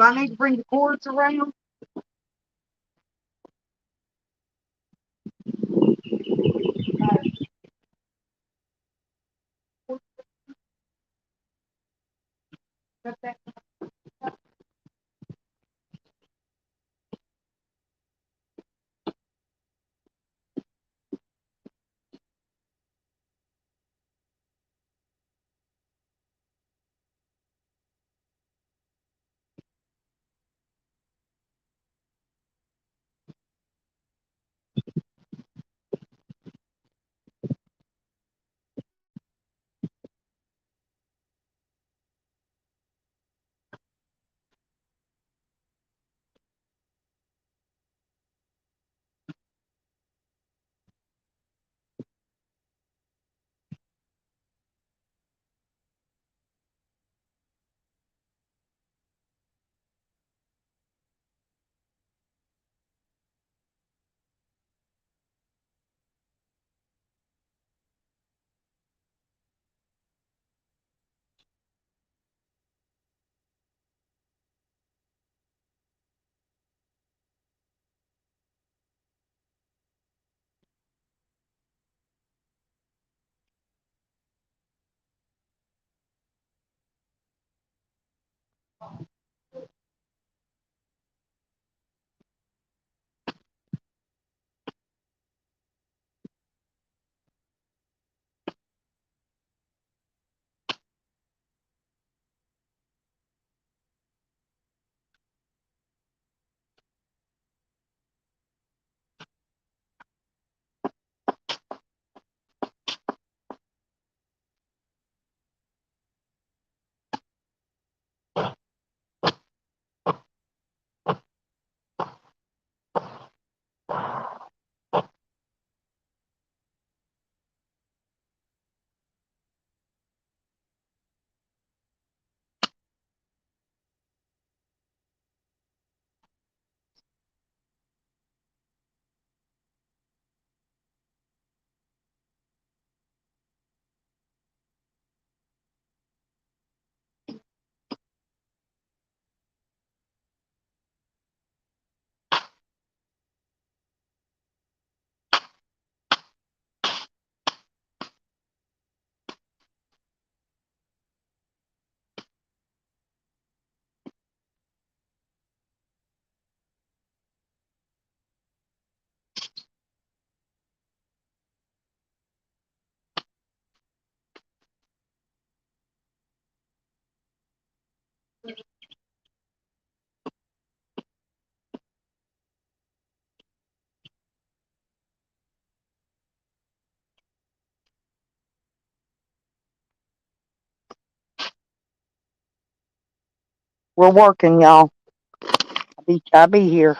I need to bring the cords around? We're working, y'all. I'll be here.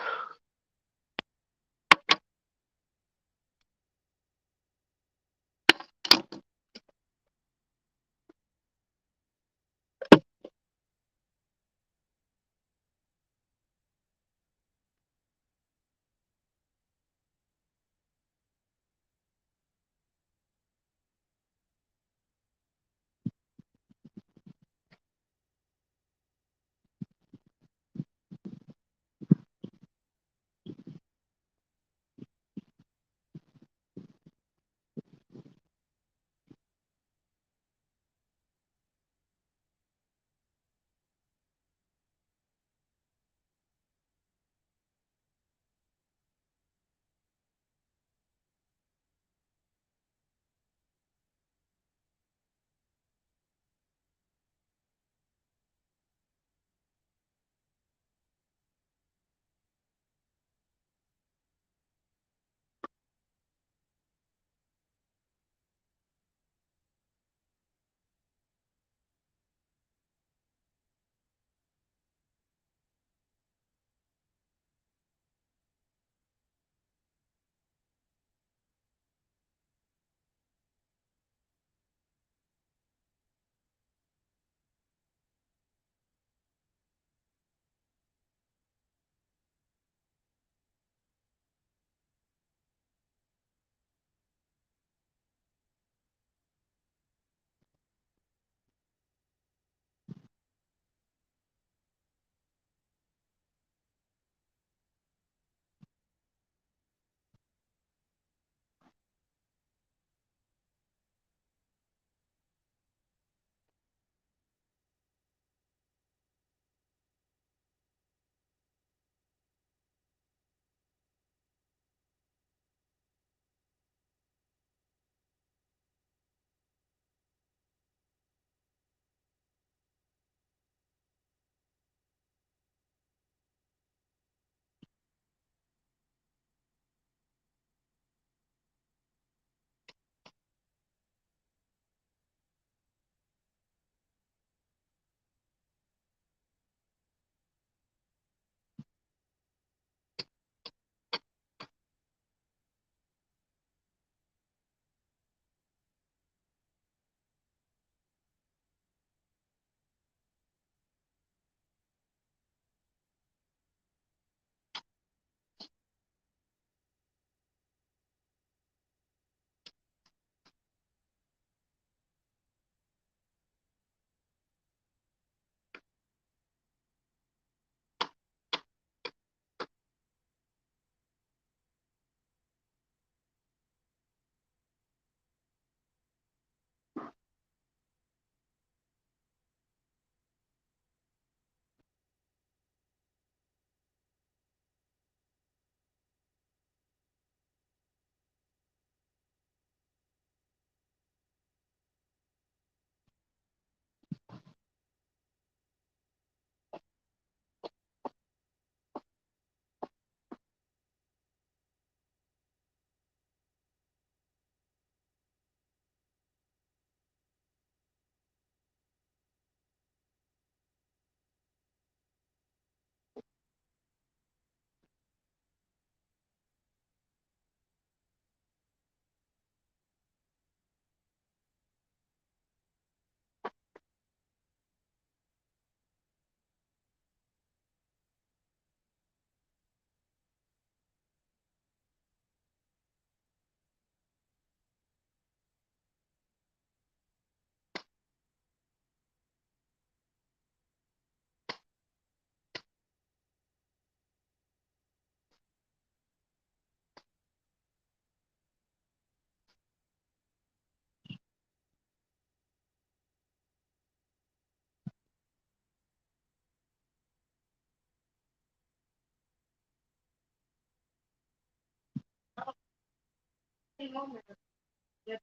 Yeah,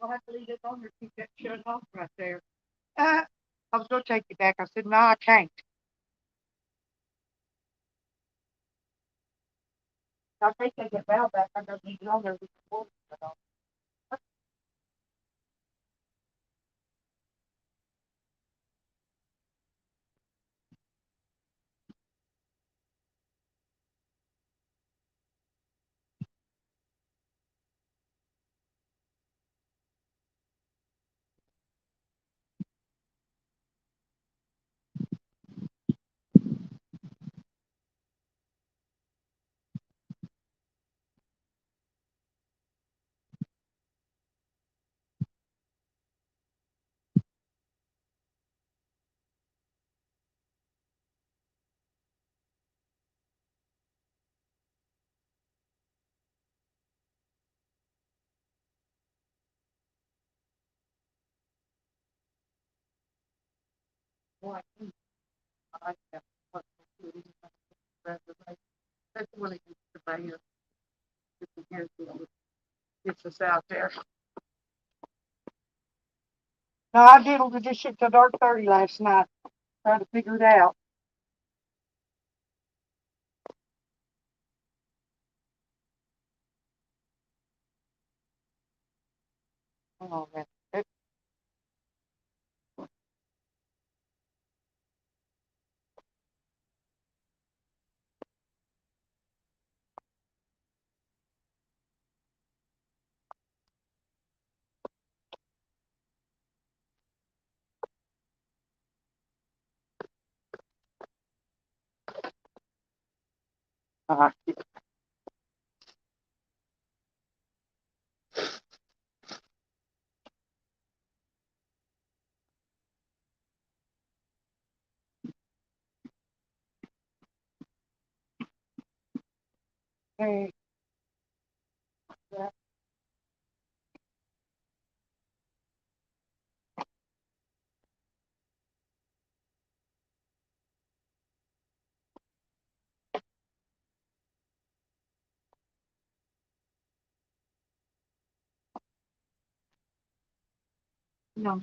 I'll have to leave it on there, keep that shut off right there. I was gonna take it back. I said, no, I can't. I think I get valve back. I don't need it on there with the water shut off. Boy, I like that. That's really good to buy you. Gets us out there. No, I diddled this shit till dark 30 last night, trying to figure it out. Oh, man. Uh, hey, no.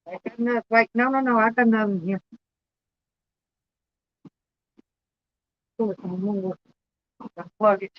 I got nothing. Wait, no, I got nothing here. Pull it some more. Plug it.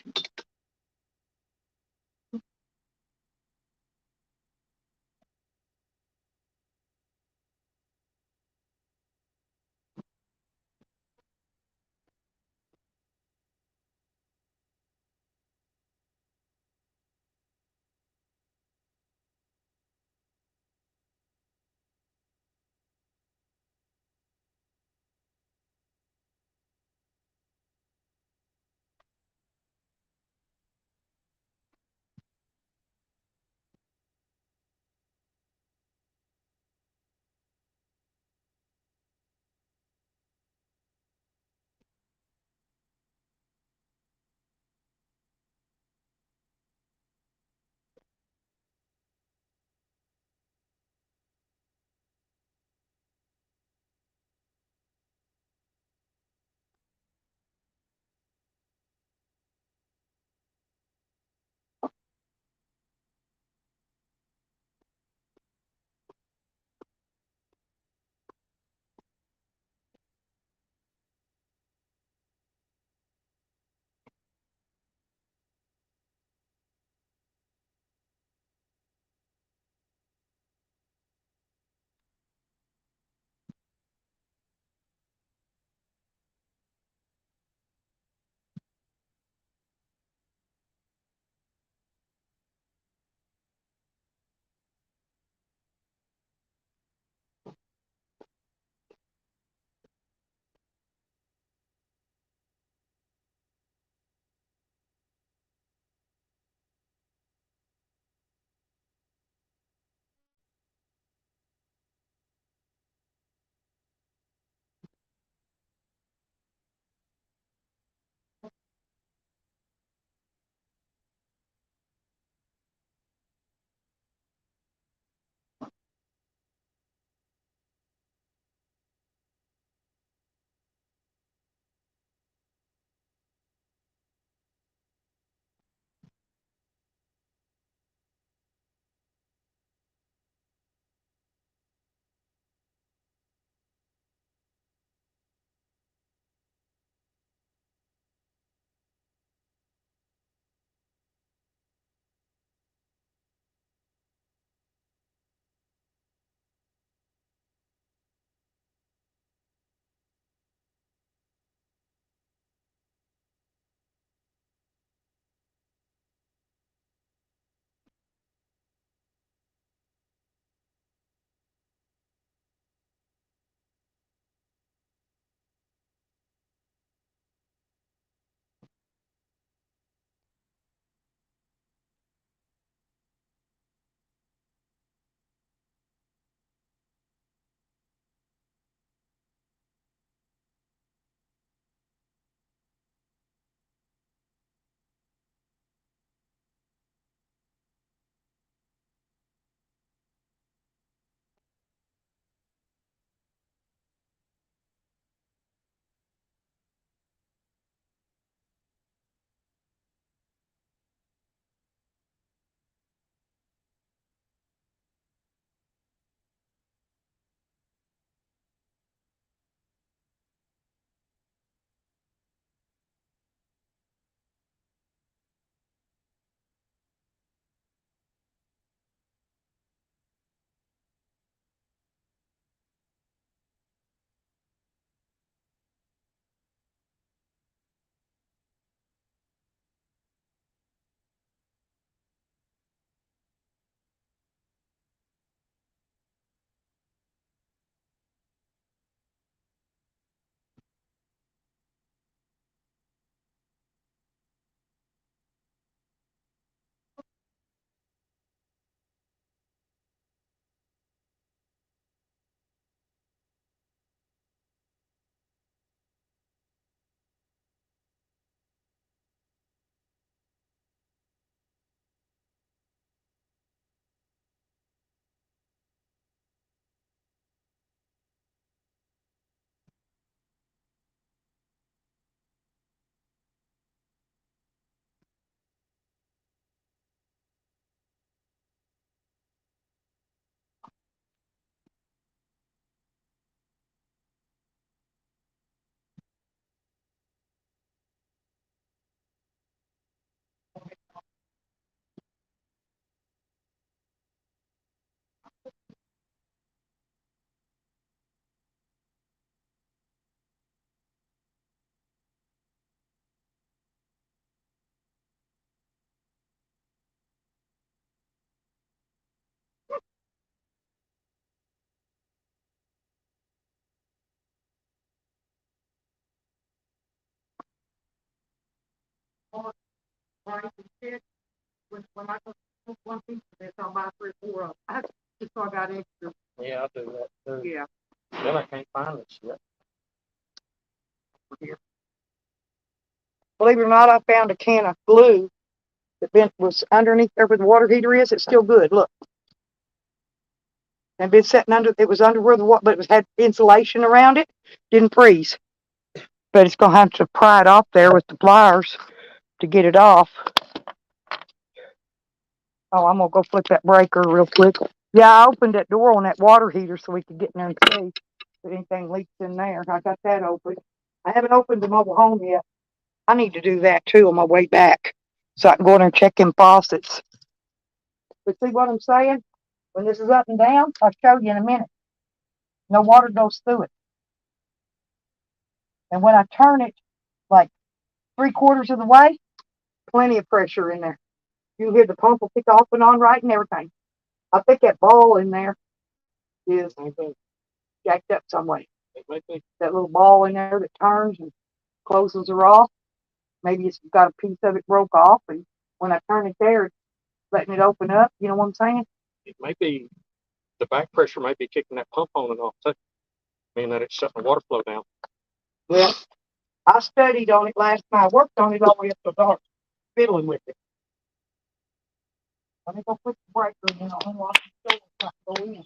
when I cook one piece of this, I'll buy 3 or 4 of them. Just so I got extra. Yeah, I'll do that too. Yeah. Then I can't find this shit. Here. Believe it or not, I found a can of glue that was underneath there where the water heater is. It's still good. Look. And been sitting under, it was under where the water, but it was had insulation around it. Didn't freeze. But it's going to have to pry it off there with the pliers to get it off. Oh, I'm going to go flip that breaker real quick. Yeah, I opened that door on that water heater so we could get in there and see if anything leaks in there. I got that open. I haven't opened the mobile home yet. I need to do that too on my way back so I can go in there and check in faucets. But see what I'm saying? When this is up and down, I'll show you in a minute. No water goes through it. And when I turn it like 3/4 of the way, plenty of pressure in there. You hear the pump will kick off and on right and everything. I think that ball in there is jacked up some way. That little ball in there that turns and closes her off. Maybe it's got a piece of it broke off, and when I turn it there, it's letting it open up. You know what I'm saying? It may be the back pressure may be kicking that pump on and off too. Meaning that it's shutting the water flow down. Well, I studied on it last night. I worked on it all the way up till dark, fiddling with it. Let me go put the breaker in. I'll unlock the door so I can go in.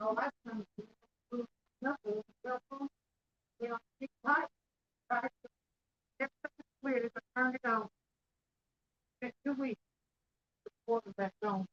Oh, that's nothing. You know, it's tight. It's weird. If I turn it on, it's 2 weeks before it's back on.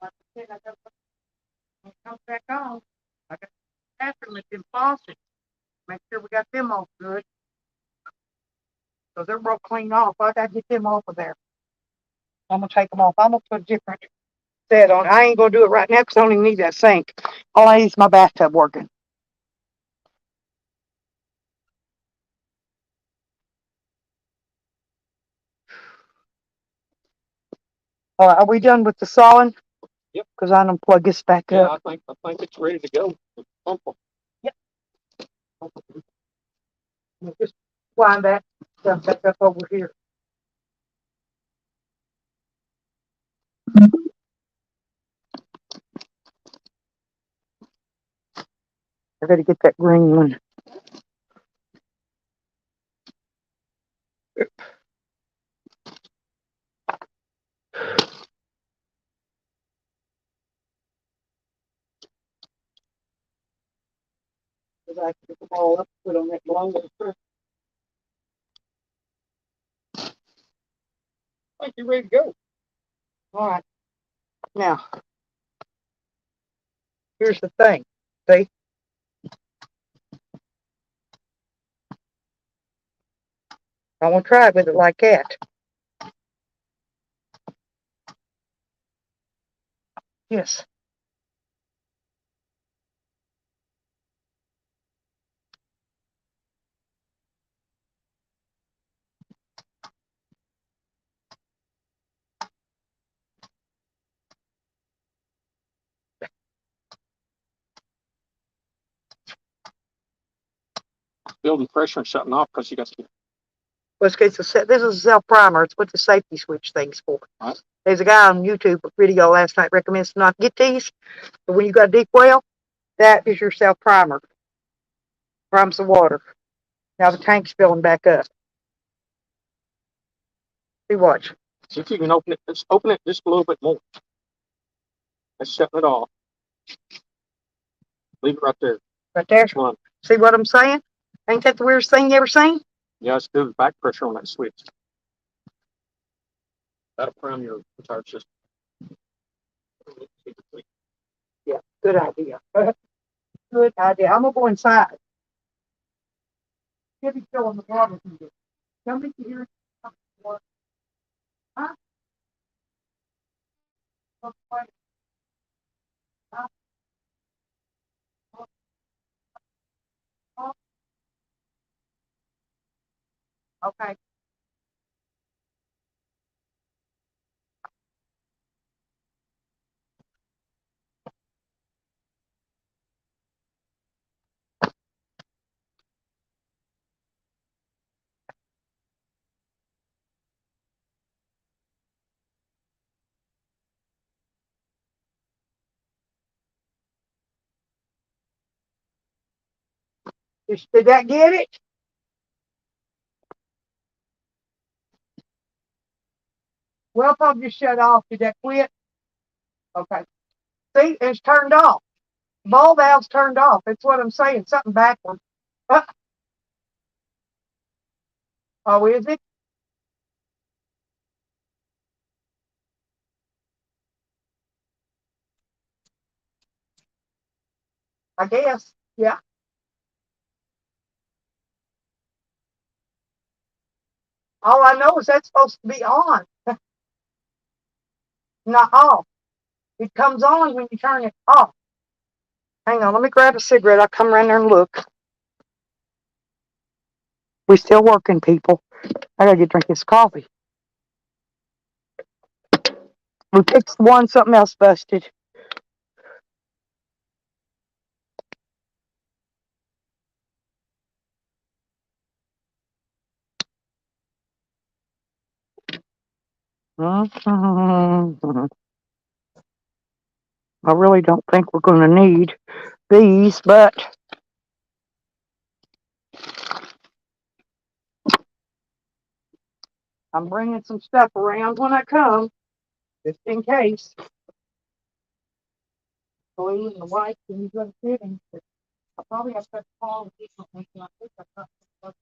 Like I said, I got when it comes back on. I got the bathroom with them faucets. Make sure we got them off good. So they're broke clean off. I gotta get them off of there. I'm gonna take them off. I'm gonna put a different set on. I ain't gonna do it right now because I don't even need that sink. All I need is my bathtub working. All right, are we done with the sawing? Yep. Because I don't plug this back Yeah, up. I think it's ready to go. Pump them. Yep. Just wind that stuff back up over here. I gotta get that green one. Because I can get them all up, put on that blower. I think you're ready to go. All right. Now, here's the thing. See? I want to try it with it like that. Yes. building pressure and shutting off because you got to. Well, this is a self primer. It's what the safety switch thing's for. Right. There's a guy on YouTube video last night recommends to not get these, but when you got a deep well, that is your self primer. Primes the water. Now the tank's filling back up. See, watch. See if you can open it. Just open it just a little bit more. That's shutting it off. Leave it right there. Right there. One. See what I'm saying? Ain't that the weirdest thing you ever seen? Yeah, it's do the back pressure on that switch. That'll prime your entire system. Yeah, good idea. Good idea. I'm gonna go inside. Give me filling the water. Tell me to hear. Huh? Okay. Did that get it? Well, pump just shut off. Did that quit? Okay. See, it's turned off. Ball valve's turned off. That's what I'm saying. Something backwards. Oh, is it? I guess. Yeah. All I know is that's supposed to be on, not off. It comes on when you turn it off. Hang on, let me grab a cigarette. I'll come around there and look. We still working, people. I gotta get drink this coffee. We fixed one, something else busted. I really don't think we're gonna need these, but I'm bringing some stuff around when I come, just in case. Blue and the white, and you're gonna fit in. I probably have to call differently. I think I got some stuff.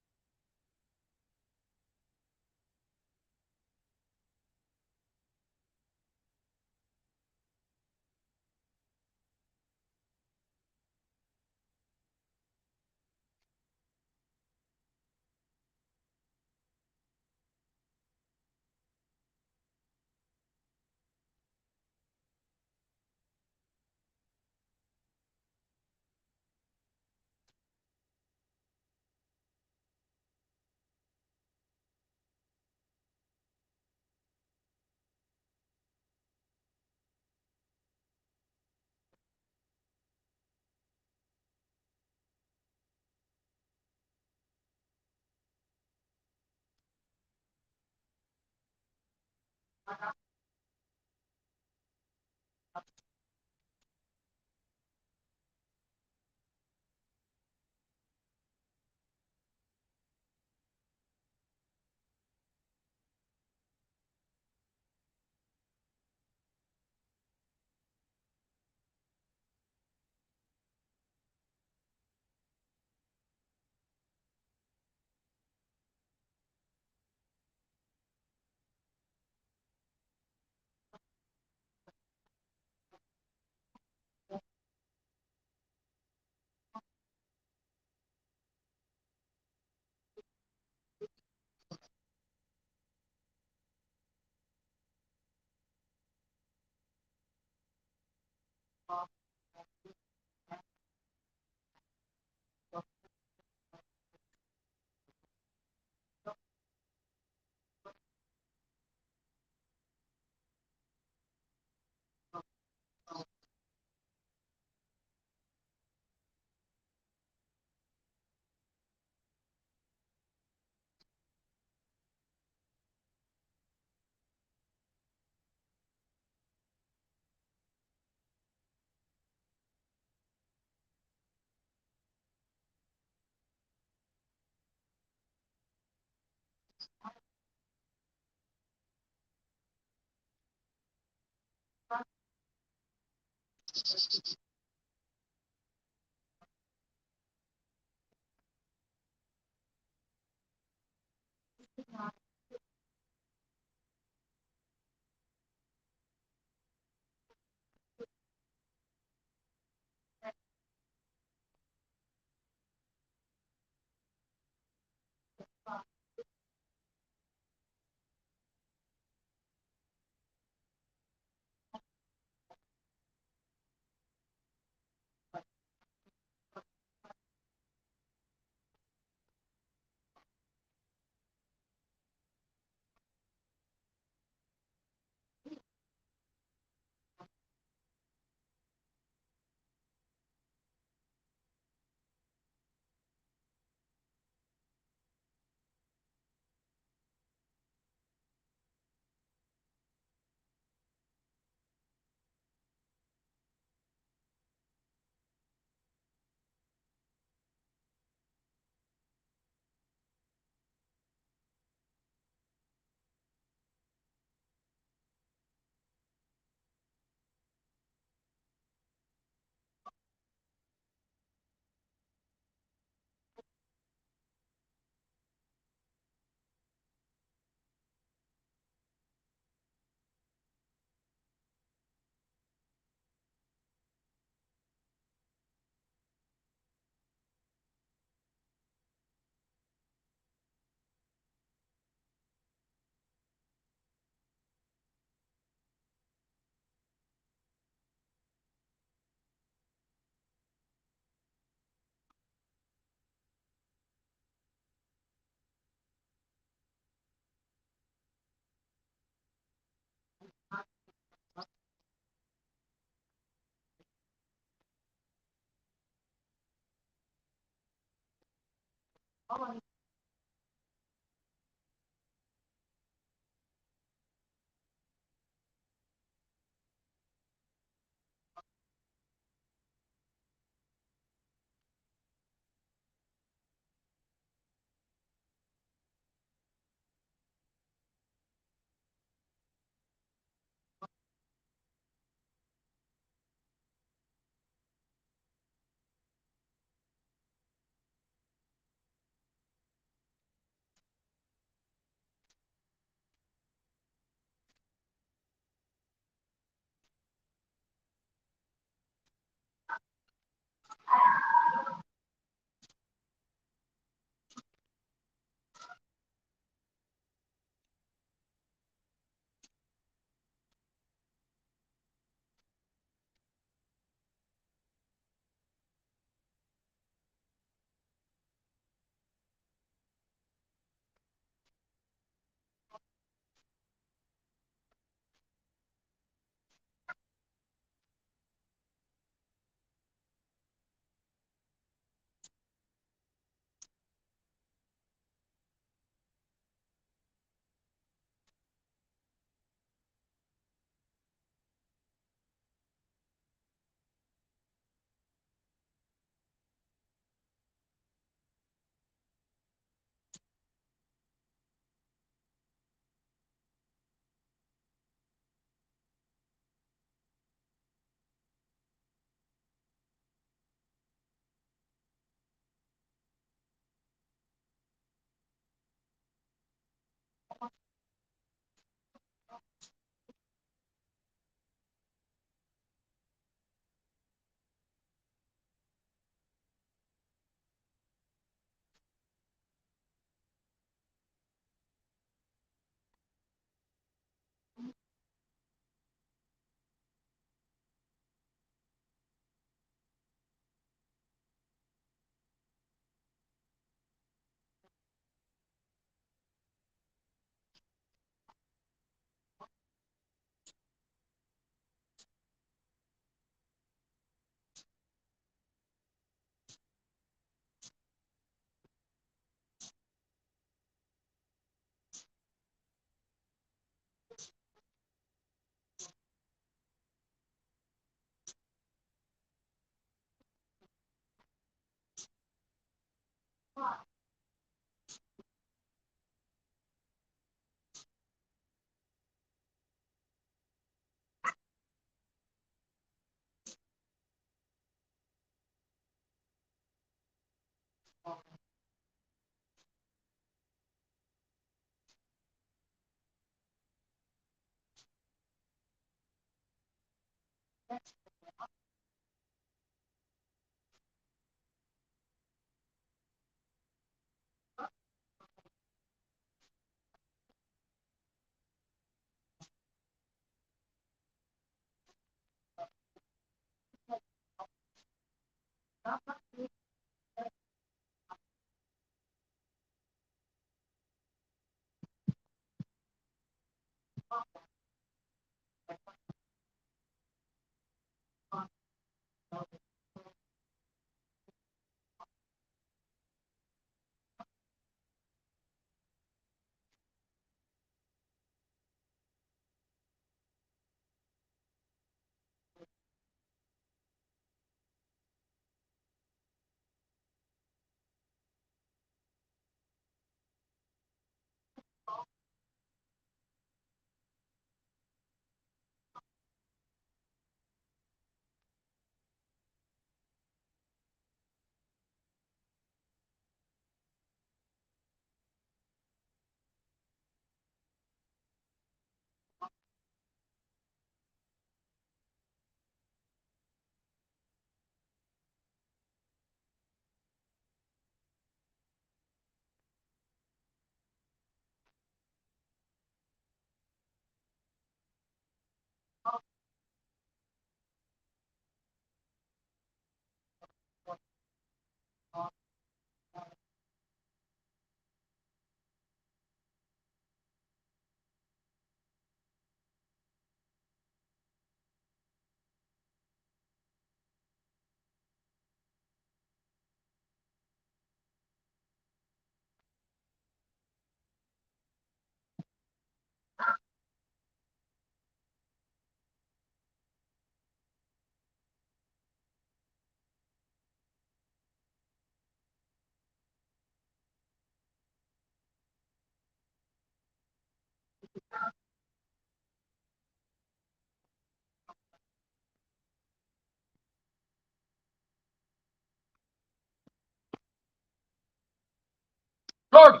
Lord,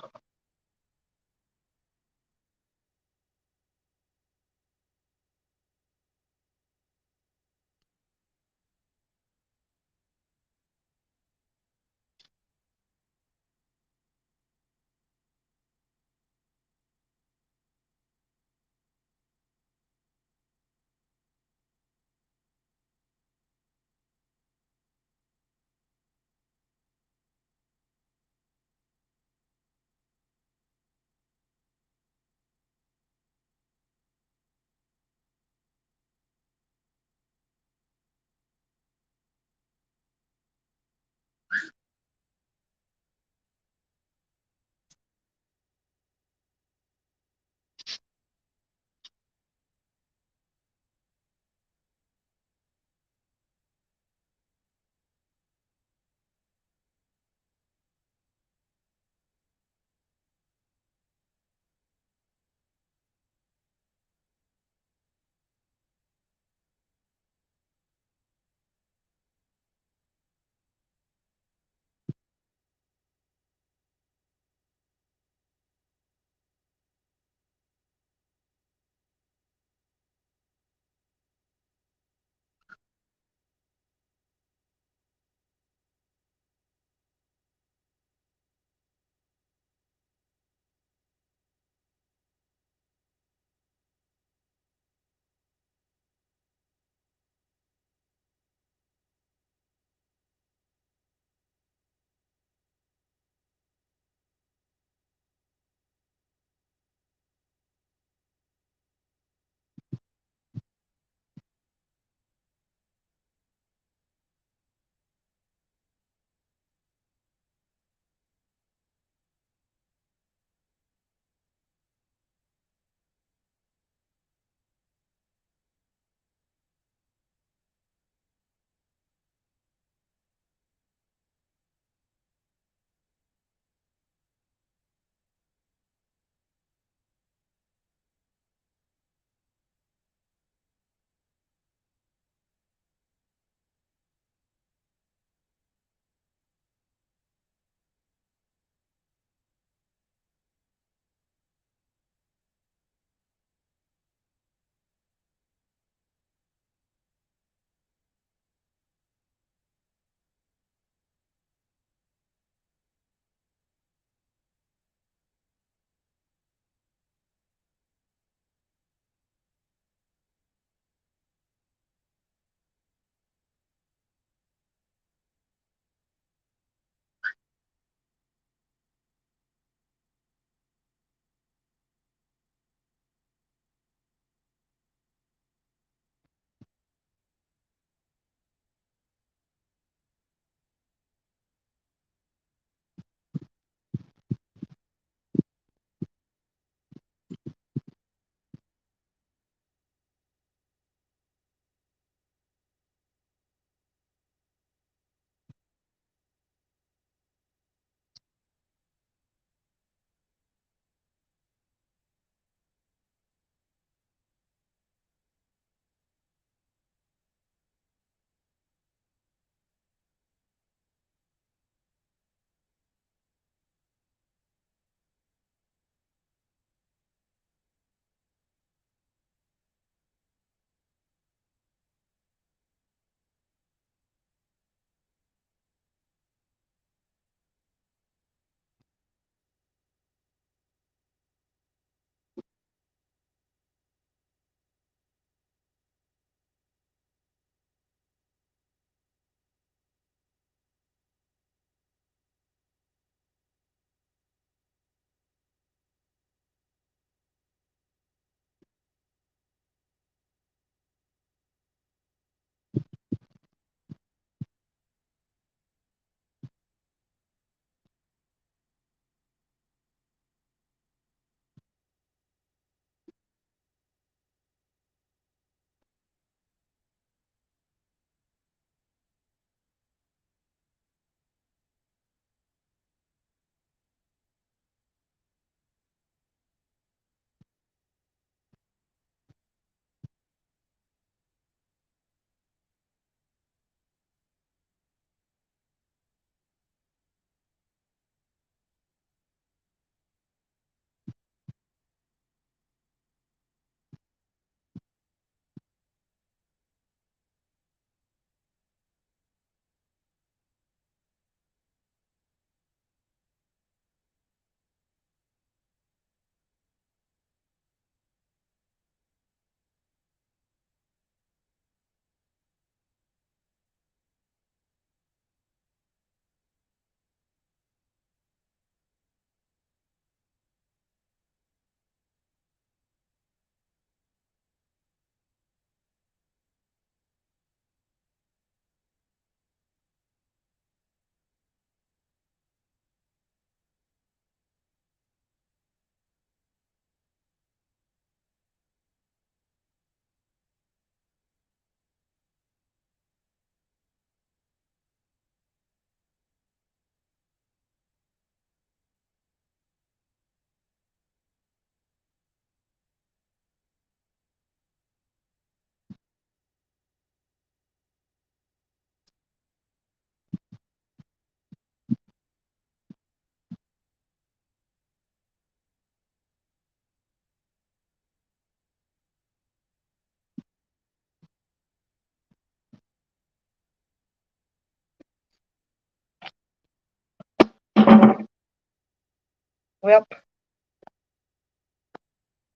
Well,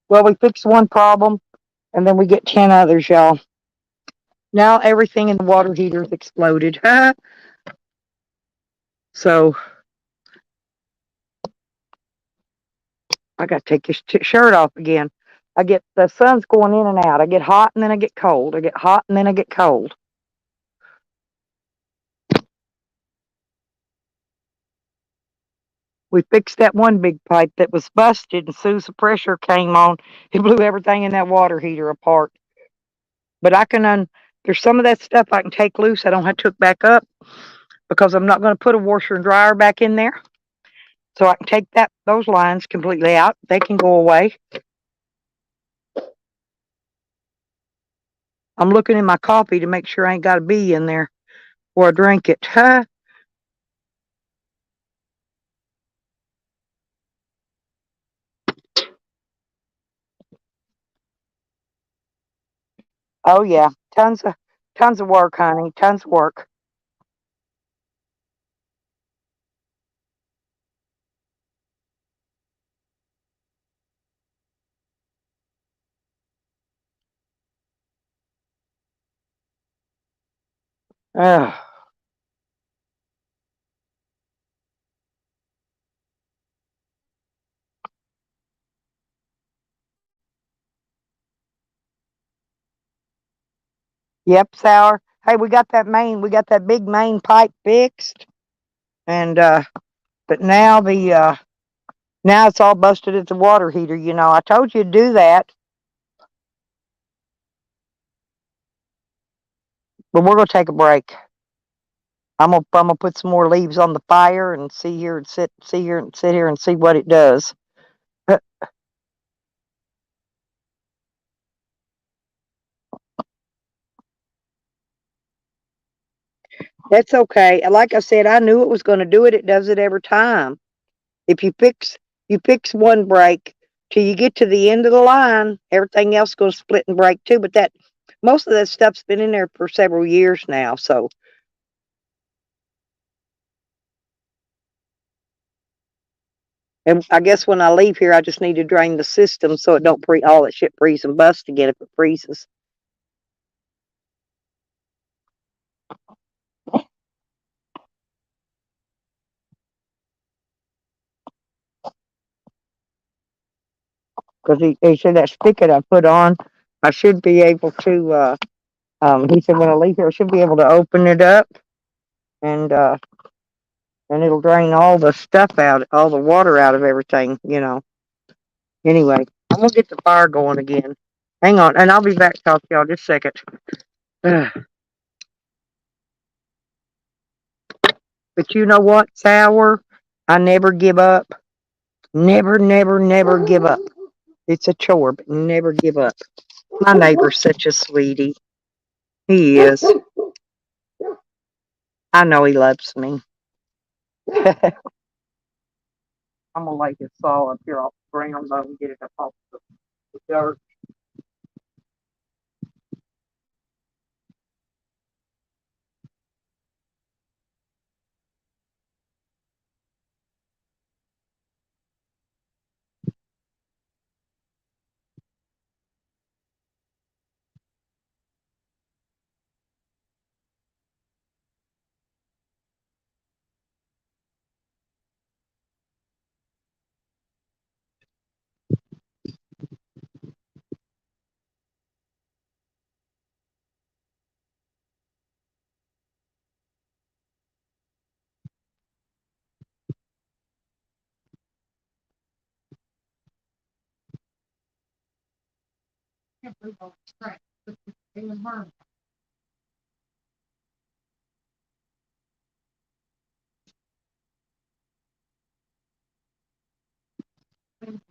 well, we fixed one problem, and then we get 10 others, y'all. Now everything in the water heater's exploded. So I got to take this shirt off again. I get the sun's going in and out. I get hot and then I get cold. I get hot and then I get cold. We fixed that one big pipe that was busted, and as soon as the pressure came on, it blew everything in that water heater apart. But I can there's some of that stuff I can take loose. I don't have to hook back up because I'm not going to put a washer and dryer back in there. So I can take those lines completely out. They can go away. I'm looking in my coffee to make sure I ain't got a bee in there before I drink it. Huh? Oh yeah, tons of work, honey. Tons of work. Ugh. Yep, sour. Hey, we got that big main pipe fixed, and but now now it's all busted at the water heater. I told you to do that, but we're gonna take a break. I'm gonna put some more leaves on the fire and sit here and see what it does. That's okay. Like I said, I knew it was going to do it. It does it every time. If you fix one break till you get to the end of the line, everything else goes split and break too. But that most of that stuff's been in there for several years now. So, and I guess when I leave here, I just need to drain the system so it don't all that shit freeze and bust again if it freezes. Because he said that spigot I put on, I should be able to. He said when I leave here, I should be able to open it up and it'll drain all the stuff out, all the water out of everything. Anyway, I'm gonna get the fire going again. Hang on, and I'll be back to talk to y'all just a second. But you know what, Sour? I never give up. Never, never, never give up. It's a chore, but never give up. My neighbor's such a sweetie. He is. I know he loves me. I'm gonna lay his saw up here off the ground though and get it up off the dirt.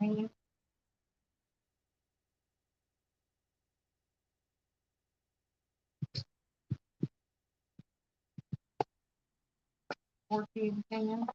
Hand 14 hand.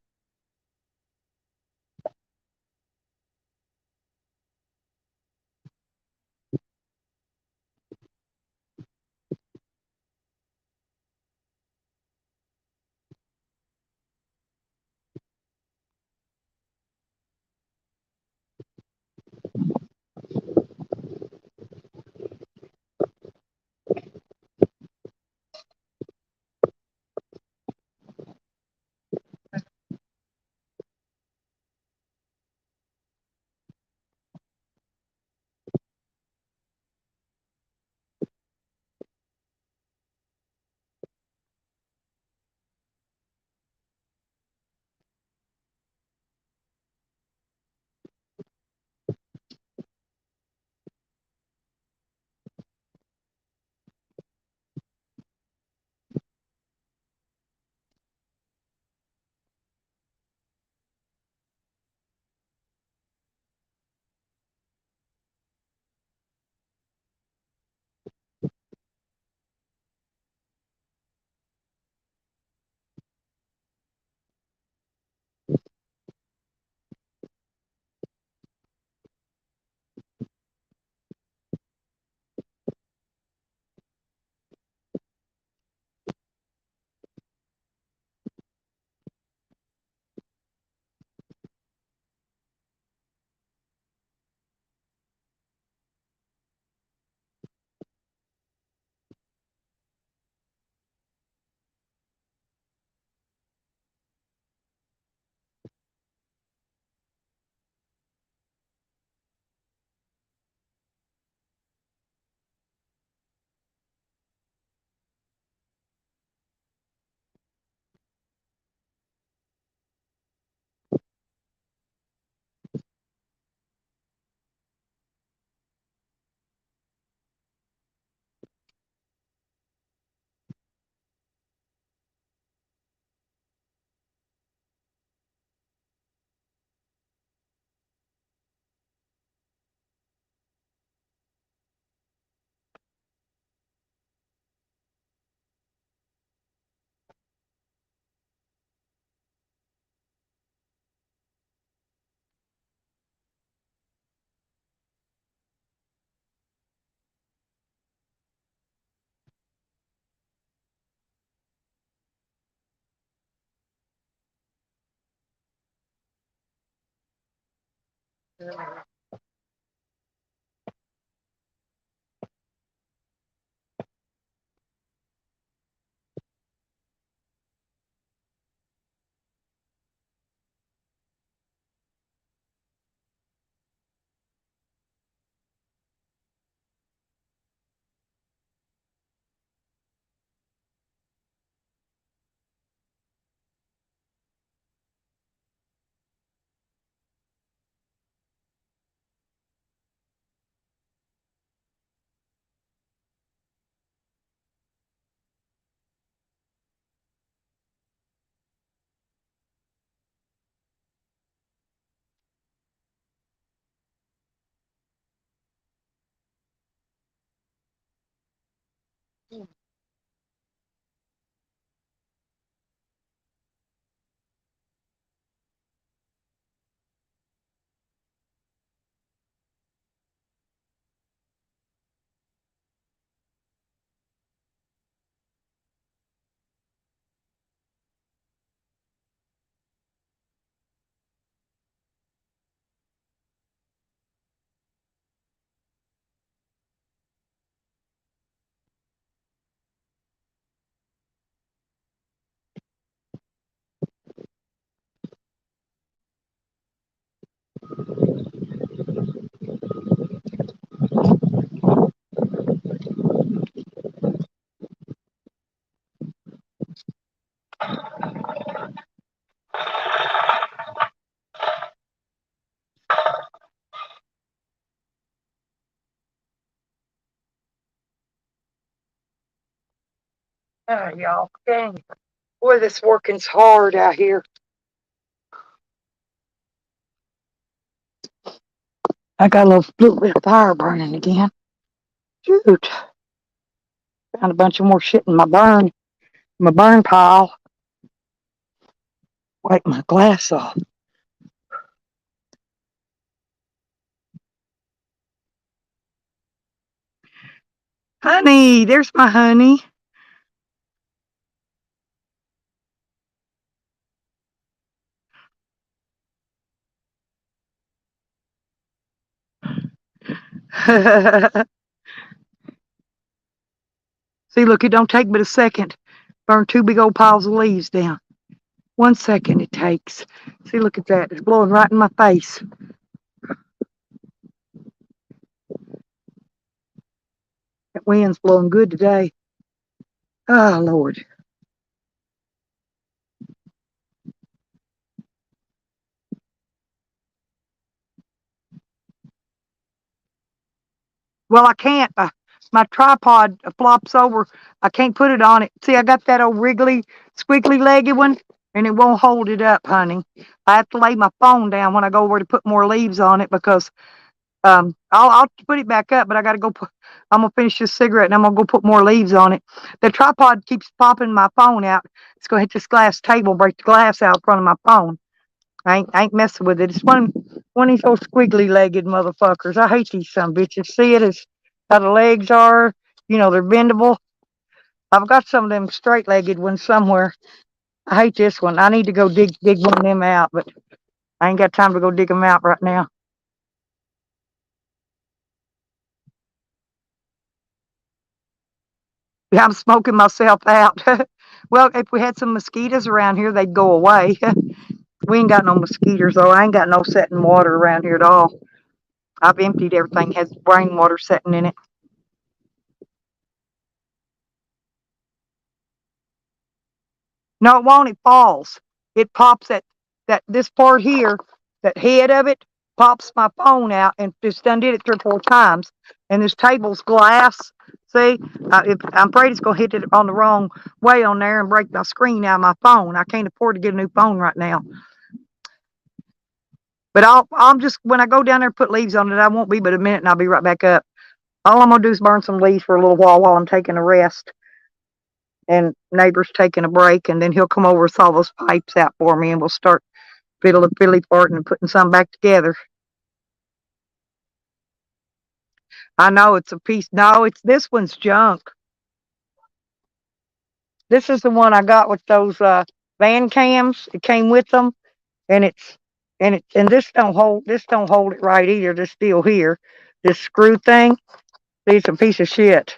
Y'all, dang. Boy, this working's hard out here. I got a little bit of fire burning again. Shoot. Found a bunch of more shit in my burn pile. Wipe my glass off. Honey, there's my honey. See, look, it don't take but a second. Burn 2 big old piles of leaves down. 1 second it takes. See, look at that. It's blowing right in my face. That wind's blowing good today. Oh, Lord. Well, I can't. My tripod flops over. I can't put it on it. See, I got that old wriggly, squiggly legged one, and it won't hold it up, honey. I have to lay my phone down when I go over to put more leaves on it because I'll put it back up, but I got to go put. I'm gonna finish this cigarette and I'm gonna go put more leaves on it. The tripod keeps popping my phone out. It's gonna hit this glass table, break the glass out in front of my phone. I ain't messing with it. It's one of these old squiggly legged motherfuckers. I hate these some bitches. See it as how the legs are. You know, they're bendable. I've got some of them straight legged ones somewhere. I hate this one. I need to go dig one of them out, but I ain't got time to go dig them out right now. Yeah, I'm smoking myself out. Well, if we had some mosquitoes around here, they'd go away. We ain't got no mosquitoes, though. I ain't got no setting water around here at all. I've emptied everything, has rainwater setting in it. No, it won't. It falls. It pops that this part here, that head of it, pops my phone out, and just done did it 3 or 4 times. And this table's glass. See, I'm afraid it's gonna hit it on the wrong way on there and break my screen out of my phone. I can't afford to get a new phone right now. But I'm just when I go down there and put leaves on it, I won't be but a minute, and I'll be right back up. All I'm gonna do is burn some leaves for a little while I'm taking a rest. And neighbor's taking a break, and then he'll come over and saw those pipes out for me, and we'll start fiddly farting and putting some back together. I know it's a piece. No, it's this one's junk. This is the one I got with those van cams. It came with them, and And this don't hold it right either. This steel here, this screw thing, it's a piece of shit.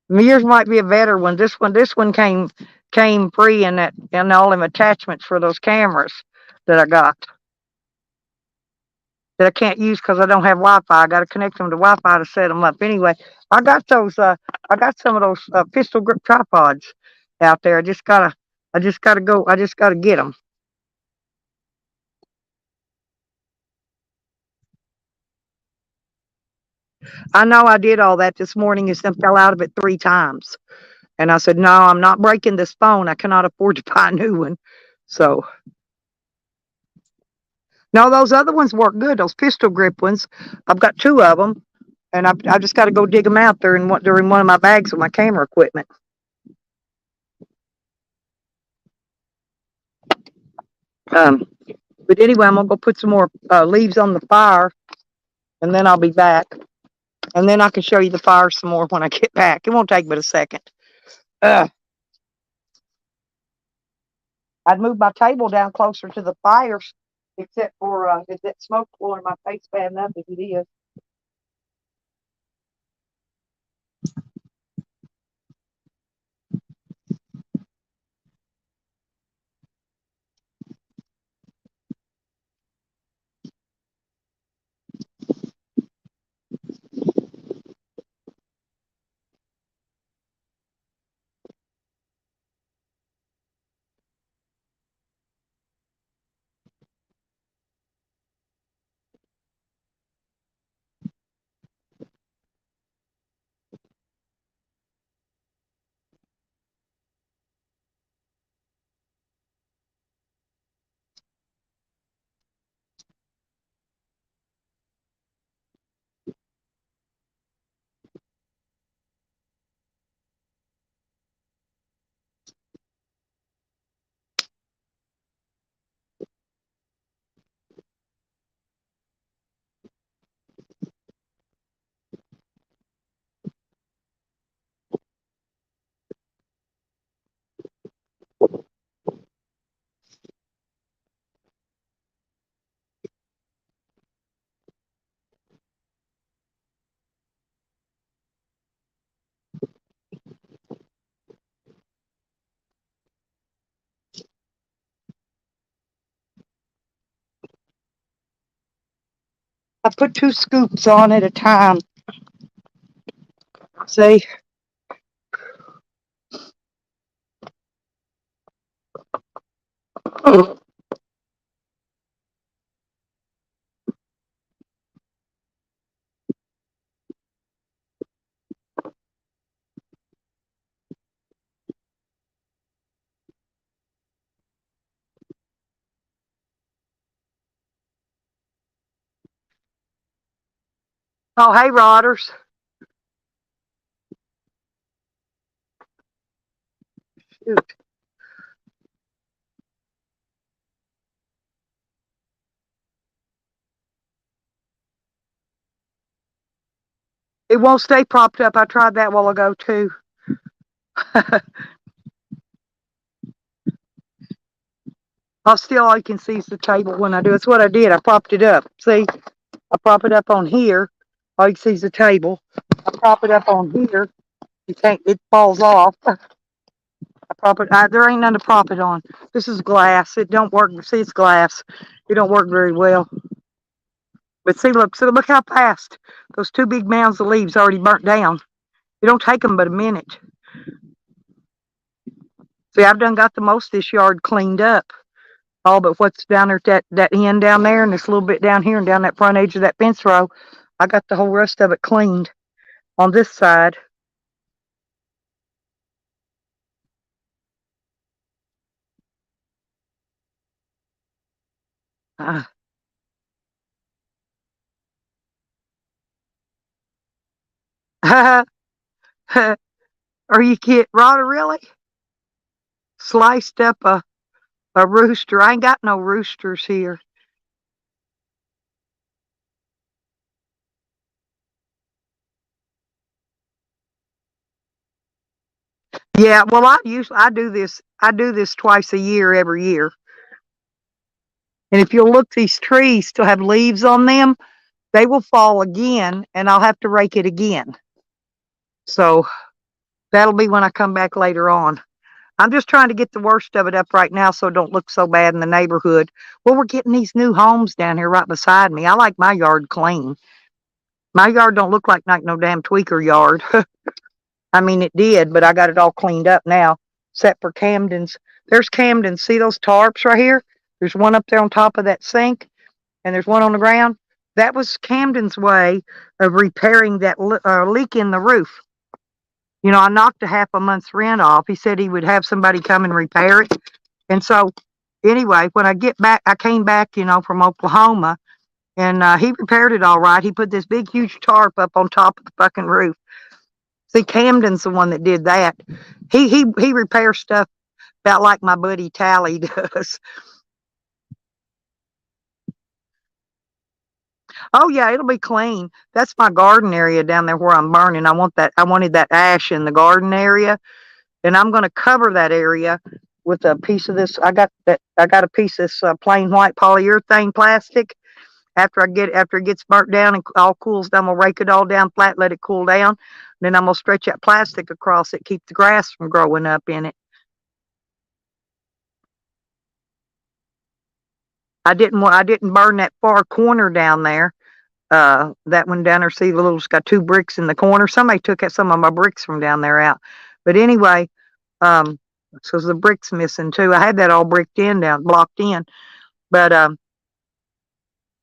Yours might be a better one. This one came free in that and all them attachments for those cameras that I got that I can't use because I don't have Wi-Fi. I got to connect them to Wi-Fi to set them up. Anyway, I got those. I got some of those pistol grip tripods out there. I just gotta go. I just gotta get them. I know I did all that this morning and then fell out of it 3 times. And I said, no, I'm not breaking this phone. I cannot afford to buy a new one. So, no, those other ones work good. Those pistol grip ones. I've got 2 of them. And I just got to go dig them out there and during one of my bags with my camera equipment. Um, but anyway, I'm gonna go put some more leaves on the fire, and then I'll be back, and then I can show you the fire some more when I get back. It won't take but a second. Uh, I'd move my table down closer to the fires, except for is that smoke blowing my face bad enough as it is. I put 2 scoops on at a time. See? Oh, hey, Rodders. Shoot. It won't stay propped up. I tried that a while ago too. All you can see is the table when I do. It's what I did. I propped it up. See, I prop it up on here. All you can see is the table. I prop it up on here. You can't. It falls off. I prop it. There ain't none to prop it on. This is glass. It don't work. See, it's glass. It don't work very well. But see, look. So look how fast those 2 big mounds of leaves already burnt down. It don't take them but a minute. See, I've done got the most of this yard cleaned up. All but what's down there at that end down there and this little bit down here and down that front edge of that fence row. I got the whole rest of it cleaned on this side. Uh, are you kidding? Rhoda, really? Sliced up a rooster. I ain't got no roosters here. Yeah, well I do this twice a year every year. And if you'll look, these trees still have leaves on them. They will fall again, and I'll have to rake it again. So that'll be when I come back later on. I'm just trying to get the worst of it up right now so it don't look so bad in the neighborhood. Well, we're getting these new homes down here right beside me. I like my yard clean. My yard don't look like no damn tweaker yard. I mean, it did, but I got it all cleaned up now, except for Camden's. There's Camden's. See those tarps right here? There's one up there on top of that sink, and there's one on the ground. That was Camden's way of repairing that leak in the roof. You know, I knocked a half a month's rent off. He said he would have somebody come and repair it. And so, anyway, when I get back, I came back, from Oklahoma, and he repaired it all right. He put this big, huge tarp up on top of the fucking roof. See, Camden's the one that did that. He repairs stuff about like my buddy Tally does. Oh yeah, it'll be clean. That's my garden area down there where I'm burning. I wanted that ash in the garden area, and I'm going to cover that area with a piece of this. I got a piece of this plain white polyurethane plastic. After it gets burnt down and all cools down, I'm gonna rake it all down flat, let it cool down. Then I'm gonna stretch that plastic across it, keep the grass from growing up in it. I didn't burn that far corner down there. That one down there, see the little, it's got two bricks in the corner. Somebody took out some of my bricks from down there out. But anyway, um, so the bricks missing too. I had that all bricked in down, blocked in. But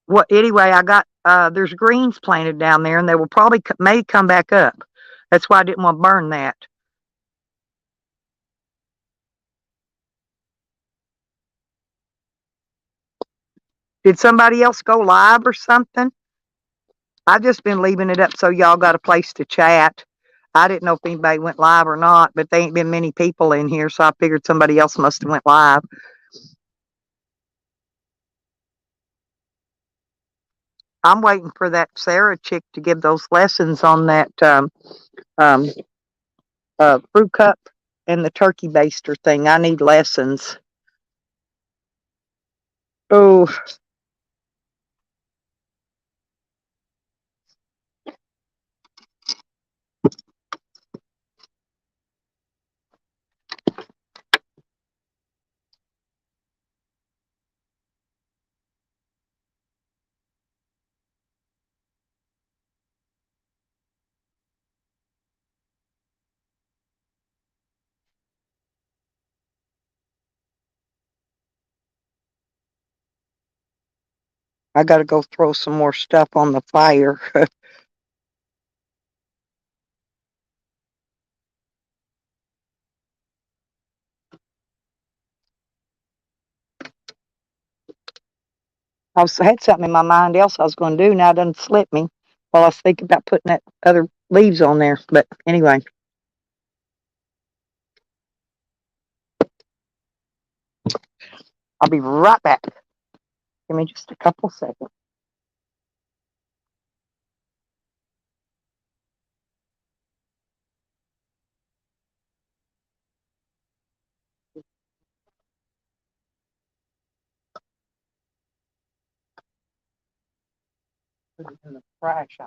what anyway, I got there's greens planted down there, and they will probably may come back up. That's why I didn't want to burn that. Did somebody else go live or something? I've just been leaving it up so y'all got a place to chat. I didn't know if anybody went live or not, but there ain't been many people in here, so I figured somebody else must have went live. I'm waiting for that Sarah chick to give those lessons on that um, fruit cup and the turkey baster thing. I need lessons. Oh, I got to go throw some more stuff on the fire. Had something in my mind else I was going to do. Now it doesn't slip me while I was thinking about putting that other leaves on there. But anyway, I'll be right back. Give me just a couple seconds. Put it in the trash.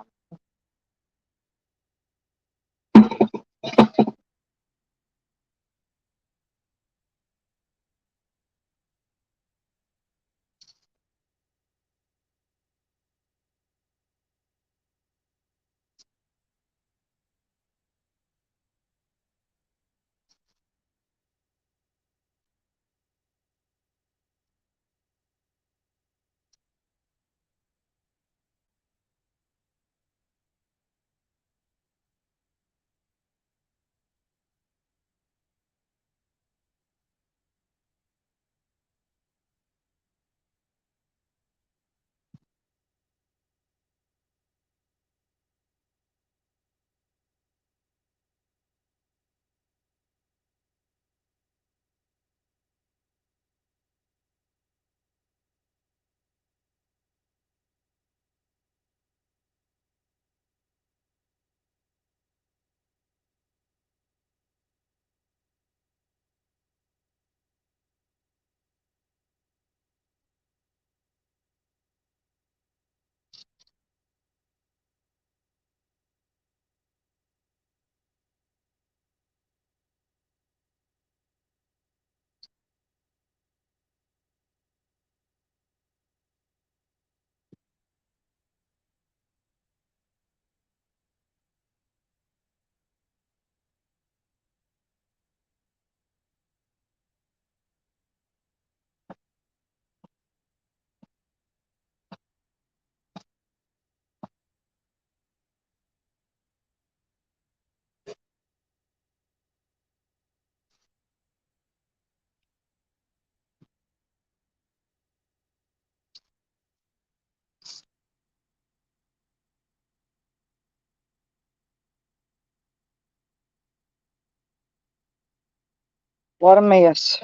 What a mess.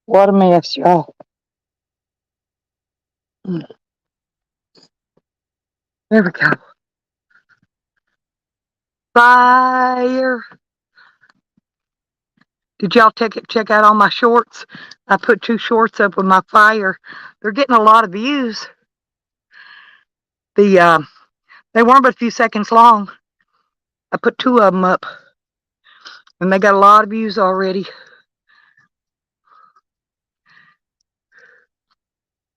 What a mess, y'all. There we go. Fire. Did y'all check out all my shorts? I put 2 shorts up with my fire. They're getting a lot of views. They weren't but a few seconds long. I put 2 of them up, and they got a lot of views already.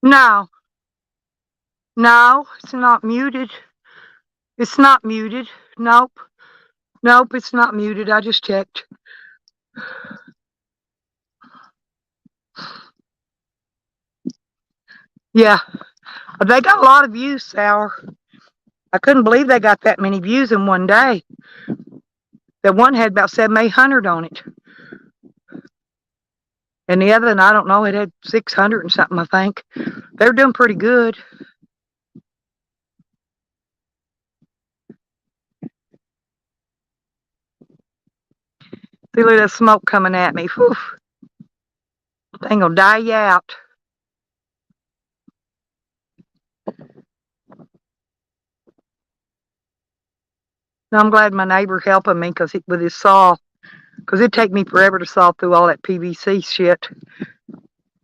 No, no, it's not muted. It's not muted. Nope, nope, it's not muted. I just checked. Yeah, they got a lot of views, Sour. I couldn't believe they got that many views in one day. That one had about 700-800 on it. And the other one, I don't know, it had 600 and something, I think. They're doing pretty good. See, look at that smoke coming at me. Whew. Thing will die you out. Now, I'm glad my neighbor helping me with his saw, because it'd take me forever to saw through all that PVC shit.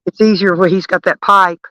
It's easier when he's got that pipe.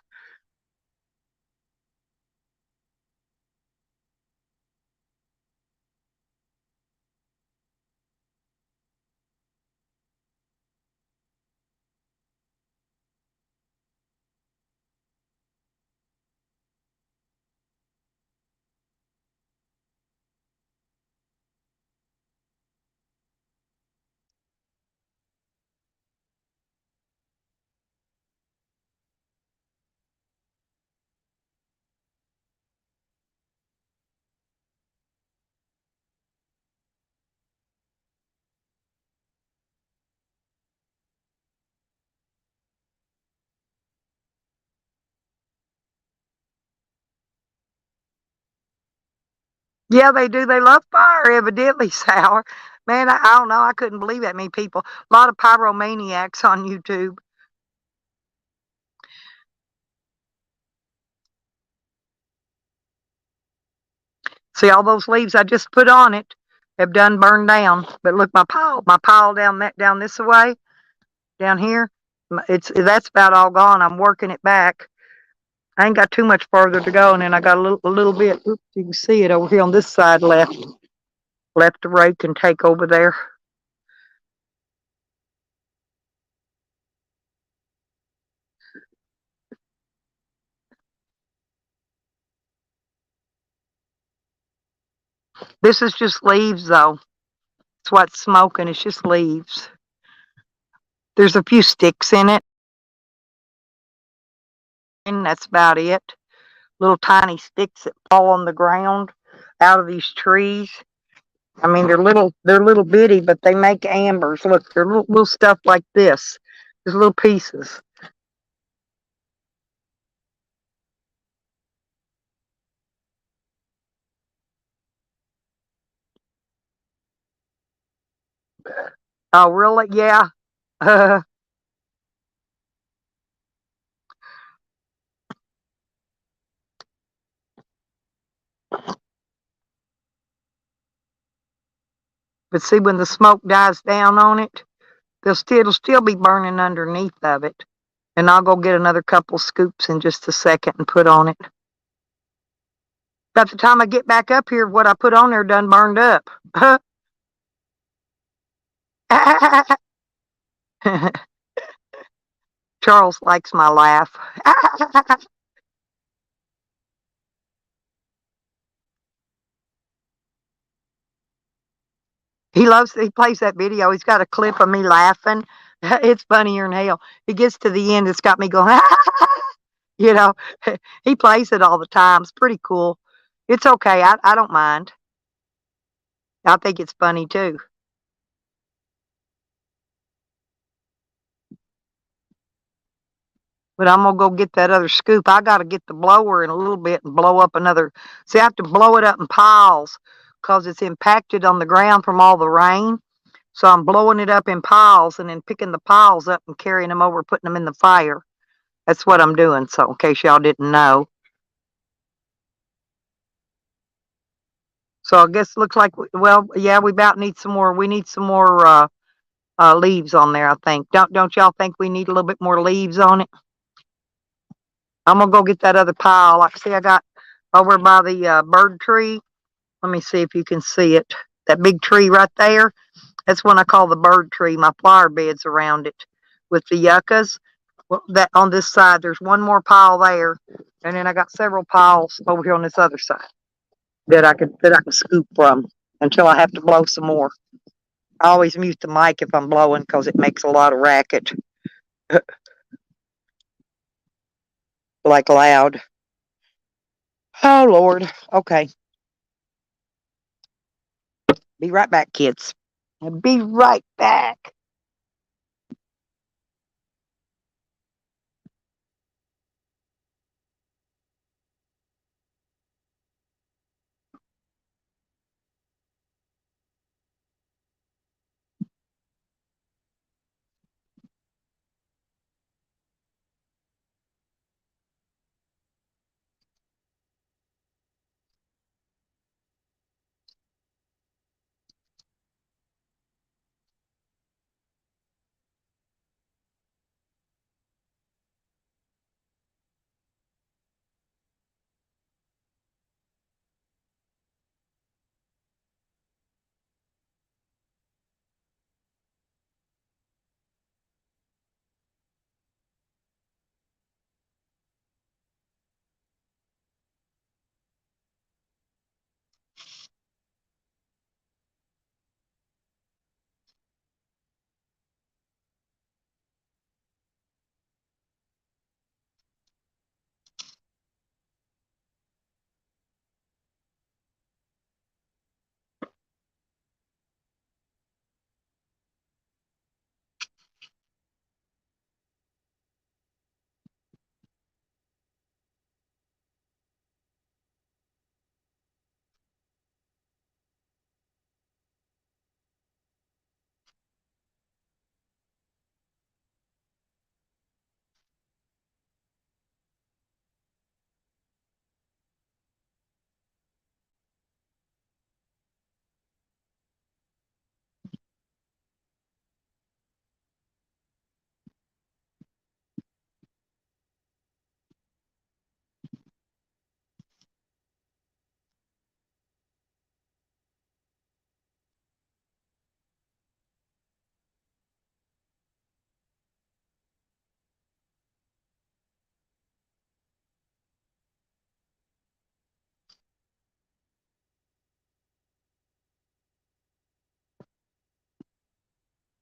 Yeah, they do. They love fire, evidently, Sour. Man, I don't know. I couldn't believe that many people. A lot of pyromaniacs on YouTube. See, all those leaves I just put on it have done burned down. But look, my pile down this way, down here, that's about all gone. I'm working it back. I ain't got too much further to go, and then I got a little bit. Oops, you can see it over here on this side left. Left to rake and take over there. This is just leaves, though. It's what's smoking. It's just leaves. There's a few sticks in it, and that's about it. Little tiny sticks that fall on the ground out of these trees. I mean, they're little bitty, but they make ambers. Look, they're little stuff like this. Just little pieces. Oh, really? Yeah. But see, when the smoke dies down on it, it'll still be burning underneath of it. And I'll go get another couple scoops in just a second and put on it. By the time I get back up here, what I put on there done burned up. Charles likes my laugh. He plays that video. He's got a clip of me laughing. It's funnier than hell. He gets to the end, it's got me going, you know, he plays it all the time. It's pretty cool. It's okay. I don't mind. I think it's funny too. But I'm going to go get that other scoop. I got to get the blower in a little bit and blow up another. See, I have to blow it up in piles because it's impacted on the ground from all the rain. So I'm blowing it up in piles and then picking the piles up and carrying them over, putting them in the fire. That's what I'm doing. So in case y'all didn't know. So I guess it looks like, well, yeah, we about need some more. We need some more leaves on there, I think. Don't y'all think we need a little bit more leaves on it? I'm gonna go get that other pile. Like, see, I got over by the bird tree. Let me see if you can see it. That big tree right there. That's one I call the bird tree. My flower bed's around it with the yuccas. Well, that on this side, there's one more pile there, and then I got several piles over here on this other side that I can scoop from until I have to blow some more. I always mute the mic if I'm blowing because it makes a lot of racket, like loud. Oh Lord. Okay. Be right back, kids. I'll be right back.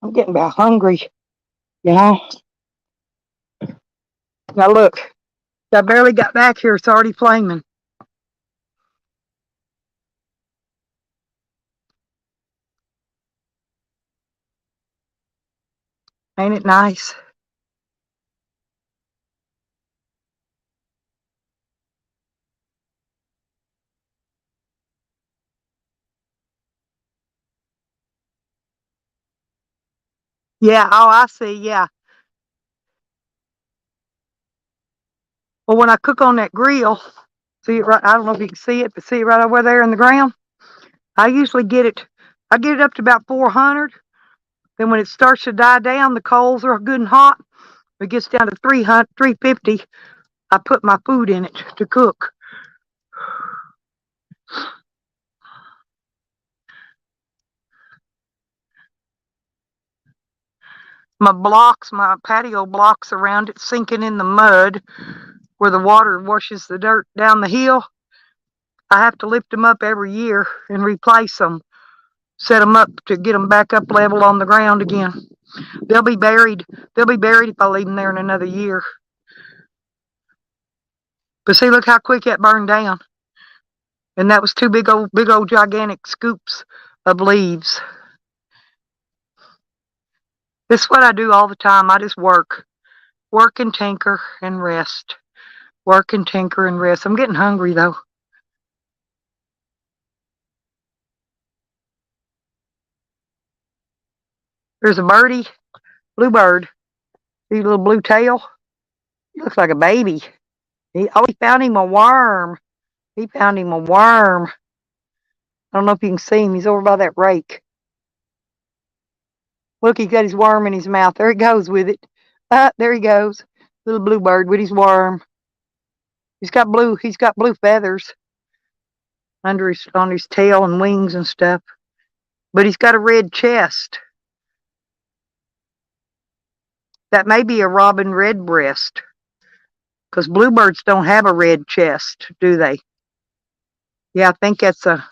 I'm getting about hungry, you know. Now look, I barely got back here. It's already flaming. Ain't it nice? Yeah. Oh, I see. Yeah. Well, when I cook on that grill, see it right. I don't know if you can see it, but see it right over there in the ground. I usually get it. I get it up to about 400. Then when it starts to die down, the coals are good and hot. It gets down to 300, 350. I put my food in it to cook. My blocks, my patio blocks around it, sinking in the mud where the water washes the dirt down the hill. I have to lift them up every year and replace them, set them up to get them back up level on the ground again. They'll be buried. They'll be buried if I leave them there in another year. But see, look how quick that burned down. And that was two big old gigantic scoops of leaves. This is what I do all the time. I just work and tinker and rest. Work and tinker and rest. I'm getting hungry though. There's a birdie, bluebird. See little blue tail? He looks like a baby. He found him a worm. He found him a worm. I don't know if you can see him. He's over by that rake. Look, he's got his worm in his mouth. There he goes with it. There he goes. Little bluebird with his worm. He's got blue feathers on his tail and wings and stuff. But he's got a red chest. That may be a robin redbreast. Because bluebirds don't have a red chest, do they? Yeah, I think that's a.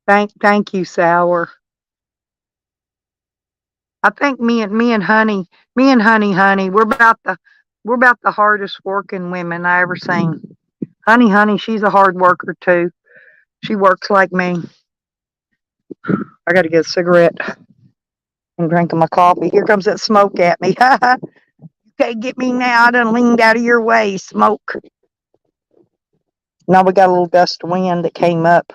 Thank you, Sour. I think me and Honey, we're about the hardest working women I ever seen. Honey, she's a hard worker too. She works like me. I got to get a cigarette and drinking my coffee. Here comes that smoke at me. You can't get me now. I done leaned out of your way, smoke. Now we got a little gust of wind that came up.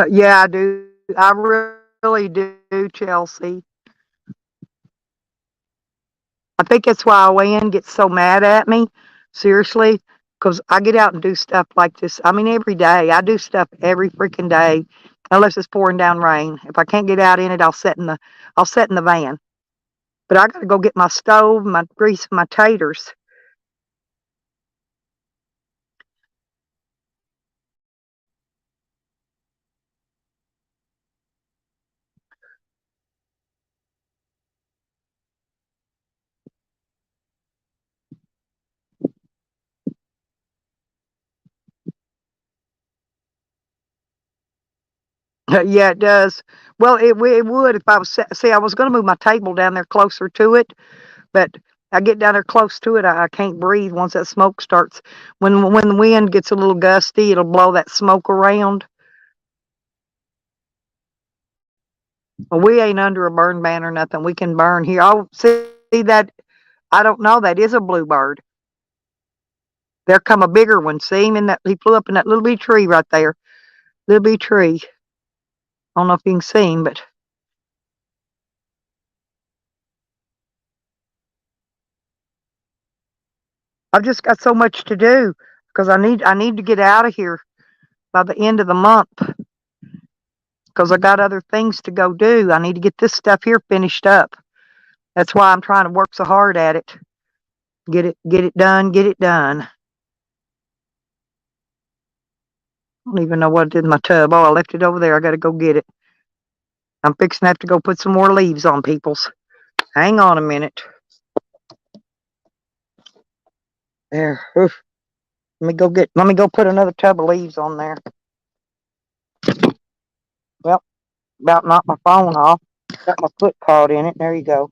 Yeah, I do. I really do, Chelsea. I think that's why Wayne gets so mad at me. Seriously, because I get out and do stuff like this. I mean, every day. I do stuff every freaking day, unless it's pouring down rain. If I can't get out in it, I'll sit in the van. But I got to go get my stove, my grease, my taters. Yeah, it does. Well, it would if I was see. I was going to move my table down there closer to it, but I get down there close to it, I can't breathe once that smoke starts. When the wind gets a little gusty, it'll blow that smoke around. Well, we ain't under a burn ban or nothing. We can burn here. Oh, see that? I don't know. That is a bluebird. There come a bigger one. See him in that? He flew up in that little bitty tree right there. Little bitty tree. I don't know if you can see him, but I've just got so much to do because I need to get out of here by the end of the month because I got other things to go do. I need to get this stuff here finished up. That's why I'm trying to work so hard at it. Get it done, get it done. I don't even know what I did in my tub. Oh, I left it over there. I got to go get it. I'm fixing to have to go put some more leaves on people's. Hang on a minute. There. Oof. Let me go put another tub of leaves on there. Well, about knocked my phone off. Got my foot caught in it. There you go.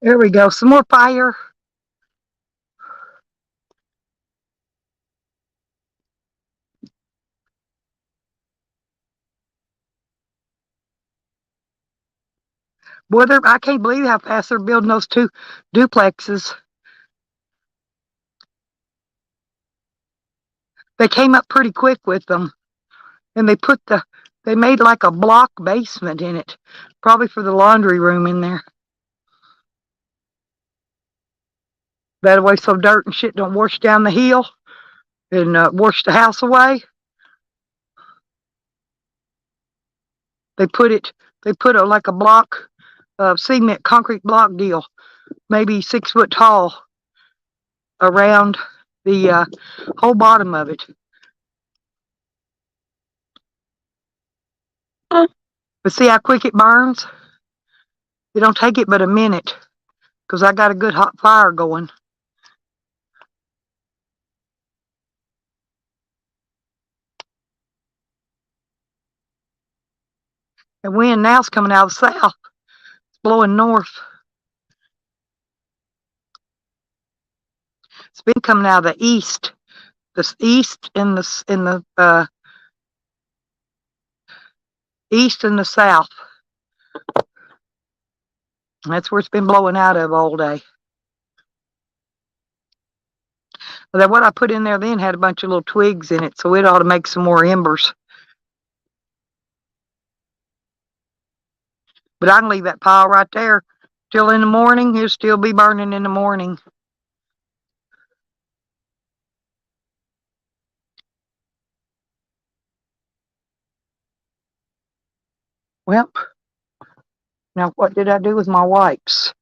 There we go. Some more fire. Boy, I can't believe how fast they're building those two duplexes. They came up pretty quick with them, and they made like a block basement in it, probably for the laundry room in there. That way, so dirt and shit don't wash down the hill and wash the house away. They put like a block of cement, concrete block deal, maybe 6 foot tall, around the whole bottom of it. But see how quick it burns? It don't take it but a minute, because I got a good hot fire going. The wind now's coming out of the south. It's blowing north. It's been coming out of the east. The east and the east and the south. That's where it's been blowing out of all day. But what I put in there then had a bunch of little twigs in it, so it ought to make some more embers. But I can leave that pile right there till in the morning. It'll still be burning in the morning. Well, now what did I do with my wipes?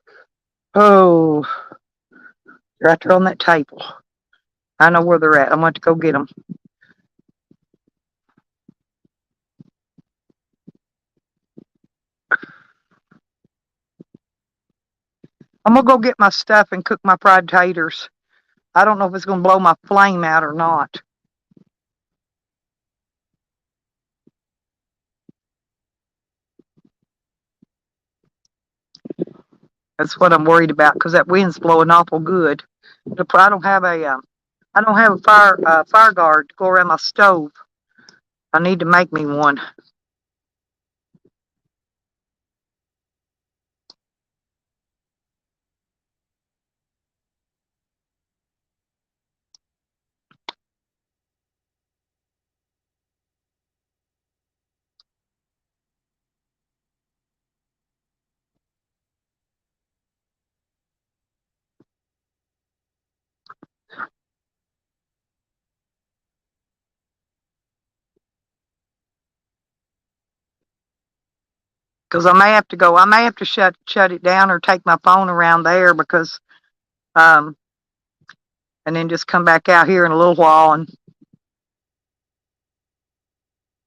Oh, right there on that table. I know where they're at. I'm going to go get them. I'm going to go get my stuff and cook my fried taters. I don't know if it's going to blow my flame out or not. That's what I'm worried about, because that wind's blowing awful good. I don't have a fire guard to go around my stove. I need to make me one. Because I may have to shut it down or take my phone around there, because and then just come back out here in a little while and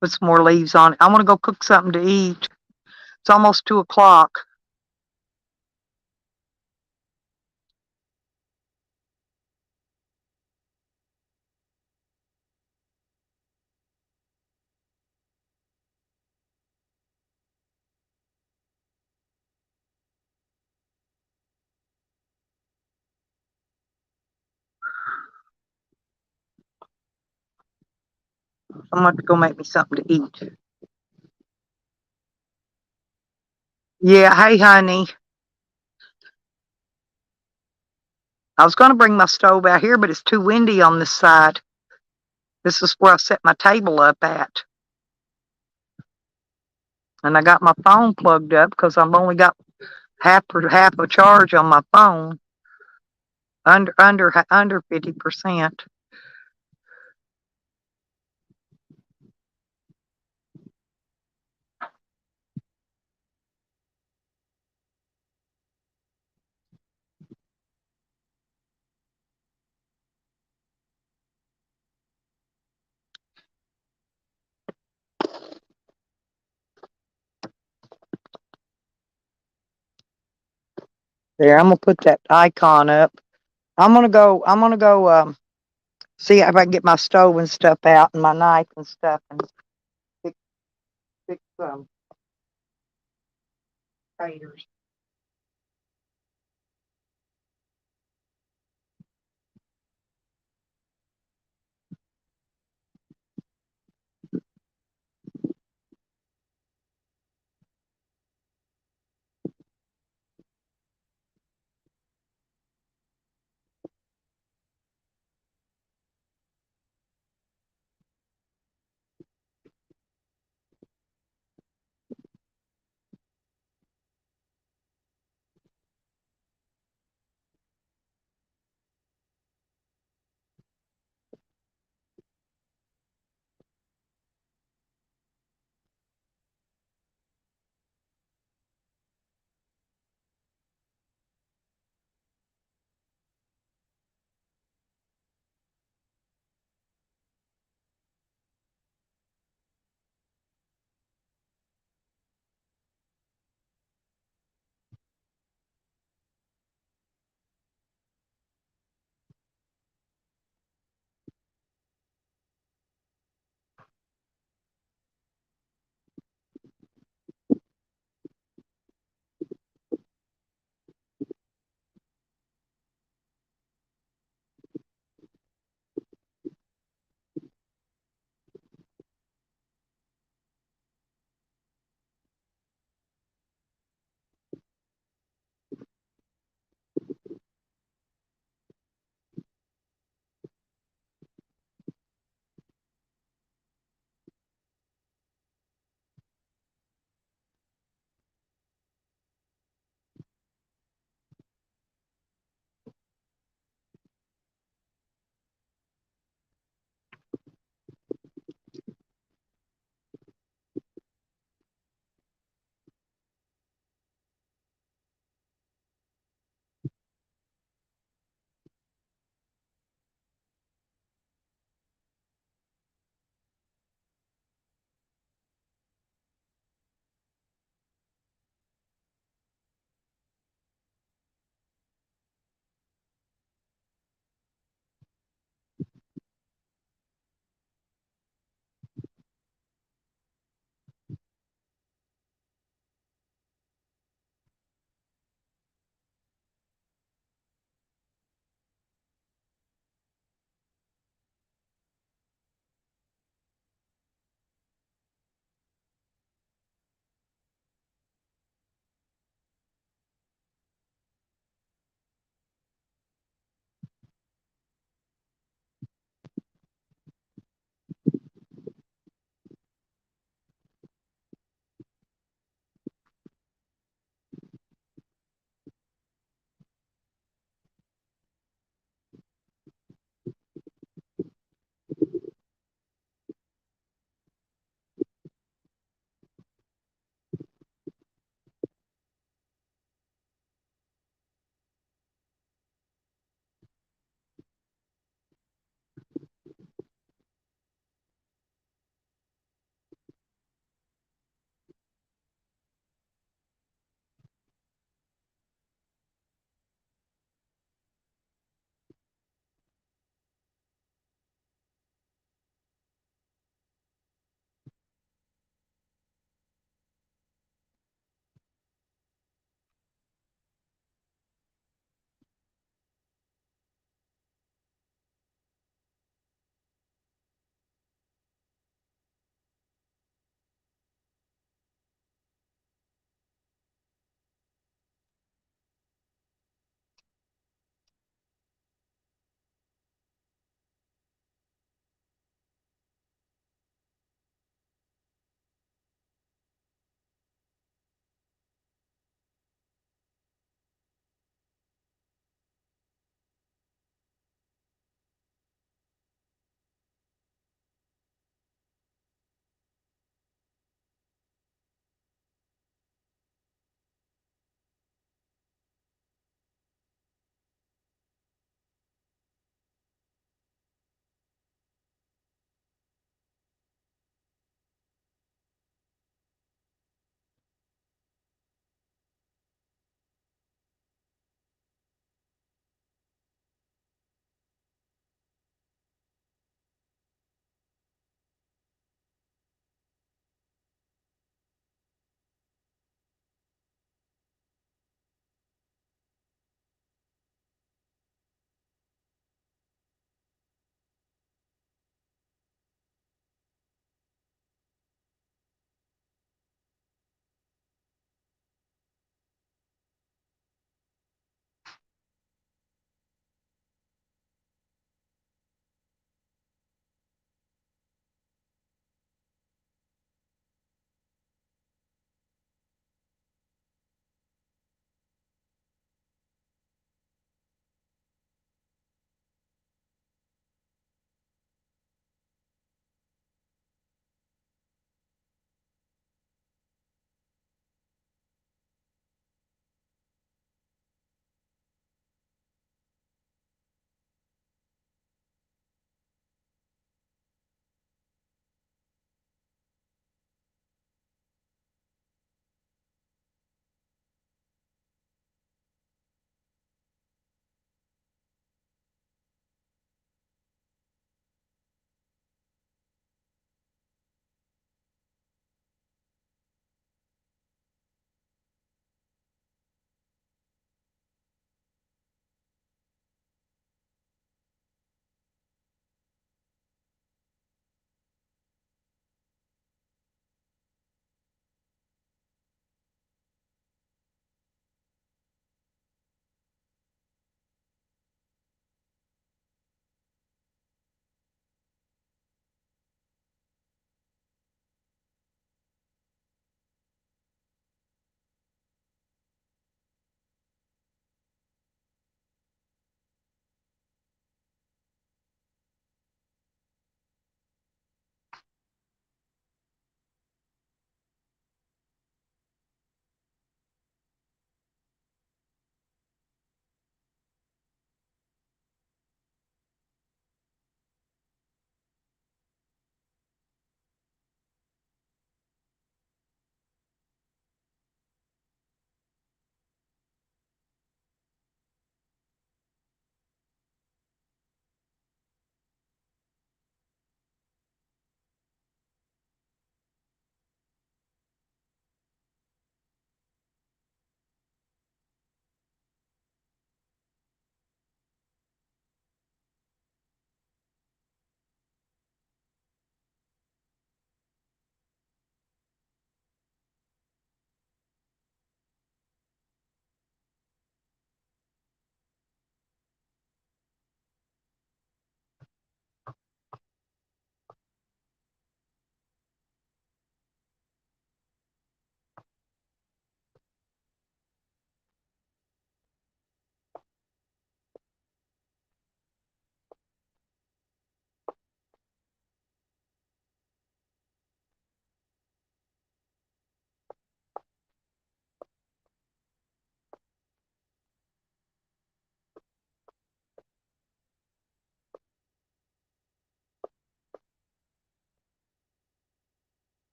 put some more leaves on it. I want to go cook something to eat. It's almost 2:00. I'm going to go make me something to eat. Yeah, hey, honey. I was going to bring my stove out here, but it's too windy on this side. This is where I set my table up at. And I got my phone plugged up because I've only got half a charge on my phone. Under 50%. There, I'm gonna put that icon up. I'm gonna go see if I can get my stove and stuff out and my knife and stuff and fix some taters.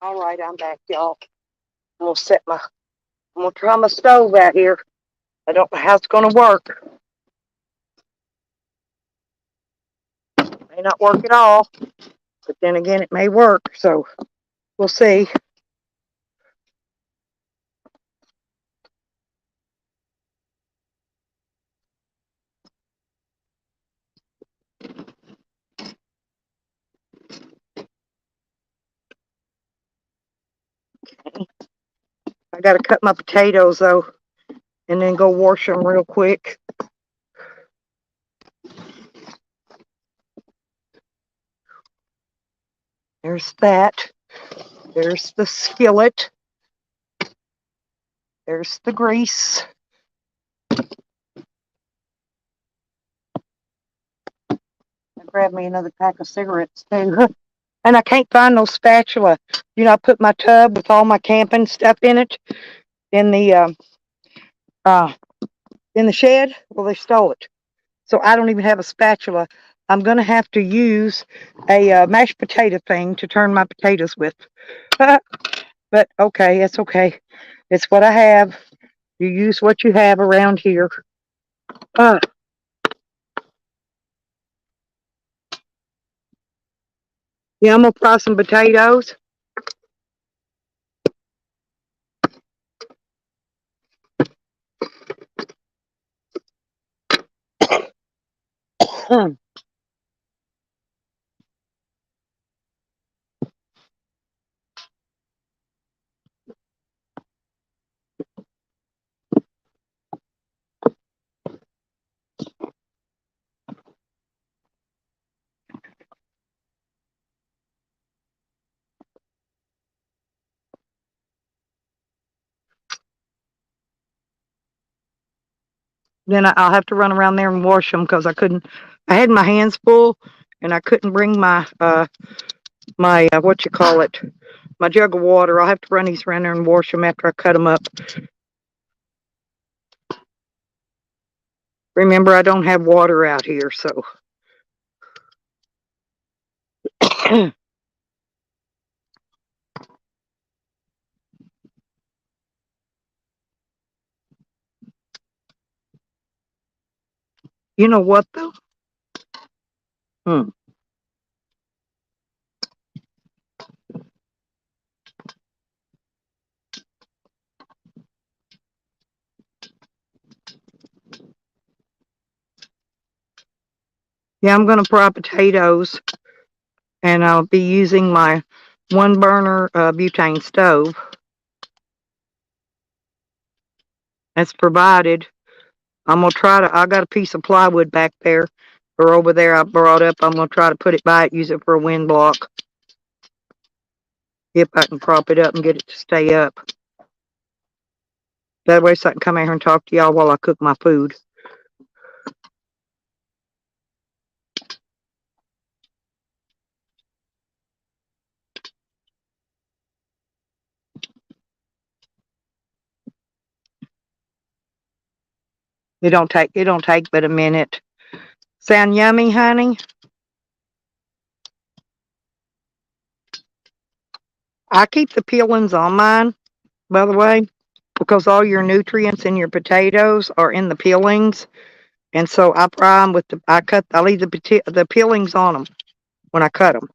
All right, I'm back, y'all. I'm gonna try my stove out here. I don't know how it's gonna work. May not work at all, but then again, it may work. So we'll see. I gotta cut my potatoes though, and then go wash them real quick. There's that. There's the skillet. There's the grease. I grabbed me another pack of cigarettes too. And I can't find no spatula. You know, I put my tub with all my camping stuff in it in the uh in the shed. Well, they stole it, so I don't even have a spatula. I'm gonna have to use a mashed potato thing to turn my potatoes with. But okay, it's okay. It's what I have. You use what you have around here. Uh, yeah, I'm gonna fry some potatoes. Then I'll have to run around there and wash them because I couldn't. I had my hands full, and I couldn't bring my what you call it, my jug of water. I'll have to run these around there and wash them after I cut them up. Remember, I don't have water out here, so you know what though? Hmm. Yeah, I'm gonna fry potatoes, and I'll be using my one burner butane stove. That's provided. I'm gonna try to. I got a piece of plywood back there, or over there. I brought up. I'm gonna try to put it by it, use it for a wind block. If I can prop it up and get it to stay up. That way, so I can come out here and talk to y'all while I cook my food. It don't take but a minute. Sound yummy, honey? I keep the peelings on mine, by the way, because all your nutrients in your potatoes are in the peelings, and so I fry them with I leave the peelings on them when I cut them.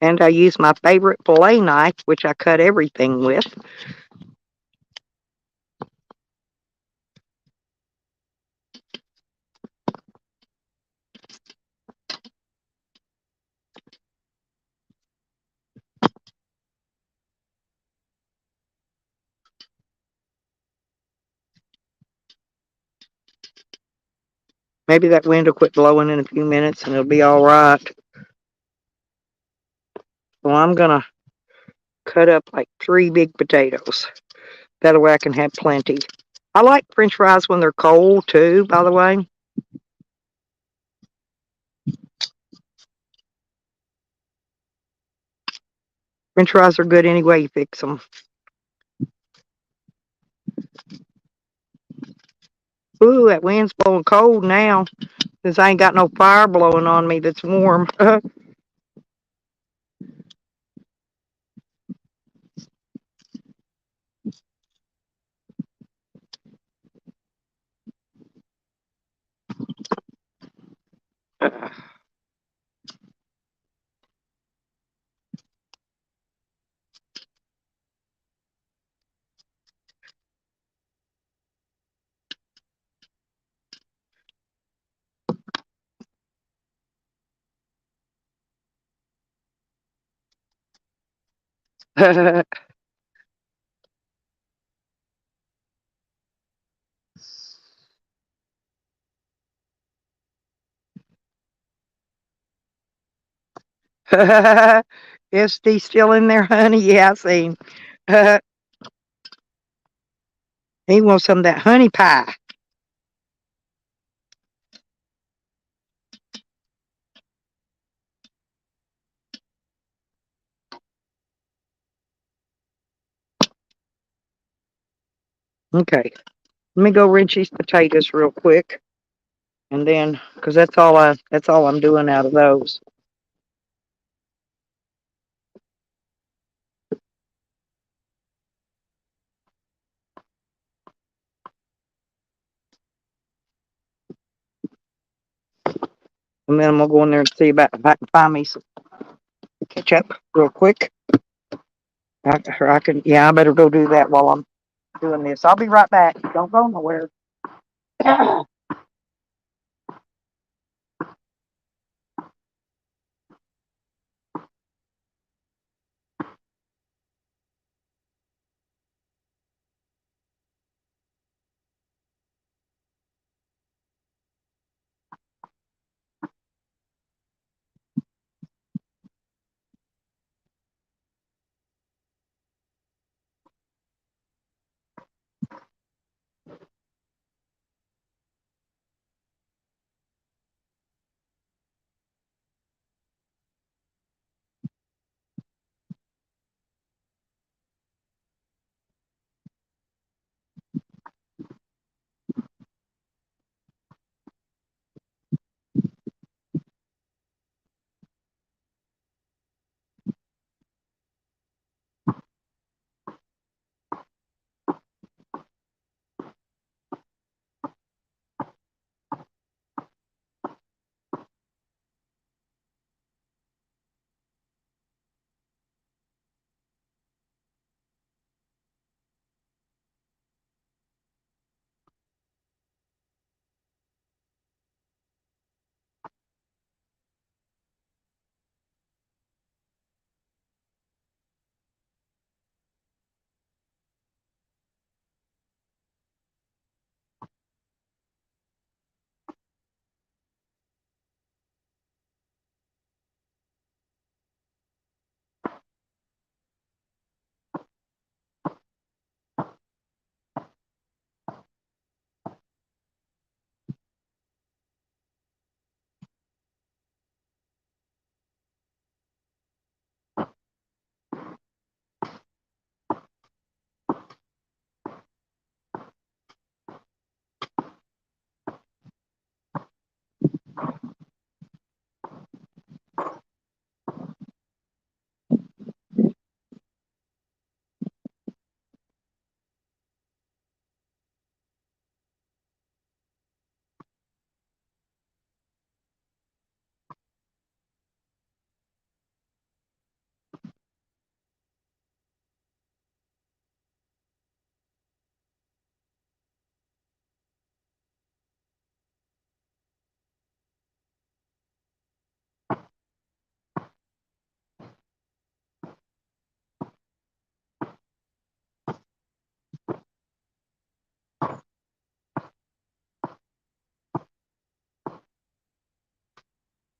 And I use my favorite fillet knife, which I cut everything with. Maybe that wind will quit blowing in a few minutes and it'll be all right. So I'm gonna cut up like 3 big potatoes. That way I can have plenty. I like French fries when they're cold too, by the way. French fries are good any way you fix them. Ooh, that wind's blowing cold now since I ain't got no fire blowing on me that's warm. Is Steve still in there, honey? Yeah, I see him. He wants some of that honey pie. Okay, let me go rinse these potatoes real quick, and then because that's all I'm doing out of those. And then I'm gonna go in there and see about if I can find me some ketchup real quick. I can, yeah, I better go do that while I'm doing this. I'll be right back. Don't go nowhere.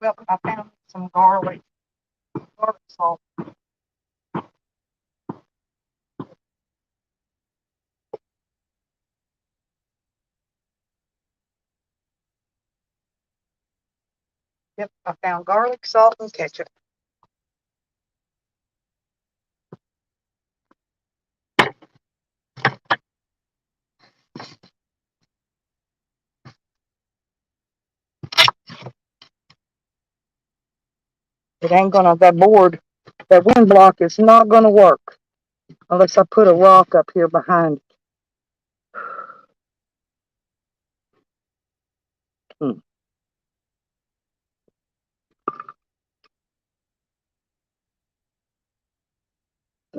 Well, I found some garlic salt. Yep, I found garlic, salt, and ketchup. It ain't gonna, that wind block is not gonna work unless I put a rock up here behind it. Hmm.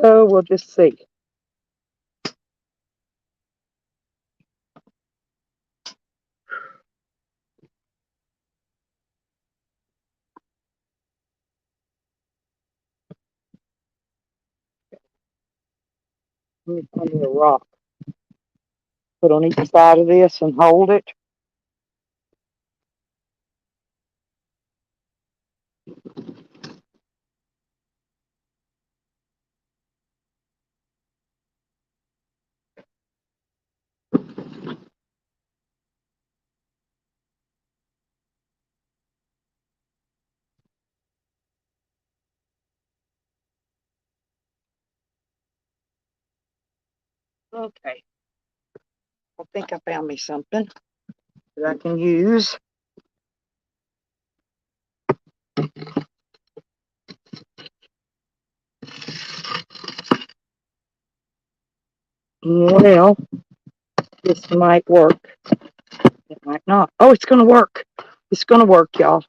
So we'll just see. Let me find me a rock. Put on each side of this and hold it. Okay. I think I found me something that I can use. Well, this might work. It might not. Oh, it's gonna work. It's gonna work, y'all.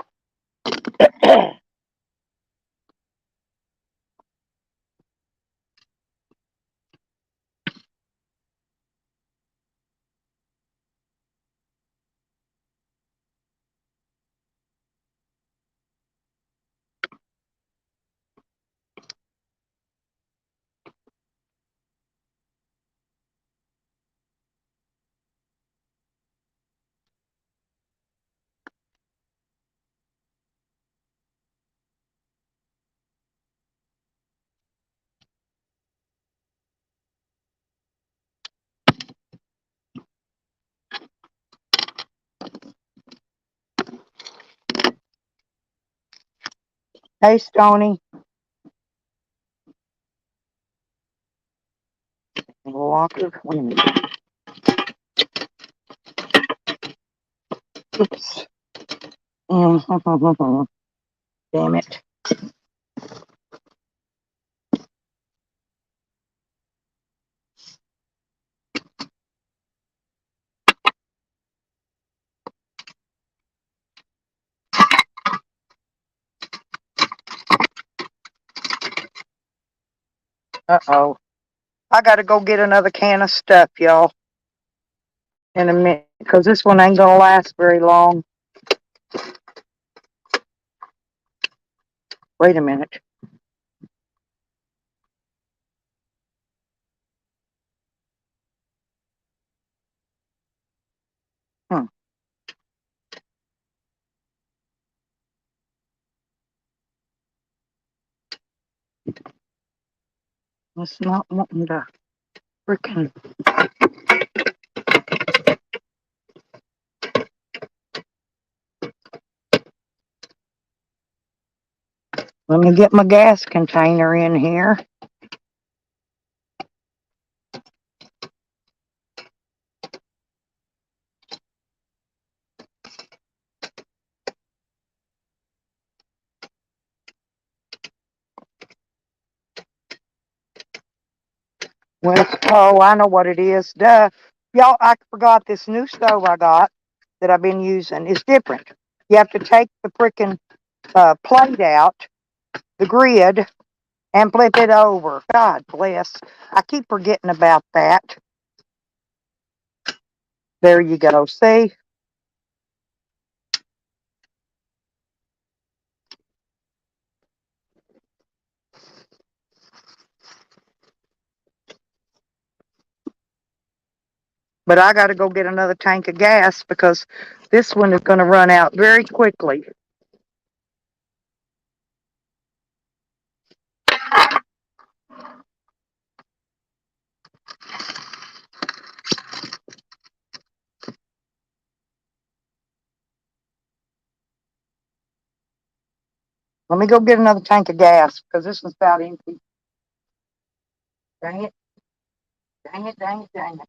Hey, Stony. Walker. Wait a minute. Oops. Damn it. Uh-oh. I gotta go get another can of stuff, y'all, in a minute, because this one ain't gonna last very long. Wait a minute. Hmm. It's not wanting to freaking. Let me get my gas container in here. Well, oh, I know what it is. Duh. Y'all, I forgot this new stove I got that I've been using is different. You have to take the freaking plate out, the grid, and flip it over. God bless. I keep forgetting about that. There you go. See? But I got to go get another tank of gas because this one is going to run out very quickly. Let me go get another tank of gas because this one's about empty. Dang it. Dang it, dang it, dang it.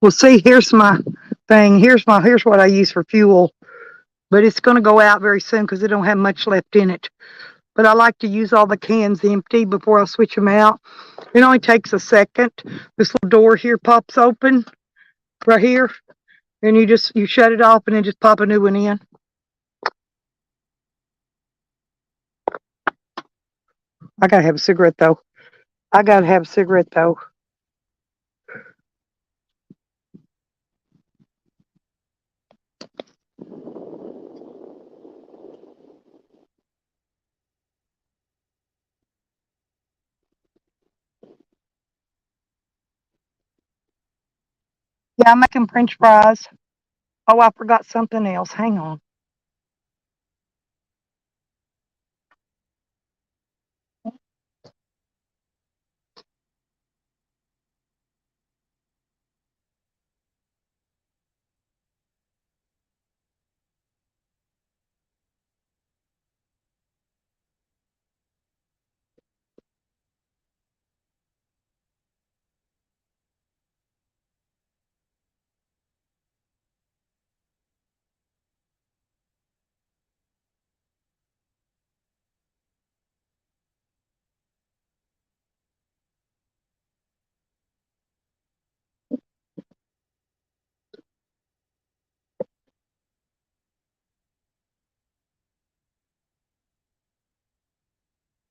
Well, see, here's my thing. Here's what I use for fuel, but it's going to go out very soon because it don't have much left in it. But I like to use all the cans empty before I switch them out. It only takes a second. This little door here pops open right here, and you shut it off and then just pop a new one in. I gotta have a cigarette though. I gotta have a cigarette though. Yeah, I'm making French fries. Oh, I forgot something else. Hang on.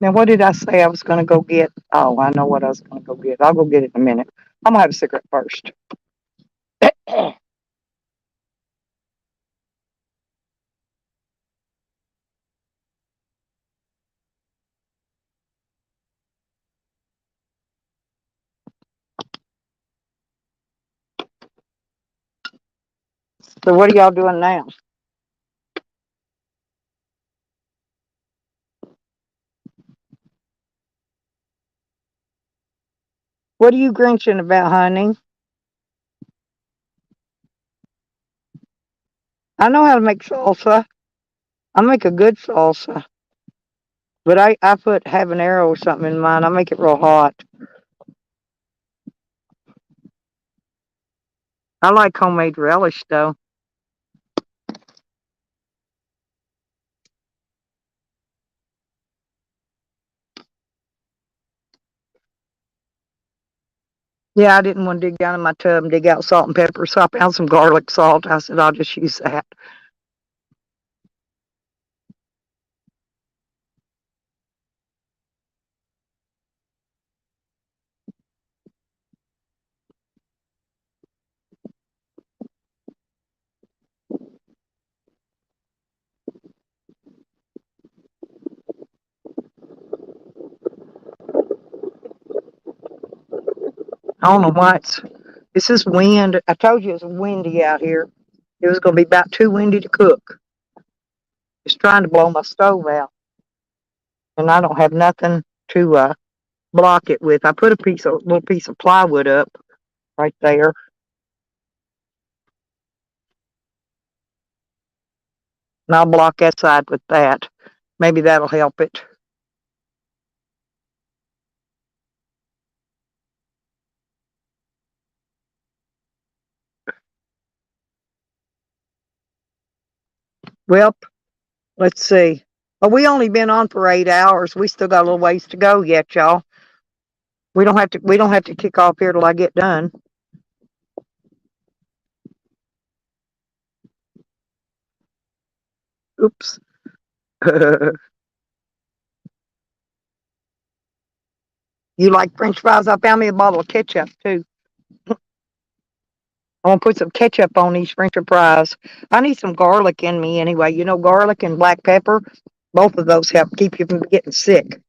Now, what did I say I was going to go get? Oh, I know what I was going to go get. I'll go get it in a minute. I'm going to have a cigarette first. So, what are y'all doing now? What are you grinching about, honey? I know how to make salsa. I make a good salsa. But I put habanero or something in mine. I make it real hot. I like homemade relish, though. Yeah, I didn't want to dig down in my tub and dig out salt and pepper, so I found some garlic salt. I said, I'll just use that. I don't know why this is wind. I told you it's windy out here. It was going to be about too windy to cook. It's trying to blow my stove out, and I don't have nothing to block it with. I put a little piece of plywood up right there. And I'll block that side with that. Maybe that'll help it. Well, let's see. Well, we only been on for 8 hours. We still got a little ways to go yet, y'all. We don't have to kick off here till I get done. Oops. You like French fries? I found me a bottle of ketchup too. I'm gonna put some ketchup on these French fries. I need some garlic in me anyway. You know, garlic and black pepper, both of those help keep you from getting sick.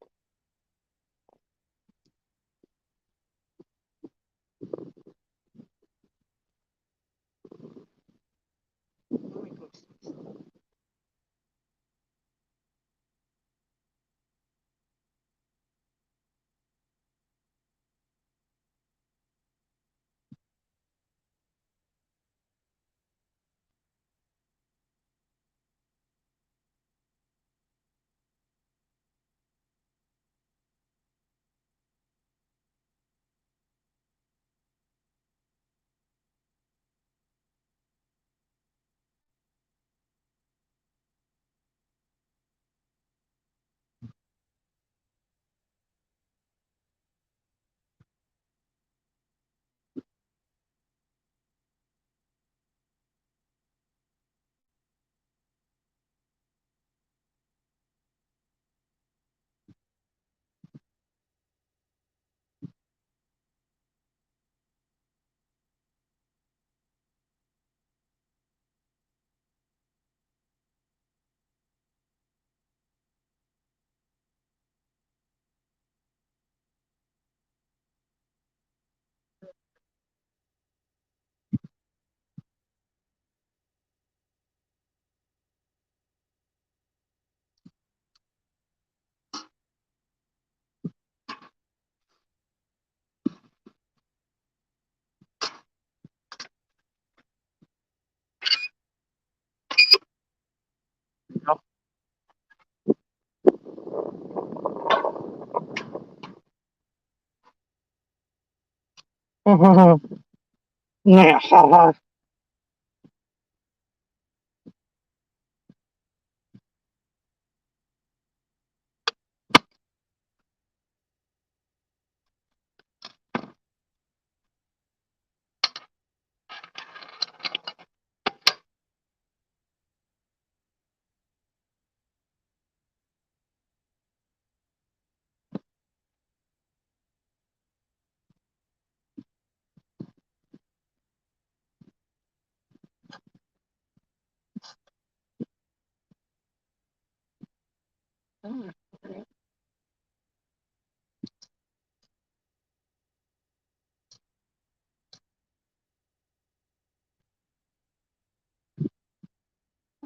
Yeah.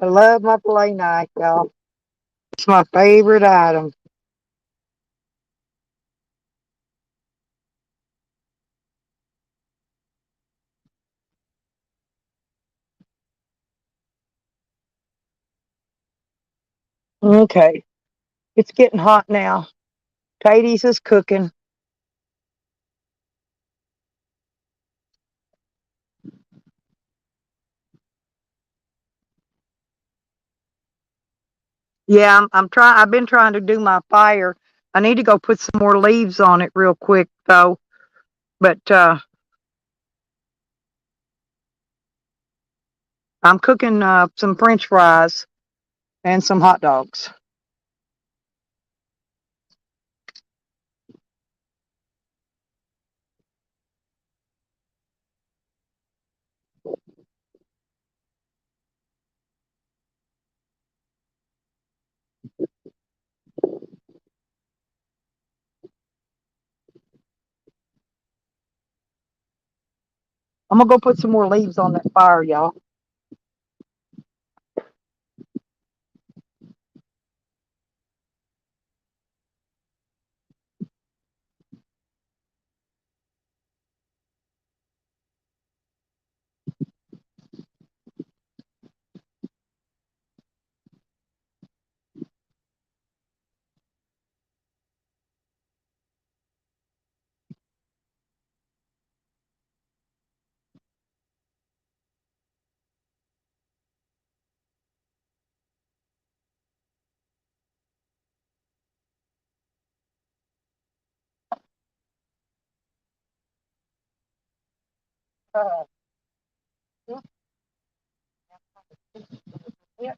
I love my filet knife, y'all. It's my favorite item. Okay, it's getting hot now. Katie's is cooking. Yeah, I'm trying. I've been trying to do my fire. I need to go put some more leaves on it real quick though. But I'm cooking some French fries and some hot dogs. I'm gonna go put some more leaves on that fire, y'all. Uh, yeah.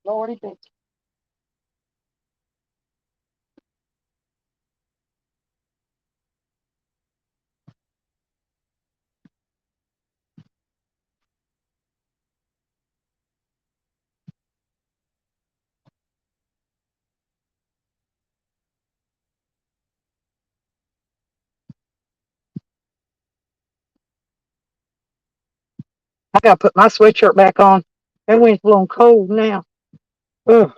Lordy, I gotta put my sweatshirt back on. That wind's blowing cold now. Ugh.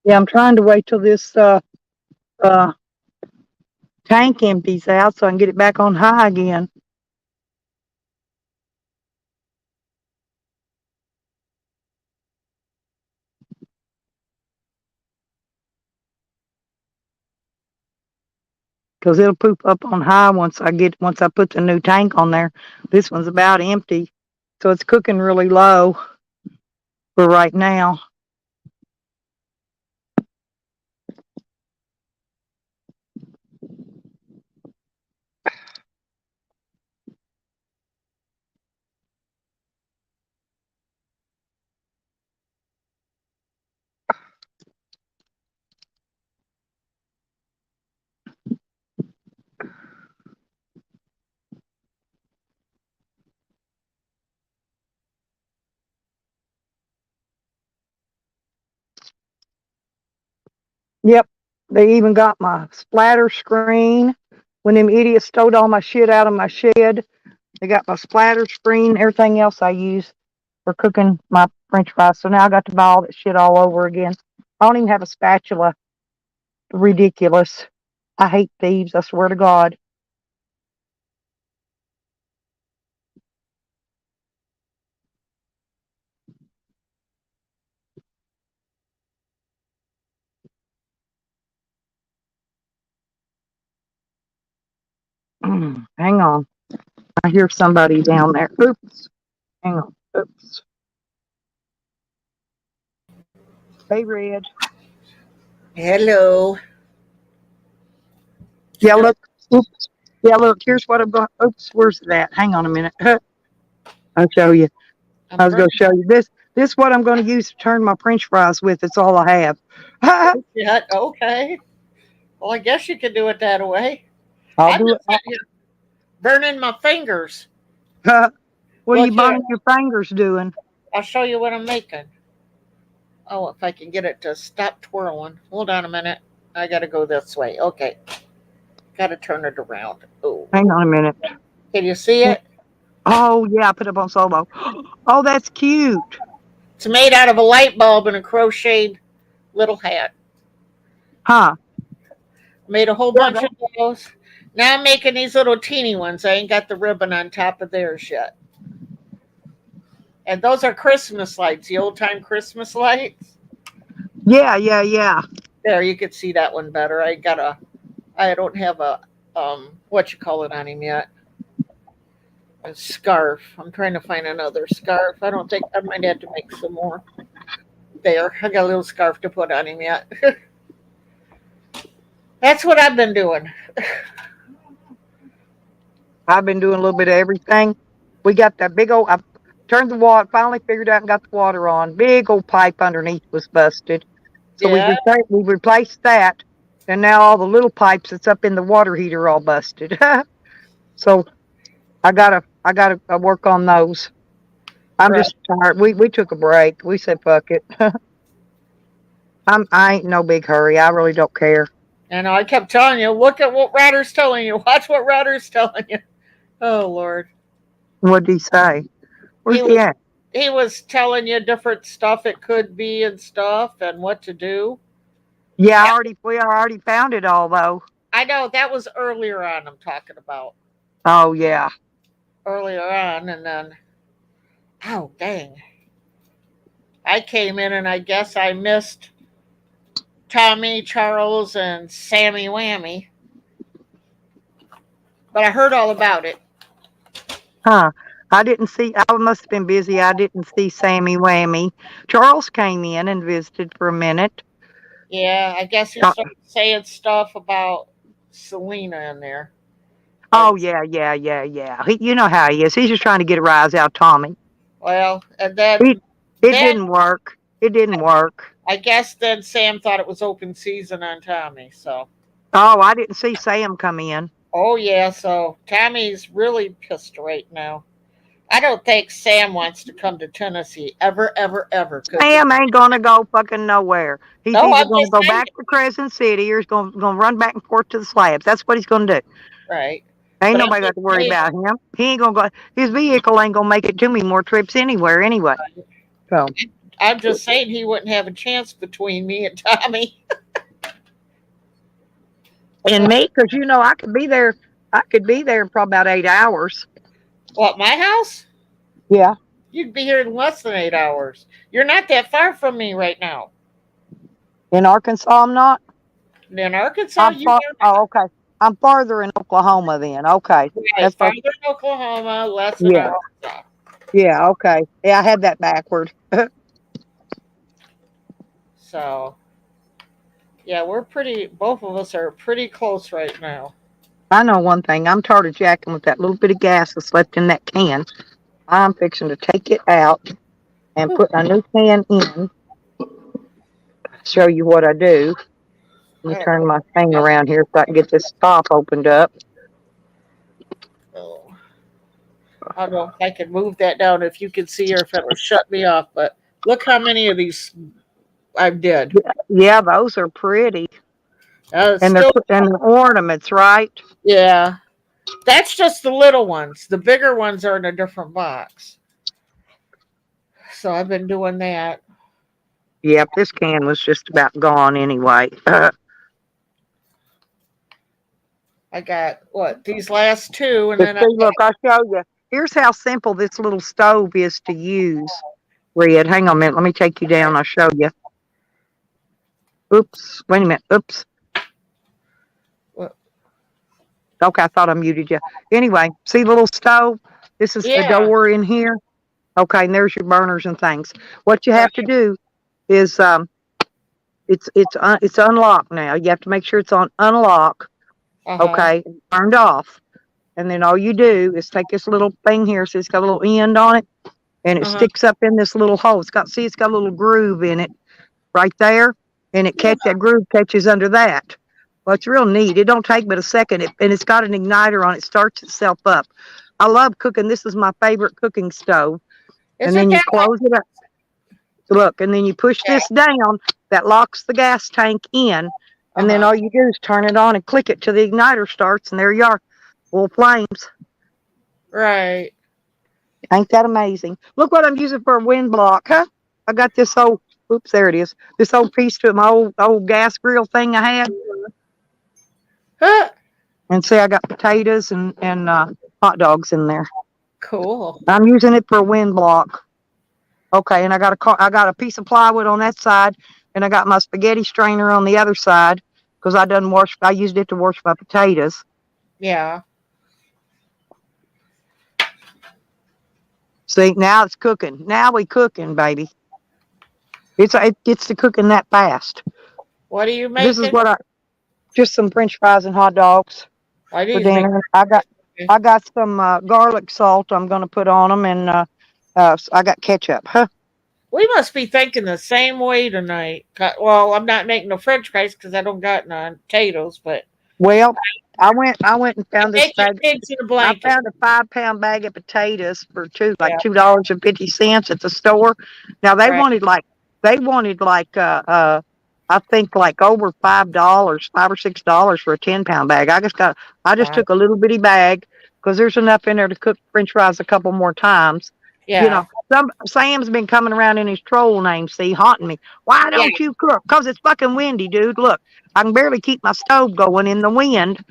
Yeah, I'm trying to wait till this uh tank empties out so I can get it back on high again. Because it'll poop up on high once I put the new tank on there. This one's about empty, so it's cooking really low for right now. Yep. They even got my splatter screen. When them idiots stole all my shit out of my shed, they got my splatter screen, everything else I use for cooking my french fries. So now I got to buy all that shit all over again. I don't even have a spatula. Ridiculous. I hate thieves, I swear to God. Hang on. I hear somebody down there. Oops. Hang on. Oops. Hey, Red. Hello. Yeah, look. Oops. Yeah, look. Here's what I'm going. Oops. Where's that? Hang on a minute. I'll show you. I I'm was going to show you this. This is what I'm going to use to turn my French fries with. It's all I have. yeah, okay. Well, I guess you could do it that way. I'll I'm do just sitting here burning my fingers. it. What are you Look here. burning your fingers doing? I'll show you what I'm making. Oh, if I can get it to stop twirling. Hold on a minute. I got to go this way. Okay. Got to turn it around. Oh, Hang on a minute. can you see it? Oh, yeah, I put it up on solo. Oh, that's cute. It's made out of a light bulb and a crocheted little hat. Huh? Made a whole Yeah, bunch of those. Now I'm making these little teeny ones. I ain't got the ribbon on top of theirs yet. And those are Christmas lights, the old time Christmas lights. yeah. There, you could see that one better. I don't have a, what you call it on him yet. A scarf. I'm trying to find another scarf. I don't think I might have to make some more. There, I got a little scarf to put on him yet. That's what I've been doing. I've been doing a little bit of everything. We got that big old, I turned the water, finally figured out and got the water on. Big old pipe underneath was busted. So Yeah, we replaced that. And now all the little pipes that's up in the water heater are all busted. So I gotta work on those. I'm right. just tired. We took a break. We said fuck it. I ain't no big hurry. I really don't care. And I kept telling you, look at what Router's telling you. Watch what Router's telling you. Oh Lord, What'd he say? he Where's he was at? he was telling you different stuff it could be and stuff and what to do. Yeah, we already found it all though. I know that was earlier on. I'm talking about Oh yeah. earlier on, and then oh dang, I came in and I guess I missed Tommy, Charles, and Sammy Whammy, but I heard all about it. Huh. I didn't see, I must have been busy. I didn't see Sammy Whammy. Charles came in and visited for a minute. Yeah, I guess he Uh, started saying stuff about Selena in there, and oh, yeah. You know how he is. He's just trying to get a rise out of Tommy. well, and It, it then didn't work. It didn't work. I guess then Sam thought it was open season on Tommy. So, Oh, I didn't see Sam come in. oh yeah, so Tommy's really pissed right now. I don't think Sam wants to come to Tennessee ever, ever, ever. Cause Sam ain't going to go fucking nowhere. He's no, either I'm going to just go saying. back to Crescent City or he's going to run back and forth to the slabs. That's what he's going to do. Right, Ain't but I'm nobody got just to worry saying. about him. He ain't going to go. His vehicle ain't going to make it too many more trips anywhere anyway. So. I'm just saying he wouldn't have a chance between me and Tommy. And me, because I could be there. I could be there in probably about 8 hours. What, my house? Yeah. You'd be here in less than 8 hours. You're not that far from me right now. In Arkansas, I'm not. In Arkansas, I'm you far. are Oh, not. okay. I'm farther in Oklahoma then. Okay. Right, That's what. farther in Oklahoma, less in Yeah. Arkansas. Yeah. Okay. Yeah, I had that backward. So, yeah, both of us are pretty close right now. I know one thing. I'm tired of jacking with that little bit of gas that's left in that can. I'm fixing to take it out and put a new can in. Show you what I do. Let me I don't turn know. my thing around here so I can get this top opened up. Oh, I don't know if I can move that down if you can see or if it will shut me off. But look how many of these I did. Yeah, those are pretty. It's And still, and the ornaments, right? yeah. That's just the little ones. The bigger ones are in a different box. So I've been doing that. Yep, this can was just about gone anyway. I got what these last two, and But then I see, look, I'll show you. Here's how simple this little stove is to use. Red, hang on a minute. Let me take you down. I'll show you. Oops. Wait a minute. Oops. What? Okay, I thought I muted you. Anyway, see the little stove? This is the Yeah, door in here. Okay, and there's your burners and things. What you have right. to do is it's unlocked now. You have to make sure it's on unlock. Uh huh. Okay, turned off. And then all you do is take this little thing here. So it's got a little end on it, and it Uh huh. sticks up in this little hole. It's got a little groove in it right there, and Yeah. that groove catches under that. Well, it's real neat. It don't take but a second, and it's got an igniter on it. Starts itself up. I love cooking. This is my favorite cooking stove. And Isn't then you that like close it up. Look, and then you push that? this down. That locks the gas tank in, Uh and then huh. all you do is turn it on and click it till the igniter starts, and there you are, full flames. Right. Ain't that amazing? Look what I'm using for a wind block, huh? I got this old, oops, there it is. This old piece to my old gas grill thing I had. Huh. And see, I got potatoes and hot dogs in there. Cool. I'm using it for a wind block. Okay, and I got a piece of plywood on that side, and I got my spaghetti strainer on the other side because I used it to wash my potatoes. Yeah. See, now it's cooking. Now we cooking, baby. It gets to cooking that fast. What are you This is making? what I just some French fries and hot dogs I for need to make. dinner. I got some garlic salt I'm going to put on them, and I got ketchup. Huh? We must be thinking the same way tonight. Well, I'm not making no French fries because I don't got none potatoes, but Well, I went and I found this make your bag. pigs in a I blanket. found a 5 pound bag of potatoes for like Yeah. $2.50 at the store. Now Right. they wanted like I think like over $5, $5 or $6 for a 10 pound bag. I just Wow. took a little bitty bag because there's enough in there to cook French fries a couple more times. You know, Yeah. Sam's been coming around in his troll name, see, haunting me. Why Yeah. don't you cook? Because it's fucking windy, dude. Look, I can barely keep my stove going in the wind.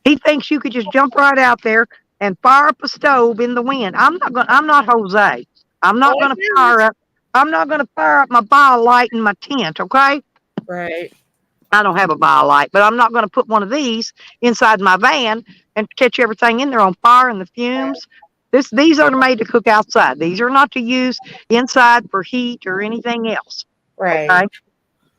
He thinks you could just jump right out there and fire up a stove in the wind. I'm not Jose. I'm Oh, not I gonna know. fire up I'm not gonna fire up my BioLite in my tent, okay? Right. I don't have a BioLite, but I'm not gonna put one of these inside my van and catch everything in there on fire and the fumes. These are made to cook outside. These are not to use inside for heat or anything else. Right. Okay?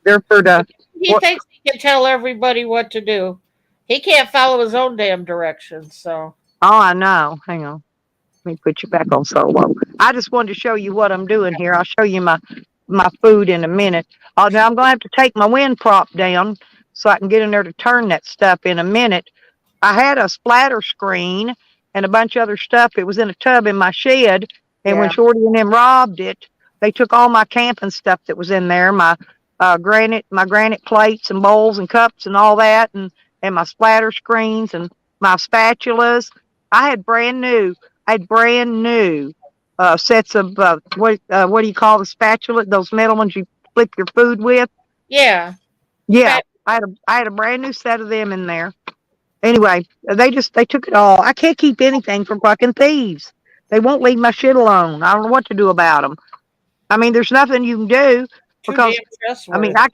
They're for the He what thinks he can tell everybody what to do. He can't follow his own damn directions. So. oh I know. Hang on. Let me put you back on solo. I just wanted to show you what I'm doing here. I'll show you my food in a minute. Now I'm gonna have to take my wind prop down so I can get in there to turn that stuff in a minute. I had a splatter screen and a bunch of other stuff. It was in a tub in my shed, and when Yeah. Shorty and them robbed it, they took all my camping stuff that was in there, my granite plates and bowls and cups and all that, and my splatter screens and my spatulas. I had brand new. I had brand new sets of what do you call the spatula? Those metal ones you flip your food with. Yeah. Yeah, I had a brand new set of them in there. Anyway, they took it all. I can't keep anything from fucking thieves. They won't leave my shit alone. I don't know what to do about them. I mean, there's nothing you can do Too damn because trustworthy. I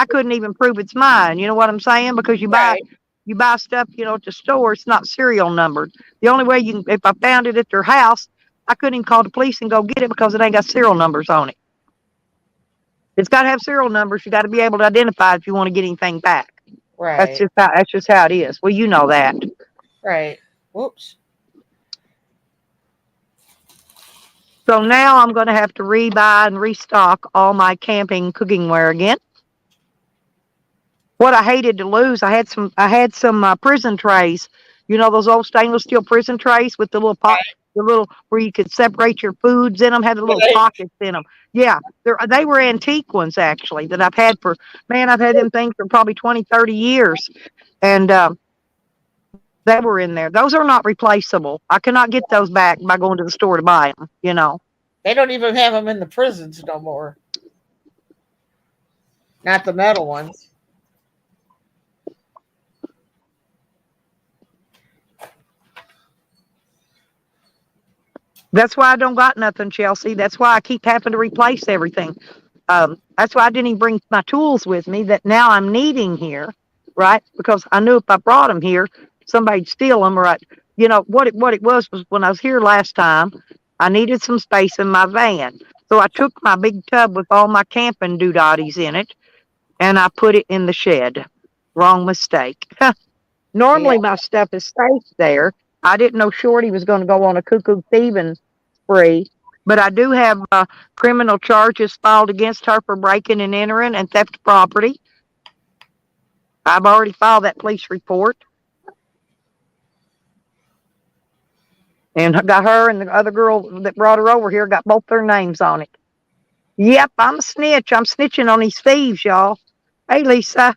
couldn't even prove it's mine. You know what I'm saying? Because Right. you buy stuff, at the store, it's not serial numbered. The only way if I found it at their house, I couldn't even call the police and go get it because it ain't got serial numbers on it. It's got to have serial numbers. You got to be able to identify if you want to get anything back. Right. That's just how it is. Well, you know that. Right. Whoops. So now I'm going to have to rebuy and restock all my camping cooking wear again. What I hated to lose, I had some prison trays. You know those old stainless steel prison trays with the little pot, the little where you could separate your foods in them, had the little Right. pockets in them. Yeah, they were antique ones actually that I've had for, man, I've had them things for probably 20, 30 years. And they were in there. Those are not replaceable. I cannot get those back by going to the store to buy them, you know. They don't even have them in the prisons no more. Not the metal ones. That's why I don't got nothing, Chelsea. That's why I keep having to replace everything. That's why I didn't even bring my tools with me that now I'm needing here, right? Because I knew if I brought them here, somebody'd steal them, right? You know, what it was when I was here last time, I needed some space in my van. So I took my big tub with all my camping doodaddies in it, and I put it in the shed. Wrong mistake. Yeah. Normally my stuff is safe there. I didn't know Shorty was going to go on a cuckoo thieving spree, but I do have criminal charges filed against her for breaking and entering and theft of property. I've already filed that police report. And I got her and the other girl that brought her over here, got both their names on it. Yep, I'm a snitch. I'm snitching on these thieves, y'all. Hey, Lisa.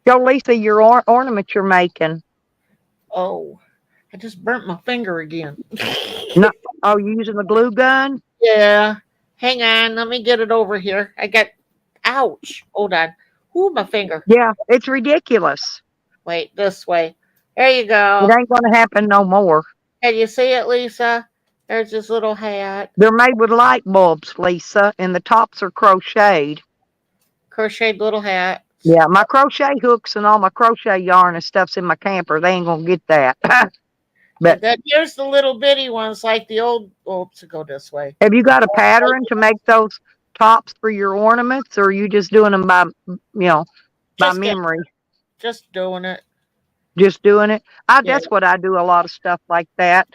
Yo, Lisa, your ornament you're making. Oh, I just burnt my finger again. No, oh, you using the glue gun? Yeah. Hang on. Let me get it over here. I got. Ouch. Hold on. Ooh, my finger. Yeah, it's ridiculous. Wait, this way. There you It go. ain't going to happen no more. Can you see it, Lisa? There's this little hat. They're made with light bulbs, Lisa, and the tops are crocheted. Crocheted little hat. Yeah, my crochet hooks and all my crochet yarn and stuff's in my camper. They ain't going to get that. And But then here's the little bitty ones like the old. Oh, to go this way. have you got a pattern to make those tops for your ornaments, or are you just doing them by, by Just memory? just doing it. Just doing it? Yeah. That's what I do, a lot of stuff like that.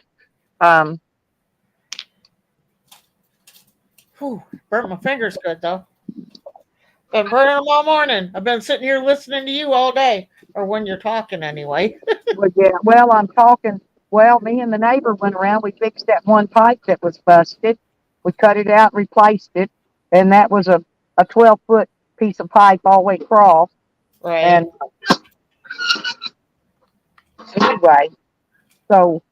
Whew, burnt my fingers good though. Been burning them all morning. I've been sitting here listening to you all day, or when you're talking anyway. Well, yeah. Well, I'm talking. Well, me and the neighbor went around. We fixed that one pipe that was busted. We cut it out, replaced it, and that was a 12-foot piece of pipe all the way across. Right. And anyway, so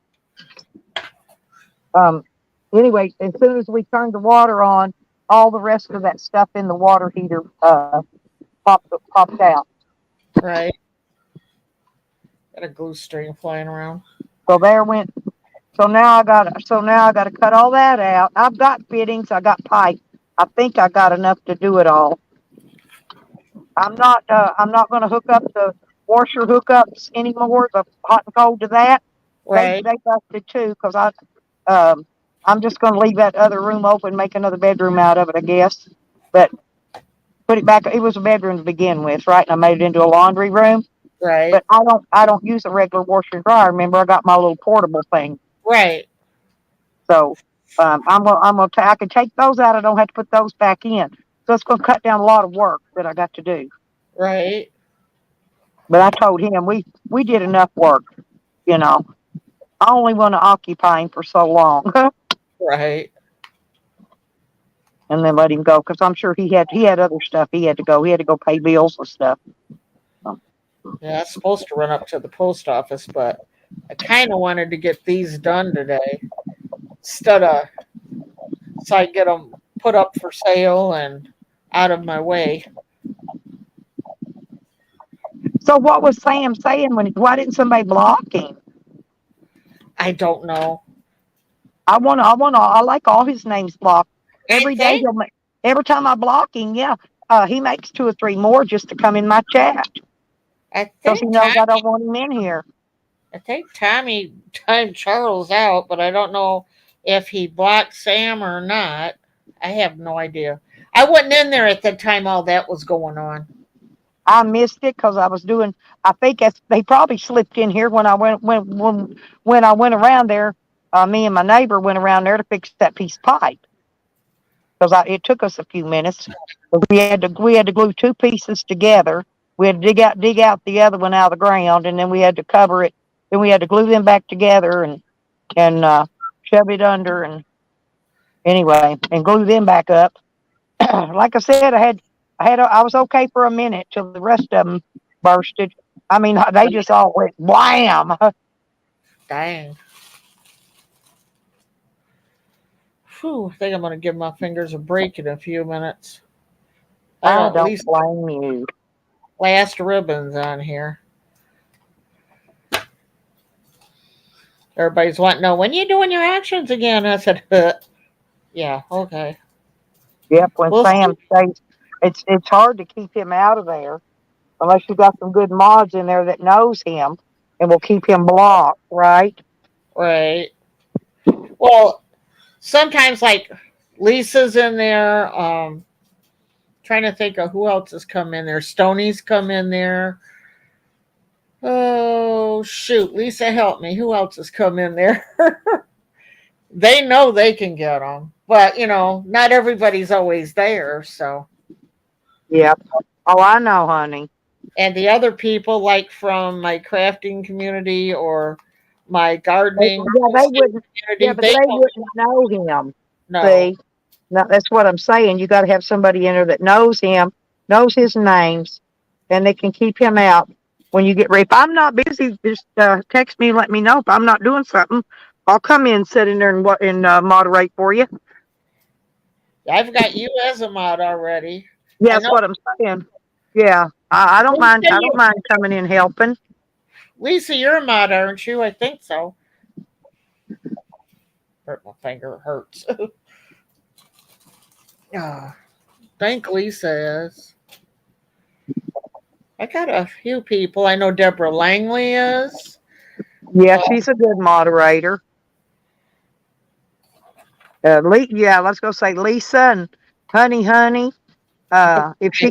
anyway, as soon as we turned the water on, all the rest of that stuff in the water heater popped out. Right. Got a glue string flying around. So there went. So now I got to cut all that out. I've got fittings. I got pipe. I think I got enough to do it all. I'm not going to hook up the washer hookups anymore. The hot and cold to that. Right. They busted too because I'm just going to leave that other room open, make another bedroom out of it, I guess. But put it back. It was a bedroom to begin with, right? And I made it into a laundry room. Right. But I don't use a regular washer and dryer. Remember, I got my little portable thing. Right. So I can take those out. I don't have to put those back in. So it's going to cut down a lot of work that I got to do. Right. But I told him we did enough work, you know. I only want to occupy him for so long. Right. And then let him go because I'm sure he had other stuff he had to go. He had to go pay bills and stuff. Yeah, I was supposed to run up to the post office, but I kind of wanted to get these done today instead of so I get them put up for sale and out of my way. So what was Sam saying why didn't somebody block him? I don't know. I like all his names blocked. Every day every time I block him, yeah, he makes 2 or 3 more just to come in my chat. I Because he think knows I don't want him in here. I think Tommy timed Charles out, but I don't know if he blocked Sam or not. I have no idea. I wasn't in there at the time all that was going on. I missed it because I was doing. I think they probably slipped in here when I went around there. Me and my neighbor went around there to fix that piece of pipe because it took us a few minutes. But we had to glue 2 pieces together. We had to dig out the other one out of the ground, and then we had to cover it Then we had to glue them back together and shove it under and anyway, and glue them back up. Like I said, I was okay for a minute till the rest of them bursted. I mean, they just all went blam. Dang. Whew, I think I'm going to give my fingers a break in a few minutes. I I got at don't least blame you. last ribbons on here. Everybody's wanting to know, when you doing your actions again? I said, yeah, okay. Yep, when We'll Sam see. stays, it's hard to keep him out of there unless you got some good mods in there that knows him and will keep him blocked, right? Right. Well, sometimes like Lisa's in there. Trying to think of who else has come in there. Stoney's come in there. Oh shoot, Lisa, help me. Who else has come in there? They know they can get them, but not everybody's always there. So, Yep. Oh, I know, honey. and the other people, like from my crafting community or my gardening Yeah, they wouldn't. Yeah, community, but they they don't wouldn't know him. know. See, no, that's what I'm saying. You got to have somebody in there that knows him, knows his names, and they can keep him out when you get ready. If I'm not busy, just text me, let me know. If I'm not doing something, I'll come in, sit in there, and moderate for you. I've got you as a mod already. Yeah, I that's know. what I'm saying. Yeah, I don't mind. I don't mind coming in helping. Lisa, you're a mod, aren't you? I think so. Hurt my finger. It hurts. Ah, think Lisa is. I got a few people. I know Deborah Langley is. Yeah, she's a good moderator. Yeah, let's go say Lisa and Honey. If she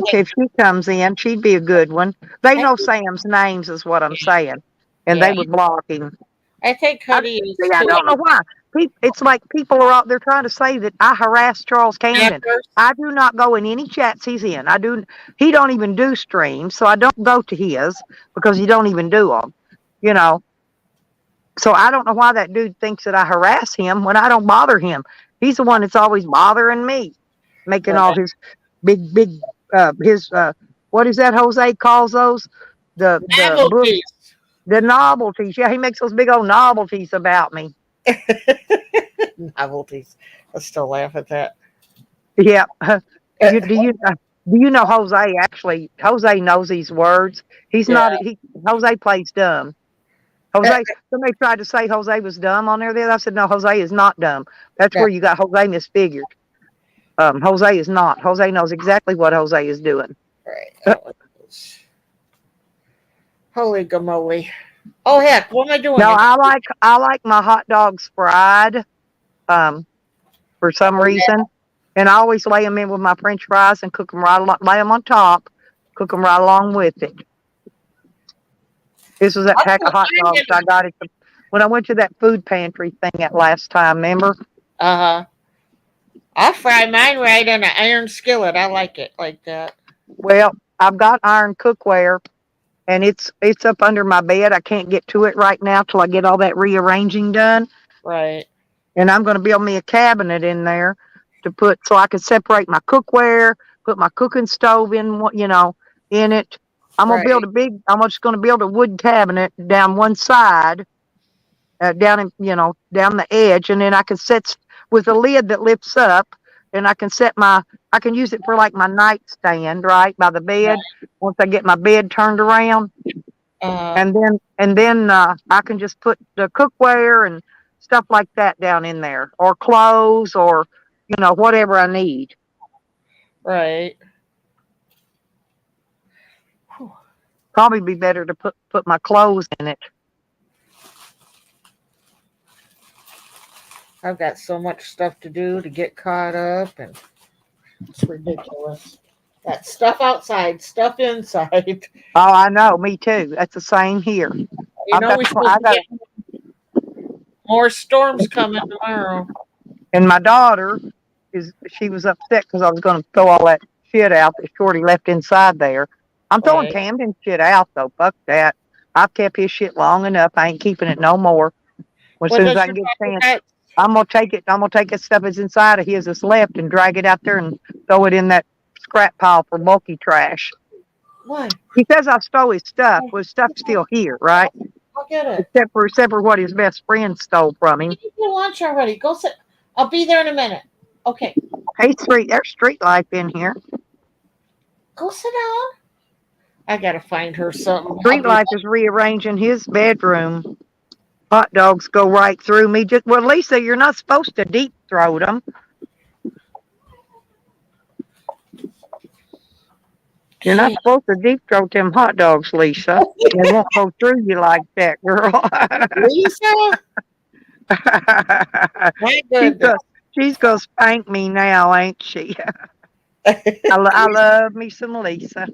comes in, she'd be a good one. They I know think, Sam's names, is what I'm saying, and they yeah, would block him. I think I Cuddy is see. I too. don't know why. It's like people are out there trying to say that I harass Charles At Camden. first, I do not go in any chats he's in. I do. He don't even do streams, so I don't go to his because he don't even do them. You know. So I don't know why that dude thinks that I harass him when I don't bother him. He's the one that's always bothering me, making right, all his big his what is that Jose calls those the book novelties. the novelties. Yeah, he makes those big old novelties about me. Novelties. I still laugh at that. Yeah. you do you do you know Jose actually Jose knows these words. He's Yeah. not he Jose plays dumb. Jose, somebody tried to say Jose was dumb on there. I said, no, Jose is not dumb. That's Yeah, where you got Jose misfigured. Jose is not. Jose knows exactly what Jose is doing. right. That was holy gamoly. Oh heck, what am I doing? No, I like my hot dogs fried, um, for some Oh yeah, reason, and I always lay them in with my French fries and cook them lay them on top, cook them right along with it. This was that I pack of put hot mine dogs in. I got when I went to that food pantry thing that last time. Remember? Uh huh. I fry mine right in an iron skillet. I like it like that. Well, I've got iron cookware, and it's up under my bed. I can't get to it right now till I get all that rearranging done. Right, And I'm going to build me a cabinet in there to put so I can separate my cookware, put my cooking stove in it. right. I'm just going to build a wood cabinet down one side, down the edge, and then I can set with a lid that lifts up, and I can use it for like my nightstand right by the bed. Once I get my bed turned around, Uh, and then I can just put the cookware and stuff like that down in there, or clothes, or whatever I need. right. Probably be better to put my clothes in it. I've got so much stuff to do to get caught up, and it's ridiculous. That stuff outside, stuff inside. Oh, I know. Me too. That's the same here. You know, we're supposed I to got, get more storms coming tomorrow. and my daughter she was upset because I was going to throw all that shit out that Shorty left inside there. I'm throwing Right. Camden shit out though. Fuck that. I've kept his shit long enough. I ain't keeping it no more. As What soon as does I your can get a dog chance, got? I'm gonna take it. I'm gonna take that stuff that's inside of his that's left and drag it out there and throw it in that scrap pile for bulky trash. Why? He says I stole his stuff. Well, his stuff's still here, right? I'll get it. Except for what his best friend stole from him. Eat your lunch already. Go sit. I'll be there in a minute. Okay. Hey, there's street life in here. Go sit down. I gotta find her something. I'll Street be. life is rearranging his bedroom. Hot dogs go right through me. Just well, Lisa, you're not supposed to deep throat them. You're not Gee. supposed to deep throat them hot dogs, Lisa. They won't go through you like that, girl. Lisa. My she's goodness. gonna she's gonna spank me now, ain't she? I love me some Lisa.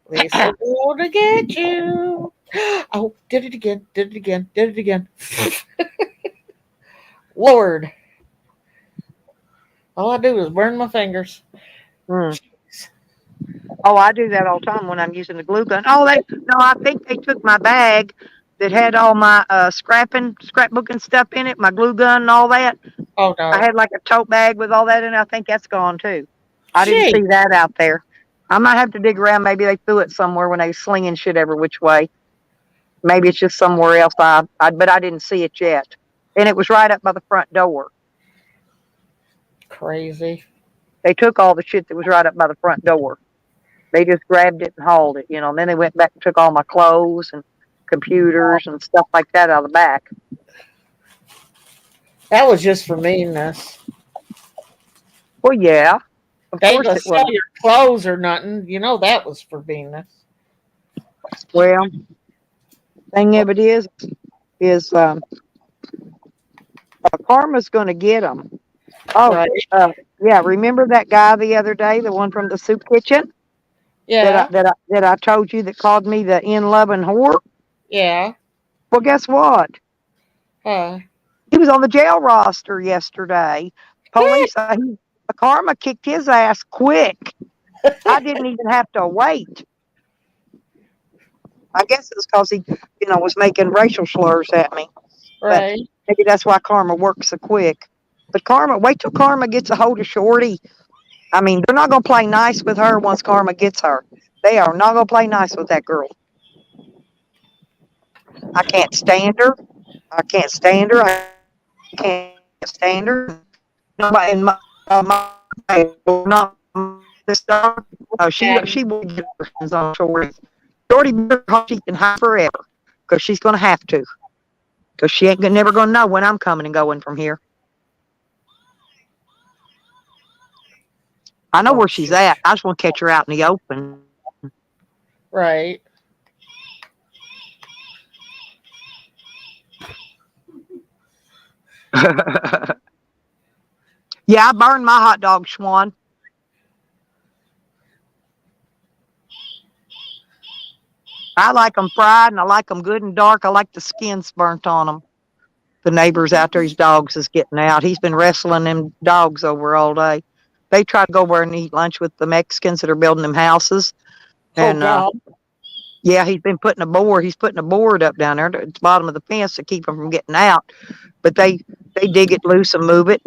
Lisa gonna get you. Oh, did it again. Did it again. Did it again. Lord. All I do is burn my fingers. Mm. Oh, I do that all the time when I'm using the glue gun. Oh, no, I think they took my bag that had all my scrapbooking stuff in it, my glue gun and all that. Oh I no. had like a tote bag with all that in it. I think that's gone too. I didn't Gee. see that out there. I might have to dig around. Maybe they threw it somewhere when they was slinging shit every which way. Maybe it's just somewhere else. But I didn't see it yet. And it was right up by the front door. Crazy. They took all the shit that was right up by the front door. They just grabbed it and hauled it, and then they went back and took all my clothes and computers and stuff like that out of the back. That was just for meanness. Well, yeah, of They ain't course gonna it was. sell your clothes or nothing. You know that was for meanness. Well, thing of it is Karma's going to get them. Oh, Right. yeah. Remember that guy the other day, the one from the soup kitchen Yeah. that I told you that called me the in loving whore? Yeah. Well, guess what? Uh, He was on the jail roster yesterday. Police, Karma kicked his ass quick. I didn't even have to wait. I guess it's because he, was making racial slurs at me. But right. maybe that's why Karma works so quick. But wait till Karma gets a hold of Shorty. I mean, they're not going to play nice with her once Karma gets her. They are not going to play nice with that girl. I can't stand her. I can't stand her. I can't stand her. Nobody in not this stuff. She will get her hands on Shorty. Shorty, she can hide forever because she's going to have to. Because she ain't never going to know when I'm coming and going from here. I know Oh, where she's at. I just want to catch her out in the open. right. Yeah, I burned my hot dog, Schwan. I like them fried and I like them good and dark. I like the skins burnt on them. The neighbor's out there, his dogs is getting out. He's been wrestling them dogs over all day. They try to go over and eat lunch with the Mexicans that are building them houses. Oh And God. yeah, he's putting a board up down there at the bottom of the fence to keep them from getting out. But they dig it loose and move it.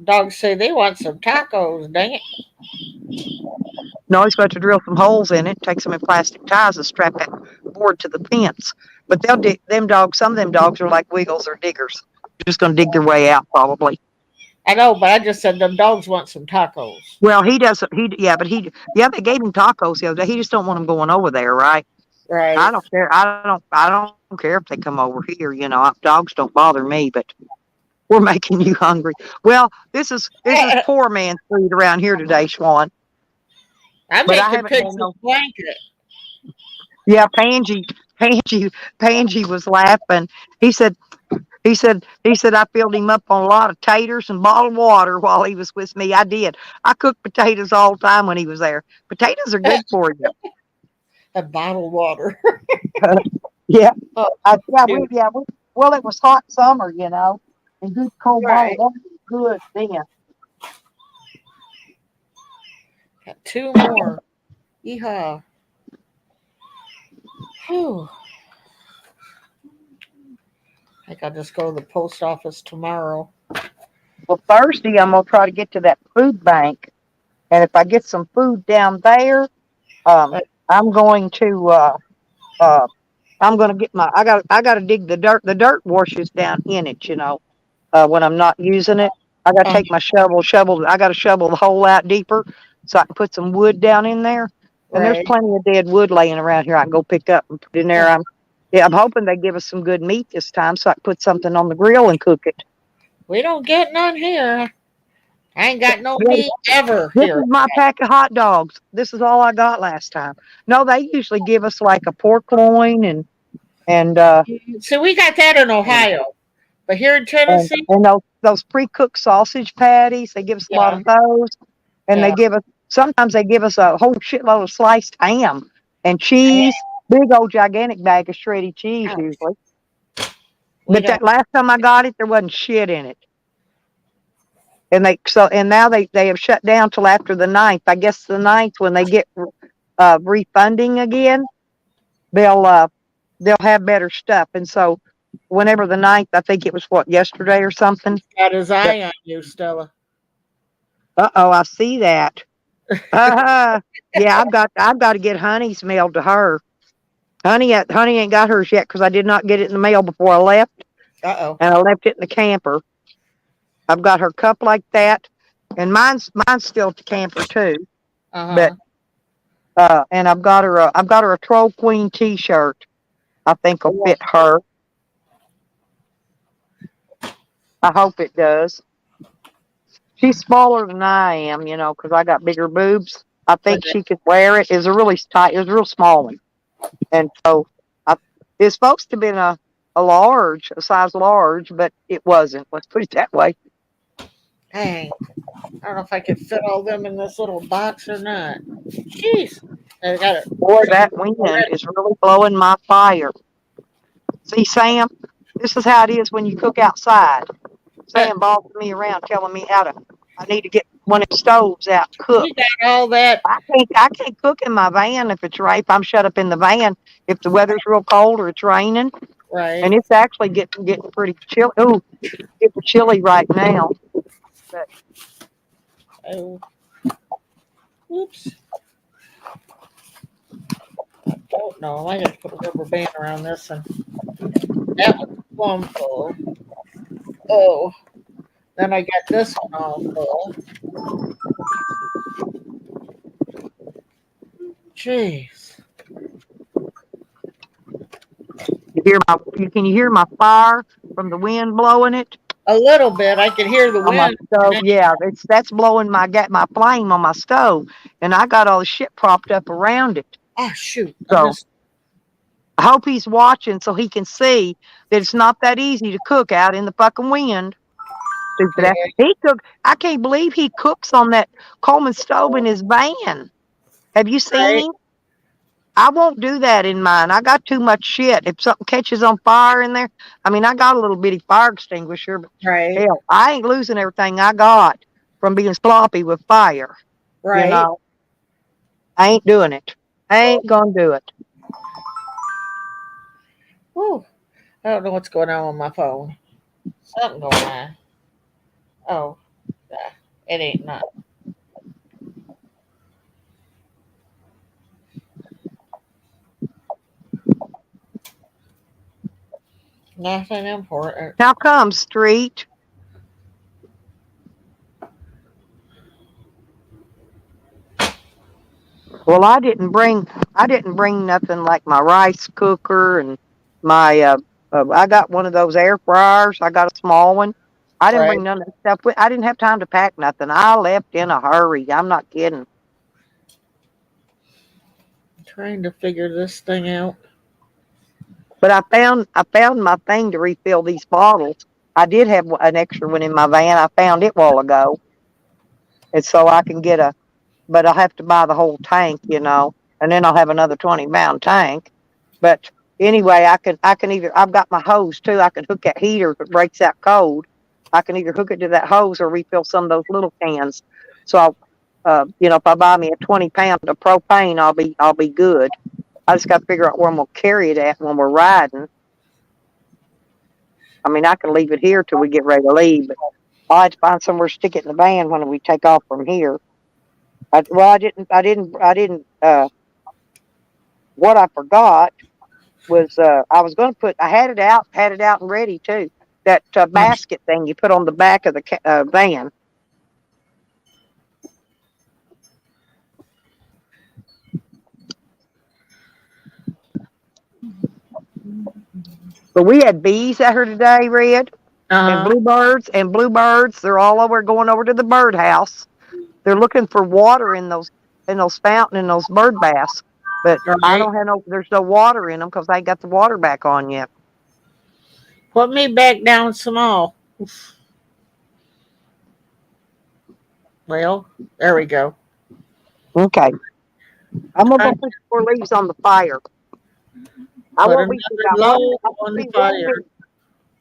Dogs say they want some tacos. Dang it. No, he's got to drill some holes in it, take some in plastic ties and strap that board to the fence. But they'll dig them dogs. Some of them dogs are like Wiggles or diggers. They're just going to dig their way out probably. I know, but I just said them dogs want some tacos. Well, he doesn't. They gave him tacos the other day. He just don't want them going over there, right? Right. I don't care. I don't care if they come over here. Dogs don't bother me, but we're making you hungry. Well, this is poor man's food around here today, Schwan. I'm But I making haven't pigs had in no. blanket. Yeah, Pangy was laughing. He said, I filled him up on a lot of taters and bottled water while he was with me. I did. I cooked potatoes all the time when he was there. Potatoes are good for you. And bottled water. Yeah. Oh, We, well, it was hot summer, and good cold right. bottled water good then. Got two more. Yeehaw. Whew. I think I'll just go to the post office tomorrow. Well, Thursday I'm gonna try to get to that food bank, and if I get some food down there, um, I'm going to uh, I'm gonna get my I got to dig the dirt. The dirt washes down in it, you know. When I'm not using it, I got to Um, take my shovel. I got to shovel the hole out deeper so I can put some wood down in there. And there's right. plenty of dead wood laying around here. I can go pick up and put in there. I'm hoping they give us some good meat this time so I can put something on the grill and cook it. We don't get none here. I ain't got no Yeah, meat ever this here. is my pack of hot dogs. This is all I got last time. No, they usually give us like a pork loin and See, we got that in Ohio, but here in Tennessee, and those pre-cooked sausage patties. They give us a lot yeah, of those, and yeah, they give us sometimes they give us a whole shitload of sliced ham and cheese. Big old gigantic bag of shredded cheese ouch. usually. We But don't. that last time I got it, there wasn't shit in it. And now they have shut down till after the 9th. I guess the 9th when they get refunding again, they'll uh they'll have better stuff. And so whenever the 9th, I think it was what, yesterday or something. Got his eye on you, Stella. Uh-oh, I see that. Uh-huh. Yeah, I've got to get Honey's mailed to her. Honey ain't got hers yet because I did not get it in the mail before I left, Uh and I left it in the camper. I've got her cup like that, and mine's still at the camper too. oh. Uh But huh. and I've got her a Troll Queen T-shirt. I think will Well, fit her. I hope it does. She's smaller than I am, you know, because I got bigger boobs. I think she could wear it. It's a really tight. It's a real small one. And so I, it's supposed to be a size large, but it wasn't. Let's put it that way. dang. I don't know if I can fit all them in this little box or not. Jeez. I got it. Boy, that wind is really blowing my fire. See, Sam, this is how it is when you cook outside. Sam bossing me around, telling me I need to get one of the stoves out and cook. You got all that. I can't cook in my van if it's right. If I'm shut up in the van, if the weather's real cold or it's raining, Right. and it's actually getting pretty chilly. Ooh, it's chilly right now. But Oh, oops. Oh, no. I got to put a rubber band around this one. That one's plumb full. Oh. Then I got this one all full. Jeez. can you hear my fire from the wind blowing it A little bit. I can hear the on my wind. stove? Yeah, that's blowing my flame on my stove, and I got all the shit propped up around it. Oh, shoot. I So just. I hope he's watching so he can see that it's not that easy to cook out in the fucking wind. Stupid Yeah. ass. I can't believe he cooks on that Coleman stove in his van. Have you seen Right. him? I won't do that in mine. I got too much shit. If something catches on fire in there, I mean, I got a little bitty fire extinguisher, but Right. hell, I ain't losing everything I got from being sloppy with fire. You Right. know, I ain't doing it. I ain't gonna do it. Whew. I don't know what's going on with my phone. Something going on. Oh, yeah. It ain't not. Nothing important. How come, Street? Well, I didn't bring nothing like my rice cooker and my I got one of those air fryers. I got a small one. I didn't Right. bring none of that stuff with. I didn't have time to pack nothing. I left in a hurry. I'm not kidding. Trying to figure this thing out. But I found my thing to refill these bottles. I did have an extra one in my van. I found it a while ago, and so I can get a. But I'll have to buy the whole tank, you know, and then I'll have another 20-pound tank. But anyway, I can either I've got my hose too. I can hook that heater if it breaks out cold. I can either hook it to that hose or refill some of those little cans. So you know, if I buy me a 20-pound of propane, I'll be good. I just got to figure out where I'm gonna carry it at when we're riding. I mean, I can leave it here till we get ready to leave, but I'll have to find somewhere to stick it in the van when we take off from here. What I forgot was I was going to put. I had it out and ready too. That basket thing you put on the back of the van. But we had bees out here today, Red, and Uh-huh. bluebirds. They're all over going over to the birdhouse. They're looking for water in those fountain and those bird baths. But I Right. don't have no. There's no water in them because I ain't got the water back on yet. Put me back down small. Well, there we go. Okay, I'm gonna I go put some more leaves on the fire. I put won't be another about one. load I'll on be the 1 minute. fire.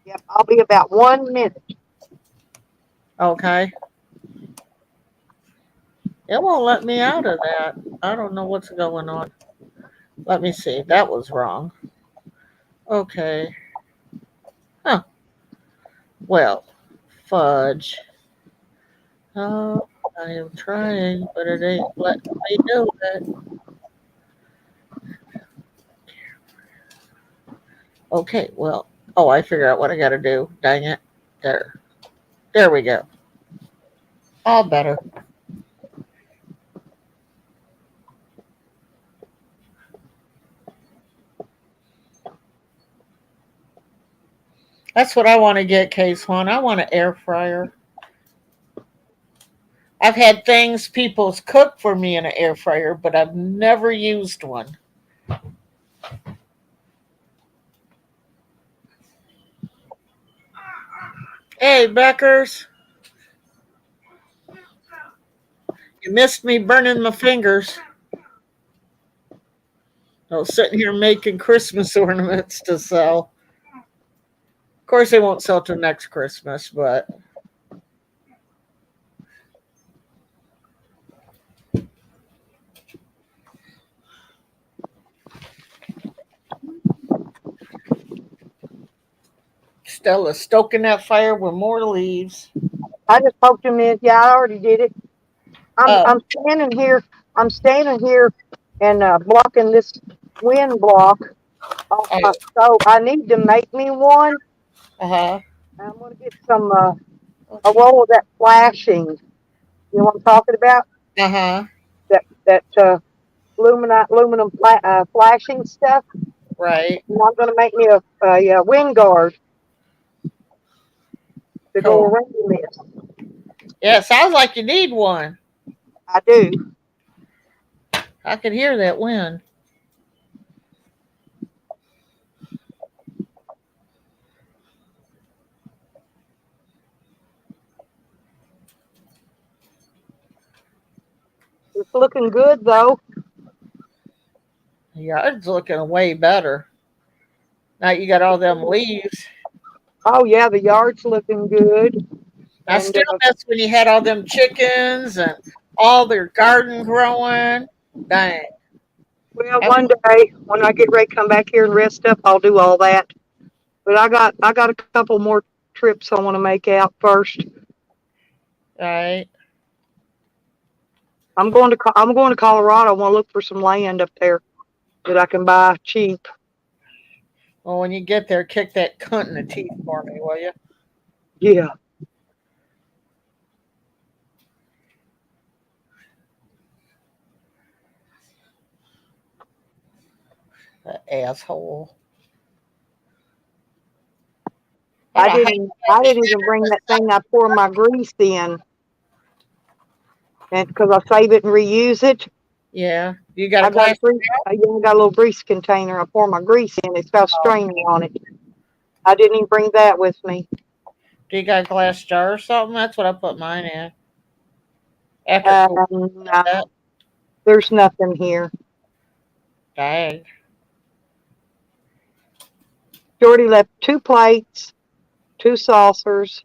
Yep, I'll be about 1 minute. Okay. It won't let me out of that. I don't know what's going on. Let me see. That was wrong. Okay. Huh. Well, fudge. Oh, I am trying, but it ain't letting me do it. Okay, well. Oh, I figure out what I gotta do. Dang it. There. There we go. All better. That's what I want to get, Case One. I want an air fryer. I've had things people cook for me in an air fryer, but I've never used one. Hey, Beckers, you missed me burning my fingers. I was sitting here making Christmas ornaments to sell. Of course, they won't sell till next Christmas, but Stella's stoking that fire with more leaves. I just poked him in. Yeah, I already did it. I'm Oh, I'm standing here. I'm standing here and blocking this wind block off oh, my stove. I need to make me one. uh huh, I'm gonna get some a roll of that flashing. You know what I'm talking about? uh huh. That aluminum flashing stuff. Right, And I'm gonna make me a wind guard to go cool. around this. Yeah, it sounds like you need one. I do. I could hear that wind. It's looking good though. Yeah, it's looking way better. Now you got all them leaves. Oh yeah, the yard's looking good. I And still miss when you had all them chickens and all their garden growing. Dang. well, I, one day when I get ready to come back here and rest up, I'll do all that. But I got a couple more trips I want to make out first. right. I'm going to Colorado. I want to look for some land up there that I can buy cheap. Well, when you get there, kick that cunt in the teeth for me, will you? Yeah. That asshole. And I I hate didn't I didn't even bring that thing I pour my grease in, and because I save it and reuse it. yeah. You got a I got a glass? grease. I got a little grease container. I pour my grease in. It's got a strainer on it. I didn't even bring that with me. Do you got a glass jar or something? That's what I put mine in. After No, that, there's nothing here. dang. Jordy left 2 plates, 2 saucers.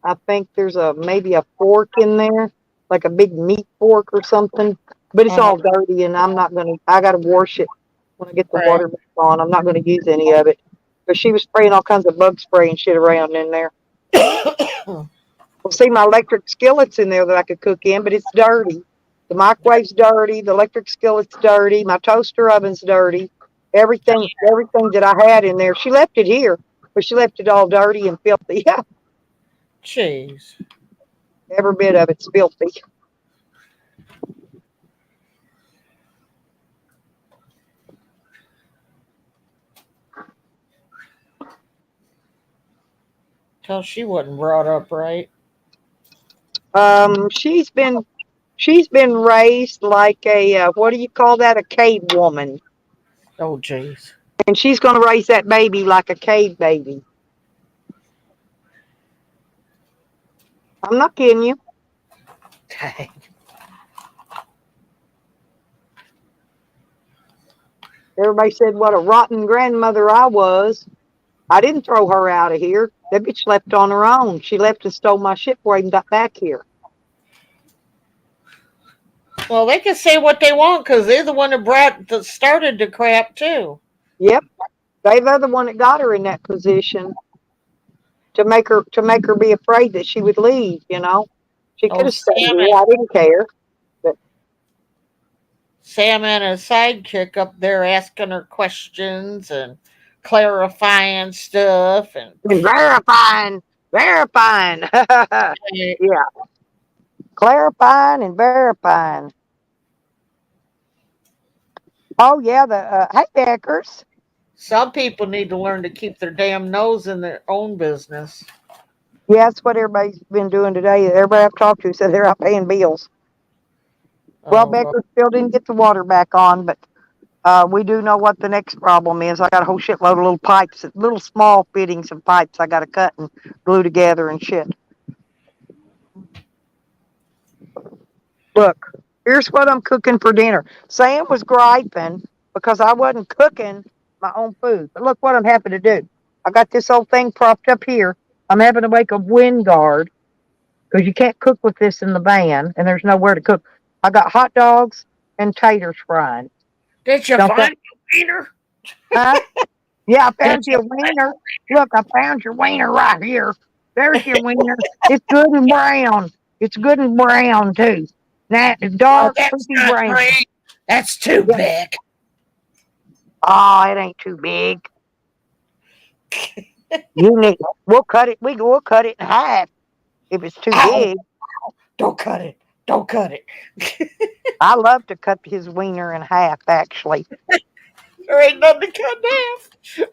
I think there's maybe a fork in there, like a big meat fork or something. But it's Uh-huh. all dirty, and I'm not gonna. I gotta wash it when I get the Right. water back on. I'm not going to use any of it. But she was spraying all kinds of bug spray and shit around in there. Well, see, my electric skillet's in there that I could cook in, but it's dirty. The microwave's dirty. The electric skillet's dirty. My toaster oven's dirty. Everything that I had in there. She left it here, but she left it all dirty and filthy. Yeah, Jeez. every bit of it's filthy. Tell she wasn't brought up right. She's been raised like a what do you call that? A cave woman, Oh, jeez. and she's going to raise that baby like a cave baby. I'm not kidding you. Dang. Everybody said what a rotten grandmother I was. I didn't throw her out of here. That bitch left on her own. She left and stole my shit before I even got back here. Well, they can say what they want because they're the one that started the crap too. Yep, they're the other one that got her in that position to make her be afraid that she would leave. You know, she could Oh, have stayed Sam here. I didn't care. Sam and a sidekick up there asking her questions and clarifying stuff and And verifying. Yeah, clarifying and verifying. Oh yeah, the hey Deckers. some people need to learn to keep their damn nose in their own business. Yeah, that's what everybody's been doing today. Everybody I've talked to said they're out paying bills. Well, Oh, Becker still didn't get the water back on, but we do know what the next problem is. I got a whole shitload of little pipes, little small fittings of pipes I got to cut and glue together and shit. Look, here's what I'm cooking for dinner. Sam was griping because I wasn't cooking my own food. But look what I'm having to do. I got this old thing propped up here. I'm having to make a wind guard because you can't cook with this in the van and there's nowhere to cook. I got hot dogs and taters frying. did you Don't find your wiener? Huh? Yeah, I Did found you a wiener. Look, I found your wiener right here. There's your wiener. It's good and brown. It's good and brown too. That Oh, dark, that's pretty not brown. great. That's too Yeah. big. Oh, it ain't too big. You need. We'll cut it. We'll cut it in half if it's too Ow. big. Don't cut it. Don't cut it. I love to cut his wiener in half. Actually, There ain't nothing to cut in half.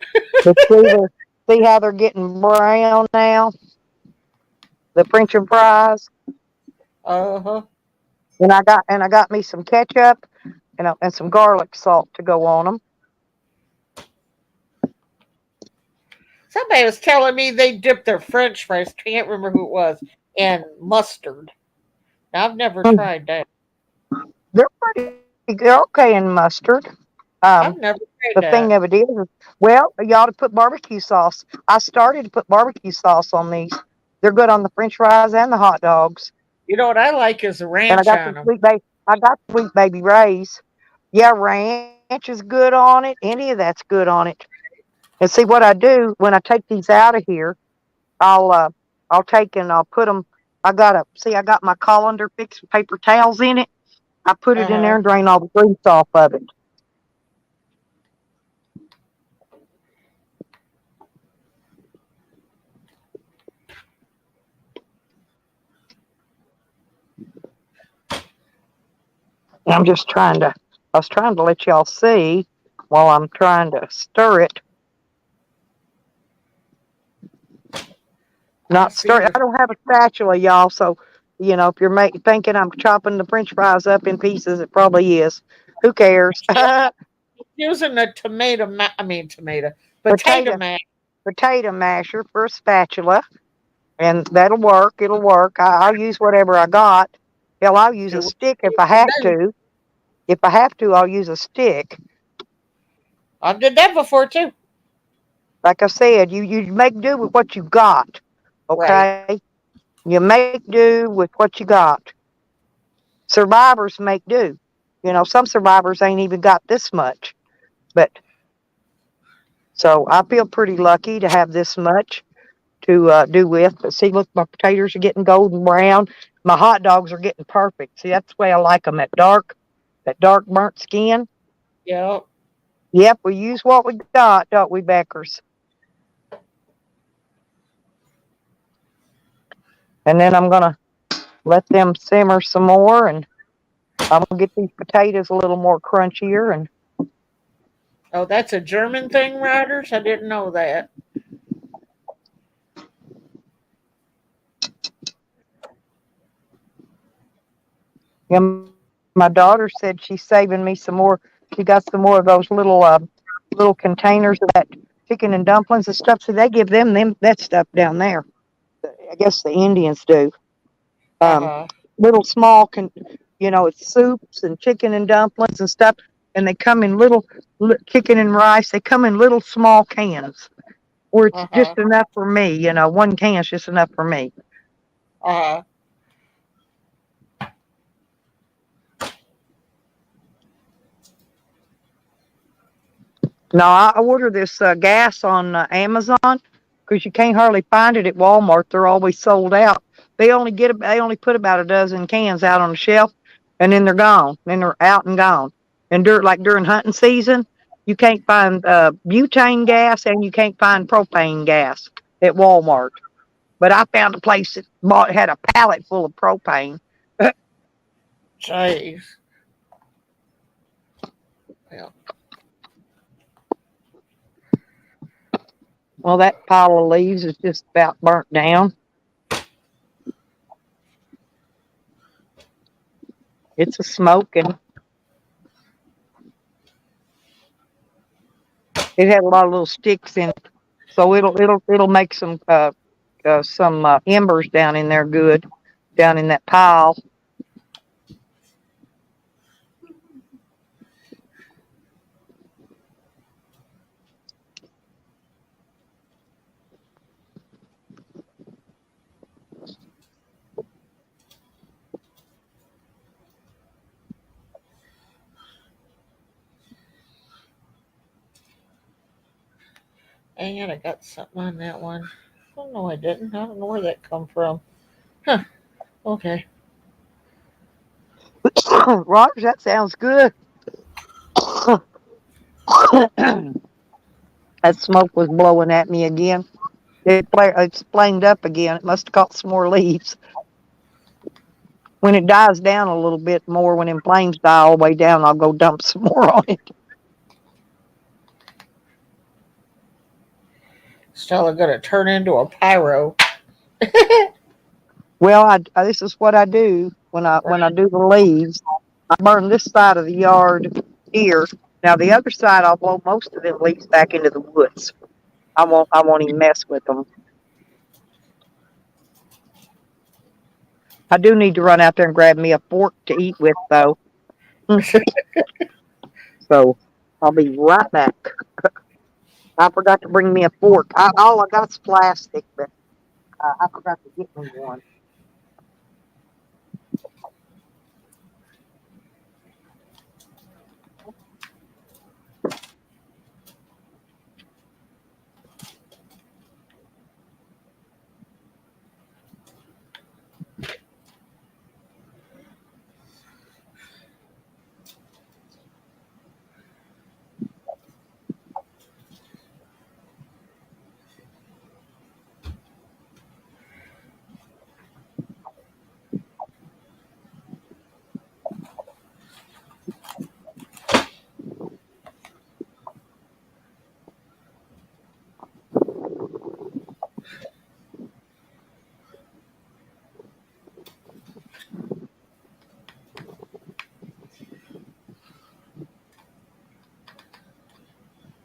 but see how they're getting brown now. The French and fries, Uh-huh. and I got me some ketchup and some garlic salt to go on them. Somebody was telling me they dipped their French fries, can't remember who it was, in mustard. Now, I've never tried that. They're okay in mustard. I've never The tried thing that. of it is, well, you ought to put barbecue sauce. I started to put barbecue sauce on these. They're good on the French fries and the hot dogs. You know what I like is the And ranch on them. I got sweet baby Ray's. Yeah, ranch is good on it. Any of that's good on it. And see what I do when I take these out of here, I'll take and I'll put them. I got my colander fixed with paper towels in it. I put it in there Uh-huh. and drain all the grease off of it. And I was trying to let y'all see while I'm trying to stir it. Not stir it. I don't have a spatula, y'all. So, if you're thinking I'm chopping the French fries up in pieces, it probably is. Who cares? Using the potato potato mash. potato masher for a spatula, and that'll work. It'll work. I'll use whatever I got. Hell, I'll use a stick if I have to. If I have to, I'll use a stick. I did that before too. Like I said, you make do with what you got. Okay? Right. You make do with what you got. Survivors make do. Some survivors ain't even got this much. But so I feel pretty lucky to have this much to do with. But see, look, my potatoes are getting golden brown. My hot dogs are getting perfect. See, that's the way I like them. That dark burnt skin. Yep. Yep, we use what we got, don't we, Beckers? And then I'm gonna let them simmer some more, and I'm gonna get these potatoes a little more crunchier. And Oh, that's a German thing, Riders? I didn't know that. and my daughter said she's saving me some more. She got some more of those little containers of that chicken and dumplings and stuff. So they give them that stuff down there. I guess the Indians do. Uh Um, huh. little small it's soups and chicken and dumplings and stuff, and they come in chicken and rice. They come in little small cans, where it's Uh just huh. enough for me. One can's just enough for me. Uh huh. No, I order this gas on Amazon because you can't hardly find it at Walmart. They're always sold out. They only put about a dozen cans out on the shelf, and then they're gone. Then they're out and gone. And during hunting season, you can't find butane gas and you can't find propane gas at Walmart. But I found a place that had a pallet full of propane. Jeez. Yeah. Well, that pile of leaves is just about burnt down. It's a smoking. It had a lot of little sticks in it, so it'll make some embers down in there good, down in that pile. And I got something on that one. Oh no, I didn't. I don't know where that come from. Huh. Okay. Rogers, that sounds good. That smoke was blowing at me again. It's flamed up again. It must have caught some more leaves. When it dies down a little bit more, when them flames die all the way down, I'll go dump some more on it. Stella gonna turn into a pyro. Well, this is what I do when I do the leaves. I burn this side of the yard here. Now the other side, I'll blow most of them leaves back into the woods. I won't even mess with them. I do need to run out there and grab me a fork to eat with, though. So I'll be right back. I forgot to bring me a fork. All I got's plastic, but I forgot to get me one.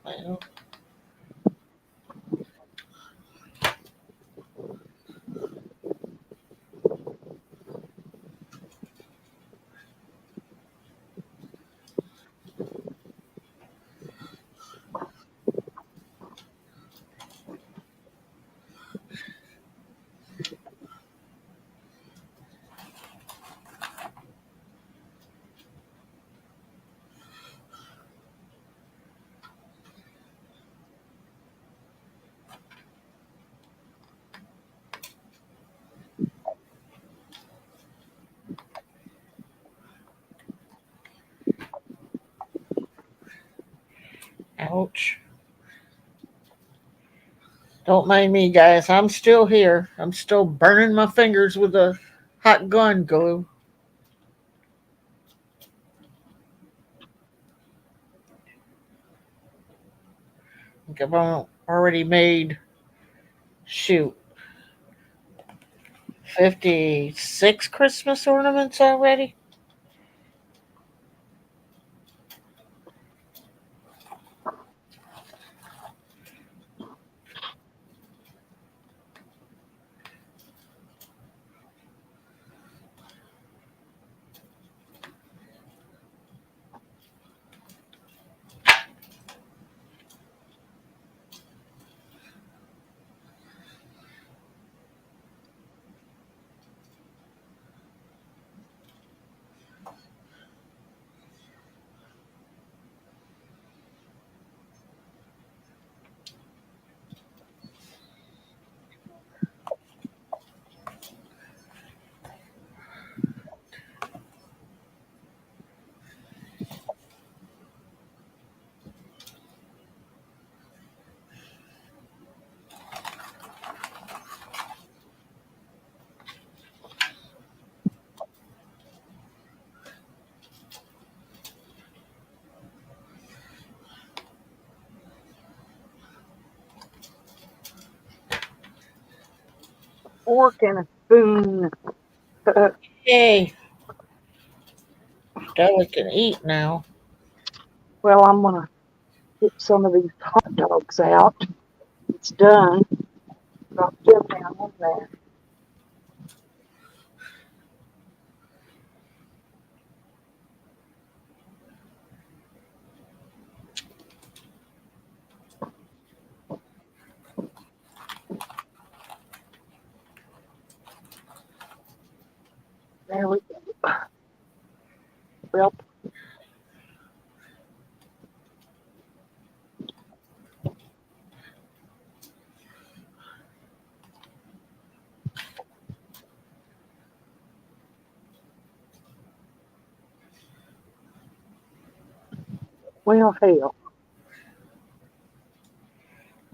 Well, Ouch. Don't mind me, guys. I'm still here. I'm still burning my fingers with a hot gun glue. I think I've already made, shoot, 56 Christmas ornaments already. Fork and a spoon. Yay. Della can eat now. Well, I'm gonna get some of these hot dogs out. It's done. Drop them down in there. There we go. Well, well, hell.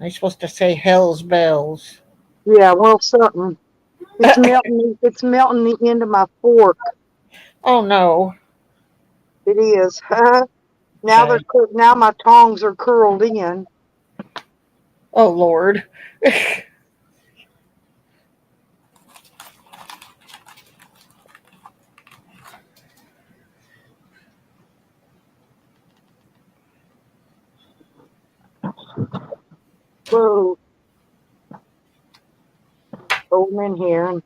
I'm supposed to say hell's bells. Yeah, well, something. It's melting. It's melting the end of my fork. Oh no. It is. Now Okay. now my tongs are curled in. Oh Lord. Whoa. Throw them in here. And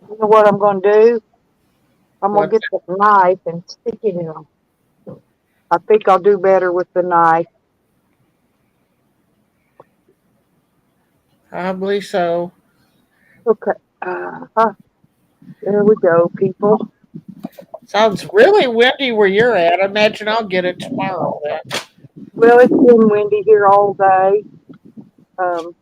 you know what I'm going to do? I'm going What? to get the knife and stick it in them. I think I'll do better with the knife. Probably so. Okay. There we go, people. Sounds really windy where you're at. I imagine I'll get it tomorrow then. Well, it's been windy here all day. Um,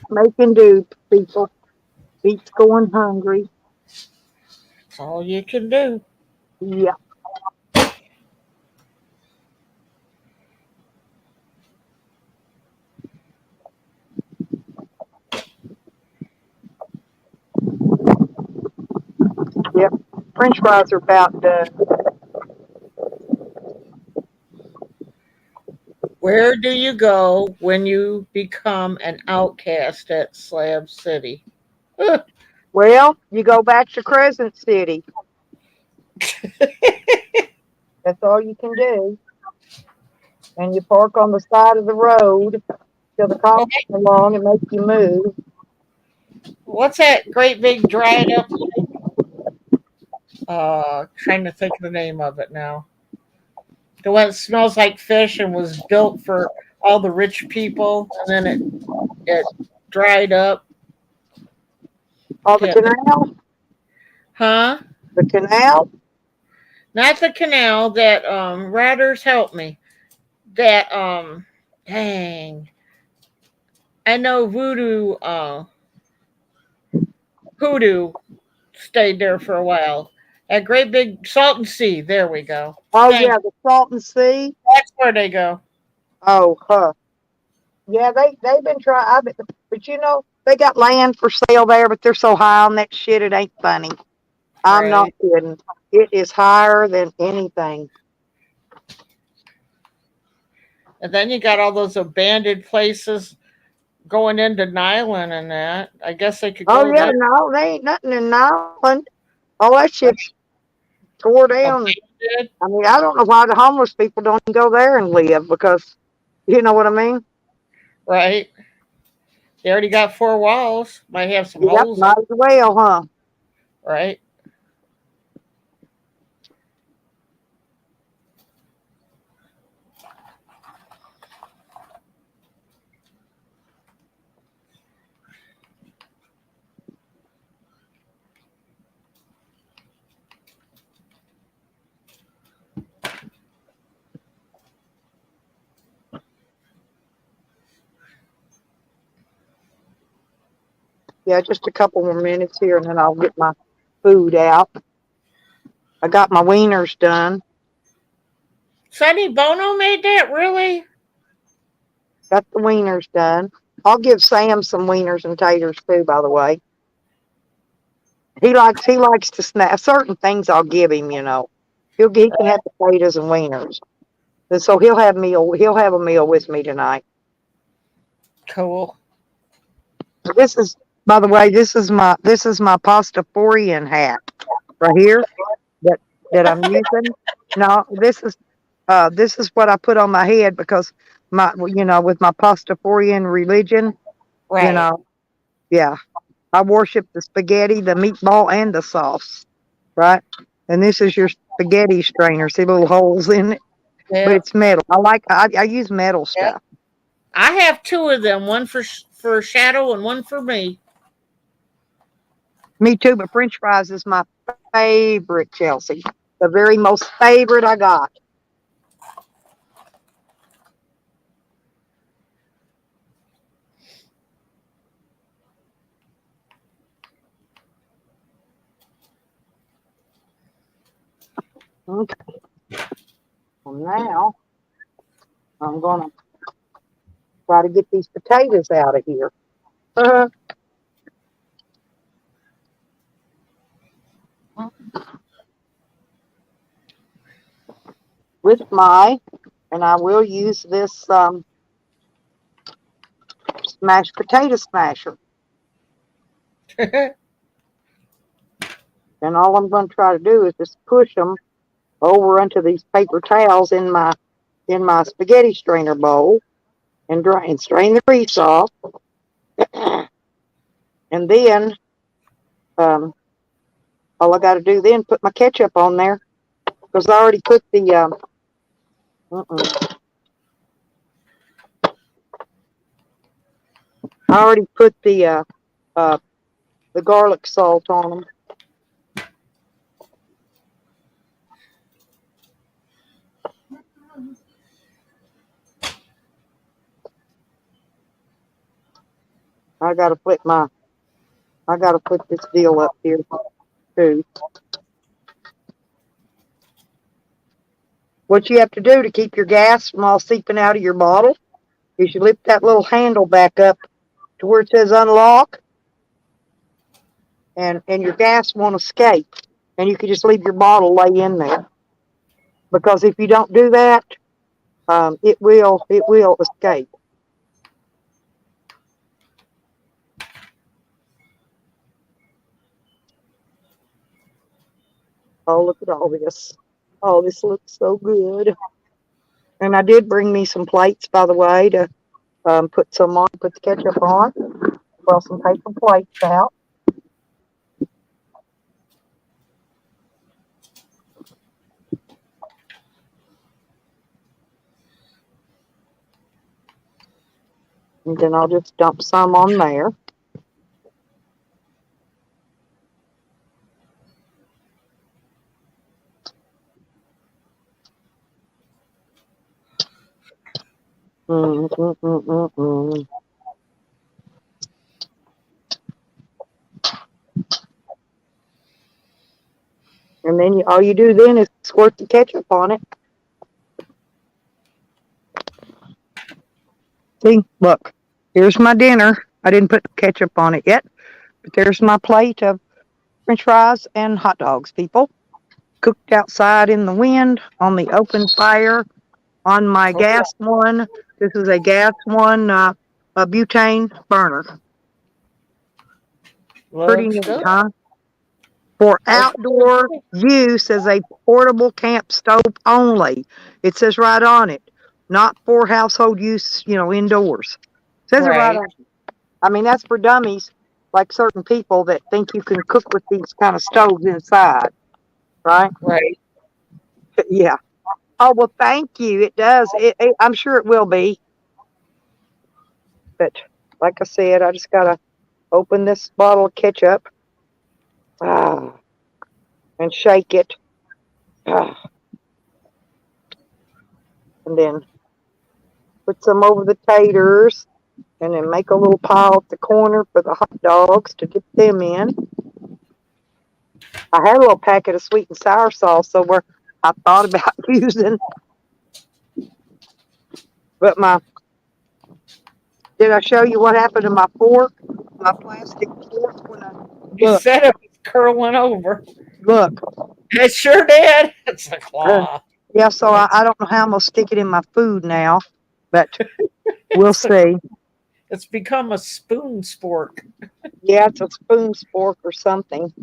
making do, people. Beats going hungry. That's all you can do. Yeah. Yep. French fries are about done. Where do you go when you become an outcast at Slab City? Well, you go back to Crescent City. That's all you can do. And you park on the side of the road till the cops come along and make you move. What's that great big dried up? Trying to think of the name of it now. The one that smells like fish and was built for all the rich people, and then it dried up. Oh, the Yeah. canal? Huh? The canal? Not the canal. That Ratters help me. That dang. I know Hoodoo stayed there for a while. At Great Big Salton Sea. There we go. Oh, Thank. yeah, the Salton Sea. That's where they go. Oh, huh. Yeah, they've been trying, but you know, they got land for sale there, but they're so high on that shit, it ain't funny. I'm not Right. kidding. It is higher than anything. And then you got all those abandoned places going into Nyland and that. I guess they could Oh go yeah, there. no, they ain't nothing in Ireland. All that shit's tore down. Abandoned. I mean, I don't know why the homeless people don't go there and live because, you know what I mean? Right. They already got four walls. Might have some Yep, holes in. might as well, huh? Right. Yeah, just a couple more minutes here and then I'll get my food out. I got my wieners done. Sonny Bono made that, really? Got the wieners done. I'll give Sam some wieners and taters too, by the way. He likes to snack certain things I'll give him, you know. He can have potatoes and wieners. And so he'll have a meal with me tonight. Cool. This is by the way, this is my pastafarian hat right here that I'm using. No, this is what I put on my head because with my pastafarian religion, you Right. know, yeah. I worship the spaghetti, the meatball, and the sauce, right? And this is your spaghetti strainer. See little holes in it, but Yep. it's metal. I use metal Yep. stuff. I have two of them, one for Shadow and one for me. Me too, but French fries is my favorite, Chelsea. The very most favorite I got. Okay, well now I'm gonna try to get these potatoes out of here. With and I will use this mashed potato smasher. And all I'm going to try to do is just push them over into these paper towels in my spaghetti strainer bowl and strain the grease off. And then um, all I got to do then put my ketchup on there because I already put I already put uh, the garlic salt on them. I got to put this deal up here too. What you have to do to keep your gas from all seeping out of your bottle is you lift that little handle back up to where it says unlock, and your gas won't escape. And you can just leave your bottle lay in there. Because if you don't do that, it will escape. Oh, look at all this. Oh, this looks so good. And I did bring me some plates, by the way, to put the ketchup on. Well, some paper plates out. And then I'll just dump some on there. Mm, mm, mm, mm, mm. And then all you do then is squirt the ketchup on it. See, look, here's my dinner. I didn't put ketchup on it yet, but there's my plate of French fries and hot dogs, people. Cooked outside in the wind on the open fire on my Oh, gas one. This is a gas one, a butane burner. Pretty looks neat, good. huh? For Looks outdoor good. use as a portable camp stove only. It says right on it, not for household use, indoors. Says it right Right, on. I mean, that's for dummies, like certain people that think you can cook with these kind of stoves inside, right? right. Yeah. Oh, well, thank you. It does. I'm sure it will be. But like I said, I just got to open this bottle of ketchup ah, and shake it. Ah, and then put some over the taters and then make a little pile at the corner for the hot dogs to dip them in. I had a little packet of sweet and sour sauce somewhere I thought about using, but did I show you what happened to my fork? My plastic fork when I You look, said it was curling over. look. It sure did. It's a claw. Yeah, so I don't know how I'm gonna stick it in my food now, but we'll It's a, see. it's become a spoon sport. Yeah, it's a spoon spork or something.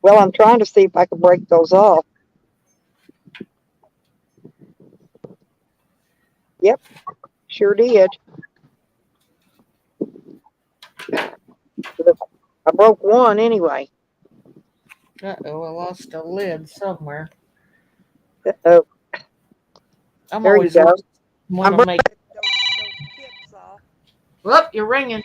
Well, I'm trying to see if I can break those off. Yep, sure did. I broke one anyway. Uh-oh, I lost a lid somewhere. Oh, I'm there you always go. looking want I'm to breaking make. those tips off. Whoop, you're ringing.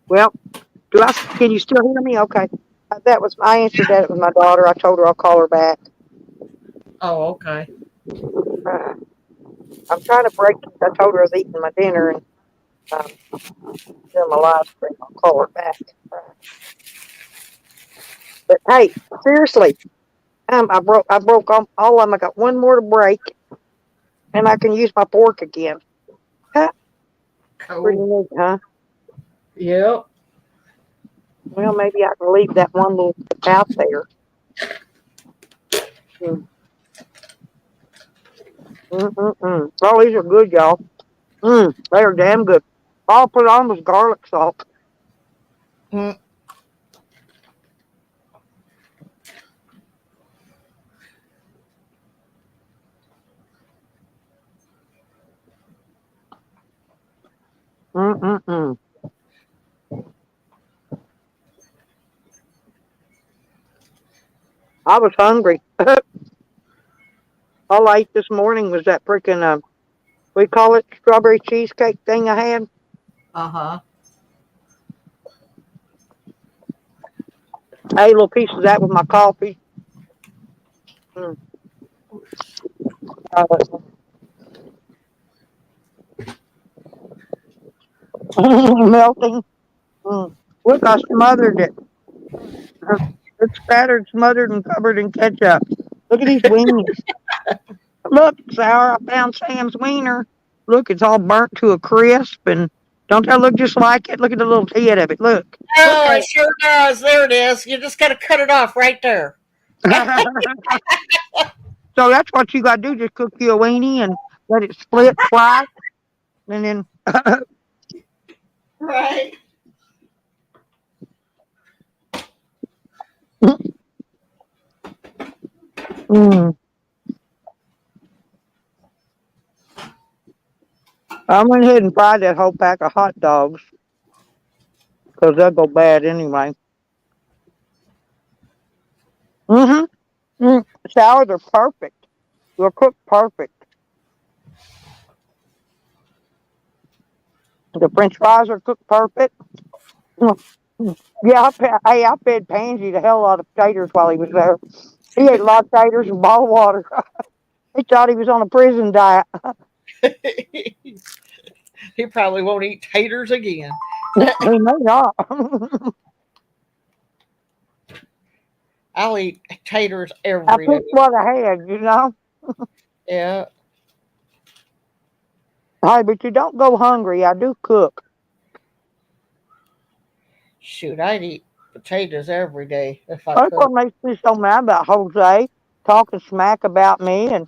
Well, can you still hear me? Okay. I answered that. It was my daughter. I told her I'll call her back. Oh, okay. Uh, I'm trying to break. I told her I was eating my dinner and doing my live stream. I'll call her back. But hey, seriously, I broke all of them. I got one more to break, and I can use my fork again. Huh? Pretty Cool. neat, huh? Yep. Well, maybe I can leave that one little tip out there. Mm, Oh, these are good, y'all. They are damn good. All I put on was garlic salt. Mm, Mm-mm-mm. I was hungry. All I ate this morning was that freaking we call it strawberry cheesecake thing I had. uh-huh. I ate a little piece of that with my coffee. Mm. Uh, melting. Look, I smothered it. It's spattered, smothered, and covered in ketchup. Look at these wings. Look, Sour, I found Sam's wiener. Look, it's all burnt to a crisp, and don't that look just like it? Look at the little head of it. Look. Look Oh, it sure does. There it is. You just got to cut it off right there. at it. So that's what you got to do. Just cook you a weenie and let it split, fry, and then. Right. mm. I went ahead and fried that whole pack of hot dogs because they'll go bad anyway. Mm-hmm. Sour, they're perfect. They're cooked perfect. The French fries are cooked perfect. Yeah, I fed Pansy the hell out of taters while he was there. He ate a lot of taters and bottled water. He thought he was on a prison diet. He probably won't eat taters again. He may not. I'll eat taters I every day. picked what I had. Yeah. Hey, but you don't go hungry. I do cook. Shoot, I'd eat potatoes every day if I That's could. what makes me so mad about Jose talking smack about me and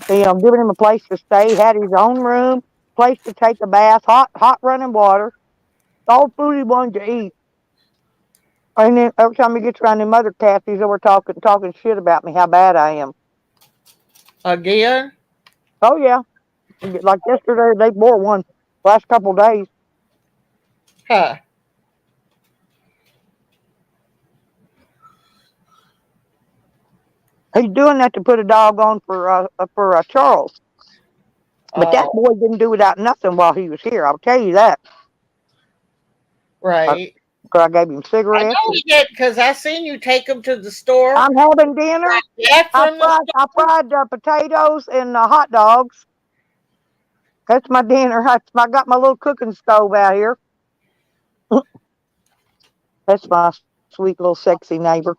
giving him a place to stay. He had his own room, place to take a bath, hot running water, all food he wanted to eat. And then every time he gets around them other cats, he's over talking shit about me, how bad I am. Again? Oh yeah, like yesterday they bore one. Last couple of days. Huh. He's doing that to put a dog on for Charles. But that Oh, boy didn't do without nothing while he was here. I'll tell you that. right. I gave him I cigarettes. know he did because I seen you take him to the store. I'm having dinner. Back from the I fried potatoes and hot dogs. That's my dinner. I got my little cooking stove out here. That's my sweet little sexy neighbor.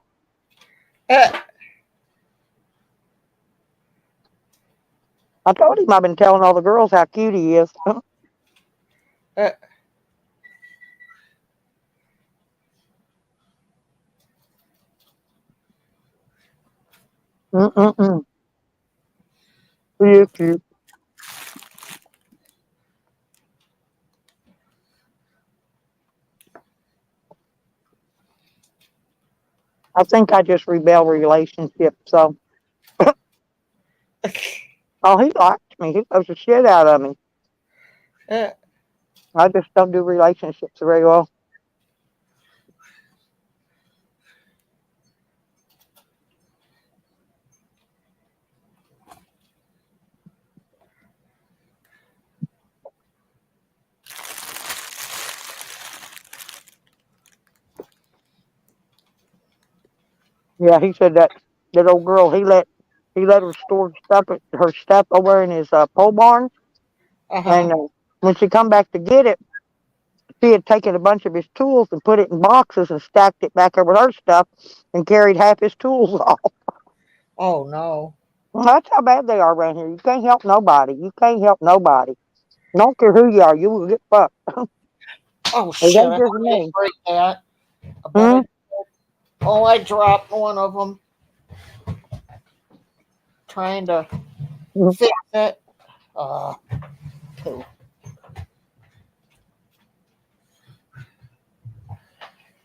uh, I told him I've been telling all the girls how cute he is. uh, Mm-mm-mm. He is cute. I think I just rebel relationship. So, oh, he likes me. He loves the shit out of me. uh, I just don't do relationships very well. Yeah, he said that old girl. He let her store her stuff over in his pole barn, uh-huh. and when she come back to get it, she had taken a bunch of his tools and put it in boxes and stacked it back over her stuff, and carried half his tools off. Oh no. Well, that's how bad they are around here. You can't help nobody. You can't help nobody. Don't care who you are, you will get fucked. Oh It shit! ain't I just didn't me. break that. I bet Hmm? I. Oh, I dropped one of them trying to fix it. Uh, poo.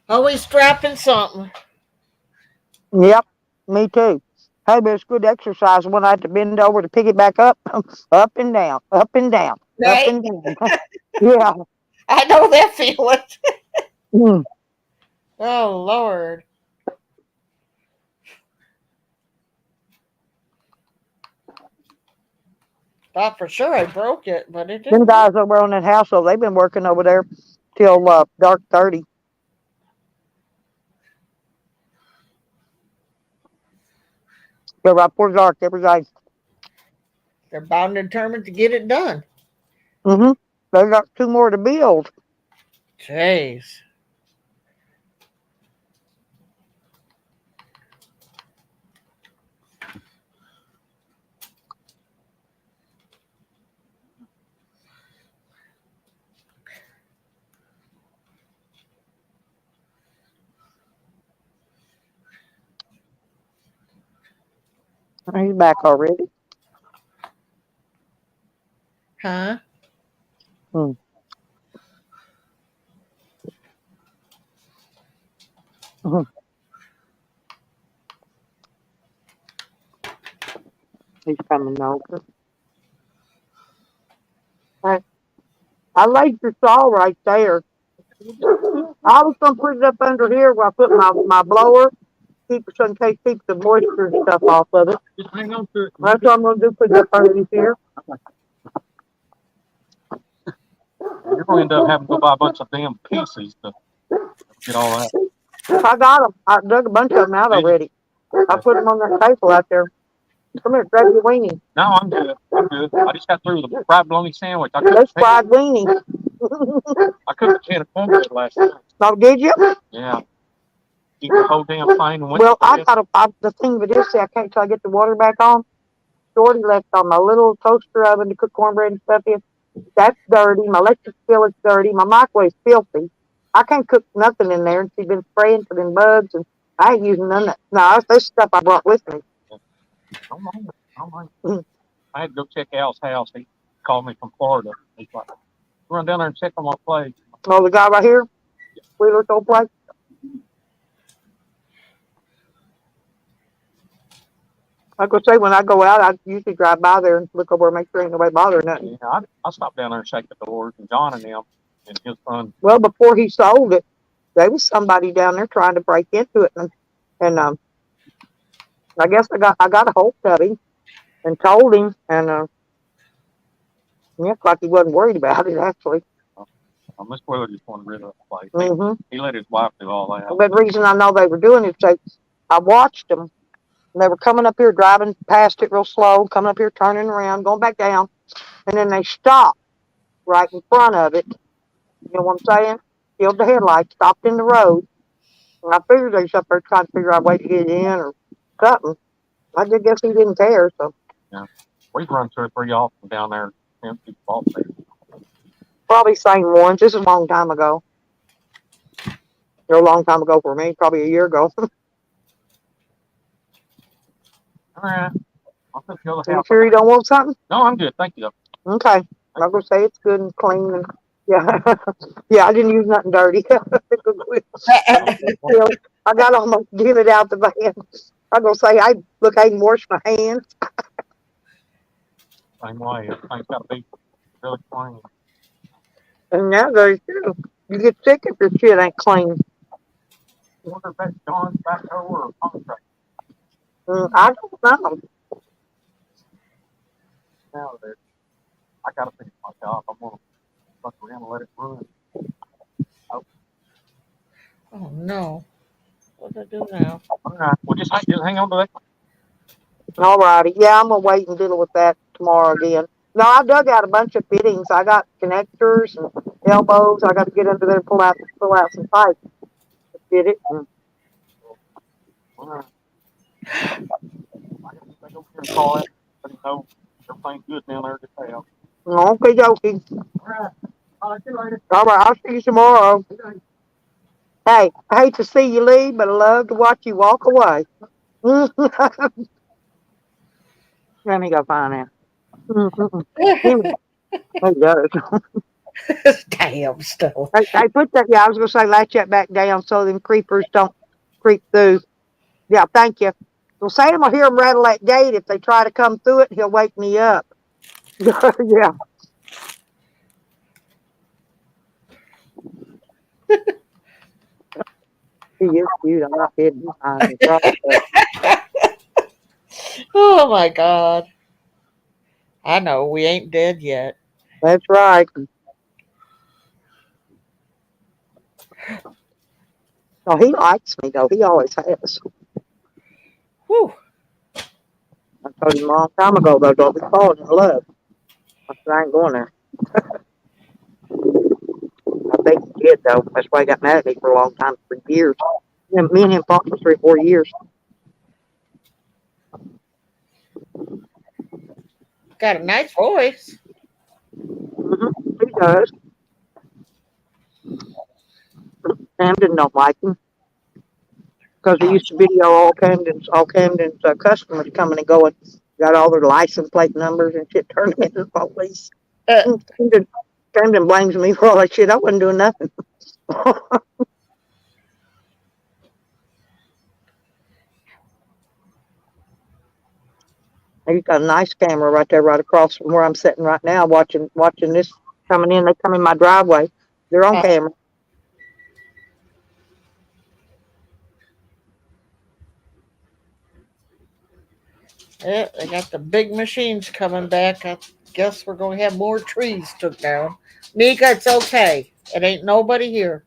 Always dropping something. Yep, me too. Hey, but it's good exercise when I had to bend over to pick it back up, up and down, up and down, up Right? and down. Yeah. I know that feeling. Mm. Oh Lord. Thought for sure I broke it, but it Them didn't break. guys over on that house, so they've been working over there till dark 30. They're right before dark every day. They're bound and determined to get it done. Mm-hmm. They got two more to build. Jeez. He's back already. Huh? Mm. Mm-hmm. He's coming over. I laid your saw right there. I was gonna put it up under here where I put my blower, keep it in case keep the moisture and stuff off of it. Just hang on to it. That's what I'm gonna do. Put it up underneath here. You're going to end up having to go buy a bunch of damn pieces to get all that. I got them. I dug a bunch of them out Did you? already. I put them on that table out there. Come here, grab your weenie. No, I'm good. I'm good. I just got through with the fried bologna sandwich. I cooked That's a fried weenie. can of cornbread last night. Oh, did you? Yeah. Eat the whole damn thing and went Well, to bed. the thing of it is, see, I can't till I get the water back on. Shorty left on my little toaster oven to cook cornbread and stuff in. That's dirty. My electric skillet's dirty. My microwave's filthy. I can't cook nothing in there. And she's been spraying for them bugs, and I ain't using none of that. No, that's stuff I brought with me. Don't mind it. Don't mind it. I had to go check Al's house. He called me from Florida. He's like, run down there and check on my place. Oh, the guy right here? Wheeler's old place? I was gonna say, when I go out, I usually drive by there and look over and make sure ain't nobody bothering nothing. Yeah, I stopped down there and shake the doors, and John and them and his son. Well, before he sold it, there was somebody down there trying to break into it, and I guess I got a hold of him and told him, and yeah, like he wasn't worried about it actually. Miss Wheeler just wanted rid of the place. Mm-hmm. He let his wife do all that. But the reason I know they were doing it is I watched them. And they were coming up here, driving past it real slow, coming up here, turning around, going back down, and then they stopped right in front of it. You know what I'm saying? Killed the headlights, stopped in the road. And I figured they was up there trying to figure out a way to get in or something. I just guess he didn't care, so. Yeah. We've run 2 or 3 off from down there. Empty ball field. Probably same ones. This is a long time ago. A long time ago for me, probably a year ago. All right. I'll just go to the You house. sure you don't want something? No, I'm good. Thank you, though. Okay. I'm going to say it's good and clean. And yeah. Yeah, I didn't use nothing dirty. I got to almost give it out the van. I'm going to say, I can wash my hands. Same way. Everything's got to be really clean. And now there's true. You get sick if your shit ain't clean. I wonder if that's John's back over or contract. I don't know. Now that I got to finish my job, I'm going to fuck around and let it run. Oh no. What do I do now? All right. Well, just hang on to that. All righty. Yeah, I'm going to wait and deal with that tomorrow again. No, I dug out a bunch of fittings. I got connectors and elbows. I got to get under there and pull out some pipe to fit it. All right. I got to stay over here and call it. Let him know everything's good down there at the house. Okay, dokie. All right. I'll see you later. All right, I'll see you tomorrow. Hey, I hate to see you leave, but I love to watch you walk away. Let me go find out. He does. Damn stuff. I put that. Yeah, I was gonna say latch that back down so them creepers don't creep through. Yeah, thank you. Well, Sam will hear him rattle that gate. If they try to come through it, he'll wake me up. Yeah. He is cute. I'm not kidding. Oh my God. I know we ain't dead yet. That's right. Oh, he likes me though. He always has. Whew. I told him a long time ago though, don't be falling in love. I said, I ain't going there. I think he did though. That's why he got mad at me for a long time, for years. Me and him fought for 3 or 4 years. Got a nice voice. He does. Camden don't like him because he used to video all Camden's customers coming and going. Got all their license plate numbers and shit. Turned them into the police. Camden blames me for all that shit. I wasn't doing nothing. He's got a nice camera right there, right across from where I'm sitting right now, watching this coming in. They come in my driveway. They're on camera. Yeah, they got the big machines coming back. I guess we're going to have more trees took down. Mika, it's okay. It ain't nobody here.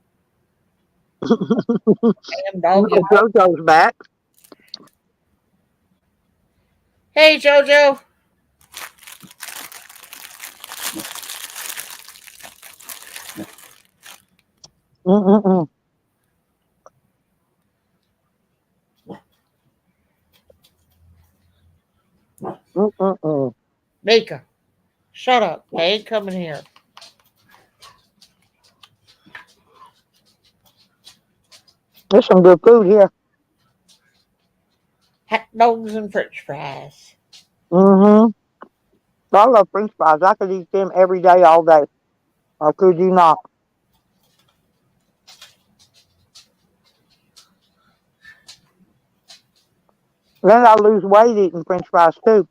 Damn dog. Uncle Jojo's back. Hey, Jojo. Mm-mm-mm. Mm-mm-mm. Mika, shut up. They ain't coming here. There's some good food here. Hot dogs and french fries. Mm-hmm. I love French fries. I could eat them every day, all day. Or could you not? Then I lose weight eating French fries too.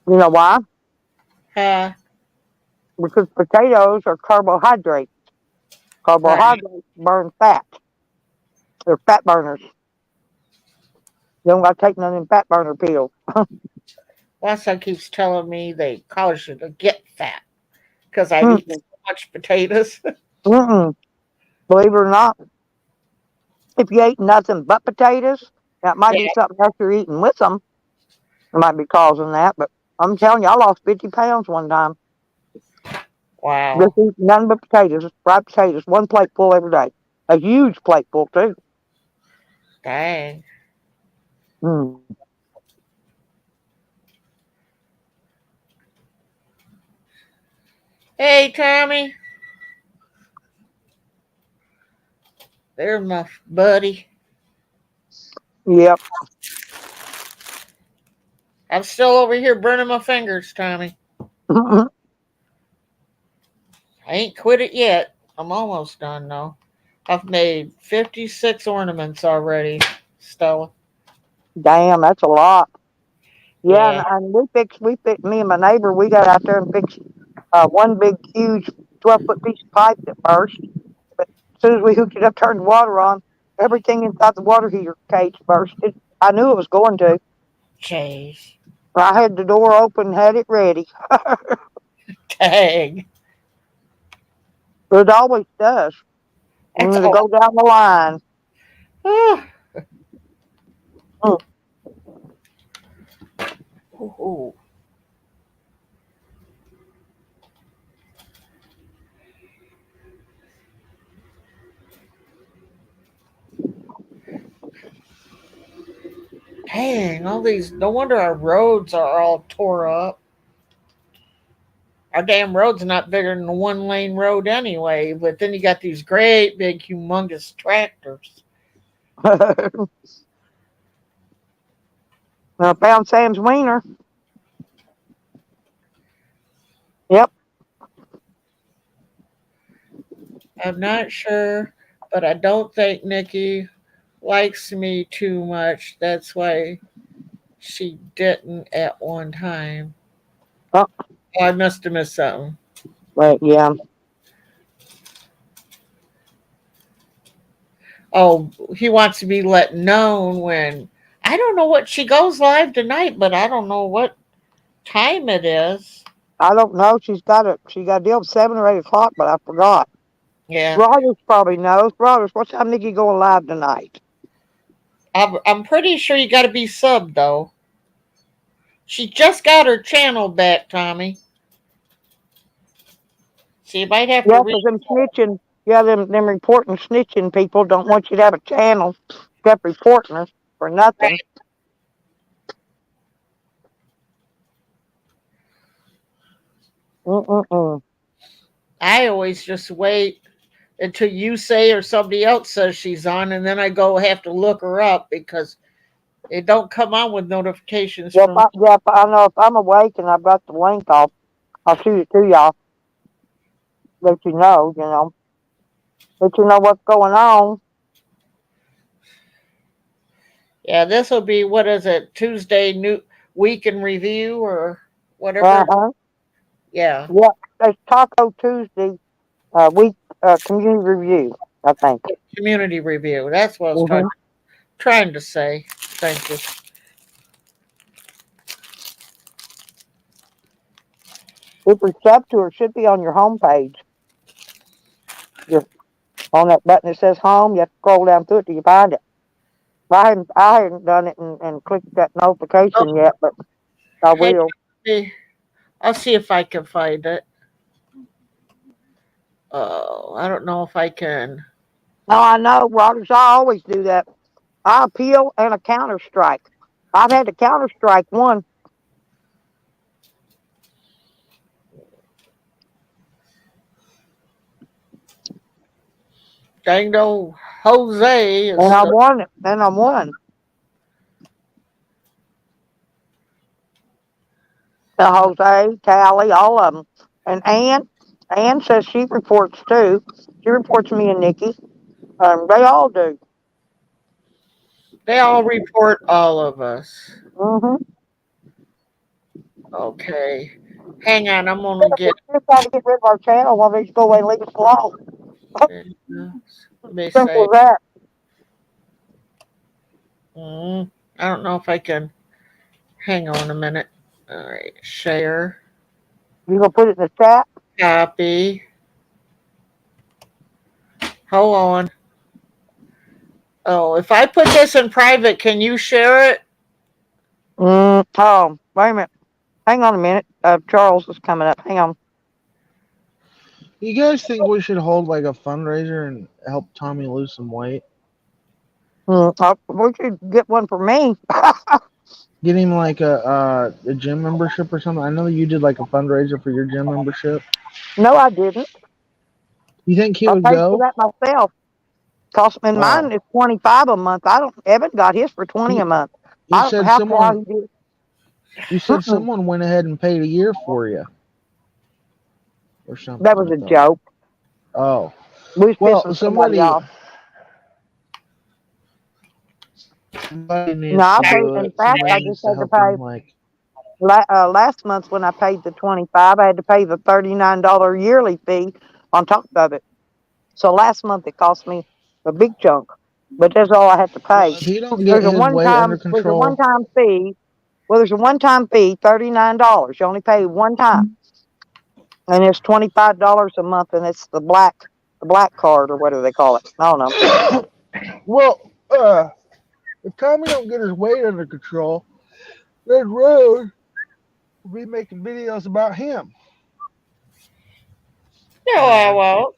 You know why? Huh? Because potatoes are carbohydrates. Right. Carbohydrates burn fat. They're fat burners. You don't got to take none of them fat burner pills. My son keeps telling me they cause you to get fat because I eat so Mm-mm. much potatoes. Mm-mm. Believe it or not, if you ate nothing but potatoes, that might Yeah. be something else you're eating with them. It might be causing that. But I'm telling you, I lost 50 pounds one time. Just Wow. eating nothing but potatoes, fried potatoes, one plate full every day. A huge plate full too. Dang. Mm. Hey, Tommy. There's my buddy. Yep. I'm still over here burning my fingers, Tommy. I ain't quit it yet. I'm almost done, though. I've made 56 ornaments already, Stella. Damn, that's a lot. Yeah, Yeah. and we picked, me and my neighbor, we got out there and fixed one big, huge 12-foot piece of pipe that burst. But as soon as we hooked it up, turned the water on, everything inside the water heater cage bursted. I knew it was going to. Jeez. I had the door open, had it ready. Dang. It always does That's when they all. go down the line. Ah. Mm. Ooh. Dang, all these. No wonder our roads are all tore up. Our damn road's not bigger than a one lane road anyway, but then you got these great big humongous tractors. I found Sam's wiener. Yep. I'm not sure, but I don't think Nikki likes me too much. That's why she didn't at one time. Oh, Oh, I must have missed something. wait, yeah. Oh, he wants to be let known when I don't know what she goes live tonight, but I don't know what time it is. I don't know. She got a deal at 7 or 8 o'clock, but I forgot. Yeah, Rogers probably knows. Rogers, what time Nikki going live tonight? I'm pretty sure you got to be subbed though. She just got her channel back, Tommy. So you might have to Yeah, read. 'cause them snitching, yeah, them reporting snitching people don't want you to have a channel. Kept reporting us for nothing. Mm-mm-mm. I always just wait until you say or somebody else says she's on, and then I go have to look her up because it don't come on with notifications Yeah, from. if I know if I'm awake and I've got the link, I'll shoot it to y'all. Let you know, let you know what's going on. Yeah, this will be what is it? Tuesday new week in review or Uh whatever. huh. Yeah, Yeah, it's Taco Tuesday week community review. I think. community review. That's what I was Hmm. trying to say. Thank you. If you're sub to her, it should be on your home page. Just on that button that says home, you have to scroll down through it till you find it. I hadn't done it and clicked that Oh, notification yet, but I hey, will. I'll see if I can find it. Oh, I don't know if I can. No, I know, Rogers. I always do that. I appeal and a counter strike. I've had to counter strike one. Dang no, Jose is And I still. won it. And I won. Jose, Tally, all of them. And Ann says she reports too. She reports me and Nikki. They all do. They all report all of us. Mm-hmm. Okay. Hang on, I'm gonna get. We're just trying to get rid of our channel while they just go away and leave us alone. Let me Simple say. as that. I don't know if I can. Hang on a minute. All right. Share. You gonna put it in the chat? Copy. Hold on. Oh, if I put this in private, can you share it? Oh, wait a minute. Hang on a minute. Charles is coming up. Hang on. You guys think we should hold like a fundraiser and help Tommy lose some weight? We should get one for me. Get him like a gym membership or something. I know you did like a fundraiser for your gym membership. No, I didn't. You think he I would paid for go? that myself. Cost me Oh, mine is 25 a month. I don't. Evan got his for 20 a you month. you I don't know said how someone he did. you said Mm-mm. someone went ahead and paid a year for you or That something. was I a thought. joke. Oh, We was well, pissing somebody off. somebody No, needs I to paid. do In it. fact, Somebody I just needs to had to help pay. him. Like, Last month when I paid the 25, I had to pay the $39 yearly fee on top of it. So last month it cost me a big chunk, but that's all I had to well, pay. if he don't get his weight under There's a one control, time fee. Well, there's a one time fee, $39. You only pay one time, and it's $25 a month, and it's the black card or whatever they call it. I don't know. well, if Tommy don't get his weight under control, then Rose will be making videos about him. No, I And won't.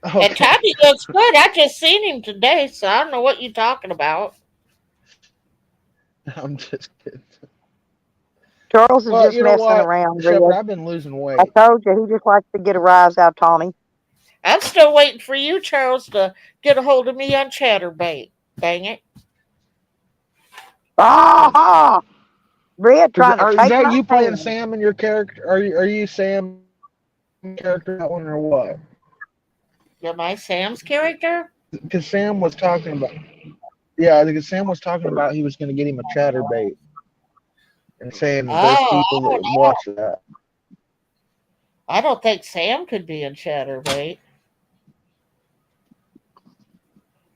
And okay, Tommy looks good. I just seen him today, so I don't know what you're talking about. I'm just kidding. Charles is Well, just you know messing what, around, Shepard, Red. I've been losing I weight. told you he just likes to get a rise out, Tommy. I'm still waiting for you, Charles, to get a hold of me on Chatterbait. Dang it. Ah, Red trying to Is take that my you playing hand. Sam in your character? Are you Sam character that one or what? Am I Sam's character? Because Sam was talking about. Yeah, because Sam was talking about he was going to get him a chatterbait and saying that there's Oh, people I don't that know. watch that. I don't think Sam could be in Chatterbait.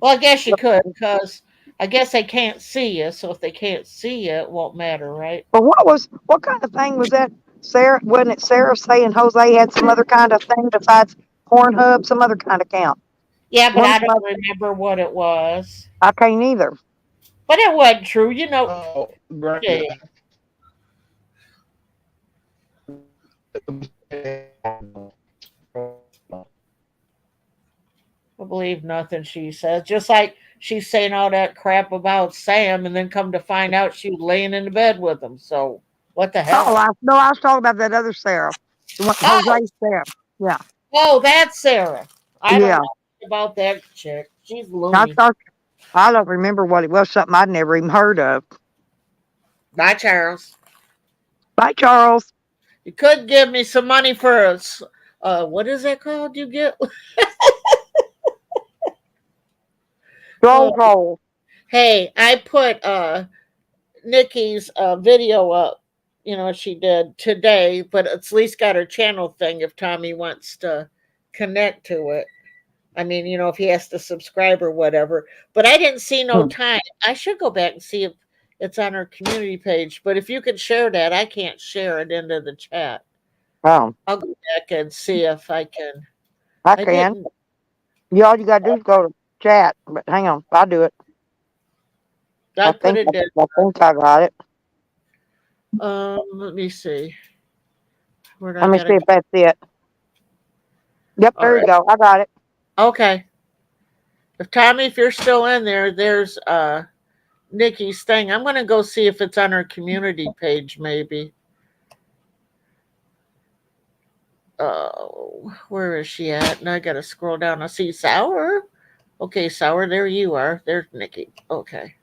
Well, I guess you could, because I guess they can't see you, so if they can't see you, it won't matter, right? But what kind of thing was that? Sarah, wasn't it Sarah saying Jose had some other kind of thing besides Pornhub, some other kind of account? Yeah, but One I of don't them, remember what it was. I can't either. But it wasn't true, Oh, Yeah, great. I believe nothing she says. Just like she's saying all that crap about Sam, and then come to find out she was laying in the bed with him. So what the Oh, hell? no, I was talking about that other Sarah, the one Oh, Jose Sarah. Yeah, oh, that's Sarah. I don't yeah. know about that chick. She's I loony. thought I don't remember what it was. Something I'd never even heard of. Bye, Charles. Bye, Charles. You could give me some money for what is that called? You get Troll, uh, troll. hey, I put Nikki's video up, she did today, but it's at least got her channel thing if Tommy wants to connect to it. I mean, if he has to subscribe or whatever. But I didn't see no Hmm. time. I should go back and see if it's on her community page. But if you could share that, I can't share it into the chat. I'll go back and see if I can. I I can. didn't. All you gotta do is go to chat. But hang on, I'll do it. I put it in. I think I got it. Let me see. Where did I Let me get see it? if that's it. Yep, All there you right. go. I got it. Okay. If Tommy, if you're still in there, there's Nikki's thing. I'm gonna go see if it's on her community page, maybe. Where is she at? And I gotta scroll down. I see Sour. Okay, Sour, there you are. There's Nikki. Okay.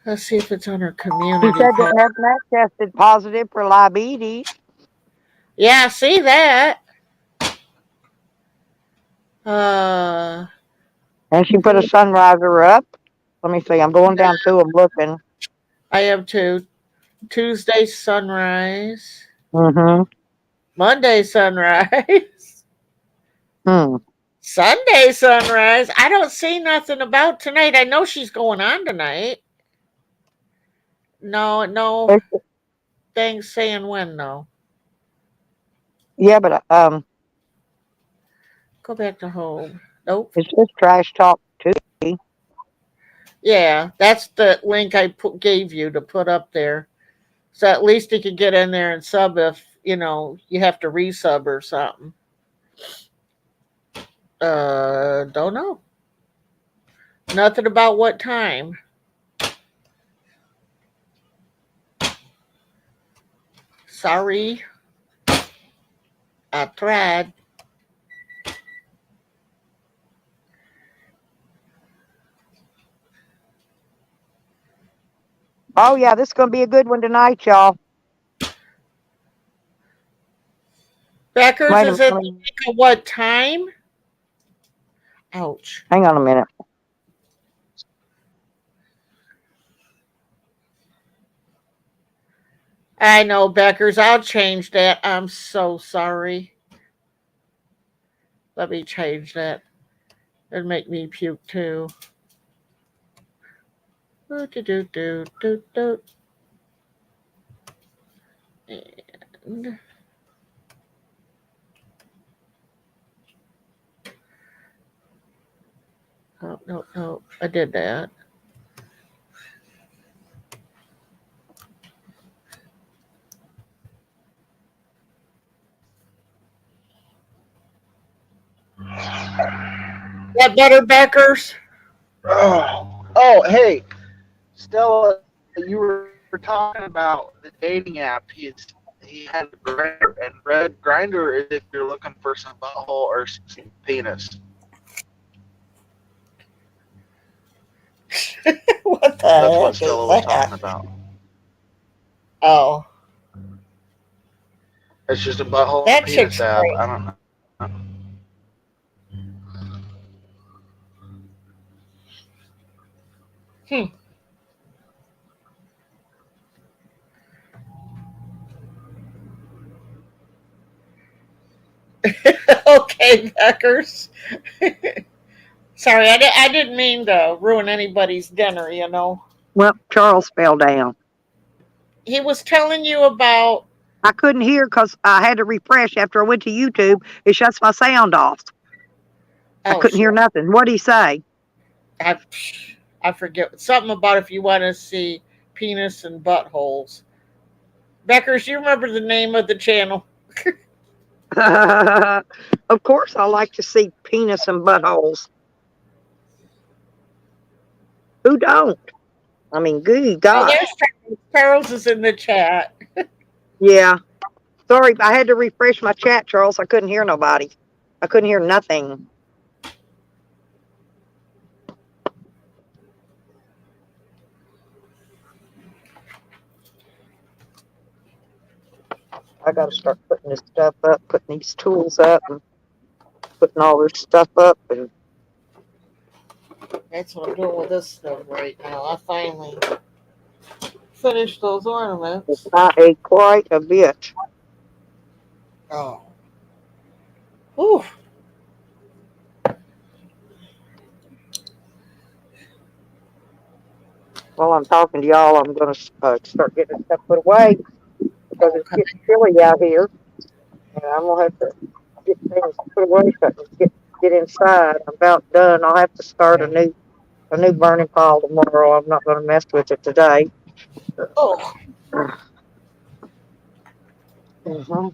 Let's see if it's on her She community said page. that Matt tested positive for diabetes. Yeah, I see that. Uh, And she put a sunriser up. Let me see. I'm going down to them looking. I have two. Tuesday sunrise. Mm-hmm. Monday sunrise. Hmm. Sunday sunrise. I don't see nothing about tonight. I know she's going on tonight. No things saying when though. Yeah, but Go back to home. Nope. it's just trash talk too. Yeah, that's the link I gave you to put up there. So at least you could get in there and sub if you have to resub or something. Don't know. Nothing about what time. Sorry, I tried. Oh yeah, this is gonna be a good one tonight, y'all. Beckers, Wait a is it the minute. link of what time? Ouch. Hang on a minute. I know, Beckers. I'll change that. I'm so sorry. Let me change that. It'd make me puke too. Do, do, do, do, do, do. And, oh, no, no. I did that. That better, Beckers? Oh, hey, Stella, you were talking about the dating app. He had a grinder, and red grinder is if you're looking for some butthole or some penis. What the That's what heck Stella is was talking that? about. Oh, It's just a butthole and that penis chick's app. great. I don't know. Hmm. Okay, Beckers. Sorry, I didn't mean to ruin anybody's dinner. Well, Charles fell down. He was telling you about. I couldn't hear because I had to refresh after I went to YouTube. It shuts my sound off. I Oh, couldn't shit. hear nothing. What'd he say? I, I forget. Something about if you want to see penis and buttholes. Beckers, you remember the name of the channel? Of course, I like to see penis and buttholes. Who don't? I mean, good Oh, God. there's Charles. Charles is in the chat. Yeah. Sorry, I had to refresh my chat, Charles. I couldn't hear nobody. I couldn't hear nothing. I got to start putting this stuff up, putting these tools up, and putting all this stuff up. And That's what I'm doing with this stuff right now. I finally finished those ornaments. I ate quite a bit. Oh. Whew. While I'm talking to y'all, I'm going to start getting this stuff put away. because it's Okay. getting chilly out here, and I'm gonna have to get things put away so I can get inside. I'm about done. I'll have to start a new burning pile tomorrow. I'm not gonna mess with it today. Oh, Mhm.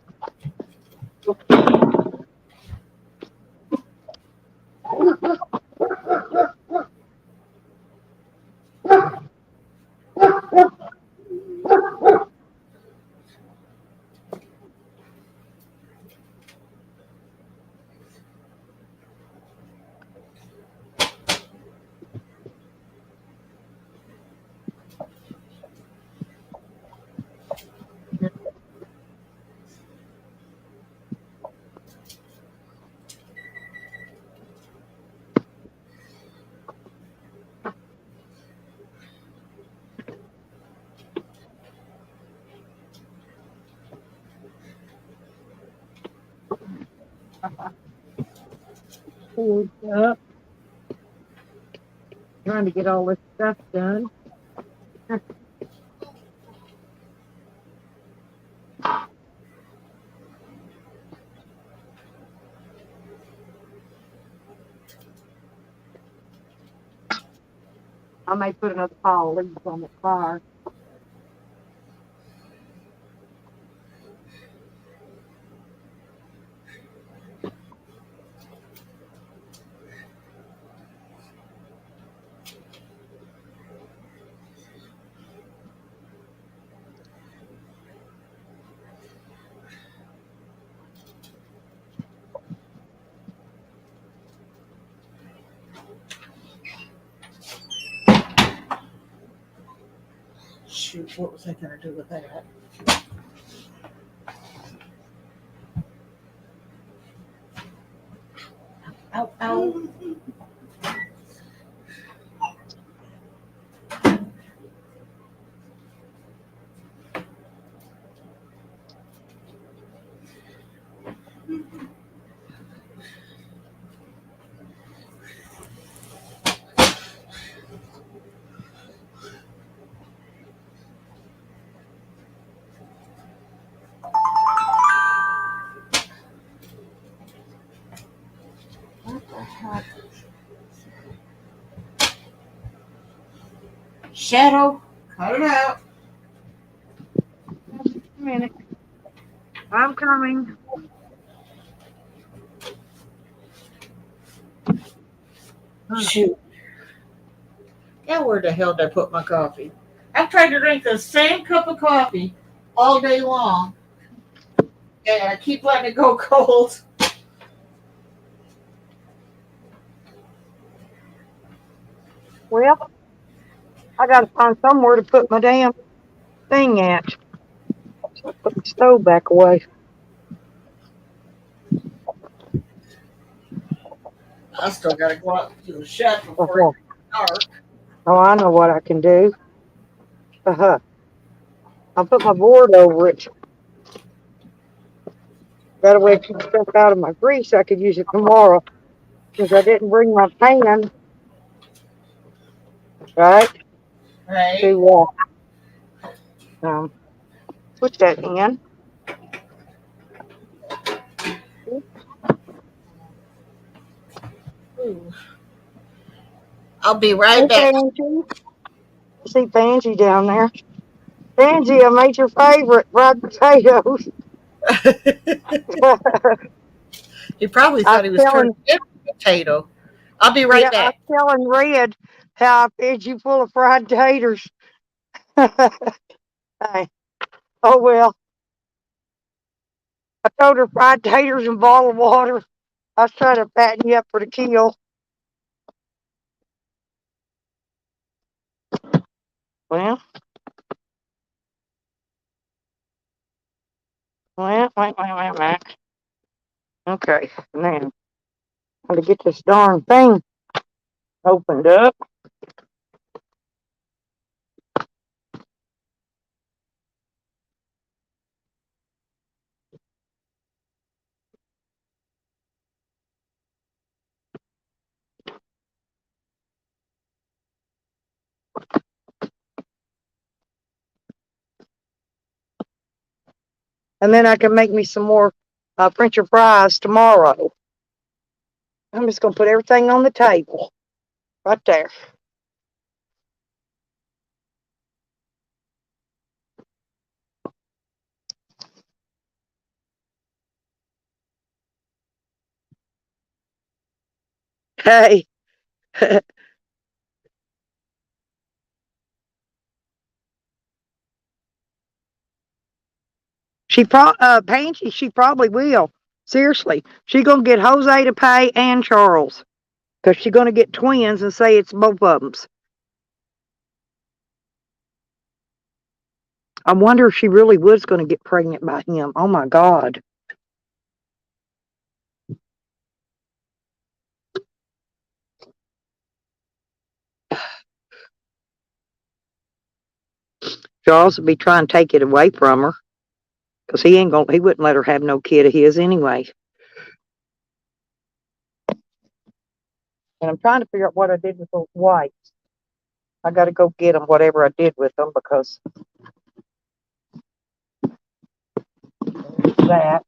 Food up, trying to get all this stuff done. I may put another pile of leaves on the fire. shoot. What was I going to do with that? Ow, ow. What the heck? Shadow, cut it out. Just a minute. I'm coming. Shoot. Yeah, where the hell did I put my coffee? I've tried to drink the same cup of coffee all day long, and I keep letting it go cold. Well, I gotta find somewhere to put my damn thing at. Put the stove back away. I still got to go out to the shed before it Uh-huh. gets dark. Oh, I know what I can do. Uh-huh. I'll put my board over it. That way, if you stuff out of my grease, I could use it tomorrow. Because I didn't bring my pan, right? Right? To put that in. Ooh. I'll be right Hey, back. Pansy. I see Pansy down there. Pansy, I made your favorite fried potatoes. He probably I thought was he was turning telling, into a potato. I'll be right yeah, I was back. telling Red how I fed you full of fried taters. Hey, oh well. I told her fried taters and a bottle of water. I was trying to fatten you up for the kill. Well, wait. Okay, now, how to get this darn thing opened up. and then I can make me some more French fries tomorrow. I'm just gonna put everything on the table right there. Hey, Pansy, she probably will. Seriously, she gonna get Jose to pay and Charles because she gonna get twins and say it's both of them's. I wonder if she really was gonna get pregnant by him. Oh my God. Charles would be trying to take it away from her because he wouldn't let her have no kid of his anyway. And I'm trying to figure out what I did with those whites. I got to go get them, whatever I did with them, because that.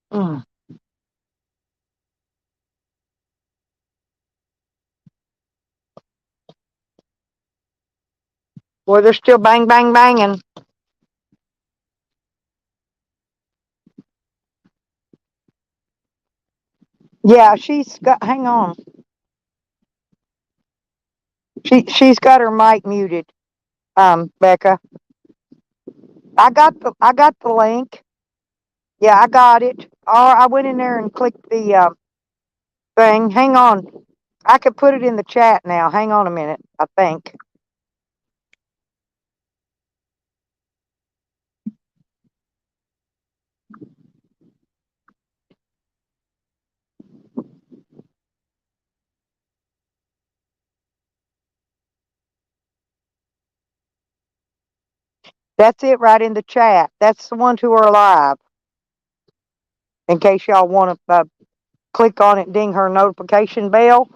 Mm. Boy, they're still bang, bang, banging. Yeah, she's got. Hang on. She's got her mic muted. Becca, I got the link. Yeah, I got it. Oh, I went in there and clicked the thing. Hang on. I could put it in the chat now. Hang on a minute. I think. That's it right in the chat. That's the ones who are alive. In case y'all want to click on it, ding her notification bell.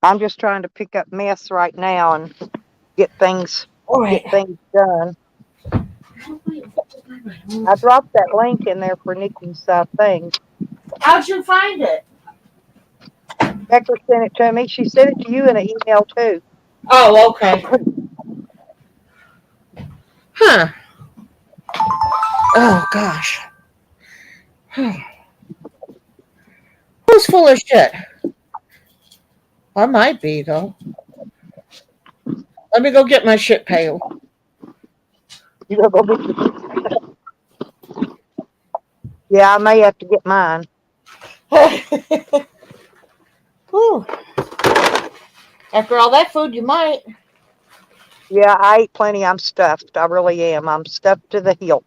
I'm just trying to pick up mess right now and get things All right. done. I dropped that link in there for Nikki's thing. How'd you find it? Becca sent it to me. She sent it to you in an email too. Oh, okay. Huh. Oh, gosh. Who's full of shit? I might be, though. Let me go get my shit pail. You gotta go get your... Yeah, I may have to get mine. Whew. After all that food, you might. Yeah, I ate plenty. I'm stuffed. I really am. I'm stuffed to the hilt.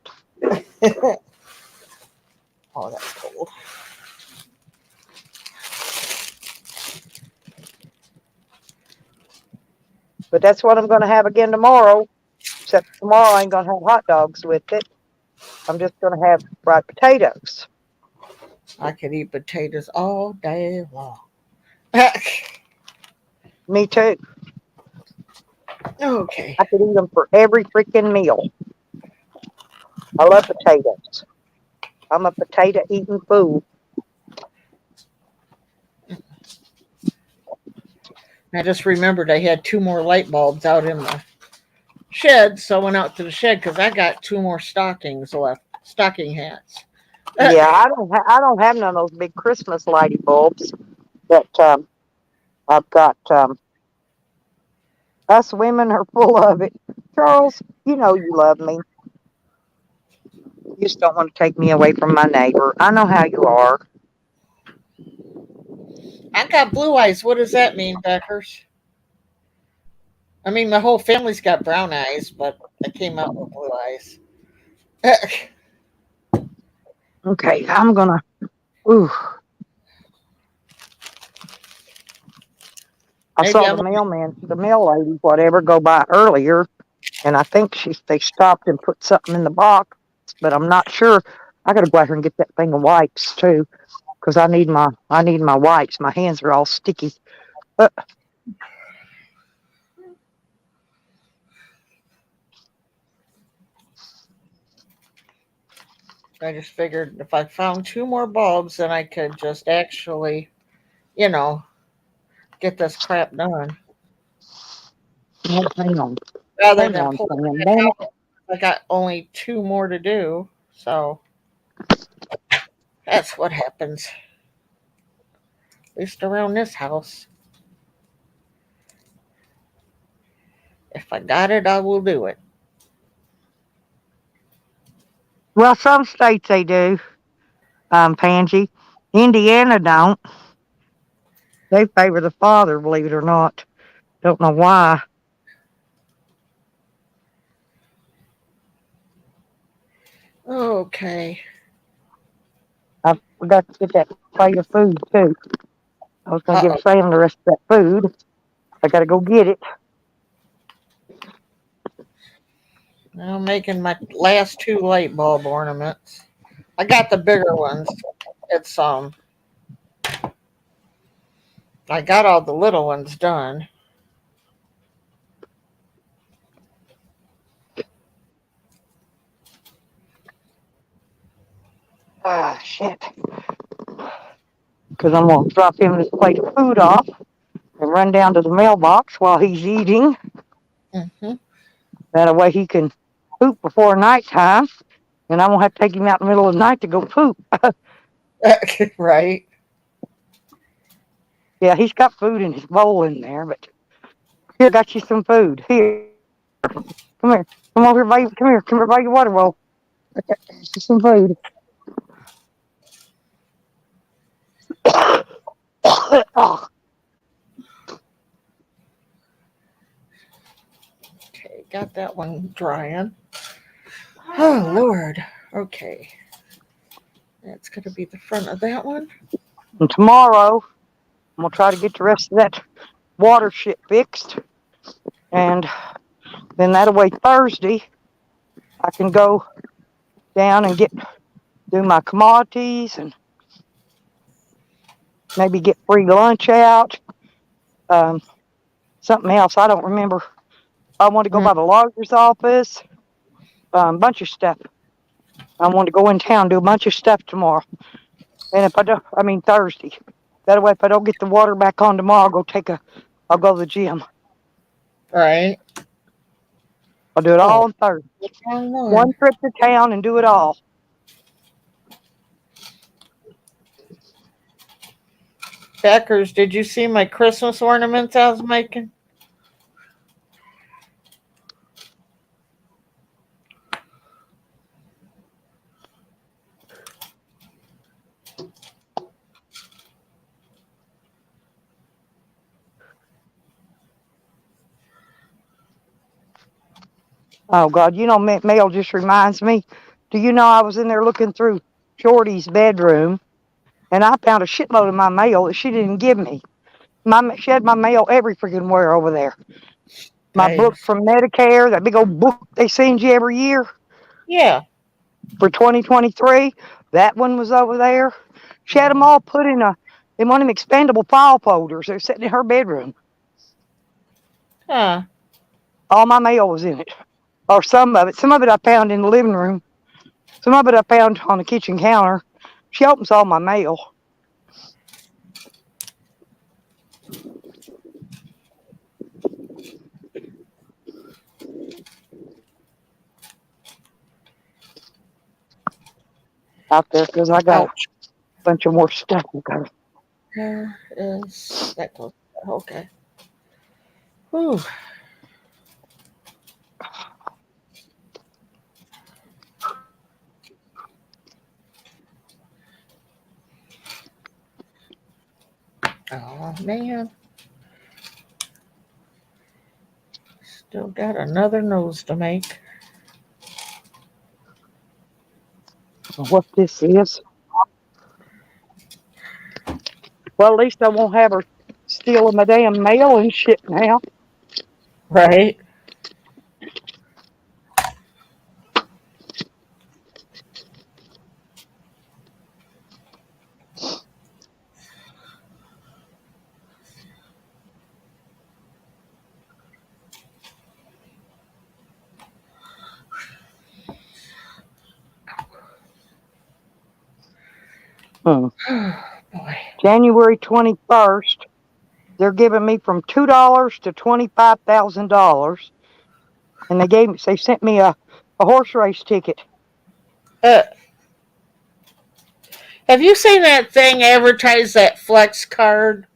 Oh, that's cold. But that's what I'm going to have again tomorrow. Except tomorrow I ain't going to have hot dogs with it. I'm just going to have fried potatoes. I could eat potatoes all day long. Me too. Okay. I could eat them for every freaking meal. I love potatoes. I'm a potato eating fool. I just remembered I had 2 more light bulbs out in the shed, so I went out to the shed because I got 2 more stockings left, stocking hats. Yeah, I don't have none of those big Christmas lighty bulbs, but I've got us women are full of it. Charles, you know you love me. You just don't want to take me away from my neighbor. I know how you are. I got blue eyes. What does that mean, Beckers? I mean, my whole family's got brown eyes, but I came out with blue eyes. Okay, I'm gonna. Ooh, I Maybe saw I'm. the mailman, the mail lady, whatever, go by earlier, and I think they stopped and put something in the box, but I'm not sure. I gotta go out here and get that thing of wipes too, because I need my wipes. My hands are all sticky. Uh, I just figured if I found two more bulbs, then I could just actually, you know, get this crap done hang on, rather hang than on, pull Sam. it Damn out. it. I got only two more to do, so that's what happens. At least around this house. If I got it, I will do it. Well, some states they do, Pansy. Indiana don't. They favor the father, believe it or not. Don't know why. Okay. I forgot to get that plate of food too. I was gonna Uh give oh. Sam the rest of that food. I gotta go get it. I'm making my last two light bulb ornaments. I got the bigger ones. It's I got all the little ones done. Ah, shit. Because I'm gonna drop him this plate of food off and run down to the mailbox while he's eating. Hmm. That way he can poop before nighttime, and I won't have to take him out in the middle of the night to go poop. Right. Yeah, he's got food in his bowl in there, but here, got you some food. Here, come here. Come over here, baby. Come here. Come here, by your water bowl. Here's some food. Oh, Okay, got that one drying. Oh Lord. Okay. That's gonna be the front of that one. and tomorrow, I'm gonna try to get the rest of that water shit fixed, and then that way Thursday I can go down and do my commodities and maybe get free lunch out. Um, something else I don't remember. I want to go Mm, by the lawyer's office. Bunch of stuff. I want to go in town, do a bunch of stuff tomorrow. And if I don't, I mean Thursday. That way, if I don't get the water back on tomorrow, I'll go to the gym. right. I'll do it Oh, all on Thursday. wrong One one. trip to town and do it all. Beckers, did you see my Christmas ornaments I was making? Oh God, mail just reminds me. Do you know I was in there looking through Shorty's bedroom and I found a shitload of my mail that she didn't give me. She had my mail every freaking where over there. My book Nice. from Medicare, that big old book they send you every year Yeah. for 2023, that one was over there. She had them Mm. all put in one of them expandable file folders. They're sitting in her bedroom. Huh. All my mail was in it, or some of it. Some of it I found in the living room. Some of it I found on the kitchen counter. She opens all my mail. Out there because I got a Ouch. bunch of more stuff. Okay. There is that goes. Okay. Whew. Oh man. Still got another nose to make. what this is. Well, at least I won't have her stealing my damn mail and shit now. Right? Hmm. Boy. January 21st, they're giving me from $2 to $25,000, and they sent me a horse race ticket. Uh, have you seen that thing advertised, that Flex card?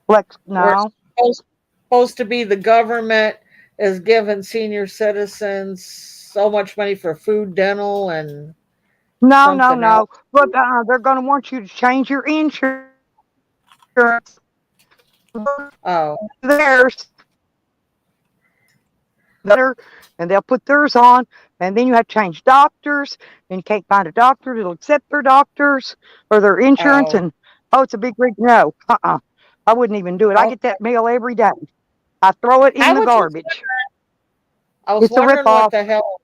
Flex, Where it's no, supposed to be the government is giving senior citizens so much money for food, dental, and no, no, something else. no. But they're going to want you to change your insurance. Oh, Theirs, and they'll put theirs on, and then you have to change doctors, and you can't find a doctor that'll accept their doctors or their insurance. oh, And oh, it's a big no. I wouldn't even do it. I get okay. that mail every day. I throw it I in the was just, garbage. I was It's a wondering what ripoff. the hell.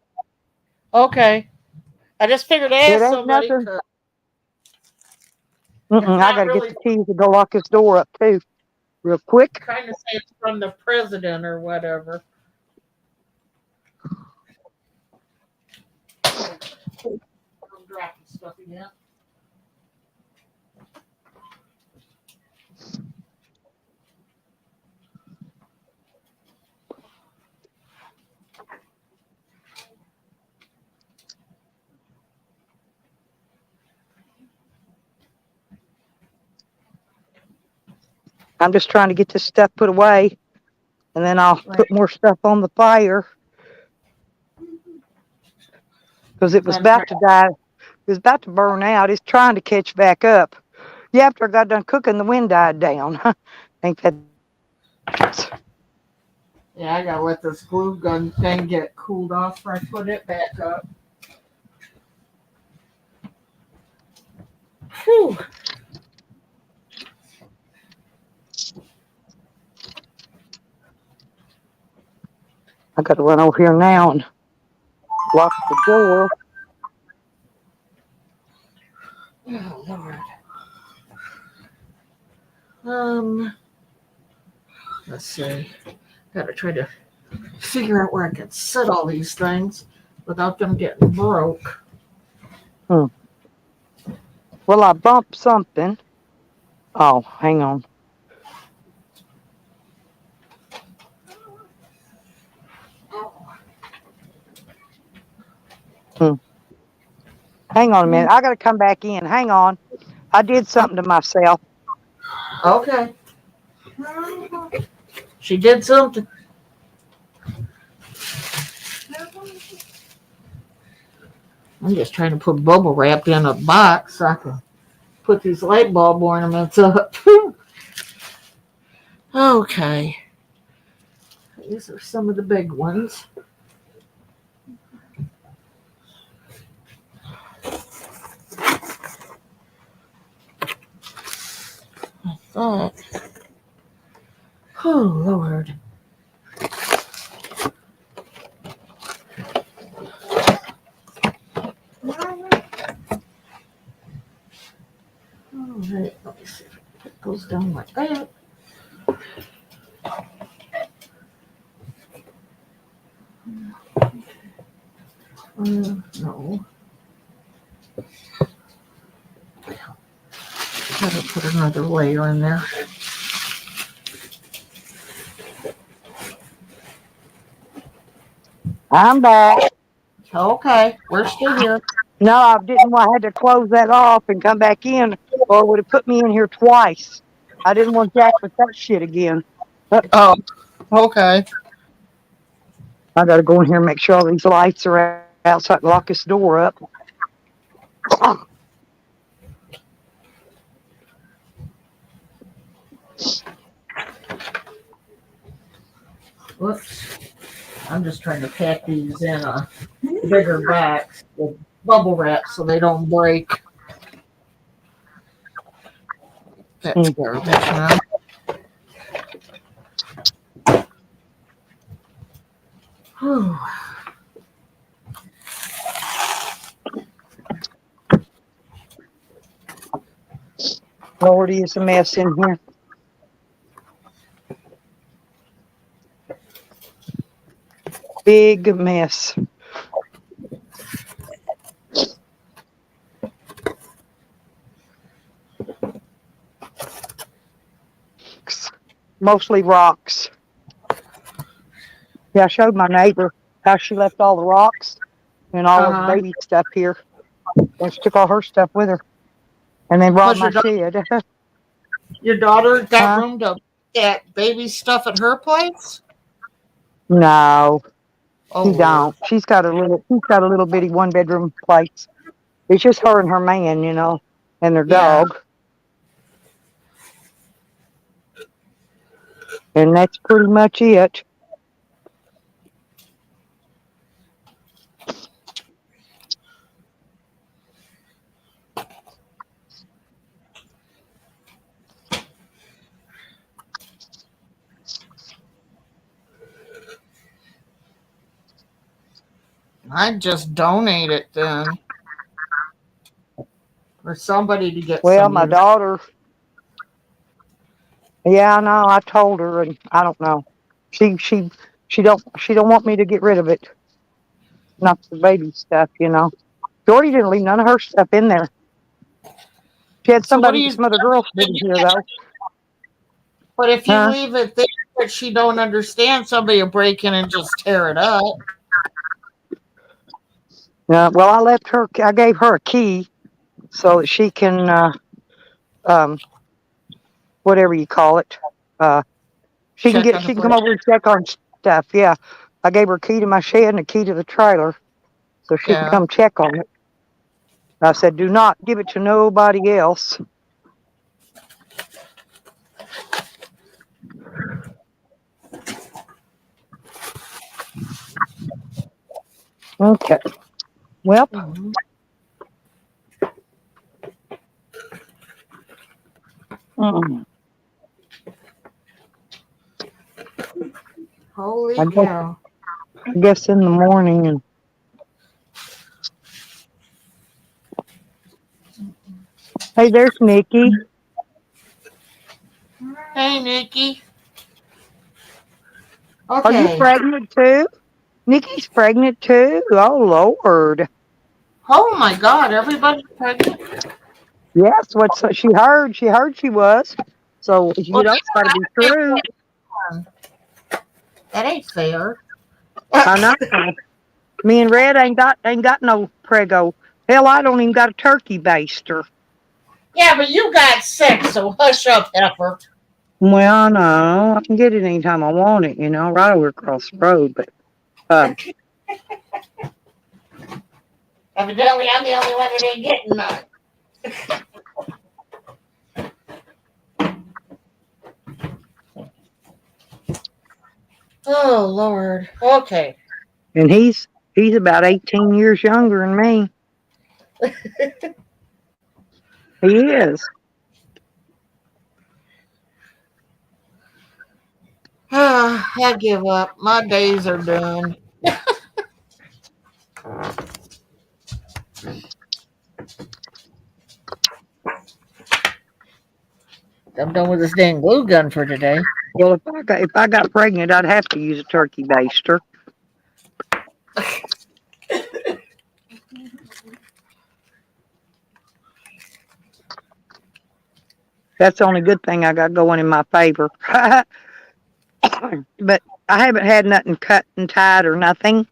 Okay, I just figured to It ask ain't somebody nothing. 'cause it's I got not to get really the keys to go lock this door up too, real quick. trying to say it's from the president or whatever. I'm dropping stuff again. I'm just trying to get this stuff put away, and then I'll Right. put more stuff on the fire because it was I'm trying. about to die. It was about to burn out. It's trying to catch back up. Yeah, after I got done cooking, the wind died down. Ain't that? Yeah, I gotta let this glue gun thing get cooled off before I put it back up. Whew. I got to run over here now and lock the door. Oh Lord. Let's see. Gotta try to figure out where I can set all these things without them getting broke. Hmm. Well, I bumped something. Oh, hang on. Hmm. Hang on a minute. I got to come back in. Hang on. I did something to myself. Okay. She did something. I'm just trying to put bubble wrap in a box so I can put these light bulb ornaments up. Okay. These are some of the big ones. I thought. Oh, Lord. All right, let me see if it goes down like that. No. Gotta put another layer in there. I'm back. Okay, we're still here. No, I didn't. I had to close that off and come back in, or it would have put me in here twice. I didn't want Jack with that shit again. Oh, okay. I got to go in here and make sure all these lights are out so I can lock this door up. Whoops. I'm just trying to pack these in a bigger backs with bubble wrap so they don't break. That's garbage, huh? Whew. Lordy, it's a mess in here. Big mess. Mostly rocks. Yeah, I showed my neighbor how she left all the rocks and all of the Uh-huh. baby stuff here. And she took all her stuff with her and then robbed Plus, my shed. your daughter got Huh? room to get baby stuff at her place? No, Oh, she Lord. don't. She's got a little bitty 1-bedroom place. It's just her and her man, and their Yeah. dog. And that's pretty much it. I'd just donate it then for somebody to get Well, some my use. daughter, yeah, I know. I told her, and I don't know. She don't want me to get rid of it. Not the baby stuff. Jordy didn't leave none of her stuff in there. She had So what do you some other girls living here though. but if you Huh? leave it there that she don't understand, somebody will break in and just tear it up. Well, I gave her a key so that she can, um, whatever you call it, uh, Check on the she can place. come over and check on stuff. Yeah, I gave her a key to my shed and a key to the trailer so she can Yeah. come check on it. I said, do not give it to nobody else. Okay. Well, Mhm. mm, Holy I guess, cow. I guess in the morning. And hey, there's Nikki. Hey, Nikki. Are you Okay. pregnant too? Nikki's pregnant too. Oh Lord. Oh my God, everybody's pregnant? Yes, what she heard. She heard she was. So Well, it's got to be true. that ain't fair. I know. Me and Red ain't got no prego. Hell, I don't even got a turkey baster. Yeah, but you got sick, so hush up, heifer. Well, I know. I can get it anytime I want it. Right over across the road. But Evidently, I'm the only one that ain't getting none. Oh Lord. Okay. and he's about 18 years younger than me. He is. I give up. My days are done. I'm done with this dang glue gun for today. Well, if I got pregnant, I'd have to use a turkey baster. That's the only good thing I got going in my favor. But I haven't had nothing cut and tied or nothing.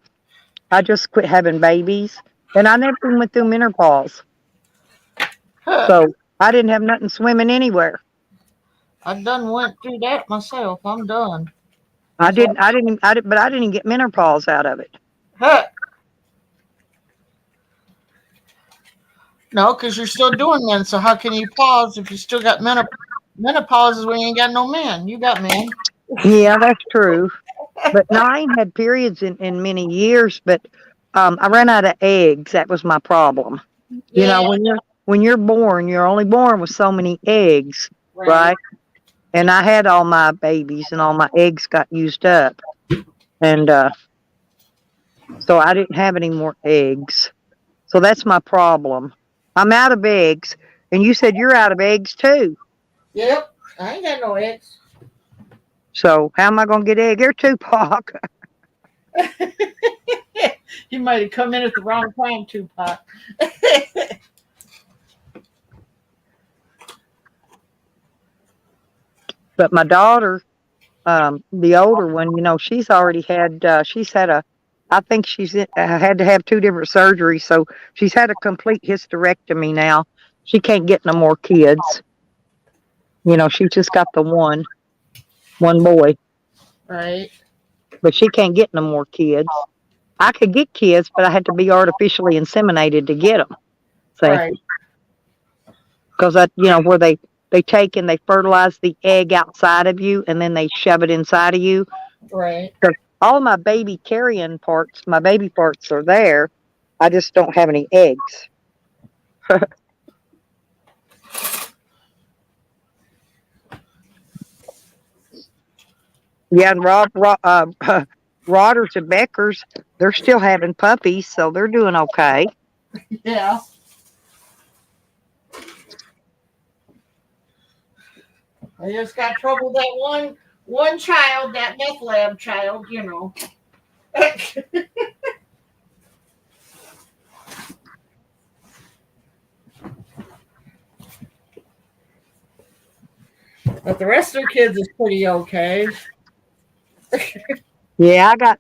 I just quit having babies, and I never even went through menopause, so I didn't have nothing swimming anywhere. I done went through that myself. I'm done. I So, didn't. I didn't. I did, but I didn't get menopause out of it. huh. No, because you're still doing men. So how can you pause if you still got menopause? Is when you ain't got no men. You got men. Yeah, that's true. But no, I ain't had periods in many years. But I ran out of eggs. That was my problem. You know, Yeah, when you're born, you're only born with so many eggs, right. right? And I had all my babies, and all my eggs got used up, and so I didn't have any more eggs. So that's my problem. I'm out of eggs, and you said you're out of eggs too. Yep. I ain't got no eggs. So how am I going to get egg? You're Tupac. You might have come in at the wrong time, Tupac. But my daughter, the older one, she's already had. She's had a. I think had to have two different surgeries, so she's had a complete hysterectomy now. She can't get no more kids. She just got the one boy, Right. but she can't get no more kids. I could get kids, but I had to be artificially inseminated to get them. See, Right. because where they take and they fertilize the egg outside of you, and then they shove it inside of you. Right. Because all my baby carrying parts, my baby parts are there. I just don't have any eggs. Yeah, and Rodders and Beckers, they're still having puppies, so they're doing okay. Yeah. I just got trouble with that one child, that meth lab child, But the rest of their kids is pretty okay. Yeah, I got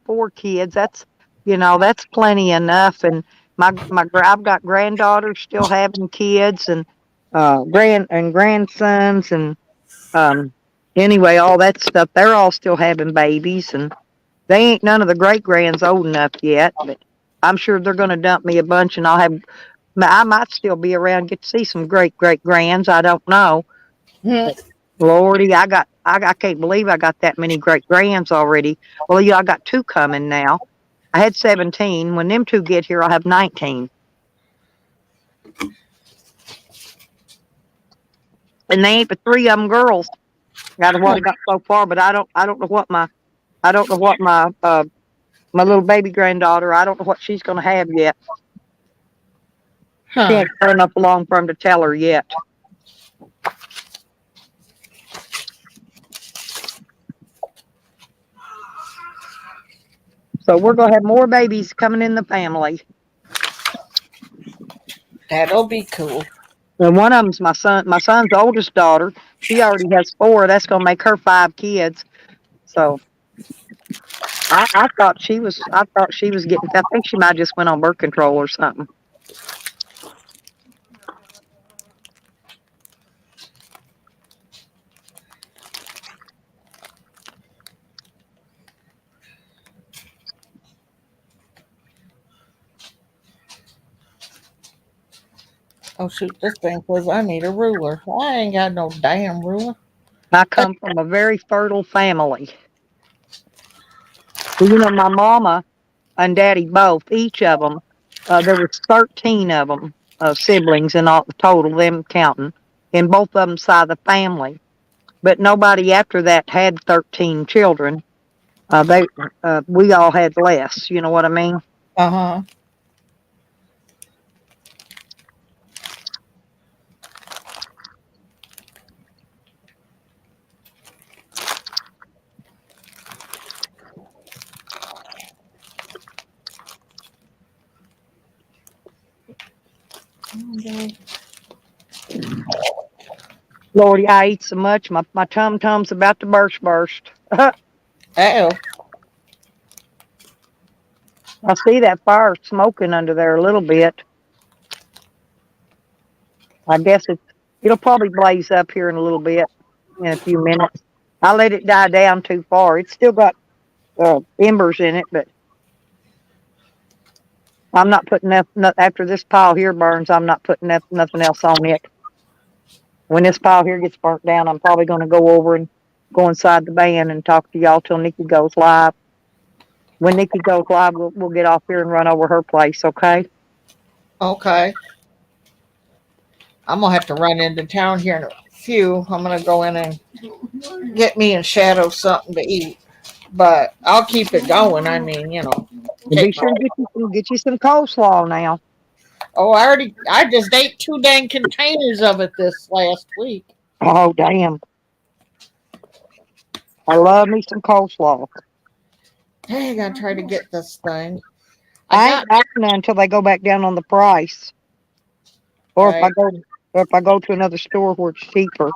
4 kids. That's plenty enough. And I've got granddaughters still having kids, and grandsons, and um anyway, all that stuff. They're all still having babies, and they ain't none of the great grands old enough yet. But I'm sure they're going to dump me a bunch, and I might still be around, get to see some great grands. I don't know. Mhm. Lordy, I can't believe I got that many great grands already. Well, yeah, I got 2 coming now. I had 17. When them 2 get here, I'll have 19. And they ain't but 3 of them girls out of what I got so far. But I don't know what my little baby granddaughter. I don't know what she's going to have yet. She Huh. ain't far enough along for him to tell her yet. So we're going to have more babies coming in the family. That'll be cool. And one of them's my son. My son's oldest daughter. She already has 4. That's going to make her 5 kids. So I thought she was. I thought she was getting. I think she might just went on birth control or something. Oh shoot, this thing says I need a ruler. I ain't got no damn ruler. I come from a very fertile family. Well, my mama and daddy both, each of them. There was 13 of them, siblings, and all total, them counting, and both of them side of the family. But nobody after that had 13 children. We all had less. You know what I mean? Uh-huh. Lordy, I eat so much, my tum's about to burst. Uh-oh. I see that fire smoking under there a little bit. I guess it'll probably blaze up here in a little bit, in a few minutes. I let it die down too far. It's still got embers in it, but I'm not putting after this pile here burns. I'm not putting nothing else on it. When this pile here gets burnt down, I'm probably going to go over and go inside the van and talk to y'all till Nikki goes live. When Nikki goes live, we'll get off here and run over her place, okay? Okay. I'm gonna have to run into town here in a few. I'm gonna go in and get me and Shadow something to eat. But I'll keep it going. I mean, And be take my. sure and get you some coleslaw now. Oh, I just ate 2 dang containers of it this last week. Oh, damn. I love me some coleslaw. Hey, I gotta try to get this thing. I I got ain't buying none until they go back down on the price. Or right. if I go to another store where it's cheaper.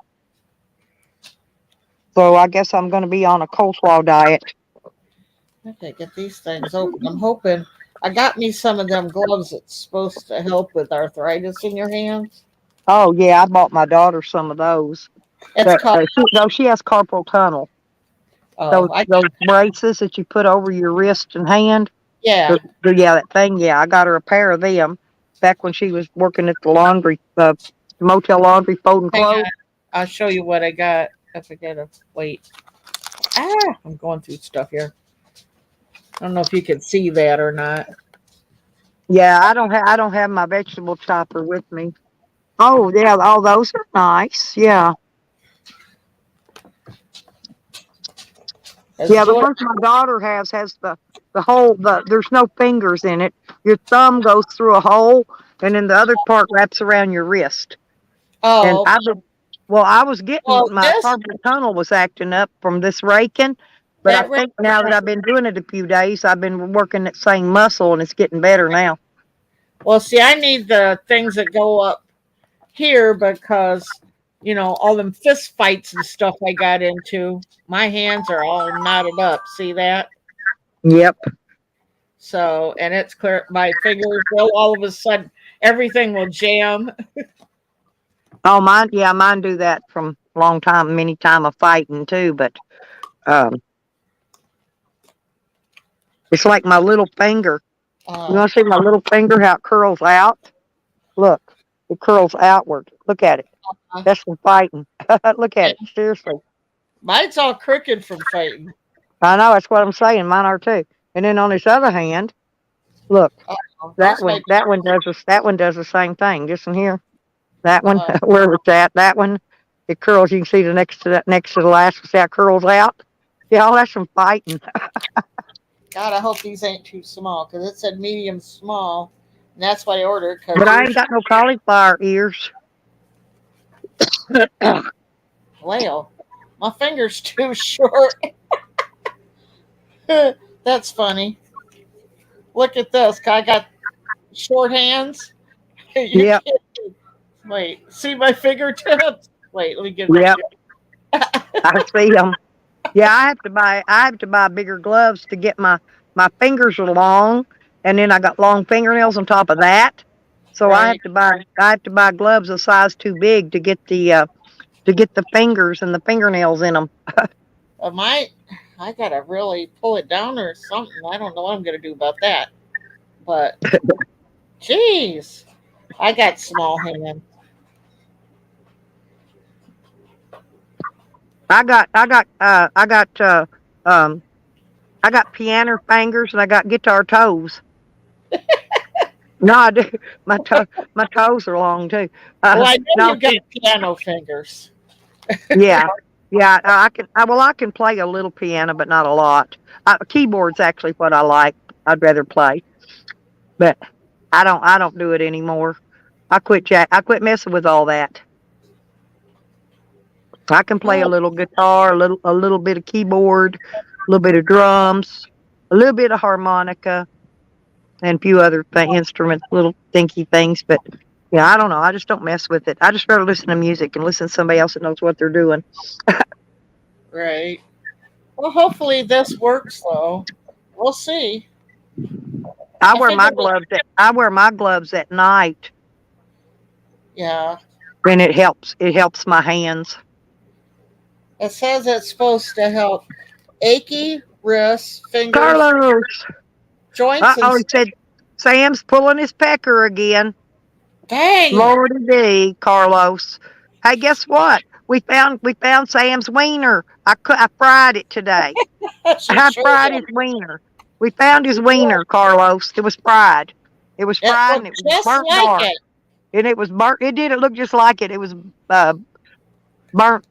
So I guess I'm gonna be on a coleslaw diet. I have to get these things open. I'm hoping I got me some of them gloves that's supposed to help with arthritis in your hands. Oh yeah, I bought my daughter some of those. It's called. She has carpal tunnel. Oh, Those braces that you put over your wrist and hand. yeah. Yeah, that thing. Yeah, I got her a pair of them back when she was working at the laundry, motel laundry, folding Hang clothes. on. I'll show you what I got. I forget to wait. I'm going through stuff here. I don't know if you can see that or not. Yeah, I don't have my vegetable chopper with me. Oh yeah, all those are nice. Yeah. It's Yeah, the doing, one my daughter has the hole. There's no fingers in it. Your thumb goes through a hole, and then the other part wraps around your wrist. And oh, I was getting well, my carpal tunnel was acting up from this raking, but I that right think now that I've been doing it a few days, I've been working that same muscle, and it's getting better now. well, see, I need the things that go up here because all them fist fights and stuff I got into. My hands are all knotted up. See that? Yep. So, and it's clear. My fingers will all of a sudden everything will jam. Oh, mine do that from long time, many time of fighting too. But um, it's like my little finger. You Uh, want to see my little finger? How it curls out? Look, it curls outward. Look at it. That's from fighting. Look at it. Seriously. mine's all crooked from fighting. I know. That's what I'm saying. Mine are too. And then on this other hand, look, This might be. that one does the same thing. Just in here. That one, Uh, where it's at, that one, it curls. You can see the next to the last, see how it curls out. Yeah, all that's from fighting. God, I hope these ain't too small because it said medium small, and that's what I ordered. But I Because ain't got no cauliflower ears. well, my finger's too short. That's funny. Look at this. I got short hands. You Yep, can't wait. See my fingertips? Wait, let me get right yep, there. I see them. Yeah, I have to buy bigger gloves to get my fingers are long, and then I got long fingernails on top of that. So Right. I have to buy gloves a size too big to get the fingers and the fingernails in them. My, I gotta really pull it down or something. I don't know what I'm gonna do about that. But, jeez, I got small hands. I got um I got piano fingers and I got guitar toes. No, I do. My toes are long too. Well, I know No, you got piano fingers. yeah, yeah. I can play a little piano, but not a lot. Keyboard's actually what I like. I'd rather play, but I don't do it anymore. I quit messing with all that. I can play a Oh, little guitar, a little bit of keyboard, a little bit of drums, a little bit of harmonica, and a few other instruments, little dinky things. But yeah, I don't know. I just don't mess with it. I just rather listen to music and listen to somebody else that knows what they're doing. right. Well, hopefully this works though. We'll see. I figured it. I wear my gloves at night, Yeah. and it helps my hands. It says it's supposed to help achy wrists, fingers, Carlos, joints, and he said Sam's pulling his pecker again. dang it. Lordy D, Carlos. Hey, guess what? We found Sam's wiener. I fried it today. She I sure fried did. his wiener. We found his wiener, Carlos. It was fried. It was It fried and looked it was just burnt like dark. it. And it was burnt. It did. It looked just like it. It was uh, burnt.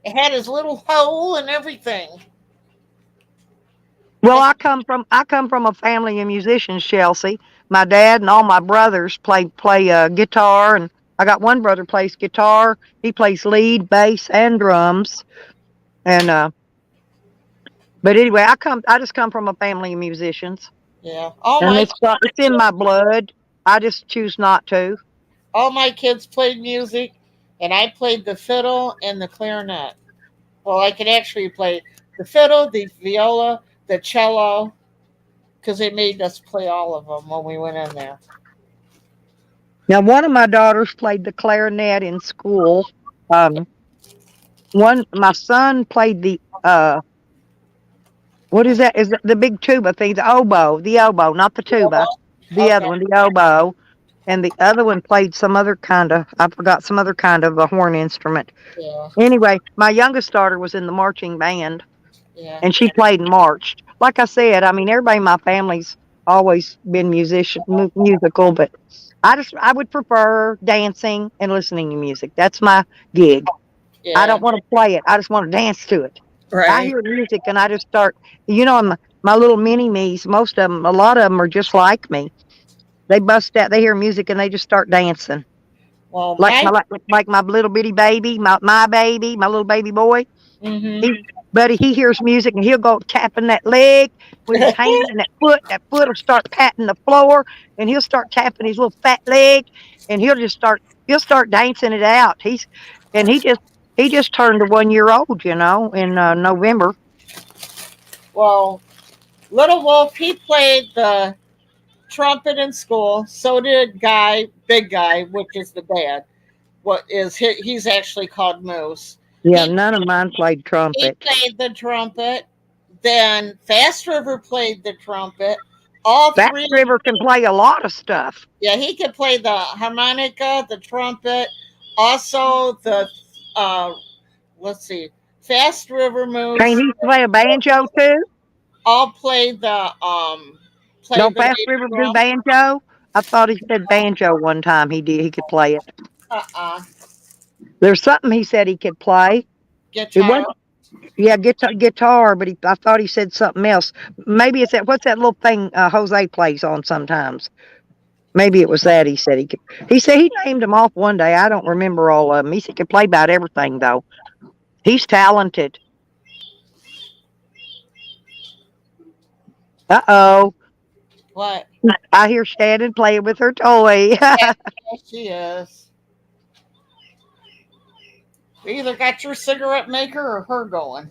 It had his little hole and everything. Well, I come from a family of musicians, Chelsea. My dad and all my brothers play guitar, and I got one brother plays guitar. He plays lead, bass, and drums. And but anyway, I just come from a family of musicians, Yeah. and it's in my blood. I just choose not to. All my kids played music, and I played the fiddle and the clarinet. Well, I could actually play the fiddle, the viola, the cello, because they made us play all of them when we went in there. Now, one of my daughters played the clarinet in school. Um, my son played what is that? Is it the big tuba thing? The oboe, not the tuba. The other Okay. one, the oboe. And the other one played some other kind of, I forgot, some other kind of a horn instrument. Yeah. Anyway, my youngest daughter was in the marching band, Yeah. and she played and marched. Like I said, I mean, everybody in my family's always been musical, but I would prefer dancing and listening to music. That's my gig. I Yeah. don't want to play it. I just want to dance to it. I Right. hear music and I just start, my little mini me's, most of them, a lot of them are just like me. They bust out, they hear music and they just start dancing. Well, Like my. like my little bitty baby, my baby, my little baby boy. Hmm. He, buddy, he hears music and he'll go tapping that leg with his hand and that foot. That foot will start patting the floor and he'll start tapping his little fat leg and he'll start dancing it out. And he just turned to 1 year old, in November. Well, Little Wolf, he played the trumpet in school. So did Big Guy, which is the dad. He's actually called Moose. Yeah, He none of mine played he trumpet. played the trumpet. Then Fast River played the trumpet. All That three. River can play a lot of stuff. Yeah, he could play the harmonica, the trumpet, also the uh, let's see, Fast River Can Moose. he play a banjo too? All played the Don't played the Fast bass River do drum. banjo? I thought he said banjo one time. He did. He could play it. Uh-uh. There's something he said he could play. It Guitar. wasn't, yeah, guitar, but I thought he said something else. Maybe it's what's that little thing Jose plays on sometimes? Maybe it was that he said he could. He said he named them off one day. I don't remember all of them. He said he could play about everything though. He's talented. Uh-oh. What? I hear Shannon playing with her toy. Yeah, she is. You either got your cigarette maker or her going.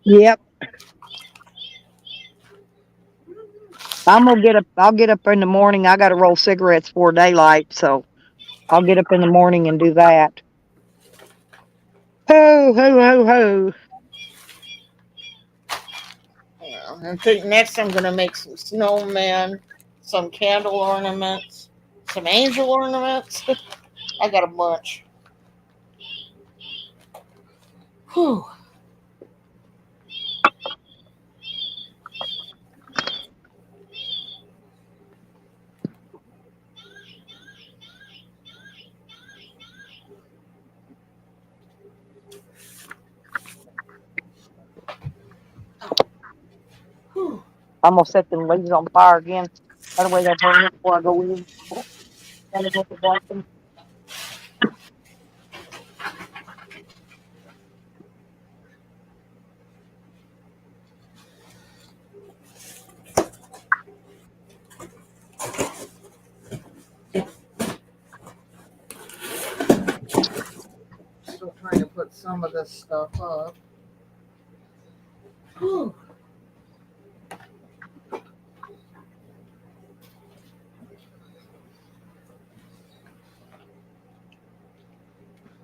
Yep. I'll get up in the morning. I gotta roll cigarettes before daylight, so I'll get up in the morning and do that. Ho ho ho ho. Well, I think next I'm gonna make some snowmen, some candle ornaments, some angel ornaments. I got a bunch. Whew. Whew. I'm gonna set them leaves on fire again. That way they'll burn it before I go in. Gotta get the bottom. Still trying to put some of this stuff up. Whew.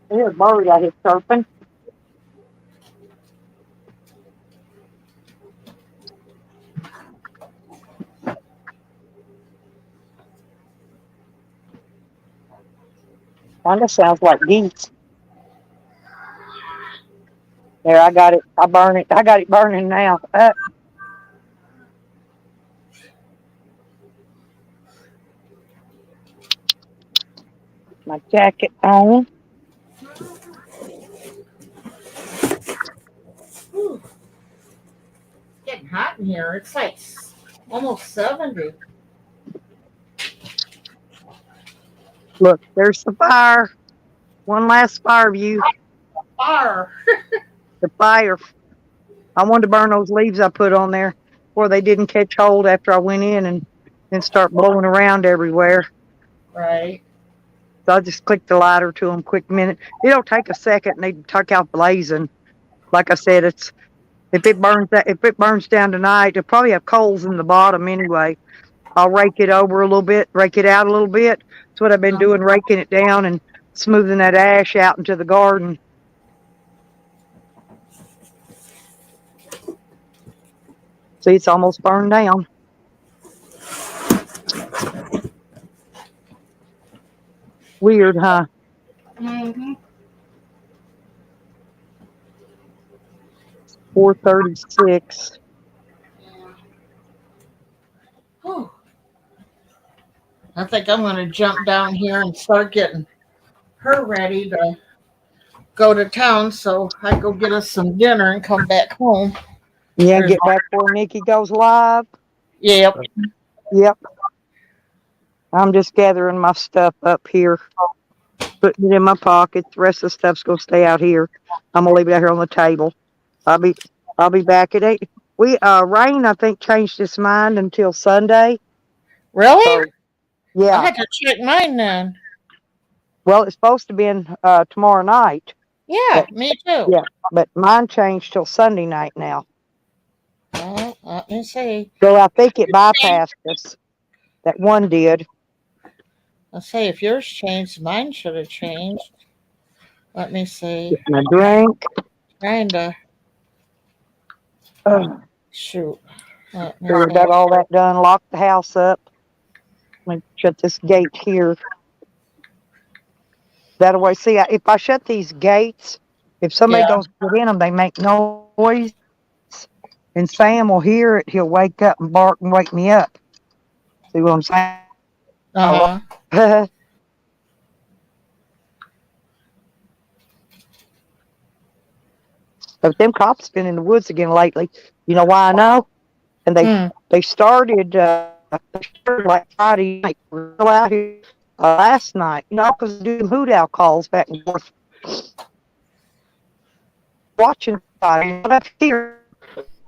There's a bird out here chirping. Kinda sounds like geese. There, I got it. I burn it. I got it burning now. My jacket on. Whew, getting hot in here. It's like almost 70. Look, there's the fire. One last fire view. Far. The fire. I wanted to burn those leaves I put on there before they didn't catch hold after I went in and start blowing around everywhere. Right. So I just clicked the lighter to them quick minute. It'll take a second and they tuck out blazing. Like I said, it's if it burns down tonight, it'll probably have coals in the bottom anyway. I'll rake it over a little bit, rake it out a little bit. That's what I've been doing, raking it down and smoothing that ash out into the garden. See, it's almost burned down. Weird, huh? Mm-hmm. 4:36. Whew. I think I'm going to jump down here and start getting her ready to go to town so I go get us some dinner and come back home. Yeah, There's- get back before Nikki goes live. Yep. Yep. I'm just gathering my stuff up here, putting it in my pockets. The rest of the stuff's gonna stay out here. I'm gonna leave it out here on the table. I'll be back at 8. Rain I think changed his mind until Sunday. Really? So I yeah. had to check mine then. Well, it's supposed to be in tomorrow night. Yeah, me too. Yeah, but mine changed till Sunday night now. Well, let me see. So I think it bypassed us. That one did. Let's see if yours changed. Mine should have changed. Let me see. Get my drink. Trying to Uh, shoot. Let me so we see. got all that done. Locked the house up. Let me shut this gate here. That way, see, if I shut these gates, if somebody Yeah. goes to get in them, they make noise. And Sam will hear it. He'll wake up and bark and wake me up. See what I'm saying? Uh-huh. But them cops been in the woods again lately. You know why I know? And they started like Friday night. We're still out here last night. You know, because doing hoot owl calls back and forth. Watching somebody up here.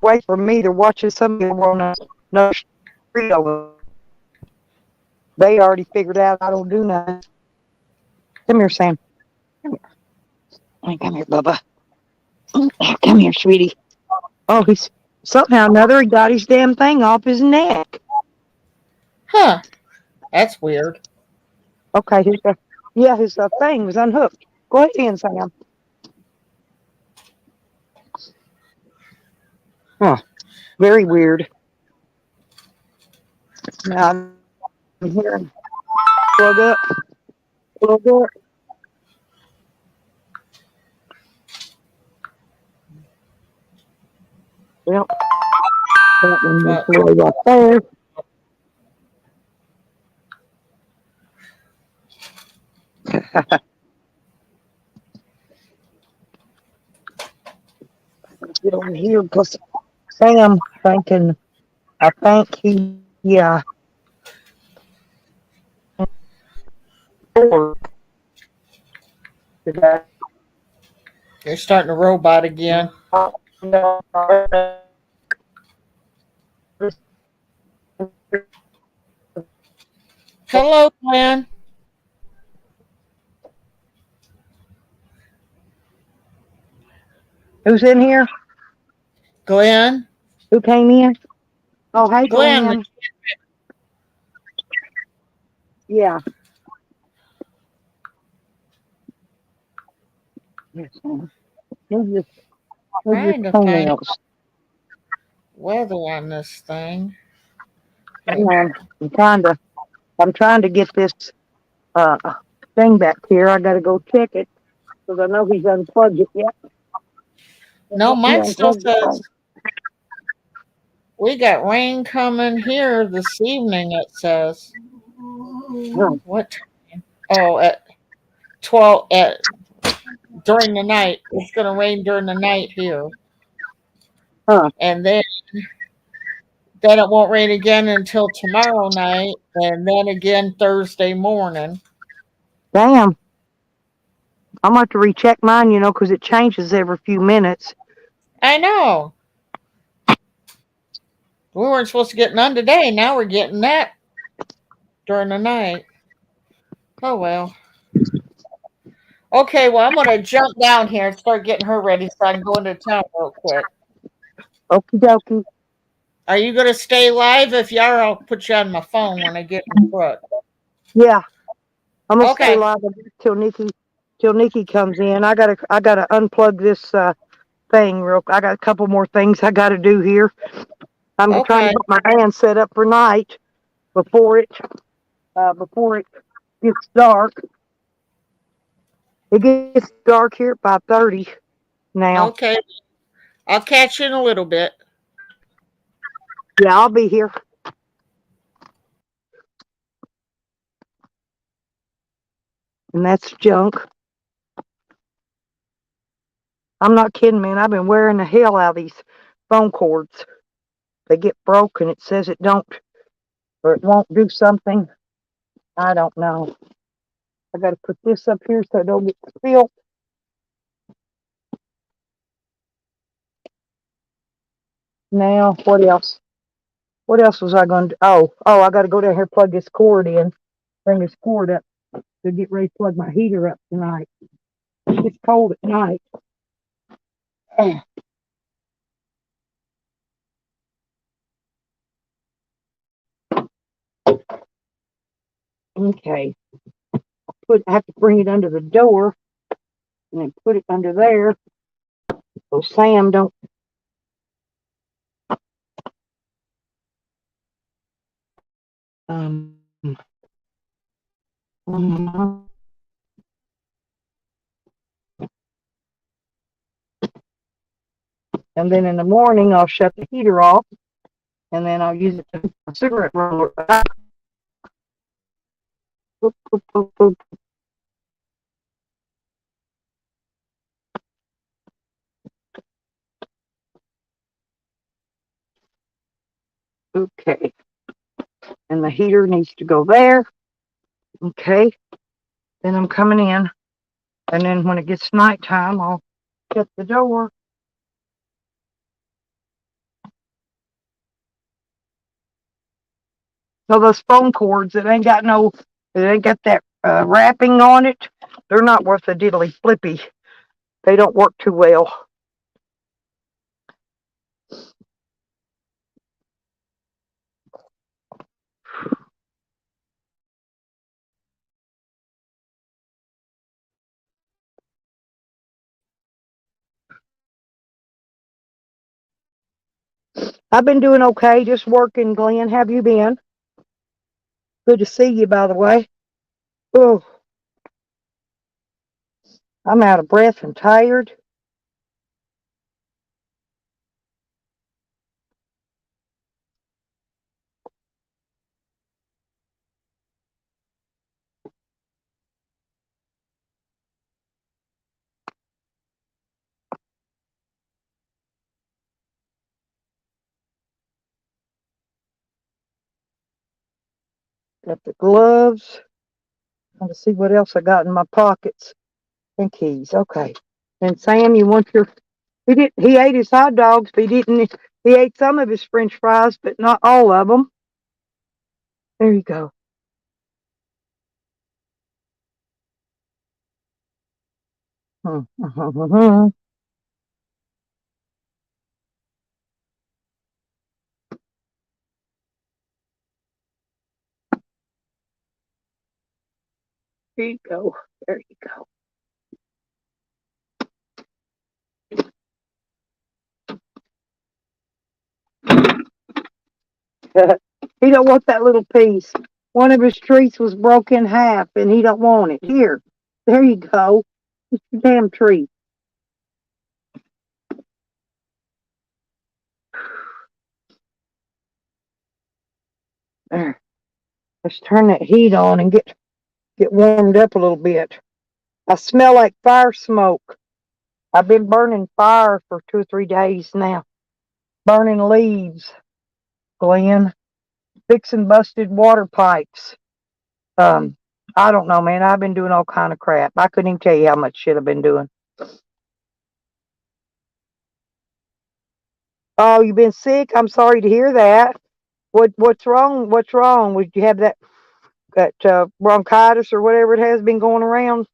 Wait for me. They're watching somebody on no street over. They already figured out I don't do nothing. Come here, Sam. Come here. Hey, come here, Bubba. Come here, sweetie. Oh, he's somehow or another he got his damn thing off his neck. Huh. That's weird. Okay, his thing was unhooked. Go ahead in, Sam. Huh. Very weird. Now I'm hearing plug up. Plug up. Well, that one was way up there. Get over here because Sam thinking, I think he, yeah. Today. They're starting a robot again. Hello, Glenn. Who's in here? Glenn. Who came in? Oh, hey, Glenn. Glenn. Yeah. Who's Trying your to find toenails? weather on this thing. Hang on. I'm trying to get this thing back here. I gotta go check it because I know he's unplugged it yet. No, mine Yeah, still says we got rain coming here this evening. It says what? Oh, at 12 at during the night. It's going to rain during the night here, huh. and then it won't rain again until tomorrow night, and then again Thursday morning. Damn. I'm going to have to recheck mine, because it changes every few minutes. I know. We weren't supposed to get none today. Now we're getting that during the night. Oh well. Okay, well I'm gonna jump down here and start getting her ready so I can go into town real quick. Okie dokie. Are you gonna stay live? If you are, I'll put you on my phone when I get in the truck. Yeah, I'm gonna stay Okay. live till Nikki comes in. I gotta unplug this thing real. I got a couple more things I gotta do here. I'm trying to Okay. get my van set up for night before it gets dark. It gets dark here at 5:30 now. Okay. I'll catch you in a little bit. Yeah, I'll be here. And that's junk. I'm not kidding, man. I've been wearing the hell out of these phone cords. They get broken. It says it don't, or it won't do something. I don't know. I got to put this up here so it don't get spilled. Now, what else? What else was I going to do? Oh, I got to go down here, plug this cord in, bring this cord up to get ready to plug my heater up tonight. It's cold at night. Okay. I have to bring it under the door and then put it under there so Sam don't. Um, mhm. And then in the morning, I'll shut the heater off and then I'll use it to a cigarette roller. Boop, boop, boop, boop. Okay. And the heater needs to go there. Okay. Then I'm coming in. And then when it gets nighttime, I'll shut the door. So those phone cords that ain't got that wrapping on it, they're not worth a diddly flippy. They don't work too well. I've been doing okay, just working, Glenn. Have you been? Good to see you, by the way. Oh, I'm out of breath and tired. Got the gloves. Let's see what else I got in my pockets. And keys. Okay. And Sam, you want your? He ate his hot dogs, but he didn't. He ate some of his French fries, but not all of them. There you go. There you go. There you go. He don't want that little piece. One of his treats was broke in half, and he don't want it. Here, there you go. It's your damn treat. There. Let's turn that heat on and get warmed up a little bit. I smell like fire smoke. I've been burning fire for 2 or 3 days now. Burning leaves, Glenn. Fixing busted water pipes. Um, I don't know, man. I've been doing all kind of crap. I couldn't even tell you how much shit I've been doing. Oh, you've been sick? I'm sorry to hear that. What's wrong? What's wrong? Would you have that bronchitis or whatever it has been going around?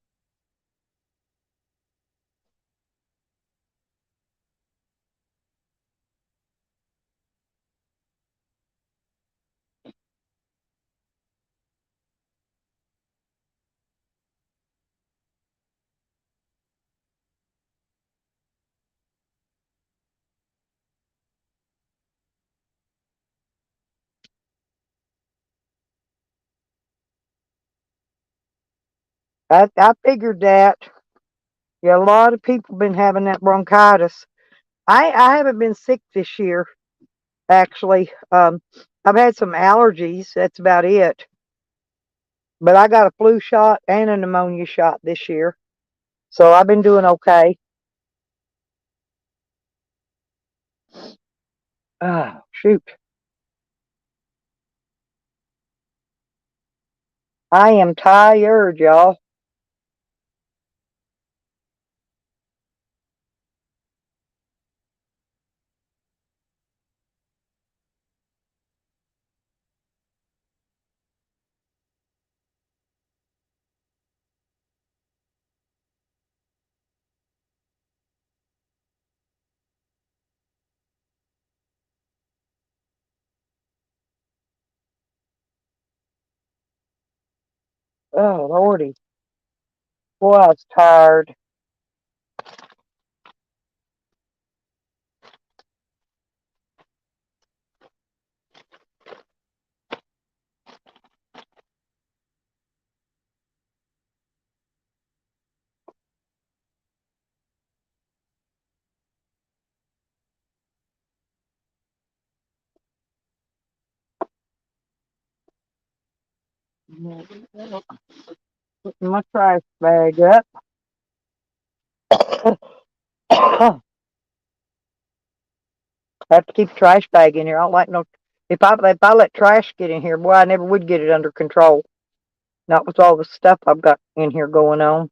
I figured that. Yeah, a lot of people been having that bronchitis. I haven't been sick this year, actually. I've had some allergies. That's about it. But I got a flu shot and a pneumonia shot this year. So I've been doing okay. Ah, shoot. I am tired, y'all. Oh, Lordy. Boy, I was tired. Putting my trash bag up. I have to keep a trash bag in here. I don't like no. If I let trash get in here, boy, I never would get it under control. Not with all the stuff I've got in here going on.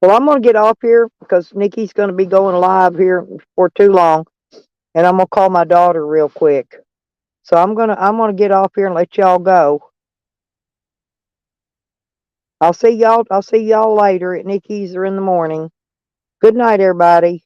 Well, I'm gonna get off here because Nikki's gonna be going live here for too long, and I'm gonna call my daughter real quick. So I'm gonna get off here and let y'all go. I'll see y'all later at Nikki's or in the morning. Good night, everybody.